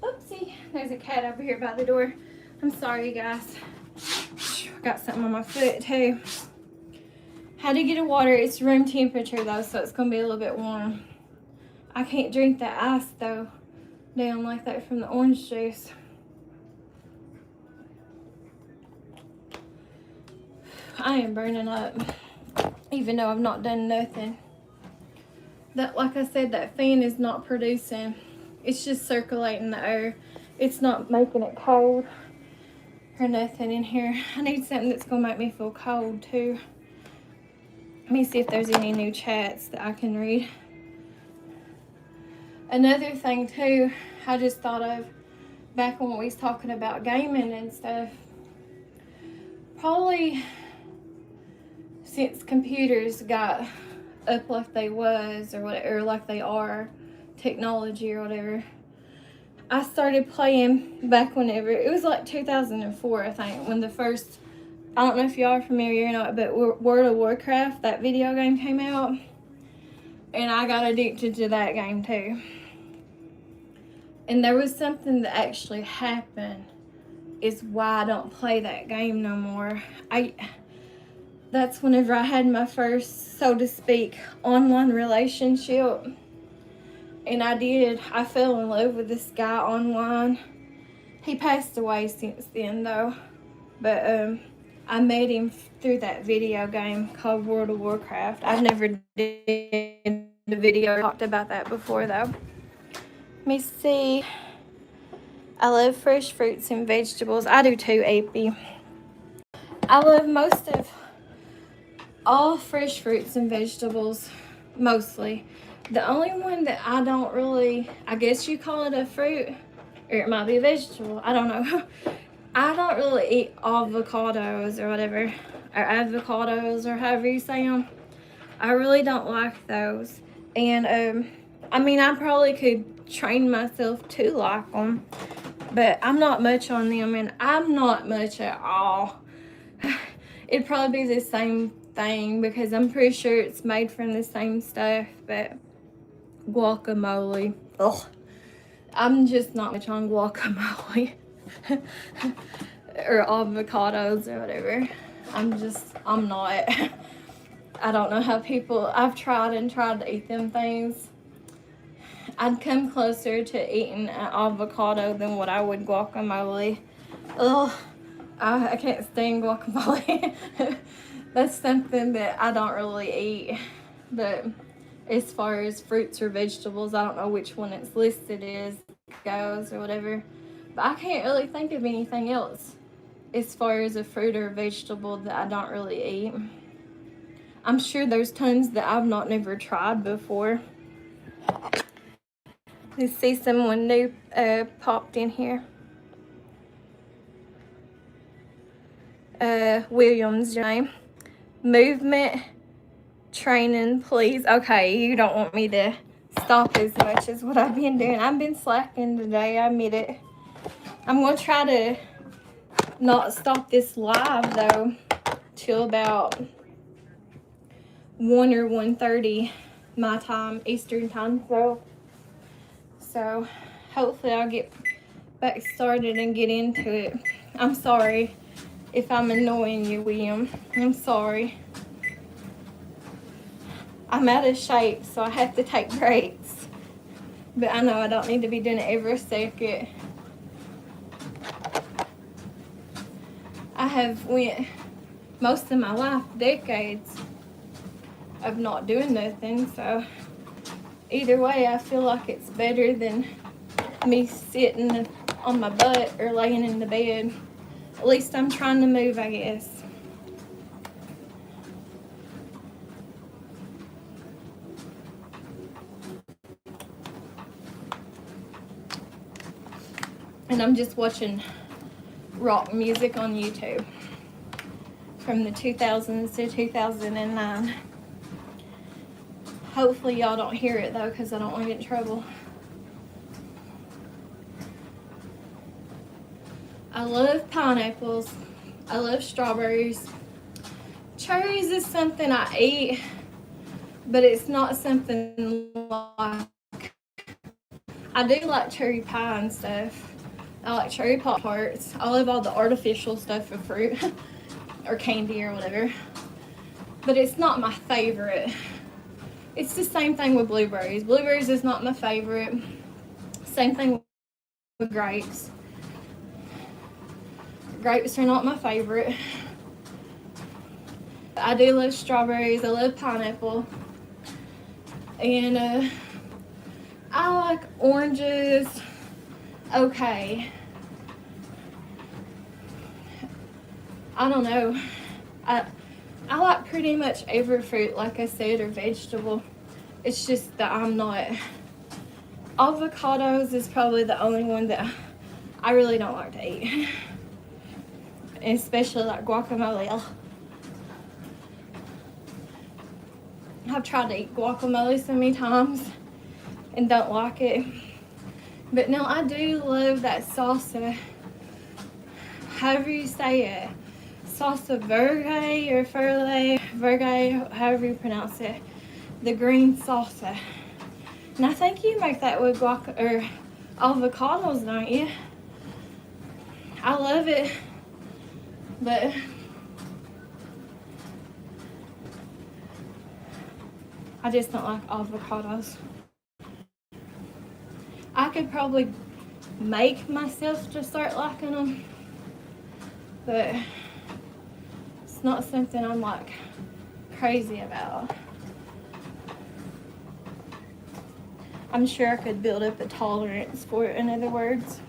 Oopsie, there's a cat over here by the door. I'm sorry, guys. I got something on my foot too. Had to get a water. It's room temperature though, so it's gonna be a little bit warm. I can't drink that ice though down like that from the orange juice. I am burning up, even though I've not done nothing. That, like I said, that fan is not producing. It's just circulating the air. It's not making it cold or nothing in here. I need something that's gonna make me feel cold too. Let me see if there's any new chats that I can read. Another thing too, I just thought of back when we was talking about gaming and stuff. Probably since computers got up like they was or whatever, like they are, technology or whatever, I started playing back whenever it was like 2004, I think, when the first, I don't know if y'all are familiar or not, but World of Warcraft, that video game, came out, and I got addicted to that game too. And there was something that actually happened is why I don't play that game no more. That's whenever I had my first, so to speak, online relationship. And I fell in love with this guy online. He passed away since then though. But I met him through that video game called World of Warcraft. I've never did the video talked about that before though. Let me see. I love fresh fruits and vegetables. I do too, AP. I love most of all fresh fruits and vegetables, mostly. The only one that I don't really, I guess you call it a fruit, or it might be a vegetable, I don't know. I don't really eat avocados or whatever, or avocados, or however you say them. I really don't like those. And, I mean, I probably could train myself to like them, but I'm not much on them, and I'm not much at all. It'd probably be the same thing because I'm pretty sure it's made from the same stuff, but guacamole, ugh, I'm just not much on guacamole. or avocados or whatever. I'm not. I don't know how people, I've tried to eat them things. I'd come closer to eating an avocado than what I would guacamole. Ugh, I can't stand guacamole. That's something that I don't really eat. But as far as fruits or vegetables, I don't know which one it's listed as goes or whatever. But I can't really think of anything else as far as a fruit or vegetable that I don't really eat. I'm sure there's tons that I've never tried before. Let's see, someone new popped in here. Williams, your name. Movement training, please. Okay, you don't want me to stop as much as what I've been doing. I've been slacking today, I admit it. I'm going to try to not stop this live, though, till about 1 or 1:30 my time, Eastern time. So hopefully I'll get back started and get into it. I'm sorry if I'm annoying you, William. I'm sorry. I'm out of shape, so I have to take breaks. But I know I don't need to be doing it every second. I have went most of my life, decades, of not doing nothing, so either way I feel like it's better than me sitting on my butt or laying in the bed. At least I'm trying to move, I guess. And I'm just watching rock music on YouTube from the 2000s to 2009. Hopefully y'all don't hear it though, because I don't want to get in trouble. I love pineapples. I love strawberries. Cherries is something I eat, but it's not something like, I do like cherry pie and stuff. I like cherry Pop-Tarts. I love all the artificial stuff of fruit or candy or whatever, but it's not my favorite. It's the same thing with blueberries. Blueberries is not my favorite. Same thing with grapes. Grapes are not my favorite. I do love strawberries. I love pineapple. And I like oranges. Okay. I don't know. I like pretty much every fruit, like I said, or vegetable. It's just that I'm not. Avocados is probably the only one that I really don't like to eat. Especially like guacamole. I've tried to eat guacamole so many times and don't like it. But no, I do love that salsa. However you say it. Salsa verde or verde, however you pronounce it. The green salsa. And I think you make that with avocados, don't you? I love it. But I just don't like avocados. I could probably make myself to start liking them, but it's not something I'm like crazy about. I'm sure I could build up a tolerance for it, in other words.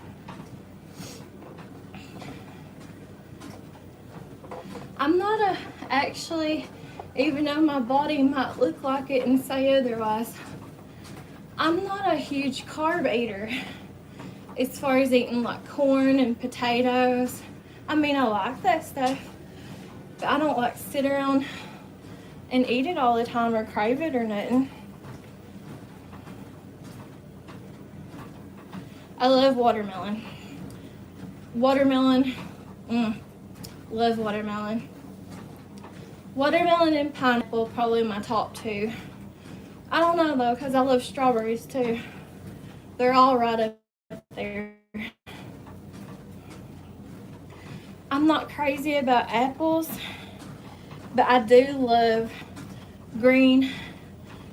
I'm not actually, even though my body might look like it and say otherwise, I'm not a huge carb eater as far as eating like corn and potatoes. I mean, I like that stuff, but I don't like sit around and eat it all the time or crave it or nothing. I love watermelon. Watermelon, love watermelon. Watermelon and pineapple, probably my top two. I don't know though, because I love strawberries too. They're all right up there. I'm not crazy about apples, but I do love Granny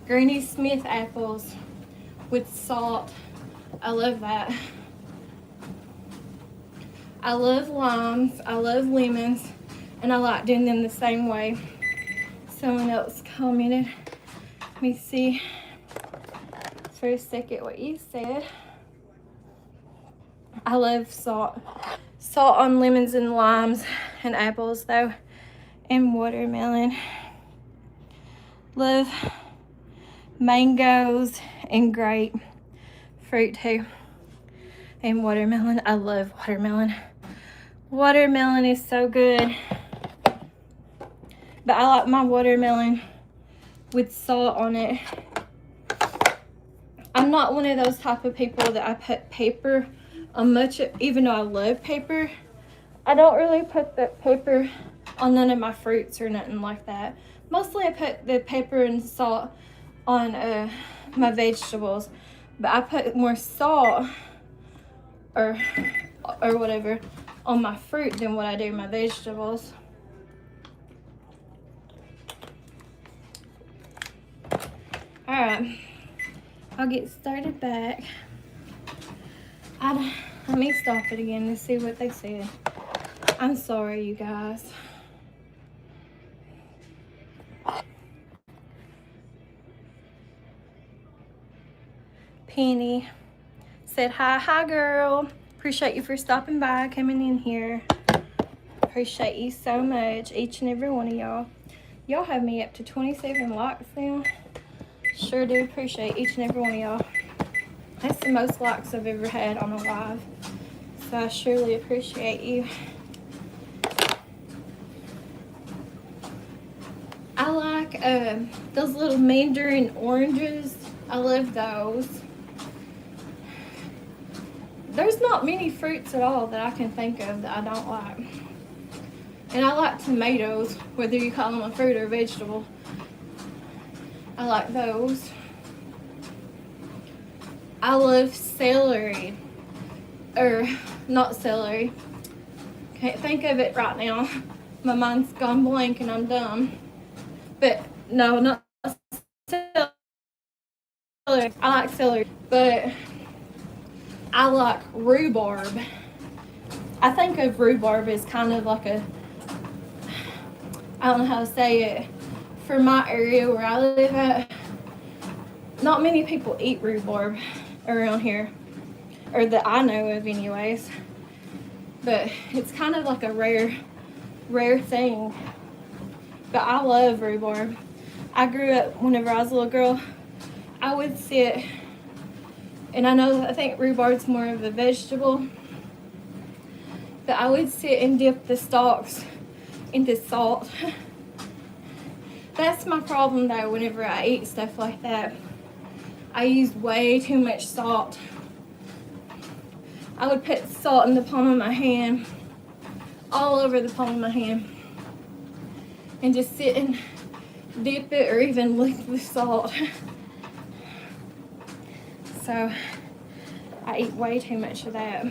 Smith apples with salt. I love that. I love limes, I love lemons, and I like doing them the same way. Someone else commented. Let me see for a second what you said. I love salt. Salt on lemons and limes and apples though, and watermelon. Love mangoes and grape fruit too. And watermelon. I love watermelon. Watermelon is so good. But I like my watermelon with salt on it. I'm not one of those type of people that I put paper on much, even though I love paper. I don't really put the paper on none of my fruits or nothing like that. Mostly I put the pepper and salt on my vegetables. But I put more salt or whatever on my fruit than what I do my vegetables. Alright, I'll get started back. Let me stop it again to see what they said. I'm sorry, you guys. Penny said, hi girl. Appreciate you for stopping by, coming in here. Appreciate you so much, each and every one of y'all. Y'all have me up to 27 likes now. Sure do appreciate each and every one of y'all. That's the most likes I've ever had on a live. So I surely appreciate you. I like those little mandarin oranges. I love those. There's not many fruits at all that I can think of that I don't like. And I like tomatoes, whether you call them a fruit or a vegetable. I like those. I love celery. Or, not celery. Can't think of it right now. My mind's gone blank and I'm dumb. But, no, not celery. I like celery. But I like rhubarb. I think of rhubarb as kind of like a, I don't know how to say it. For my area where I live at, not many people eat rhubarb around here. Or that I know of anyways. But it's kind of like a rare thing. But I love rhubarb. I grew up, whenever I was a little girl, I would sit, and I think rhubarb's more of a vegetable, but I would sit and dip the stalks into salt. That's my problem though, whenever I eat stuff like that. I use way too much salt. I would put salt in the palm of my hand, all over the palm of my hand, and just sit and dip it or even lick the salt. So I eat way too much of that.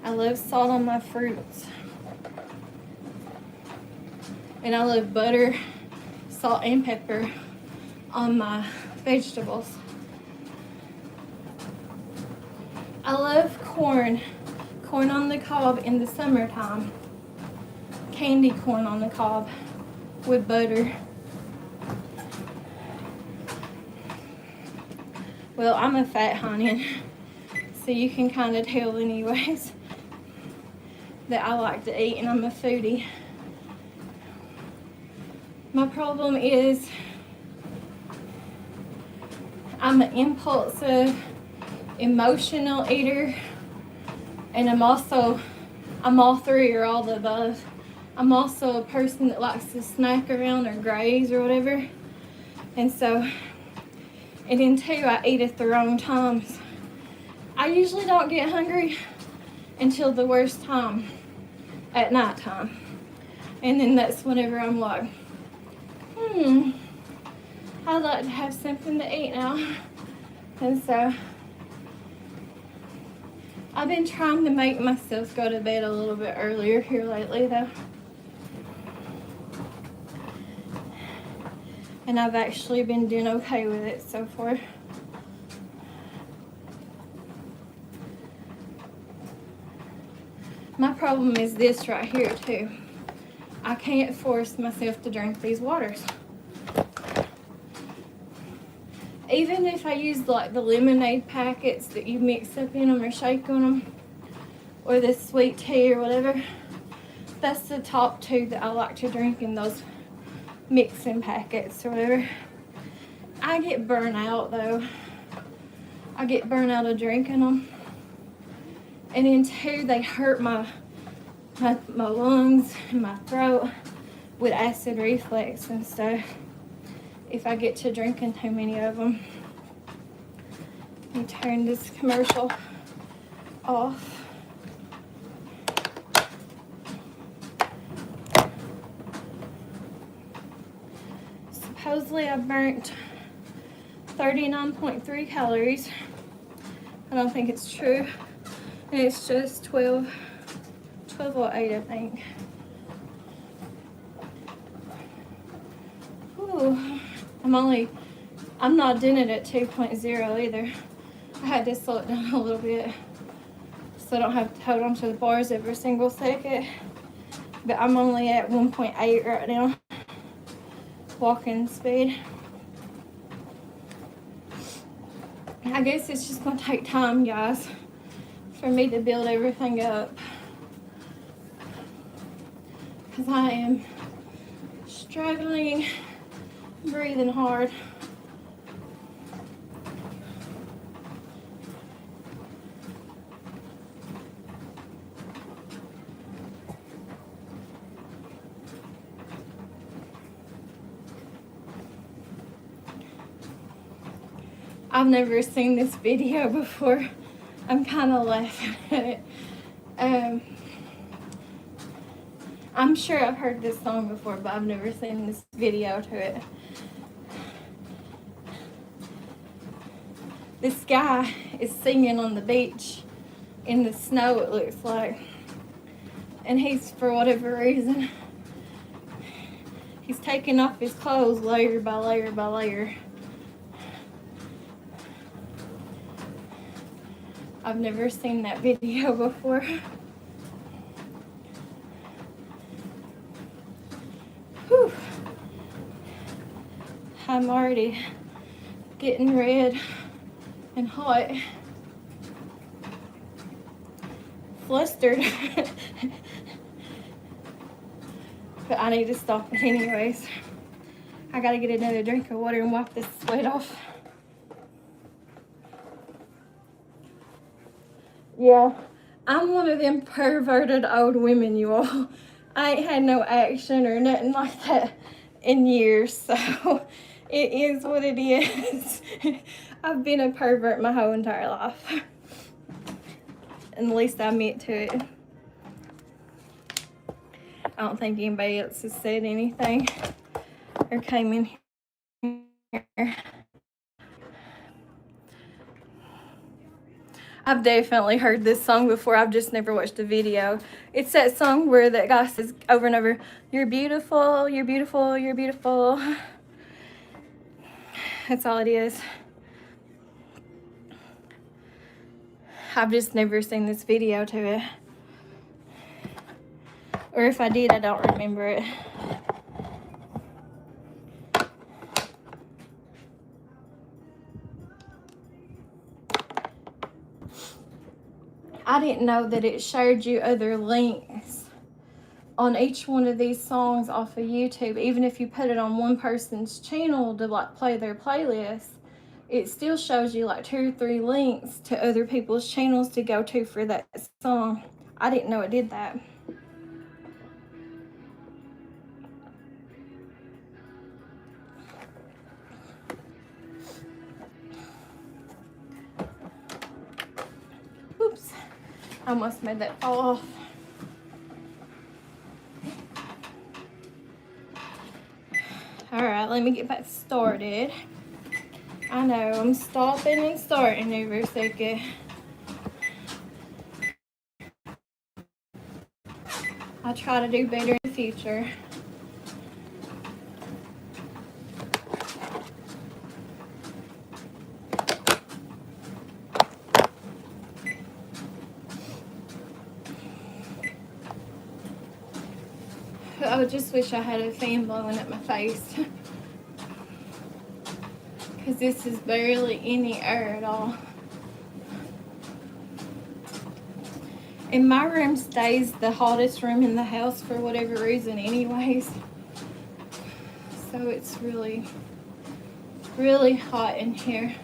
I love salt on my fruits. And I love butter, salt, and pepper on my vegetables. I love corn on the cob in the summertime. Candy corn on the cob with butter. Well, I'm a fat honey, so you can kind of tell anyways that I like to eat and I'm a foodie. My problem is I'm an impulsive, emotional eater, and I'm all three or all the above. I'm also a person that likes to snack around or graze or whatever. And then too, I eat at the wrong times. I usually don't get hungry until the worst time, at nighttime. And then that's whenever I'm like, I'd like to have something to eat now. And so I've been trying to make myself go to bed a little bit earlier here lately though. And I've actually been doing okay with it so far. My problem is this right here too. I can't force myself to drink these waters. Even if I use like the lemonade packets that you mix up in them or shake on them, or the sweet tea or whatever, that's the top two that I like to drink in those mixing packets or whatever. I get burnt out though. I get burnt out of drinking them. And then two, they hurt my lungs and my throat with acid reflux and stuff if I get to drinking too many of them. Let me turn this commercial off. Supposedly I burnt 39.3 calories. I don't think it's true. And it's just 12 or 8, I think. Ooh, I'm not doing it at 2.0 either. I had to slow it down a little bit so I don't have to hold on to the bars every single second. But I'm only at 1.8 right now, walking speed. I guess it's just gonna take time, guys, for me to build everything up. Because I am struggling, breathing hard. I've never seen this video before. I'm kind of laughing at it. I'm sure I've heard this song before, but I've never seen this video to it. This guy is singing on the beach in the snow, it looks like. And he's, for whatever reason, he's taking off his clothes layer by layer by layer. I've never seen that video before. Whew. I'm already getting red and hot. Flustered. But I need to stop it anyways. I gotta get another drink of water and wipe this sweat off. Yeah, I'm one of them perverted old women, you all. I ain't had no action or nothing like that in years, so it is what it is. I've been a pervert my whole entire life. And at least I admit to it. I don't think anybody else has said anything or came in here. I've definitely heard this song before. I've just never watched the video. It's that song where that guy says over and over, "You're beautiful, you're beautiful, you're beautiful." That's all it is. I've just never seen this video to it. Or if I did, I don't remember it. I didn't know that it showed you other links on each one of these songs off of YouTube. Even if you put it on one person's channel to like play their playlist, it still shows you like 2 or 3 links to other people's channels to go to for that song. I didn't know it did that. Oops, I almost made that fall off. All Alright, let me get back started. I know, I'm stopping and starting every second. I'll try to do better in the future. I just wish I had a fan blowing at my face. Because this is barely any air at all. And my room stays the hottest room in the house for whatever reason anyways. So it's really, really hot in here.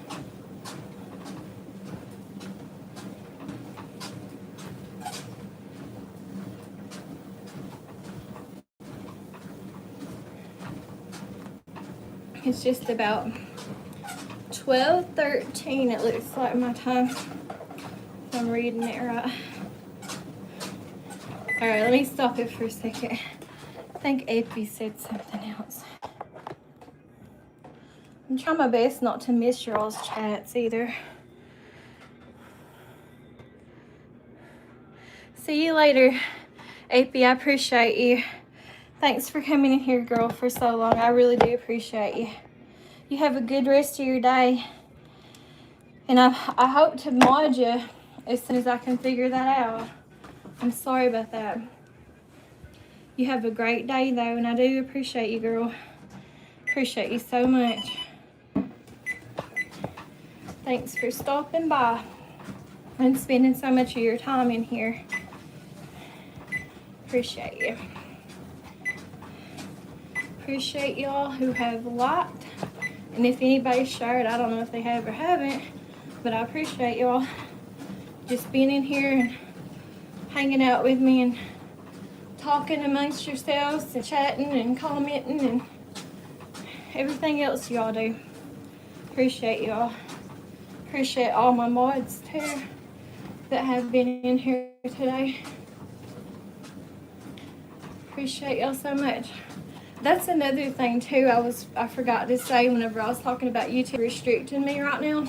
It's just about 12:13, it looks like my time. If I'm reading it right. Alright, let me stop it for a second. I think Epi said something else. I'm trying my best not to miss y'all's chats either. See you later, Epi. I appreciate you. Thanks for coming in here, girl, for so long. I really do appreciate you. You have a good rest of your day. And I hope to mod you as soon as I can figure that out. I'm sorry about that. You have a great day, though, and I do appreciate you, girl. Appreciate you so much. Thanks for stopping by and spending so much of your time in here. Appreciate you. Appreciate y'all who have liked. And if anybody's shared, I don't know if they have or haven't, but I appreciate y'all just being in here and hanging out with me and talking amongst yourselves and chatting and commenting and everything else y'all do. Appreciate y'all. Appreciate all my mods too that have been in here today. Appreciate y'all so much. That's another thing too I forgot to say whenever I was talking about YouTube restricting me right now.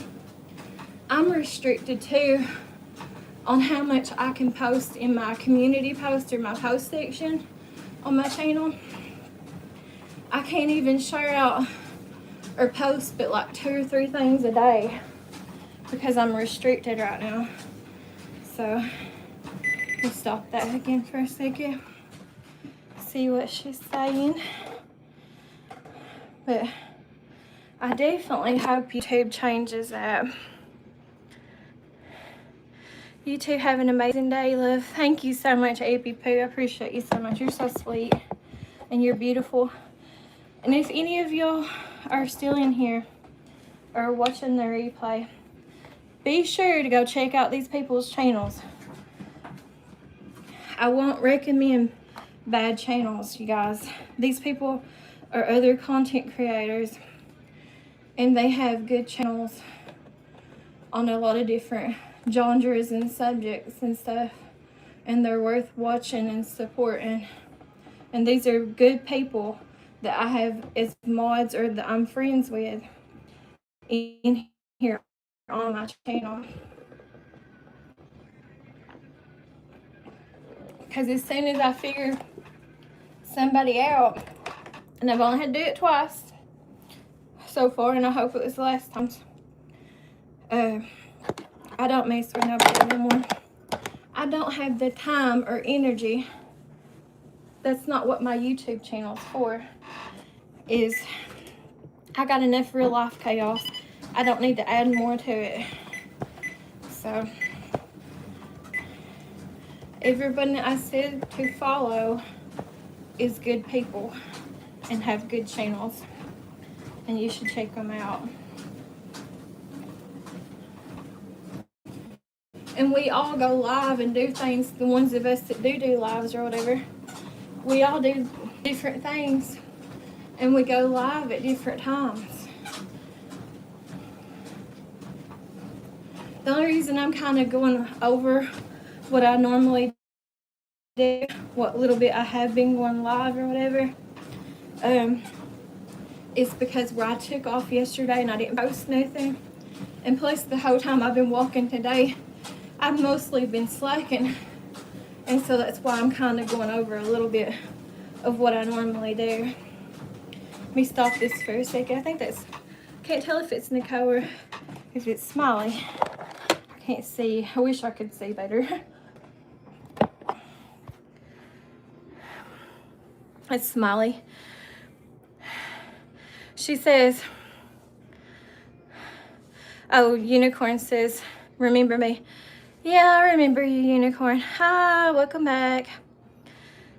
I'm restricted too on how much I can post in my community post or my post section on my channel. I can't even share out or post but like 2 or 3 things a day because I'm restricted right now. So we'll stop that again for a second. See what she's saying. But I definitely hope YouTube changes that. You two have an amazing day, love. Thank you so much, Abby Poo. I appreciate you so much. You're so sweet and you're beautiful. And if any of y'all are still in here or watching the replay, be sure to go check out these people's channels. I won't recommend bad channels, you guys. These people are other content creators and they have good channels on a lot of different genres and subjects and stuff, and they're worth watching and supporting. And these are good people that I have as mods or that I'm friends with in here on my channel. Because as soon as I figure somebody out, and I've only had to do it twice so far, and I hope it was the last time, I don't mess with nobody anymore. I don't have the time or energy. That's not what my YouTube channel's for. I got enough real life chaos. I don't need to add more to it. So everybody that I said to follow is good people and have good channels, and you should check them out. And we all go live and do things. The ones of us that do lives or whatever, we all do different things, and we go live at different times. The only reason I'm kind of going over what I normally do, what little bit I have been going live or whatever, it's because where I took off yesterday and I didn't post nothing. And plus the whole time I've been walking today, I've mostly been slacking. And so that's why I'm kind of going over a little bit of what I normally do. Let me stop this for a second. I think that's, can't tell if it's Nicole or if it's Smiley. I can't see. I wish I could see better. It's Smiley. She says, oh, Unicorn says, remember me? Yeah, I remember you, Unicorn. Hi, welcome back.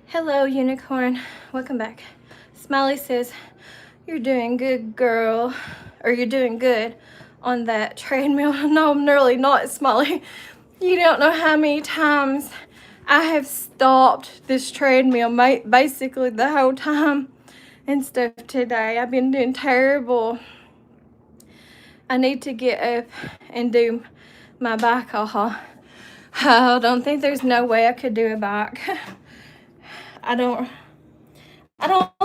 Hello, Unicorn. Welcome back. Smiley says, you're doing good, girl. Or you're doing good on that treadmill. No, I'm really not, Smiley. You don't know how many times I have stopped this treadmill basically the whole time and stuff today. I've been doing terrible. I need to get up and do my bike haul. I don't think there's no way I could do a bike. I don't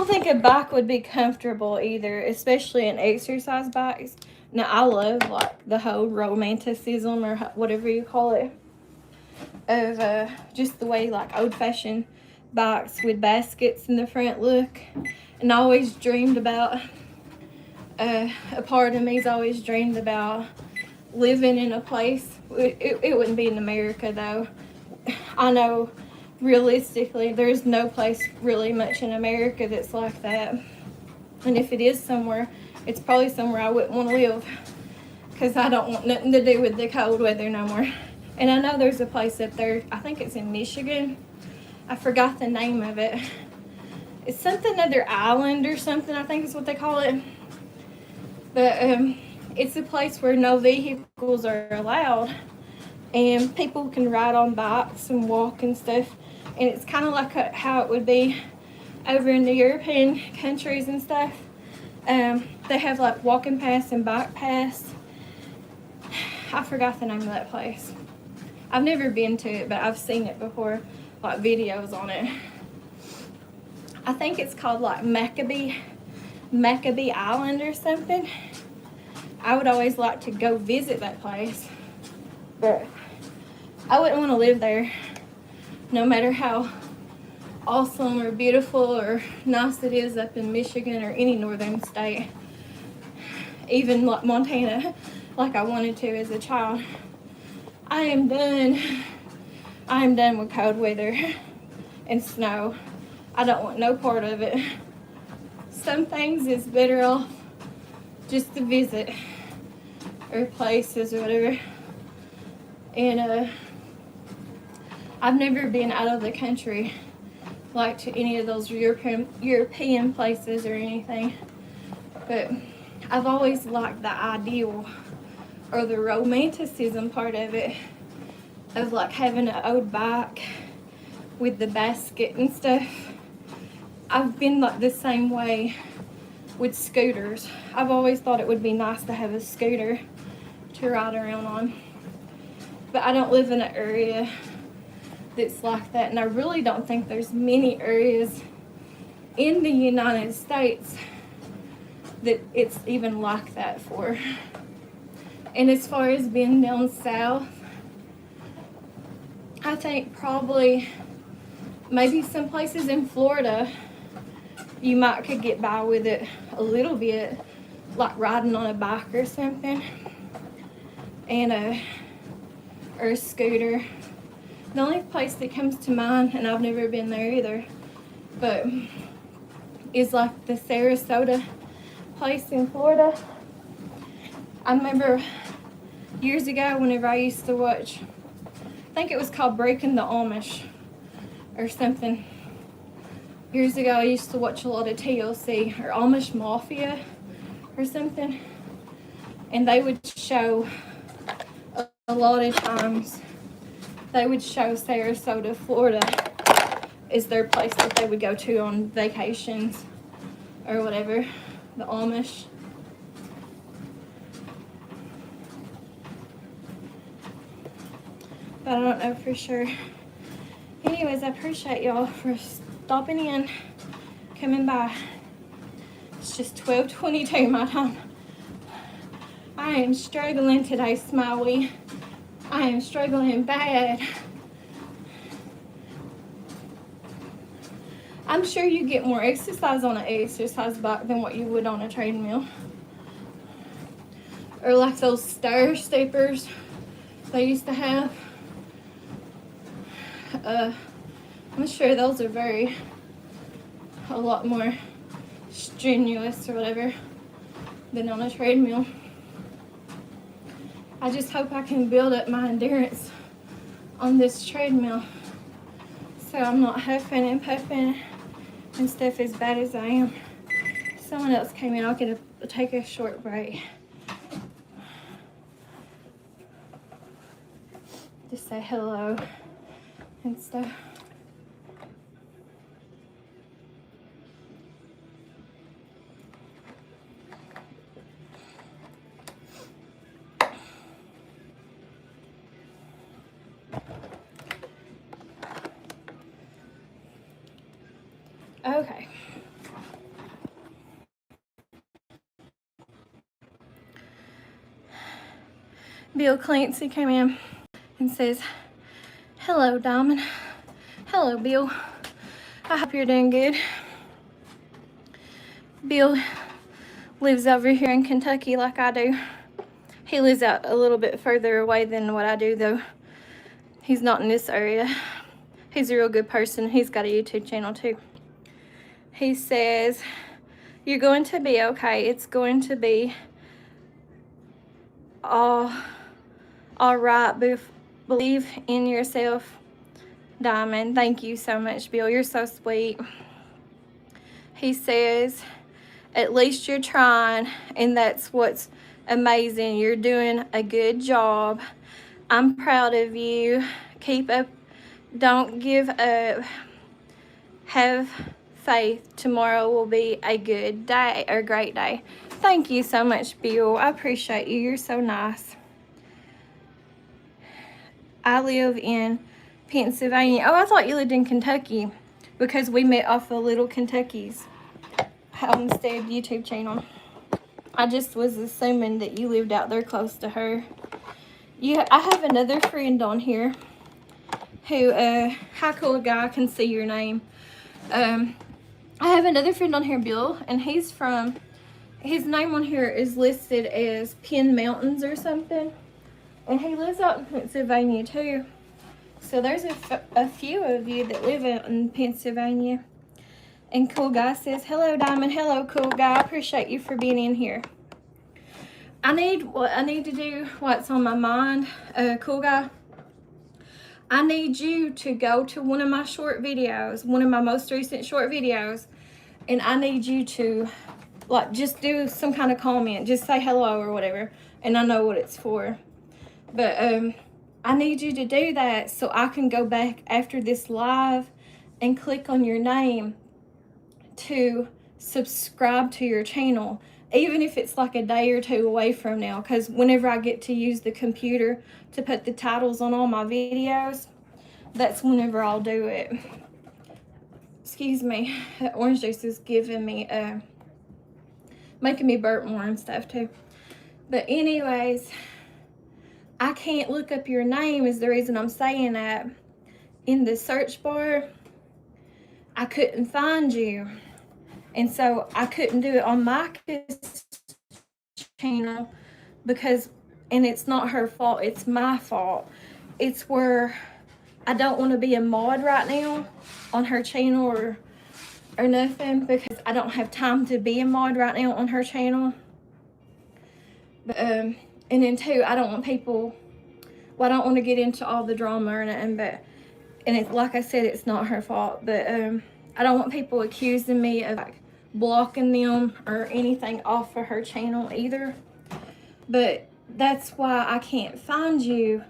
think a bike would be comfortable either, especially in exercise bikes. Now, I love like the whole romanticism or whatever you call it of just the way like old-fashioned bikes with baskets in the front look. And I always dreamed about, a part of me's always dreamed about living in a place. It wouldn't be in America though. I know realistically there's no place really much in America that's like that. And if it is somewhere, it's probably somewhere I wouldn't want to live because I don't want nothing to do with the cold weather no more. And I know there's a place up there, I think it's in Michigan. I forgot the name of it. It's something other island or something, I think is what they call it. But it's a place where no vehicles are allowed and people can ride on bikes and walk and stuff. And it's kind of like how it would be over in the European countries and stuff. They have like walking paths and bike paths. I forgot the name of that place. I've never been to it, but I've seen it before, like videos on it. I think it's called like Maccabee Island or something. I would always like to go visit that place, but I wouldn't want to live there, no matter how awesome or beautiful or nice it is up in Michigan or any northern state, even like Montana, like I wanted to as a child. I am done with cold weather and snow. I don't want no part of it. Some things is better off just to visit or places or whatever. And I've never been out of the country, like to any of those European places or anything, but I've always liked the ideal or the romanticism part of it, of like having an old bike with the basket and stuff. I've been like the same way with scooters. I've always thought it would be nice to have a scooter to ride around on, but I don't live in an area that's like that, and I really don't think there's many areas in the United States that it's even like that for. And as far as being down south, I think probably maybe some places in Florida you might could get by with it a little bit, like riding on a bike or something, and or a scooter. The only place that comes to mind, and I've never been there either, but is like the Sarasota place in Florida. I remember years ago whenever I used to watch, I think it was called Breaking the Amish or something. Years ago I used to watch a lot of TLC or Amish Mafia or something, and they would show a lot of times, they would show Sarasota, Florida is their place that they would go to on vacations or whatever, the Amish. But I don't know for sure. Anyways, I appreciate y'all for stopping in, coming by, It's just 12:22 my time. I am struggling today, Smiley. I am struggling bad. I'm sure you get more exercise on an exercise bike than what you would on a treadmill. Or like those stair steppers they used to have. I'm sure those are a lot more strenuous or whatever than on a treadmill. I just hope I can build up my endurance on this treadmill so I'm not huffing and puffing and stuff as bad as I am. Someone else came in. I'll take a short break. Just say hello and stuff. Okay. Bill Clancy came in and says, hello, Diamond. Hello, Bill. I hope you're doing good. Bill lives over here in Kentucky like I do. He lives out a little bit further away than what I do, though. He's not in this area. He's a real good person. He's got a YouTube channel, too. He says, you're going to be okay. It's going to be all right. Believe in yourself, Diamond. Thank you so much, Bill. You're so sweet. He says, at least you're trying, and that's what's amazing. You're doing a good job. I'm proud of you. Keep up. Don't give up. Have faith. Tomorrow will be a good day or great day. Thank you so much, Bill. I appreciate you. You're so nice. I live in Pennsylvania. Oh, I thought you lived in Kentucky because we met off of Little Kentucky's Homestead YouTube channel. I just was assuming that you lived out there close to her. I have another friend on here who, hi cool guy, I can see your name. I have another friend on here, Bill, and his name on here is listed as Penn Mountains or something. And he lives out in Pennsylvania too. So there's a few of you that live out in Pennsylvania. And cool guy says, hello, Diamond. Hello, cool guy. I appreciate you for being in here. I need to do what's on my mind, cool guy. I need you to go to one of my short videos, one of my most recent short videos, and I need you to like just do some kind of comment, just say hello or whatever, and I know what it's for. But I need you to do that so I can go back after this live and click on your name to subscribe to your channel, even if it's like a day or two away from now, because whenever I get to use the computer to put the titles on all my videos, that's whenever I'll do it. Excuse me, that orange juice is giving me making me burp more and stuff too. But anyways, I can't look up your name is the reason I'm saying that. In the search bar, I couldn't find you. And so I couldn't do it on Micah's channel because, and it's not her fault, it's my fault. It's where I don't want to be a mod right now on her channel or nothing because I don't have time to be a mod right now on her channel. But, and then too, I don't want people, well, I don't want to get into all the drama or nothing, but, and it's like I said, it's not her fault, but I don't want people accusing me of like blocking them or anything off of her channel either. But that's why I can't find you,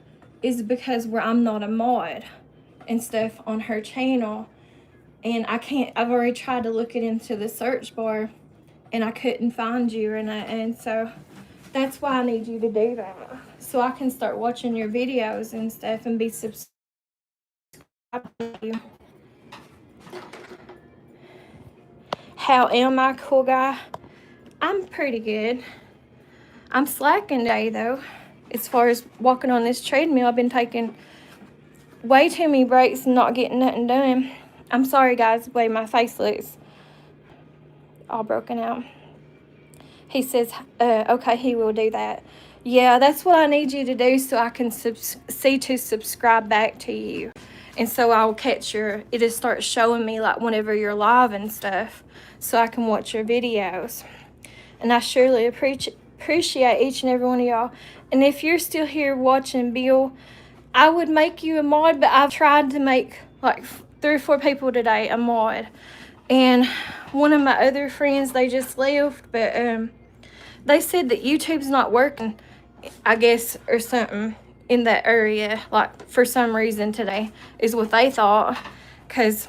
is because where I'm not a mod and stuff on her channel, and I can't, I've already tried to look it into the search bar and I couldn't find you, and so that's why I need you to do that, so I can start watching your videos and stuff and be subscribed to you. How am I, cool guy? I'm pretty good. I'm slacking today, though. As far as walking on this treadmill, I've been taking way too many breaks and not getting nothing done. I'm sorry, guys, the way my face looks all broken out. He says, okay, he will do that. Yeah, that's what I need you to do so I can see to subscribe back to you. And so I'll catch it'll start showing me like whenever you're live and stuff so I can watch your videos. And I surely appreciate each and every one of y'all. And if you're still here watching Bill, I would make you a mod, but I've tried to make like 3 or 4 people today a mod. And one of my other friends, they just left, but they said that YouTube's not working, I guess, or something in that area, like for some reason today, is what they thought. Because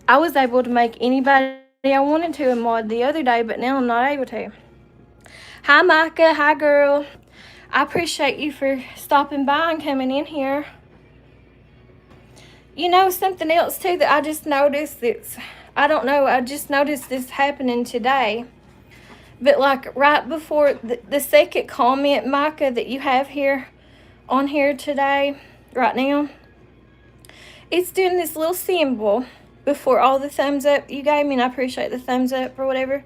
I was able to make anybody I wanted to a mod the other day, but now I'm not able to. Hi, Micah. Hi, girl. I appreciate you for stopping by and coming in here. You know, something else, too, that I just noticed I don't know, I just noticed this happening today. But, like, right before the second comment, Micah, that you have here on here today, right now, it's doing this little symbol before all the thumbs up you gave me, and I appreciate the thumbs up or whatever.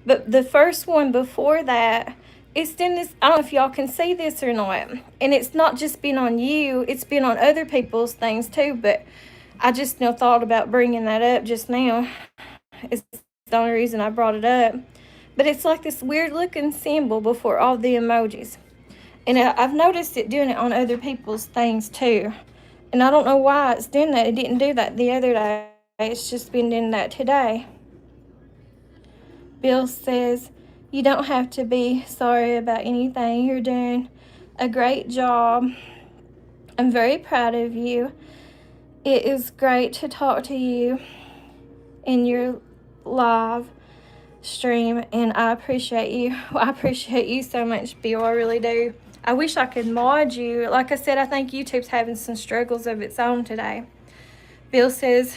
But the first one before that, it's doing this, I don't know if y'all can see this or not, and it's not just been on you, it's been on other people's things too, but I just now thought about bringing that up just now. It's the only reason I brought it up. But it's like this weird looking symbol before all the emojis. And I've noticed it doing it on other people's things too. And I don't know why it's doing that. It didn't do that the other day. It's just been doing that today. Bill says, you don't have to be sorry about anything. You're doing a great job. I'm very proud of you. It is great to talk to you in your live stream, and I appreciate you. I appreciate you so much, Bill. I really do. I wish I could mod you. Like I said, I think YouTube's having some struggles of its own today. Bill says,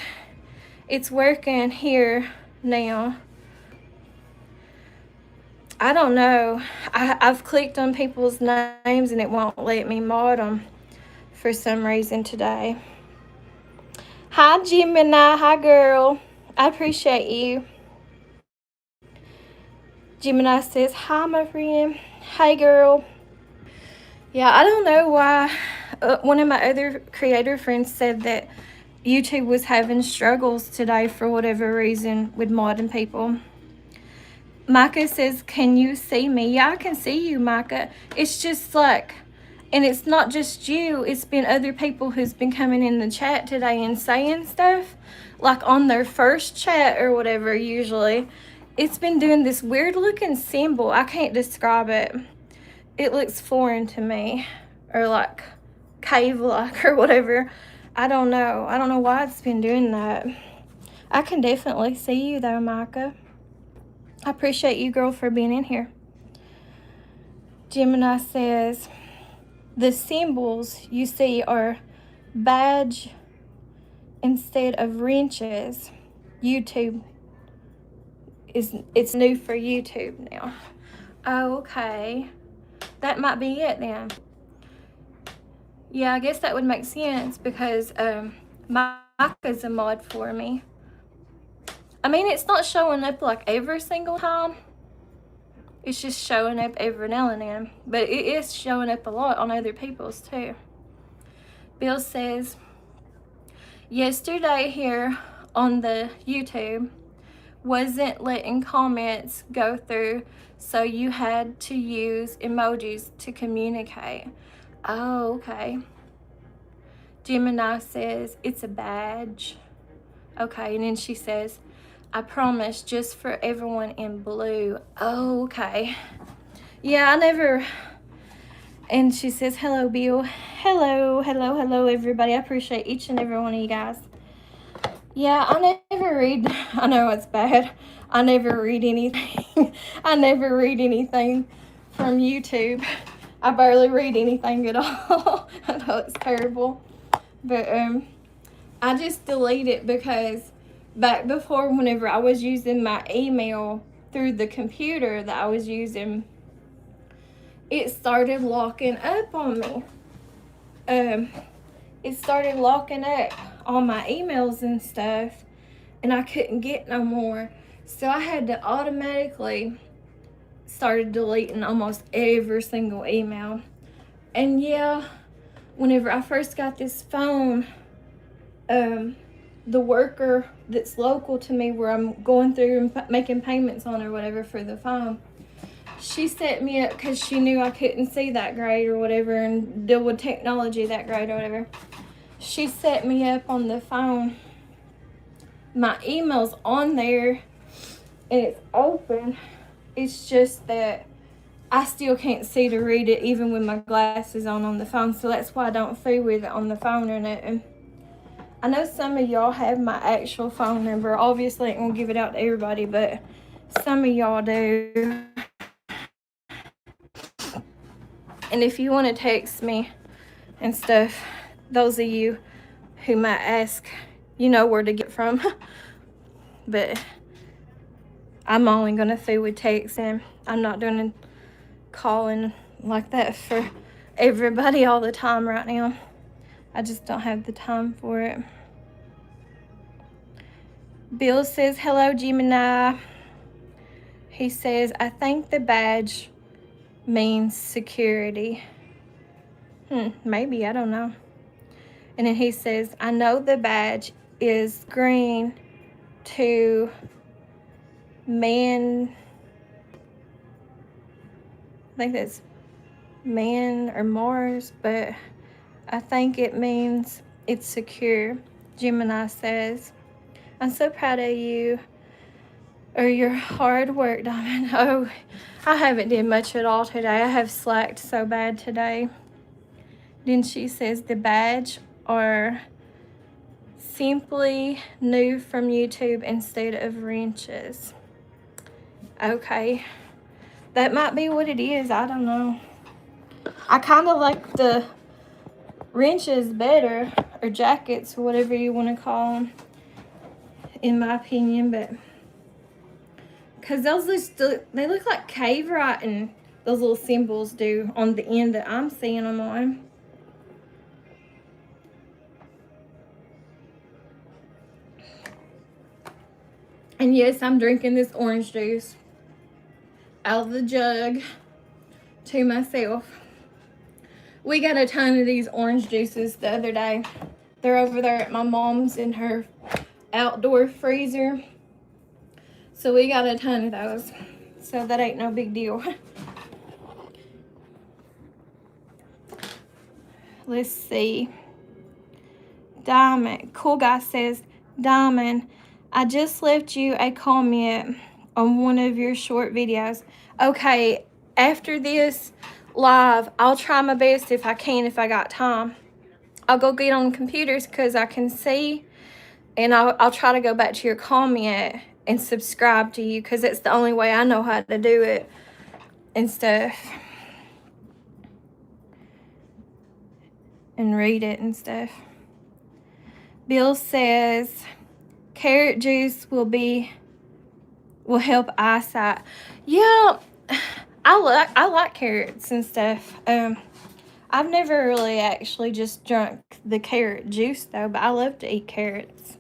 it's working here now. I don't know. I've clicked on people's names and it won't let me mod them for some reason today. Hi, Gemini. Hi, girl. I appreciate you. Gemini says, hi, my friend. Hey, girl. Yeah, I don't know why. One of my other creator friends said that YouTube was having struggles today for whatever reason with modding people. Micah says, can you see me? Yeah, I can see you, Micah. It's just like, and it's not just you. It's been other people who's been coming in the chat today and saying stuff. Like on their first chat or whatever, usually. It's been doing this weird looking symbol. I can't describe it. It looks foreign to me. Or like cave-like or whatever. I don't know. I don't know why it's been doing that. I can definitely see you though, Micah. I appreciate you, girl, for being in here. Gemini says, the symbols you see are badge instead of wrenches. YouTube it's new for YouTube now. Oh, okay. That might be it then. Yeah, I guess that would make sense because Micah's a mod for me. I mean, it's not showing up like every single time. It's just showing up every now and then. But it is showing up a lot on other people's too. Bill says, yesterday here on the YouTube wasn't letting comments go through, so you had to use emojis to communicate. Oh, okay. Gemini says, it's a badge. Okay, and then she says, I promise, just for everyone in blue. Oh, okay. Yeah, I never... And she says, hello, Bill. Hello, hello, hello, everybody. I appreciate each and every one of you guys. Yeah, I never read... I know it's bad. I never read anything. I never read anything from YouTube. I barely read anything at all. I know it's terrible. But, I just delete it because... back before, whenever I was using my email through the computer that I was using, it started locking up on me. It started locking up all my emails and stuff, and I couldn't get no more. So I had to automatically started deleting almost every single email. And yeah, whenever I first got this phone, the worker that's local to me where I'm going through and making payments on or whatever for the phone, she set me up because she knew I couldn't see that great or whatever and deal with technology that great or whatever. She set me up on the phone. My email's on there and it's open. It's just that I still can't see to read it even with my glasses on the phone. So that's why I don't fool with it on the phone or nothing. I know some of y'all have my actual phone number. Obviously, I ain't gonna give it out to everybody, but some of y'all do. And if you want to text me and stuff, those of you who might ask, you know where to get from. But I'm only gonna fool with texting. I'm not doing calling like that for everybody all the time right now. I just don't have the time for it. Bill says, hello, Gemini. He says, I think the badge means security. Maybe, I don't know. And then he says, I know the badge is green to man. I think that's man or Mars, but I think it means it's secure. Gemini says, I'm so proud of you or your hard work, Diamond. Oh, I haven't did much at all today. I have slacked so bad today. Then she says the badge or simply new from YouTube instead of wrenches. Okay, that might be what it is. I don't know. I kind of like the wrenches better, or jackets, or whatever you want to call them, in my opinion. But because those they look like cave writing, those little symbols do on the end that I'm seeing them on. And yes, I'm drinking this orange juice out of the jug to myself. We got a ton of these orange juices the other day. They're over there at my mom's in her outdoor freezer. So we got a ton of those. So that ain't no big deal. Let's see. Diamond, cool guy says, Diamond, I just left you a comment on one of your short videos. Okay, after this live, I'll try my best if I can, if I got time. I'll go get on computers because I can see, and I'll try to go back to your comment and subscribe to you because it's the only way I know how to do it and stuff. And read it and stuff. Bill says carrot juice will help eyesight. Yeah, I like carrots and stuff. I've never really actually just drunk the carrot juice though, but I love to eat carrots.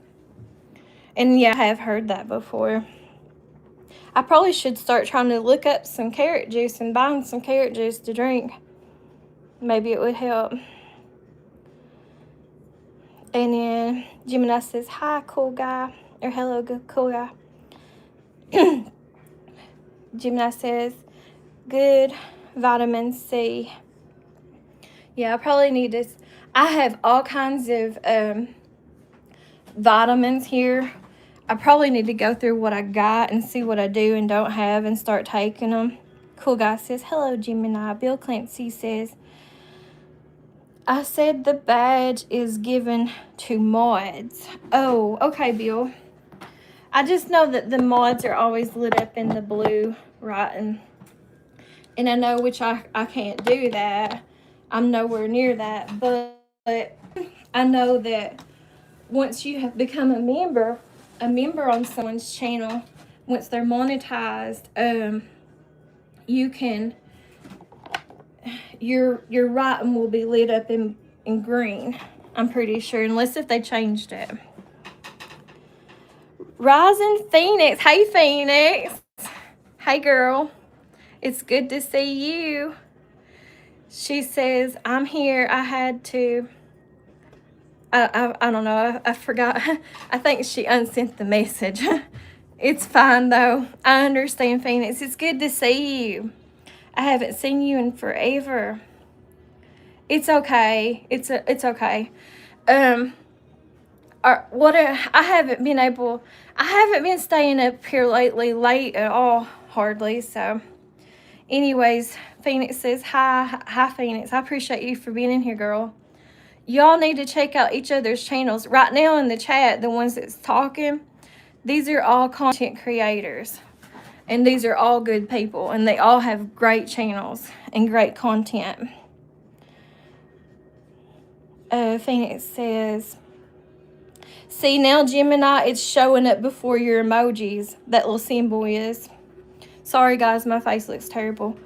And yeah, I have heard that before. I probably should start trying to look up some carrot juice and buying some carrot juice to drink. Maybe it would help. And then Gemini says, hi, cool guy. Or hello, good cool guy. Gemini says, good vitamin C. Yeah, I probably need this. I have all kinds of vitamins here. I probably need to go through what I got and see what I do and don't have and start taking them. Cool guy says, hello, Gemini. Bill Clancy says, I said the badge is given to mods. Oh, okay, Bill. I just know that the mods are always lit up in the blue writing. And I know which I can't do that. I'm nowhere near that. But I know that once you have become a member on someone's channel, once they're monetized, you can, your writing will be lit up in green. I'm pretty sure, unless if they changed it. Rising Phoenix. Hey, Phoenix. Hey, girl. It's good to see you. She says, I'm here. I had to. I don't know. I forgot. I think she unsent the message. It's fine, though. I understand, Phoenix. It's good to see you. I haven't seen you in forever. It's okay. It's okay. I haven't been staying up here lately late at all, hardly. So anyways, Phoenix says, hi Phoenix. I appreciate you for being in here, girl. Y'all need to check out each other's channels. Right now in the chat, the ones that's talking, these are all content creators. And these are all good people. And they all have great channels and great content. Phoenix says, see, now Gemini, it's showing up before your emojis. That little symbol is. Sorry, guys, my face looks terrible.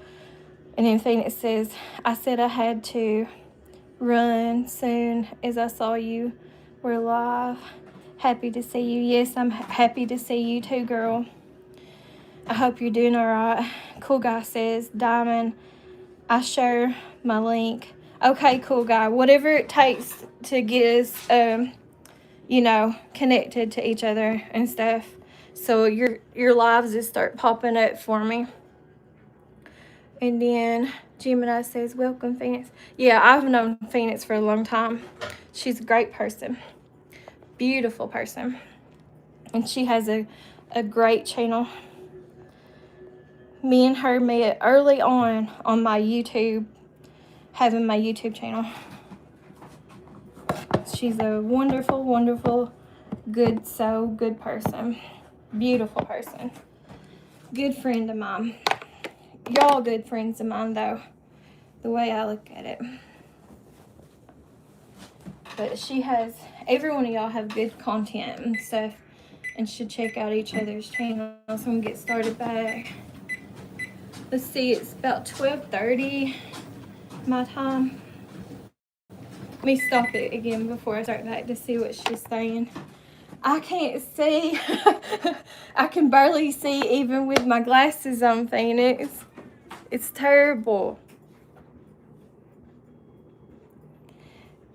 And then Phoenix says, I said I had to run soon as I saw you were live. Happy to see you. Yes, I'm happy to see you too, girl. I hope you're doing all right. Cool Guy says, Diamond, I share my link. Okay, Cool Guy. Whatever it takes to get us, you know, connected to each other and stuff. So your lives just start popping up for me. And then Gemini says, welcome, Phoenix. Yeah, I've known Phoenix for a long time. She's a great person. Beautiful person. And she has a great channel. Me and her met early on my YouTube, having my YouTube channel. She's a wonderful, wonderful, good soul, good person. Beautiful person. Good friend of mine. Y'all good friends of mine, though, the way I look at it. But she has, every one of y'all have good content and stuff, and should check out each other's channels. I'm going to get started back. Let's see, it's about 12:30 my time. Let me stop it again before I start back to see what she's saying. I can't see. I can barely see even with my glasses on, Phoenix. It's terrible.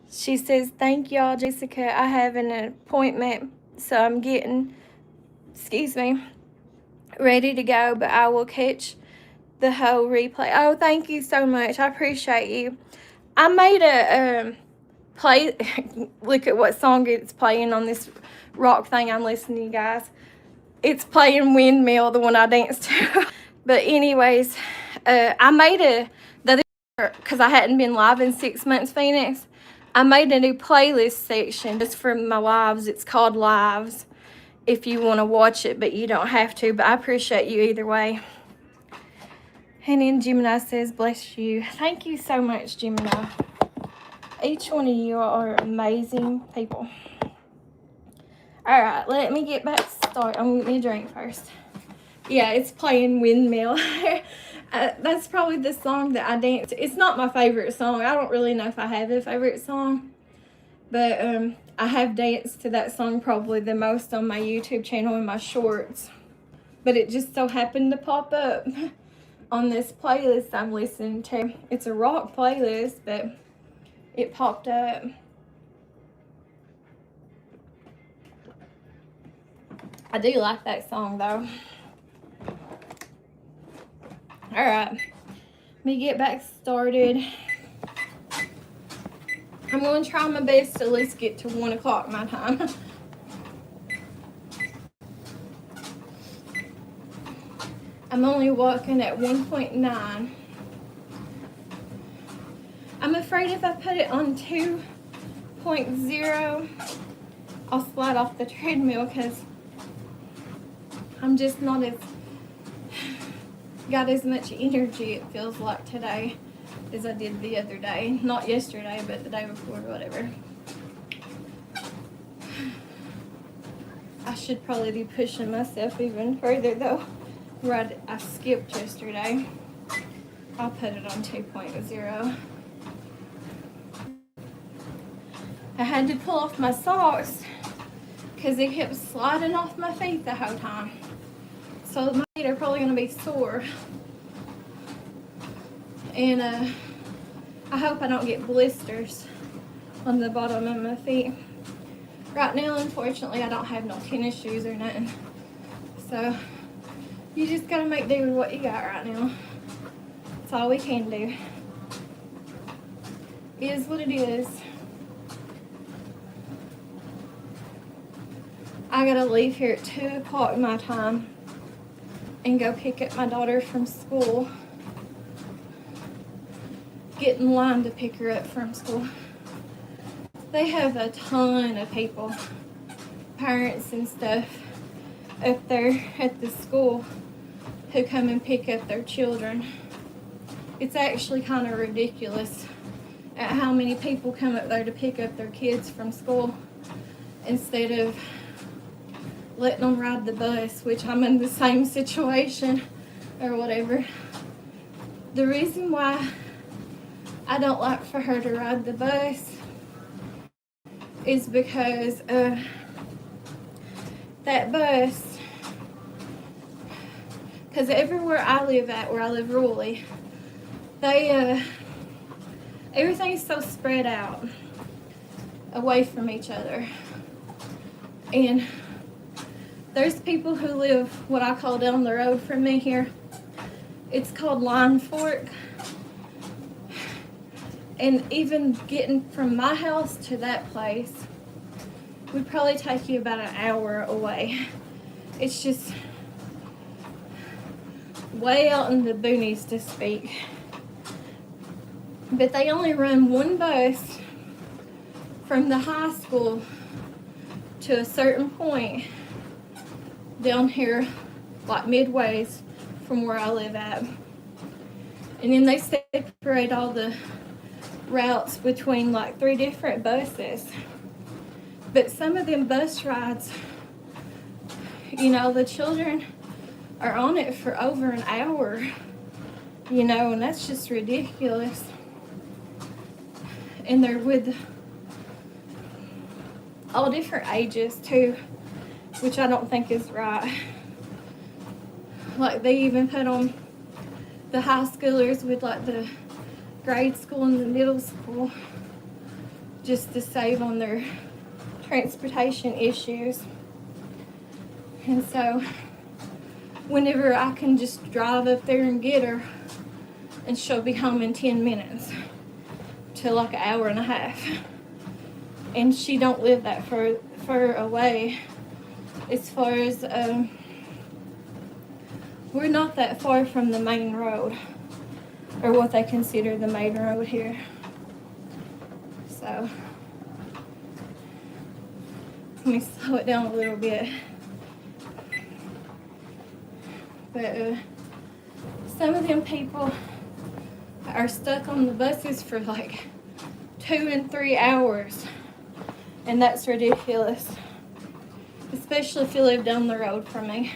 She says, thank y'all, Jessica. I have an appointment, so I'm getting, ready to go, but I will catch the whole replay. Oh, thank you so much. I appreciate you. I made a play. Look at what song it's playing on this rock thing I'm listening to, guys. It's playing Windmill, the one I danced to. But anyways, I made because I hadn't been live in 6 months, Phoenix. I made a new playlist section just for my lives. It's called Lives, if you want to watch it, but you don't have to. But I appreciate you either way. And then Gemini says, bless you. Thank you so much, Gemini. Each one of you are amazing people. All right, let me get back started. I'm going to get me a drink first. Yeah, it's playing Windmill. That's probably the song that I dance to. It's not my favorite song. I don't really know if I have a favorite song. But I have danced to that song probably the most on my YouTube channel in my shorts. But it just so happened to pop up on this playlist I'm listening to. It's a rock playlist, but it popped up. I do like that song, though. All right, let me get back started. I'm going to try my best to at least get to 1 o'clock my time. I'm only walking at 1.9. I'm afraid if I put it on 2.0, I'll slide off the treadmill because I'm just not got as much energy, it feels like, today as I did the other day. Not yesterday, but the day before, whatever. I should probably be pushing myself even further though. Right, I skipped yesterday. I'll put it on 2.0. I had to pull off my socks because they kept sliding off my feet the whole time. So my feet are probably going to be sore. And I hope I don't get blisters on the bottom of my feet. Right now, unfortunately, I don't have no tennis shoes or nothing. So you just got to make do with what you got right now. That's all we can do. It is what it is. I gotta leave here at 2 o'clock my time and go pick up my daughter from school. Get in line to pick her up from school. They have a ton of people, parents and stuff, up there at the school who come and pick up their children. It's actually kind of ridiculous at how many people come up there to pick up their kids from school instead of letting them ride the bus, which I'm in the same situation or whatever. The reason why I don't like for her to ride the bus is because that bus, because everywhere I live at, where I live rurally, they everything's so spread out away from each other. And there's people who live what I call down the road from me here. It's called Line Fork. And even getting from my house to that place would probably take you about an hour away. It's just way out in the boonies to speak. But they only run one bus from the high school to a certain point down here, like midways from where I live at. And then they separate all the routes between like 3 different buses. But some of them bus rides, you know, the children are on it for over an hour, you know, and that's just ridiculous. And they're with all different ages too, which I don't think is right. Like they even put on the high schoolers with like the grade school and the middle school just to save on their transportation issues. And so whenever I can just drive up there and get her and she'll be home in 10 minutes to like an hour and a half. And she don't live that far away as far as we're not that far from the main road, or what they consider the main road here. So let me slow it down a little bit. But some of them people are stuck on the buses for like 2 and 3 hours, and that's ridiculous, especially if you live down the road from me.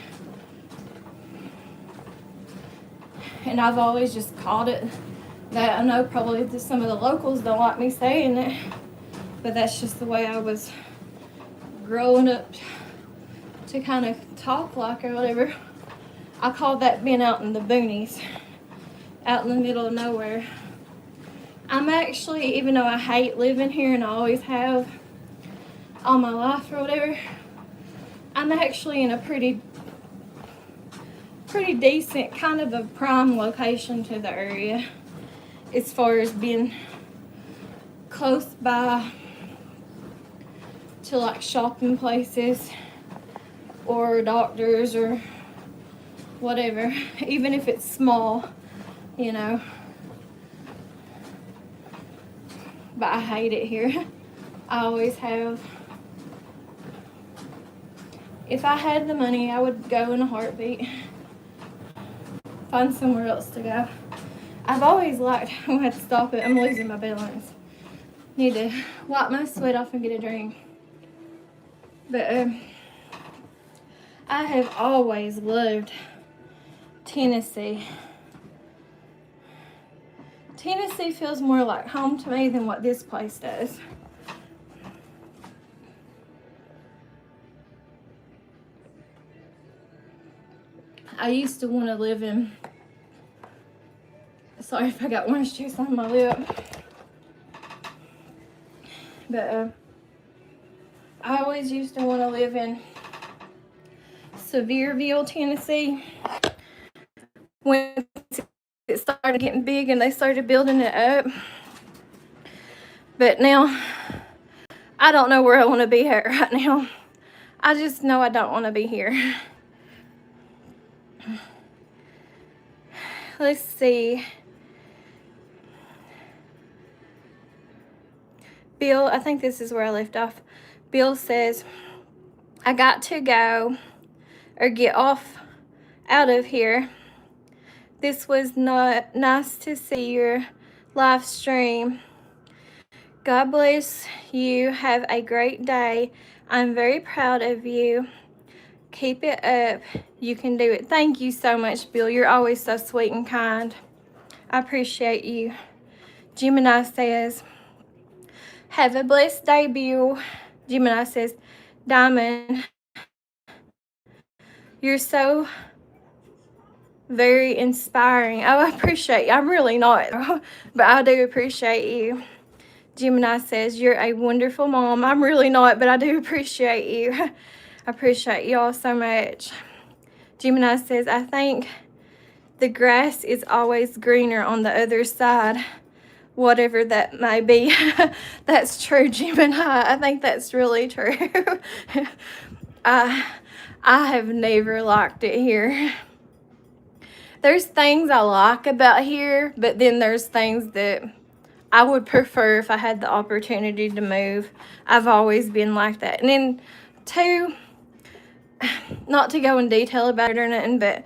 And I've always just called it that. I know probably some of the locals don't like me saying it, but that's just the way I was growing up to kind of talk like or whatever. I call that being out in the boonies, out in the middle of nowhere. I'm actually, even though I hate living here and I always have all my life or whatever, I'm actually in a pretty decent, kind of a prime location to the area as far as being close by to like shopping places or doctors or whatever, even if it's small, you know. But I hate it here. I always have. If I had the money, I would go in a heartbeat. Find somewhere else to go. I've always liked, I had to stop it. I'm losing my balance. Need to wipe my sweat off and get a drink. But I have always loved Tennessee. Tennessee feels more like home to me than what this place does. I used to want to live in, sorry if I got orange juice on my lip, but I always used to want to live in Sevierville, Tennessee. When it started getting big and they started building it up. But now, I don't know where I want to be at right now. I just know I don't want to be here. Let's see. Bill, I think this is where I left off. Bill says, I got to go or get off out of here. This was not nice to see your live stream. God bless you. Have a great day. I'm very proud of you. Keep it up. You can do it. Thank you so much, Bill. You're always so sweet and kind. I appreciate you. Gemini says, have a blessed day, Bill. Gemini says, Diamond, you're so very inspiring. Oh, I appreciate you. I'm really not, but I do appreciate you. Gemini says, you're a wonderful mom. I'm really not, but I do appreciate you. I appreciate you all so much. Gemini says, I think the grass is always greener on the other side, whatever that may be. That's true, Gemini. I think that's really true. I have never liked it here. There's things I like about here, but then there's things that I would prefer if I had the opportunity to move. I've always been like that. And then, two, not to go in detail about it or nothing, but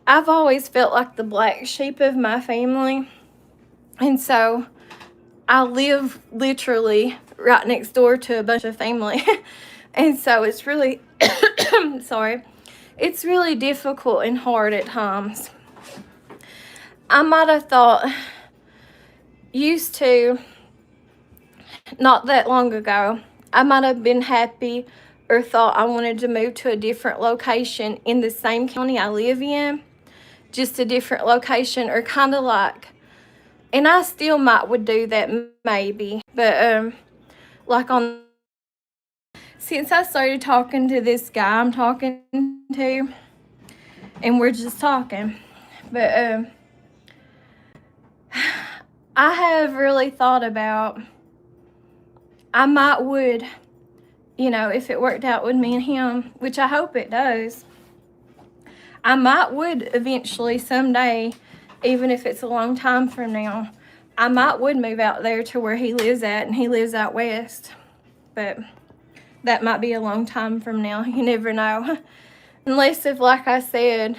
I've always felt like the black sheep of my family. And so I live literally right next door to a bunch of family. And so it's really, sorry, it's really difficult and hard at times. I might have thought, used to, not that long ago, I might have been happy or thought I wanted to move to a different location in the same county I live in, just a different location, or kind of like, and I still would do that maybe, but like since I started talking to this guy I'm talking to, and we're just talking, but I have really thought about, I might would, you know, if it worked out with me and him, which I hope it does, I might would eventually someday, even if it's a long time from now, I might would move out there to where he lives at, and he lives out west. But that might be a long time from now. You never know. Unless if, like I said,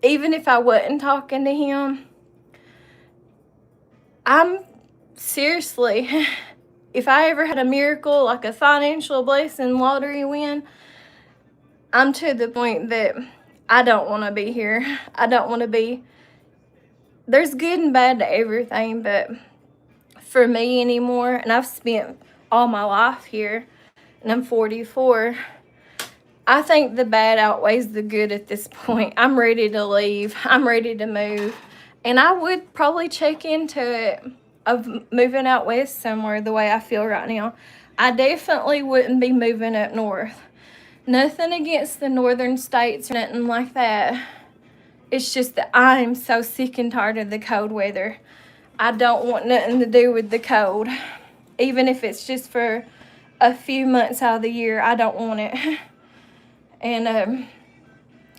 even if I wasn't talking to him, I'm seriously, if I ever had a miracle, like a financial blessing, lottery win, I'm to the point that I don't want to be here. I don't want to be, there's good and bad to everything, but for me anymore, and I've spent all my life here, and I'm 44, I think the bad outweighs the good at this point. I'm ready to leave. I'm ready to move. And I would probably check into it of moving out west somewhere the way I feel right now. I definitely wouldn't be moving up north. Nothing against the northern states or nothing like that. It's just that I'm so sick and tired of the cold weather. I don't want nothing to do with the cold. Even if it's just for a few months out of the year, I don't want it. And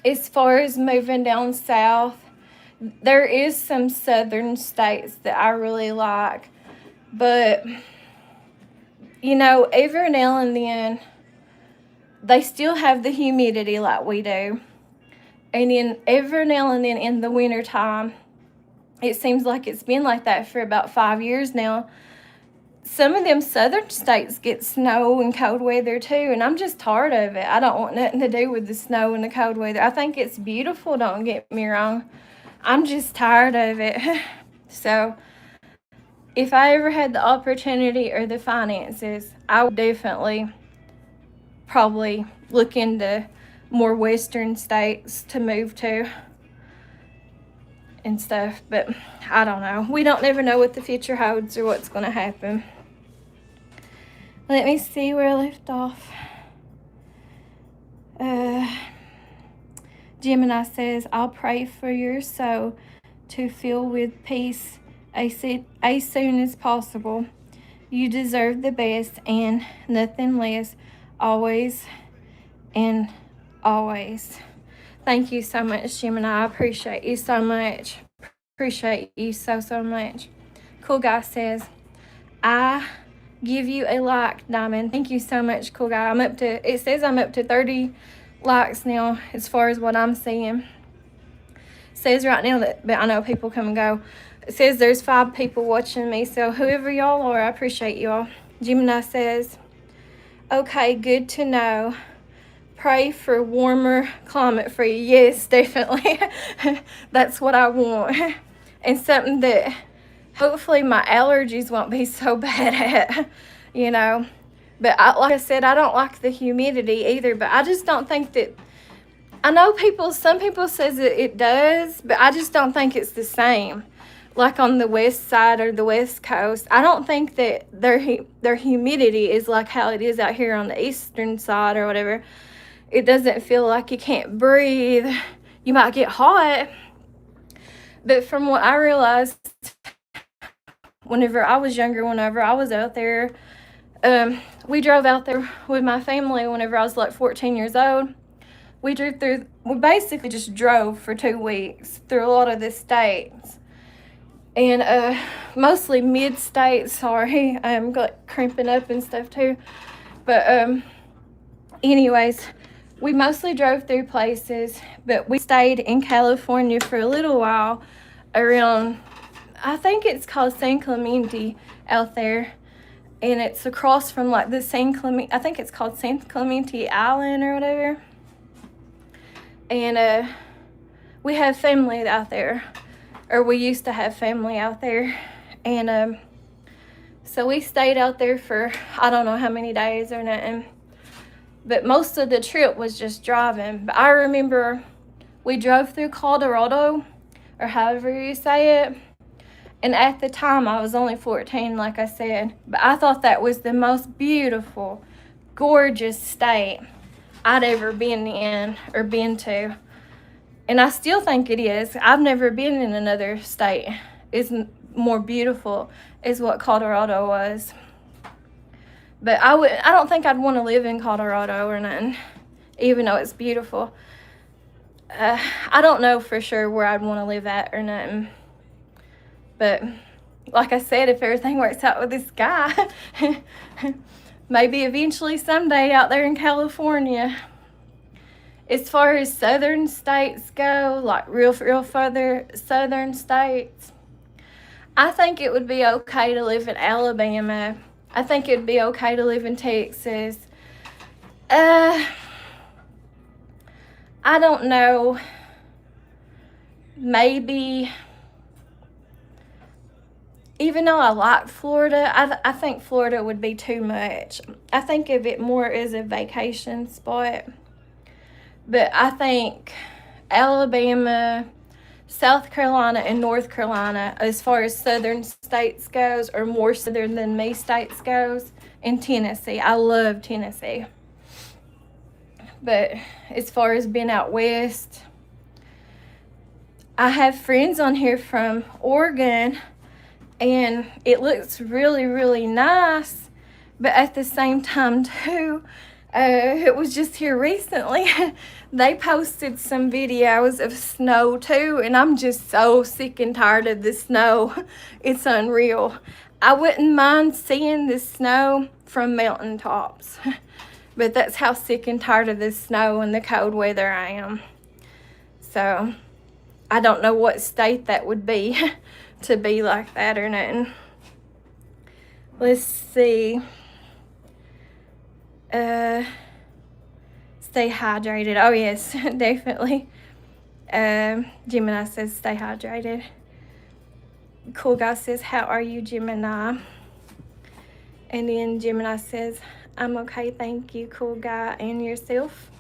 as far as moving down south, there is some southern states that I really like. But, you know, every now and then, they still have the humidity like we do. And then every now and then in the wintertime, it seems like it's been like that for about 5 years now, some of them southern states get snow and cold weather too, and I'm just tired of it. I don't want nothing to do with the snow and the cold weather. I think it's beautiful, don't get me wrong. I'm just tired of it. So if I ever had the opportunity or the finances, I would definitely probably look into more western states to move to and stuff. But I don't know. We don't never know what the future holds or what's going to happen. Let me see where I left off. Gemini says, I'll pray for your soul to fill with peace as soon as possible. You deserve the best and nothing less, always and always. Thank you so much, Gemini. I appreciate you so much. Appreciate you so much. Cool Guy says, I give you a like, Diamond. Thank you so much, Cool Guy. It says I'm up to 30 likes now as far as what I'm seeing. It says right now that, but I know people come and go. It says there's 5 people watching me, so whoever y'all are, I appreciate y'all. Gemini says, okay, good to know. Pray for warmer climate for you. Yes, definitely. That's what I want. And something that hopefully my allergies won't be so bad at, you know. But like I said, I don't like the humidity either, but I just don't think that, I know some people says that it does, but I just don't think it's the same. Like on the west side or the west coast, I don't think that their humidity is like how it is out here on the eastern side or whatever. It doesn't feel like you can't breathe. You might get hot. But from what I realized, whenever I was younger, whenever I was out there, we drove out there with my family whenever I was like 14 years old. We basically just drove for 2 weeks through a lot of the states. And mostly mid-state, sorry. I'm like crimping up and stuff too. But anyways, we mostly drove through places, but we stayed in California for a little while around, I think it's called San Clemente out there. And it's across from like the I think it's called San Clemente Island or whatever. And we have family out there, or we used to have family out there. And so we stayed out there for I don't know how many days or nothing. But most of the trip was just driving. But I remember we drove through Colorado, or however you say it. And at the time, I was only 14, like I said. But I thought that was the most beautiful, gorgeous state I'd ever been in or been to. And I still think it is. I've never been in another state is more beautiful as what Colorado was. But I don't think I'd want to live in Colorado or nothing, even though it's beautiful. I don't know for sure where I'd want to live at or nothing. But like I said, if everything works out with this guy, maybe eventually someday out there in California. As far as southern states go, like real further southern states, I think it would be okay to live in Alabama. I think it'd be okay to live in Texas. I don't know. Maybe, even though I like Florida, I think Florida would be too much. I think of it more as a vacation spot. But I think Alabama, South Carolina, and North Carolina, as far as southern states goes, or more southern than me states goes, and Tennessee. I love Tennessee. But as far as being out west, I have friends on here from Oregon, and it looks really, really nice. But at the same time, too, it was just here recently. They posted some videos of snow too, and I'm just so sick and tired of the snow. It's unreal. I wouldn't mind seeing the snow from mountaintops, but that's how sick and tired of the snow and the cold weather I am. So I don't know what state that would be to be like that or nothing. Let's see. Stay hydrated. Oh yes, definitely. Gemini says stay hydrated. Cool Guy says, how are you, Gemini? And then Gemini says, I'm okay, thank you, Cool Guy. And yourself?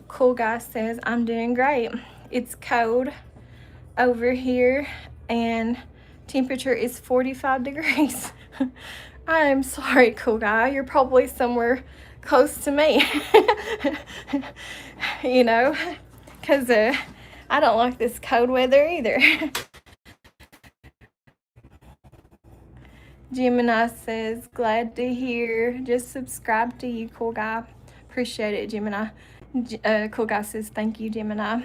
Cool Guy says, I'm doing great. It's cold over here and temperature is 45 degrees. I'm sorry, Cool Guy. You're probably somewhere close to me. You know, because I don't like this cold weather either. Gemini says, glad to hear. Just subscribe to you, Cool Guy. Appreciate it, Gemini. Cool Guy says, thank you, Gemini.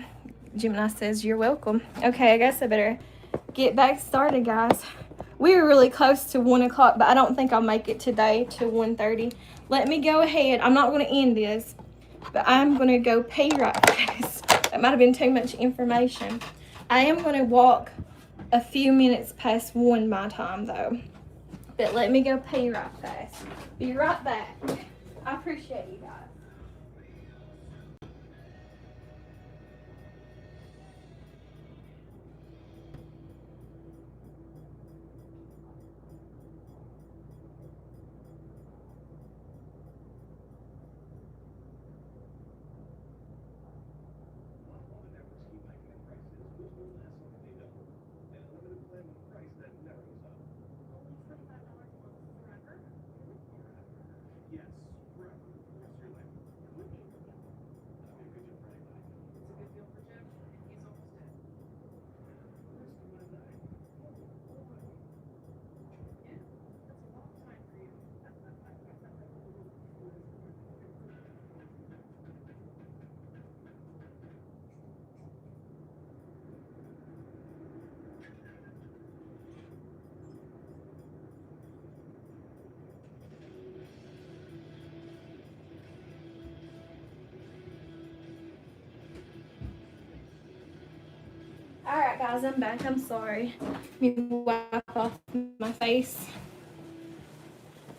Gemini says, you're welcome. Okay, I guess I better get back started, guys. We were really close to 1 o'clock, but I don't think I'll make it today to 1:30. Let me go ahead. I'm not going to end this, but I'm going to go pee right fast. That might have been too much information. I am going to walk a few minutes past 1 my time, though. But let me go pee right fast. Be right back. I appreciate you guys. Alright guys, I'm back. I'm sorry. Let me wipe off my face,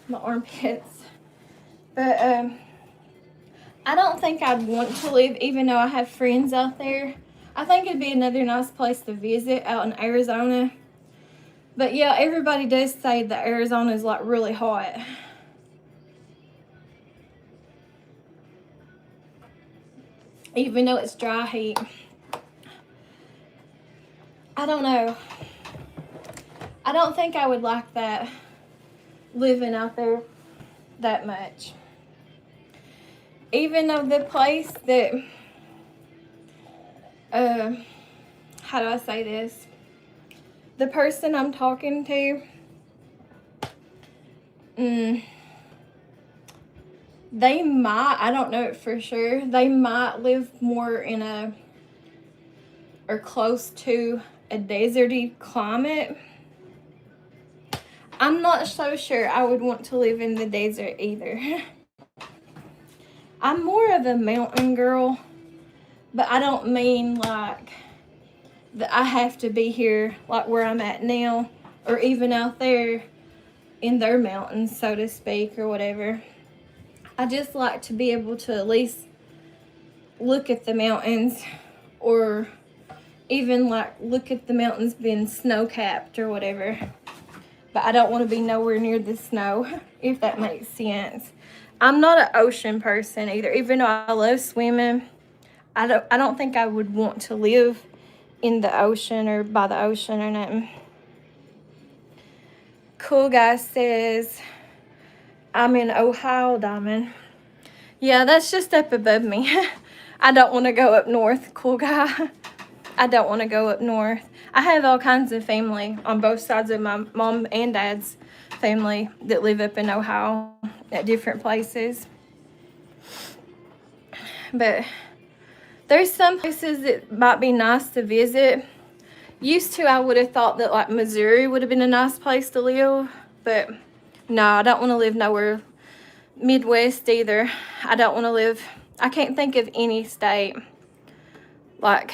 my armpits. But I don't think I'd want to live, even though I have friends out there. I think it'd be another nice place to visit out in Arizona. But yeah, everybody does say that Arizona is like really hot. Even though it's dry heat. I don't know. I don't think I would like that, living out there that much. Even though the place that, how do I say this? The person I'm talking to, they might, I don't know it for sure, they might live more in a, or close to a deserty climate. I'm not so sure I would want to live in the desert either. I'm more of a mountain girl, but I don't mean like that I have to be here like where I'm at now, or even out there in their mountains, so to speak, or whatever. I just like to be able to at least look at the mountains, or even like look at the mountains being snow-capped or whatever. But I don't want to be nowhere near the snow, if that makes sense. I'm not an ocean person either. Even though I love swimming, I don't think I would want to live in the ocean or by the ocean or nothing. Cool Guy says, I'm in Ohio, Diamond. Yeah, that's just up above me. I don't want to go up north, Cool Guy. I don't want to go up north. I have all kinds of family on both sides of my mom and dad's family that live up in Ohio at different places. But there's some places that might be nice to visit. Used to, I would have thought that like Missouri would have been a nice place to live. But no, I don't want to live nowhere Midwest either. I don't want to live, I can't think of any state like,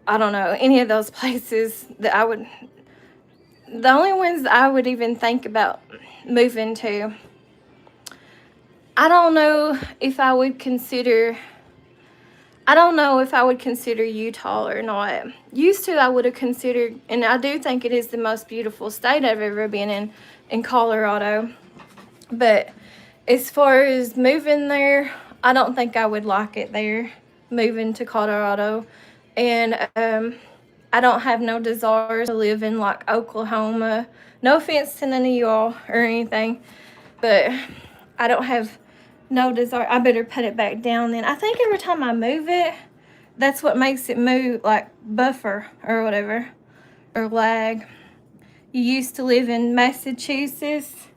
I don't know, any of those places that I would the only ones I would even think about moving to, I don't know if I would consider Utah or not. Used to, I would have considered, and I do think it is the most beautiful state I've ever been in Colorado. But as far as moving there, I don't think I would like it there, moving to Colorado. And I don't have no desire to live in like Oklahoma. No offense to none of y'all or anything, but I don't have no desire. I better put it back down then. I think every time I move it, that's what makes it move, like buffer or whatever, or lag. You used to live in Massachusetts.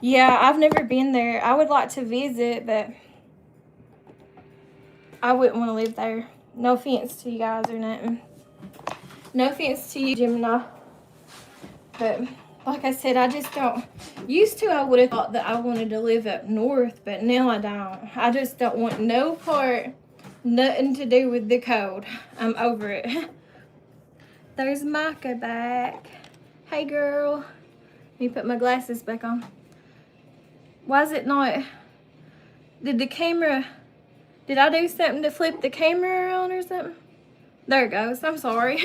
Yeah, I've never been there. I would like to visit, but I wouldn't want to live there. No offense to you guys or nothing. No offense to you, Gemini. But like I said, I just don't. Used to, I would have thought that I wanted to live up north, but now I don't. I just don't want no part, nothing to do with the cold. I'm over it. There's Micah back. Hey, girl. Let me put my glasses back on. Why is it not? Did I do something to flip the camera around or something? There it goes. I'm sorry.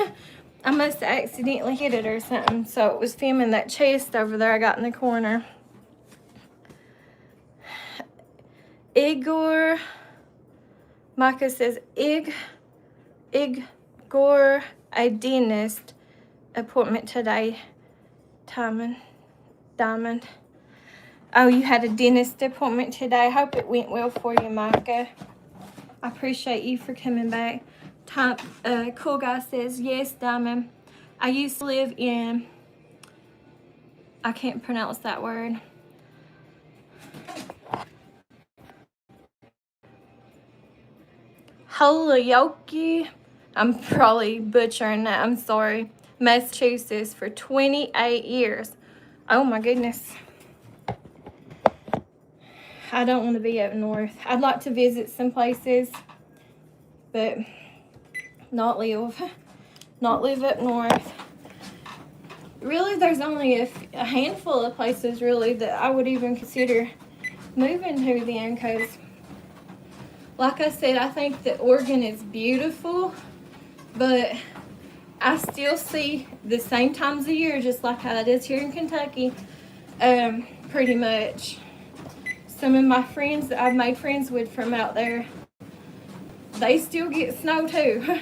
I must have accidentally hit it or something. So it was filming that chest over there I got in the corner. Igor. Micah says, Igor, a dentist appointment today. Diamond. Oh, you had a dentist appointment today. Hope it went well for you, Micah. I appreciate you for coming back. Cool Guy says, yes, Diamond. I used to live in, I can't pronounce that word. Holyoke. I'm probably butchering that. I'm sorry. Massachusetts for 28 years. Oh my goodness. I don't want to be up north. I'd like to visit some places, but not live up north. Really, there's only a handful of places really that I would even consider moving to then, because like I said, I think that Oregon is beautiful, but I still see the same times of year just like how it is here in Kentucky, pretty much. Some of my friends that I've made friends with from out there, they still get snow too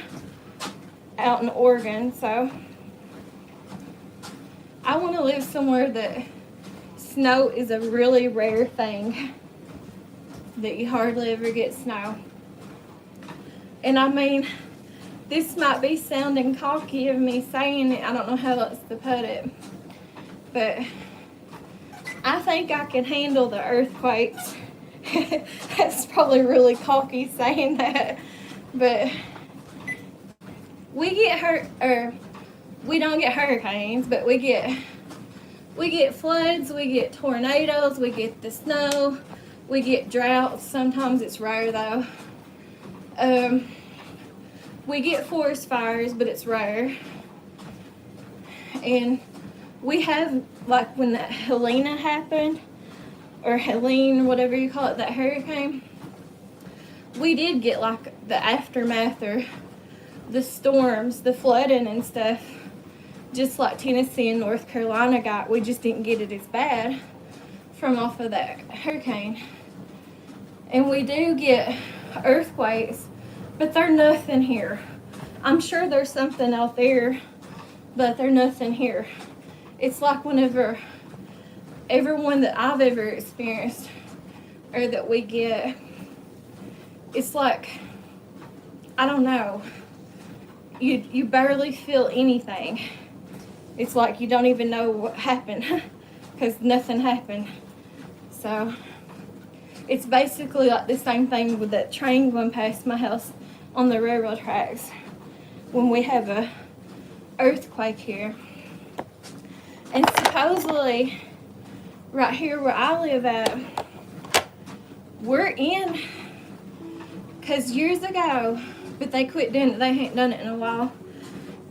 out in Oregon. So I want to live somewhere that snow is a really rare thing, that you hardly ever get snow. And I mean, this might be sounding cocky of me saying it, I don't know how else to put it, but I think I can handle the earthquakes. That's probably really cocky saying that, but we get hurt, or we don't get hurricanes, but we get floods, we get tornadoes, we get the snow, we get droughts. Sometimes it's rare though. We get forest fires, but it's rare. And we have, like when that Helena happened, or Helene, whatever you call it, that hurricane, we did get like the aftermath, or the storms, the flooding and stuff, just like Tennessee and North Carolina got. We just didn't get it as bad from off of that hurricane. And we do get earthquakes, but they're nothing here. I'm sure there's something out there, but they're nothing here. It's like whenever everyone that I've ever experienced, or that we get, it's like, I don't know, you barely feel anything. It's like you don't even know what happened because nothing happened. So it's basically like the same thing with that train going past my house on the railroad tracks when we have a earthquake here. And supposedly right here where I live at, we're in, because years ago, but they quit doing it, they ain't done it in a while,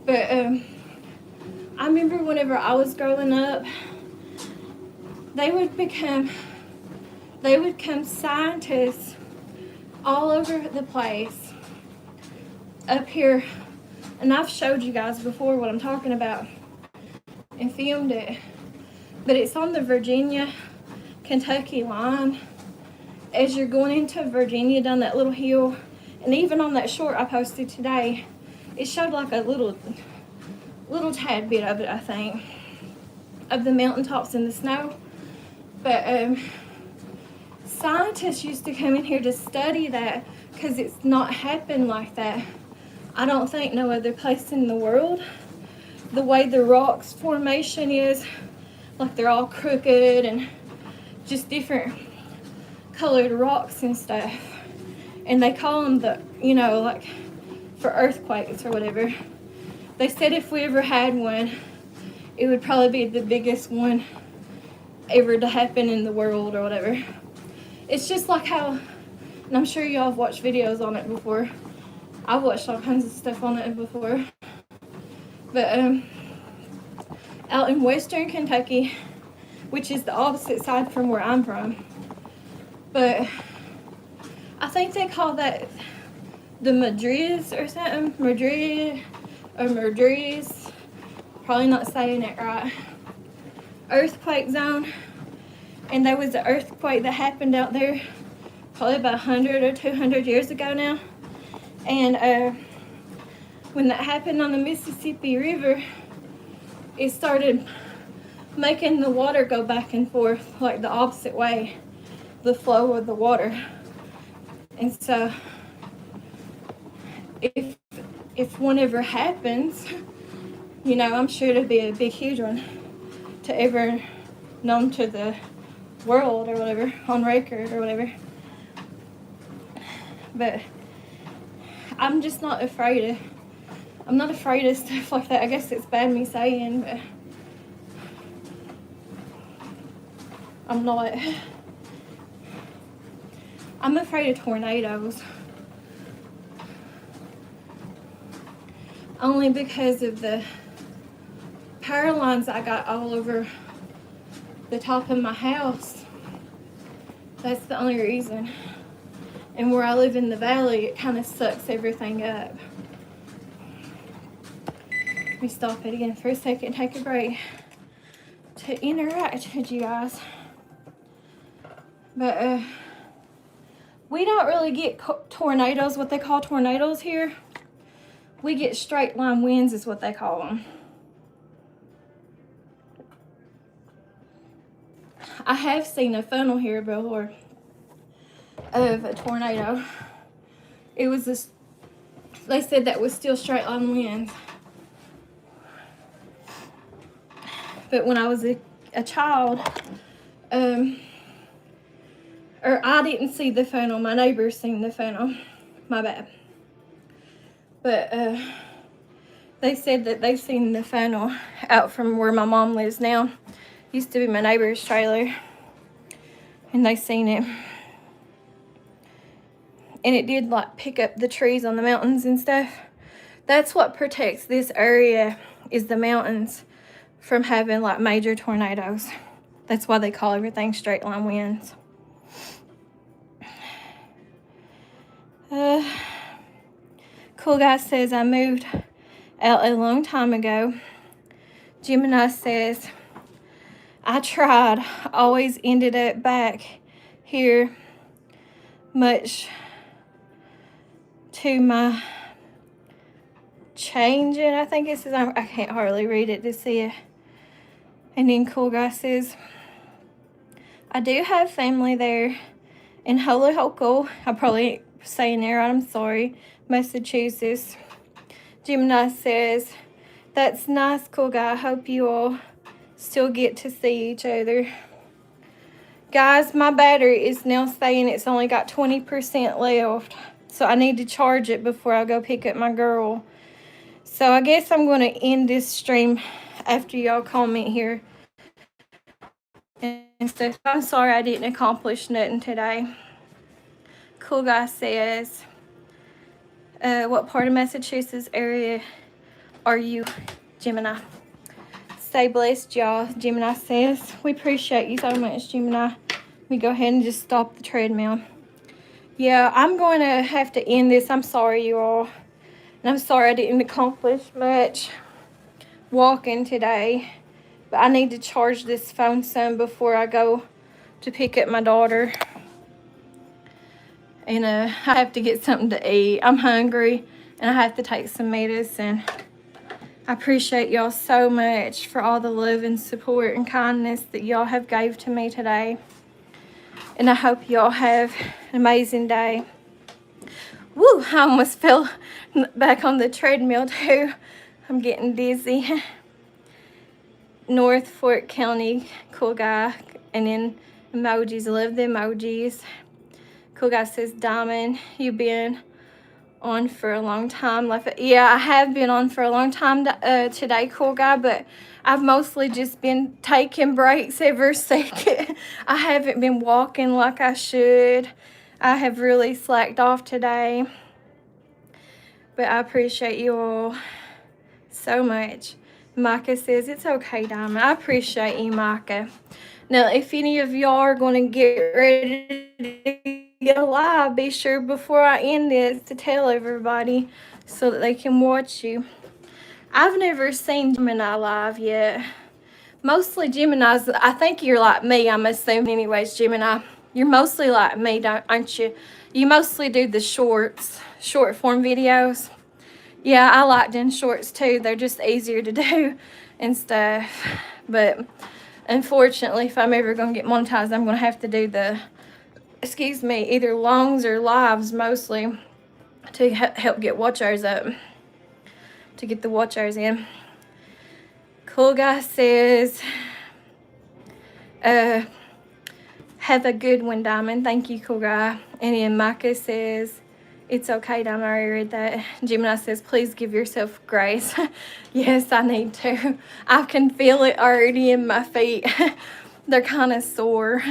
but I remember whenever I was growing up, they would become scientists all over the place up here. And I've showed you guys before what I'm talking about and filmed it. But it's on the Virginia-Kentucky line. As you're going into Virginia down that little hill, and even on that short I posted today, it showed like a little tad bit of it, I think, of the mountaintops and the snow. But scientists used to come in here to study that because it's not happened like that, I don't think, no other place in the world. The way the rocks formation is, like they're all crooked and just different colored rocks and stuff. And they call them the, you know, like for earthquakes or whatever. They said if we ever had one, it would probably be the biggest one ever to happen in the world or whatever. It's just like how, and I'm sure y'all have watched videos on it before. I've watched all kinds of stuff on it before. But out in western Kentucky, which is the opposite side from where I'm from, but I think they call that the Madriz or something. Madrid or Madriz. Probably not saying it right. Earthquake zone. And there was an earthquake that happened out there probably about 100 or 200 years ago now. And when that happened on the Mississippi River, it started making the water go back and forth like the opposite way, the flow of the water. And so if one ever happens, you know, I'm sure it'd be a big, huge one to ever known to the world or whatever, on record or whatever. But I'm just not afraid of stuff like that. I guess it's bad me saying, but I'm not. I'm afraid of tornadoes. Only because of the power lines I got all over the top of my house. That's the only reason. And where I live in the valley, it kind of sucks everything up. Let me stop it again for a second, take a break to interact with you guys. But we don't really get tornadoes, what they call tornadoes here. We get straight line winds is what they call them. I have seen a funnel here before of a tornado. It was this, they said that was still straight line winds. But when I was a child, or I didn't see the funnel, my neighbors seen the funnel, my bad. But they said that they seen the funnel out from where my mom lives now. Used to be my neighbor's trailer, and they seen it. And it did like pick up the trees on the mountains and stuff. That's what protects this area, is the mountains from having like major tornadoes. That's why they call everything straight line winds. Cool Guy says, I moved out a long time ago. Gemini says, I tried, always ended up back here, much to my changing, I think it says. I can't hardly read it to see it. And then Cool Guy says, I do have family there in Holo. I probably ain't saying it right, I'm sorry, Massachusetts. Gemini says, that's nice, Cool Guy. I hope you all still get to see each other. Guys, my battery is now saying it's only got 20% left. So I need to charge it before I go pick up my girl. So I guess I'm going to end this stream after y'all comment here and stuff. I'm sorry I didn't accomplish nothing today. Cool Guy says, what part of Massachusetts area are you, Gemini? Stay blessed, y'all, Gemini says. We appreciate you so much, Gemini. Let me go ahead and just stop the treadmill. Yeah, I'm going to have to end this. I'm sorry, you all. And I'm sorry I didn't accomplish much walking today. But I need to charge this phone some before I go to pick up my daughter. And I have to get something to eat. I'm hungry and I have to take some medicine. I appreciate y'all so much for all the love and support and kindness that y'all have gave to me today. And I hope y'all have an amazing day. Woo, I almost fell back on the treadmill too. I'm getting dizzy. North Fork County, cool guy. And then emojis, love the emojis. Cool guy says, Diamond, you've been on for a long time. Yeah, I have been on for a long time today, cool guy, but I've mostly just been taking breaks ever second. I haven't been walking like I should. I have really slacked off today. But I appreciate you all so much. Micah says, it's okay, Diamond. I appreciate you, Micah. Now, if any of y'all are going to get ready to go live, be sure before I end this to tell everybody so that they can watch you. I've never seen Gemini live yet. Mostly Geminis, I think you're like me, I'm assuming anyways, Gemini. You're mostly like me, aren't you? You mostly do the short form videos. Yeah, I like doing shorts too. They're just easier to do and stuff. But unfortunately, if I'm ever going to get monetized, I'm going to have to do the, either longs or lives mostly to help get watch hours up, to get the watch hours in. Cool guy says, have a good one, Diamond. Thank you, cool guy. And then Micah says, it's okay, Diamond. I already read that. Gemini says, please give yourself grace. Yes, I need to. I can feel it already in my feet. They're kind of sore.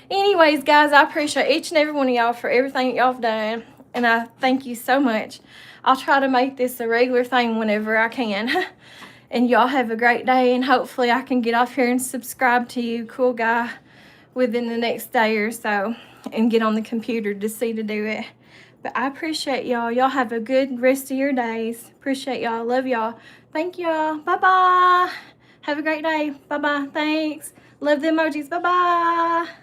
Anyways, guys, I appreciate each and every one of y'all for everything y'all have done. And I thank you so much. I'll try to make this a regular thing whenever I can. And y'all have a great day. And hopefully I can get off here and subscribe to you, cool guy, within the next day or so. And get on the computer to see to do it. But I appreciate y'all. Y'all have a good rest of your days. Appreciate y'all. Love y'all. Thank y'all. Bye-bye. Have a great day. Bye-bye. Thanks. Love the emojis. Bye-bye.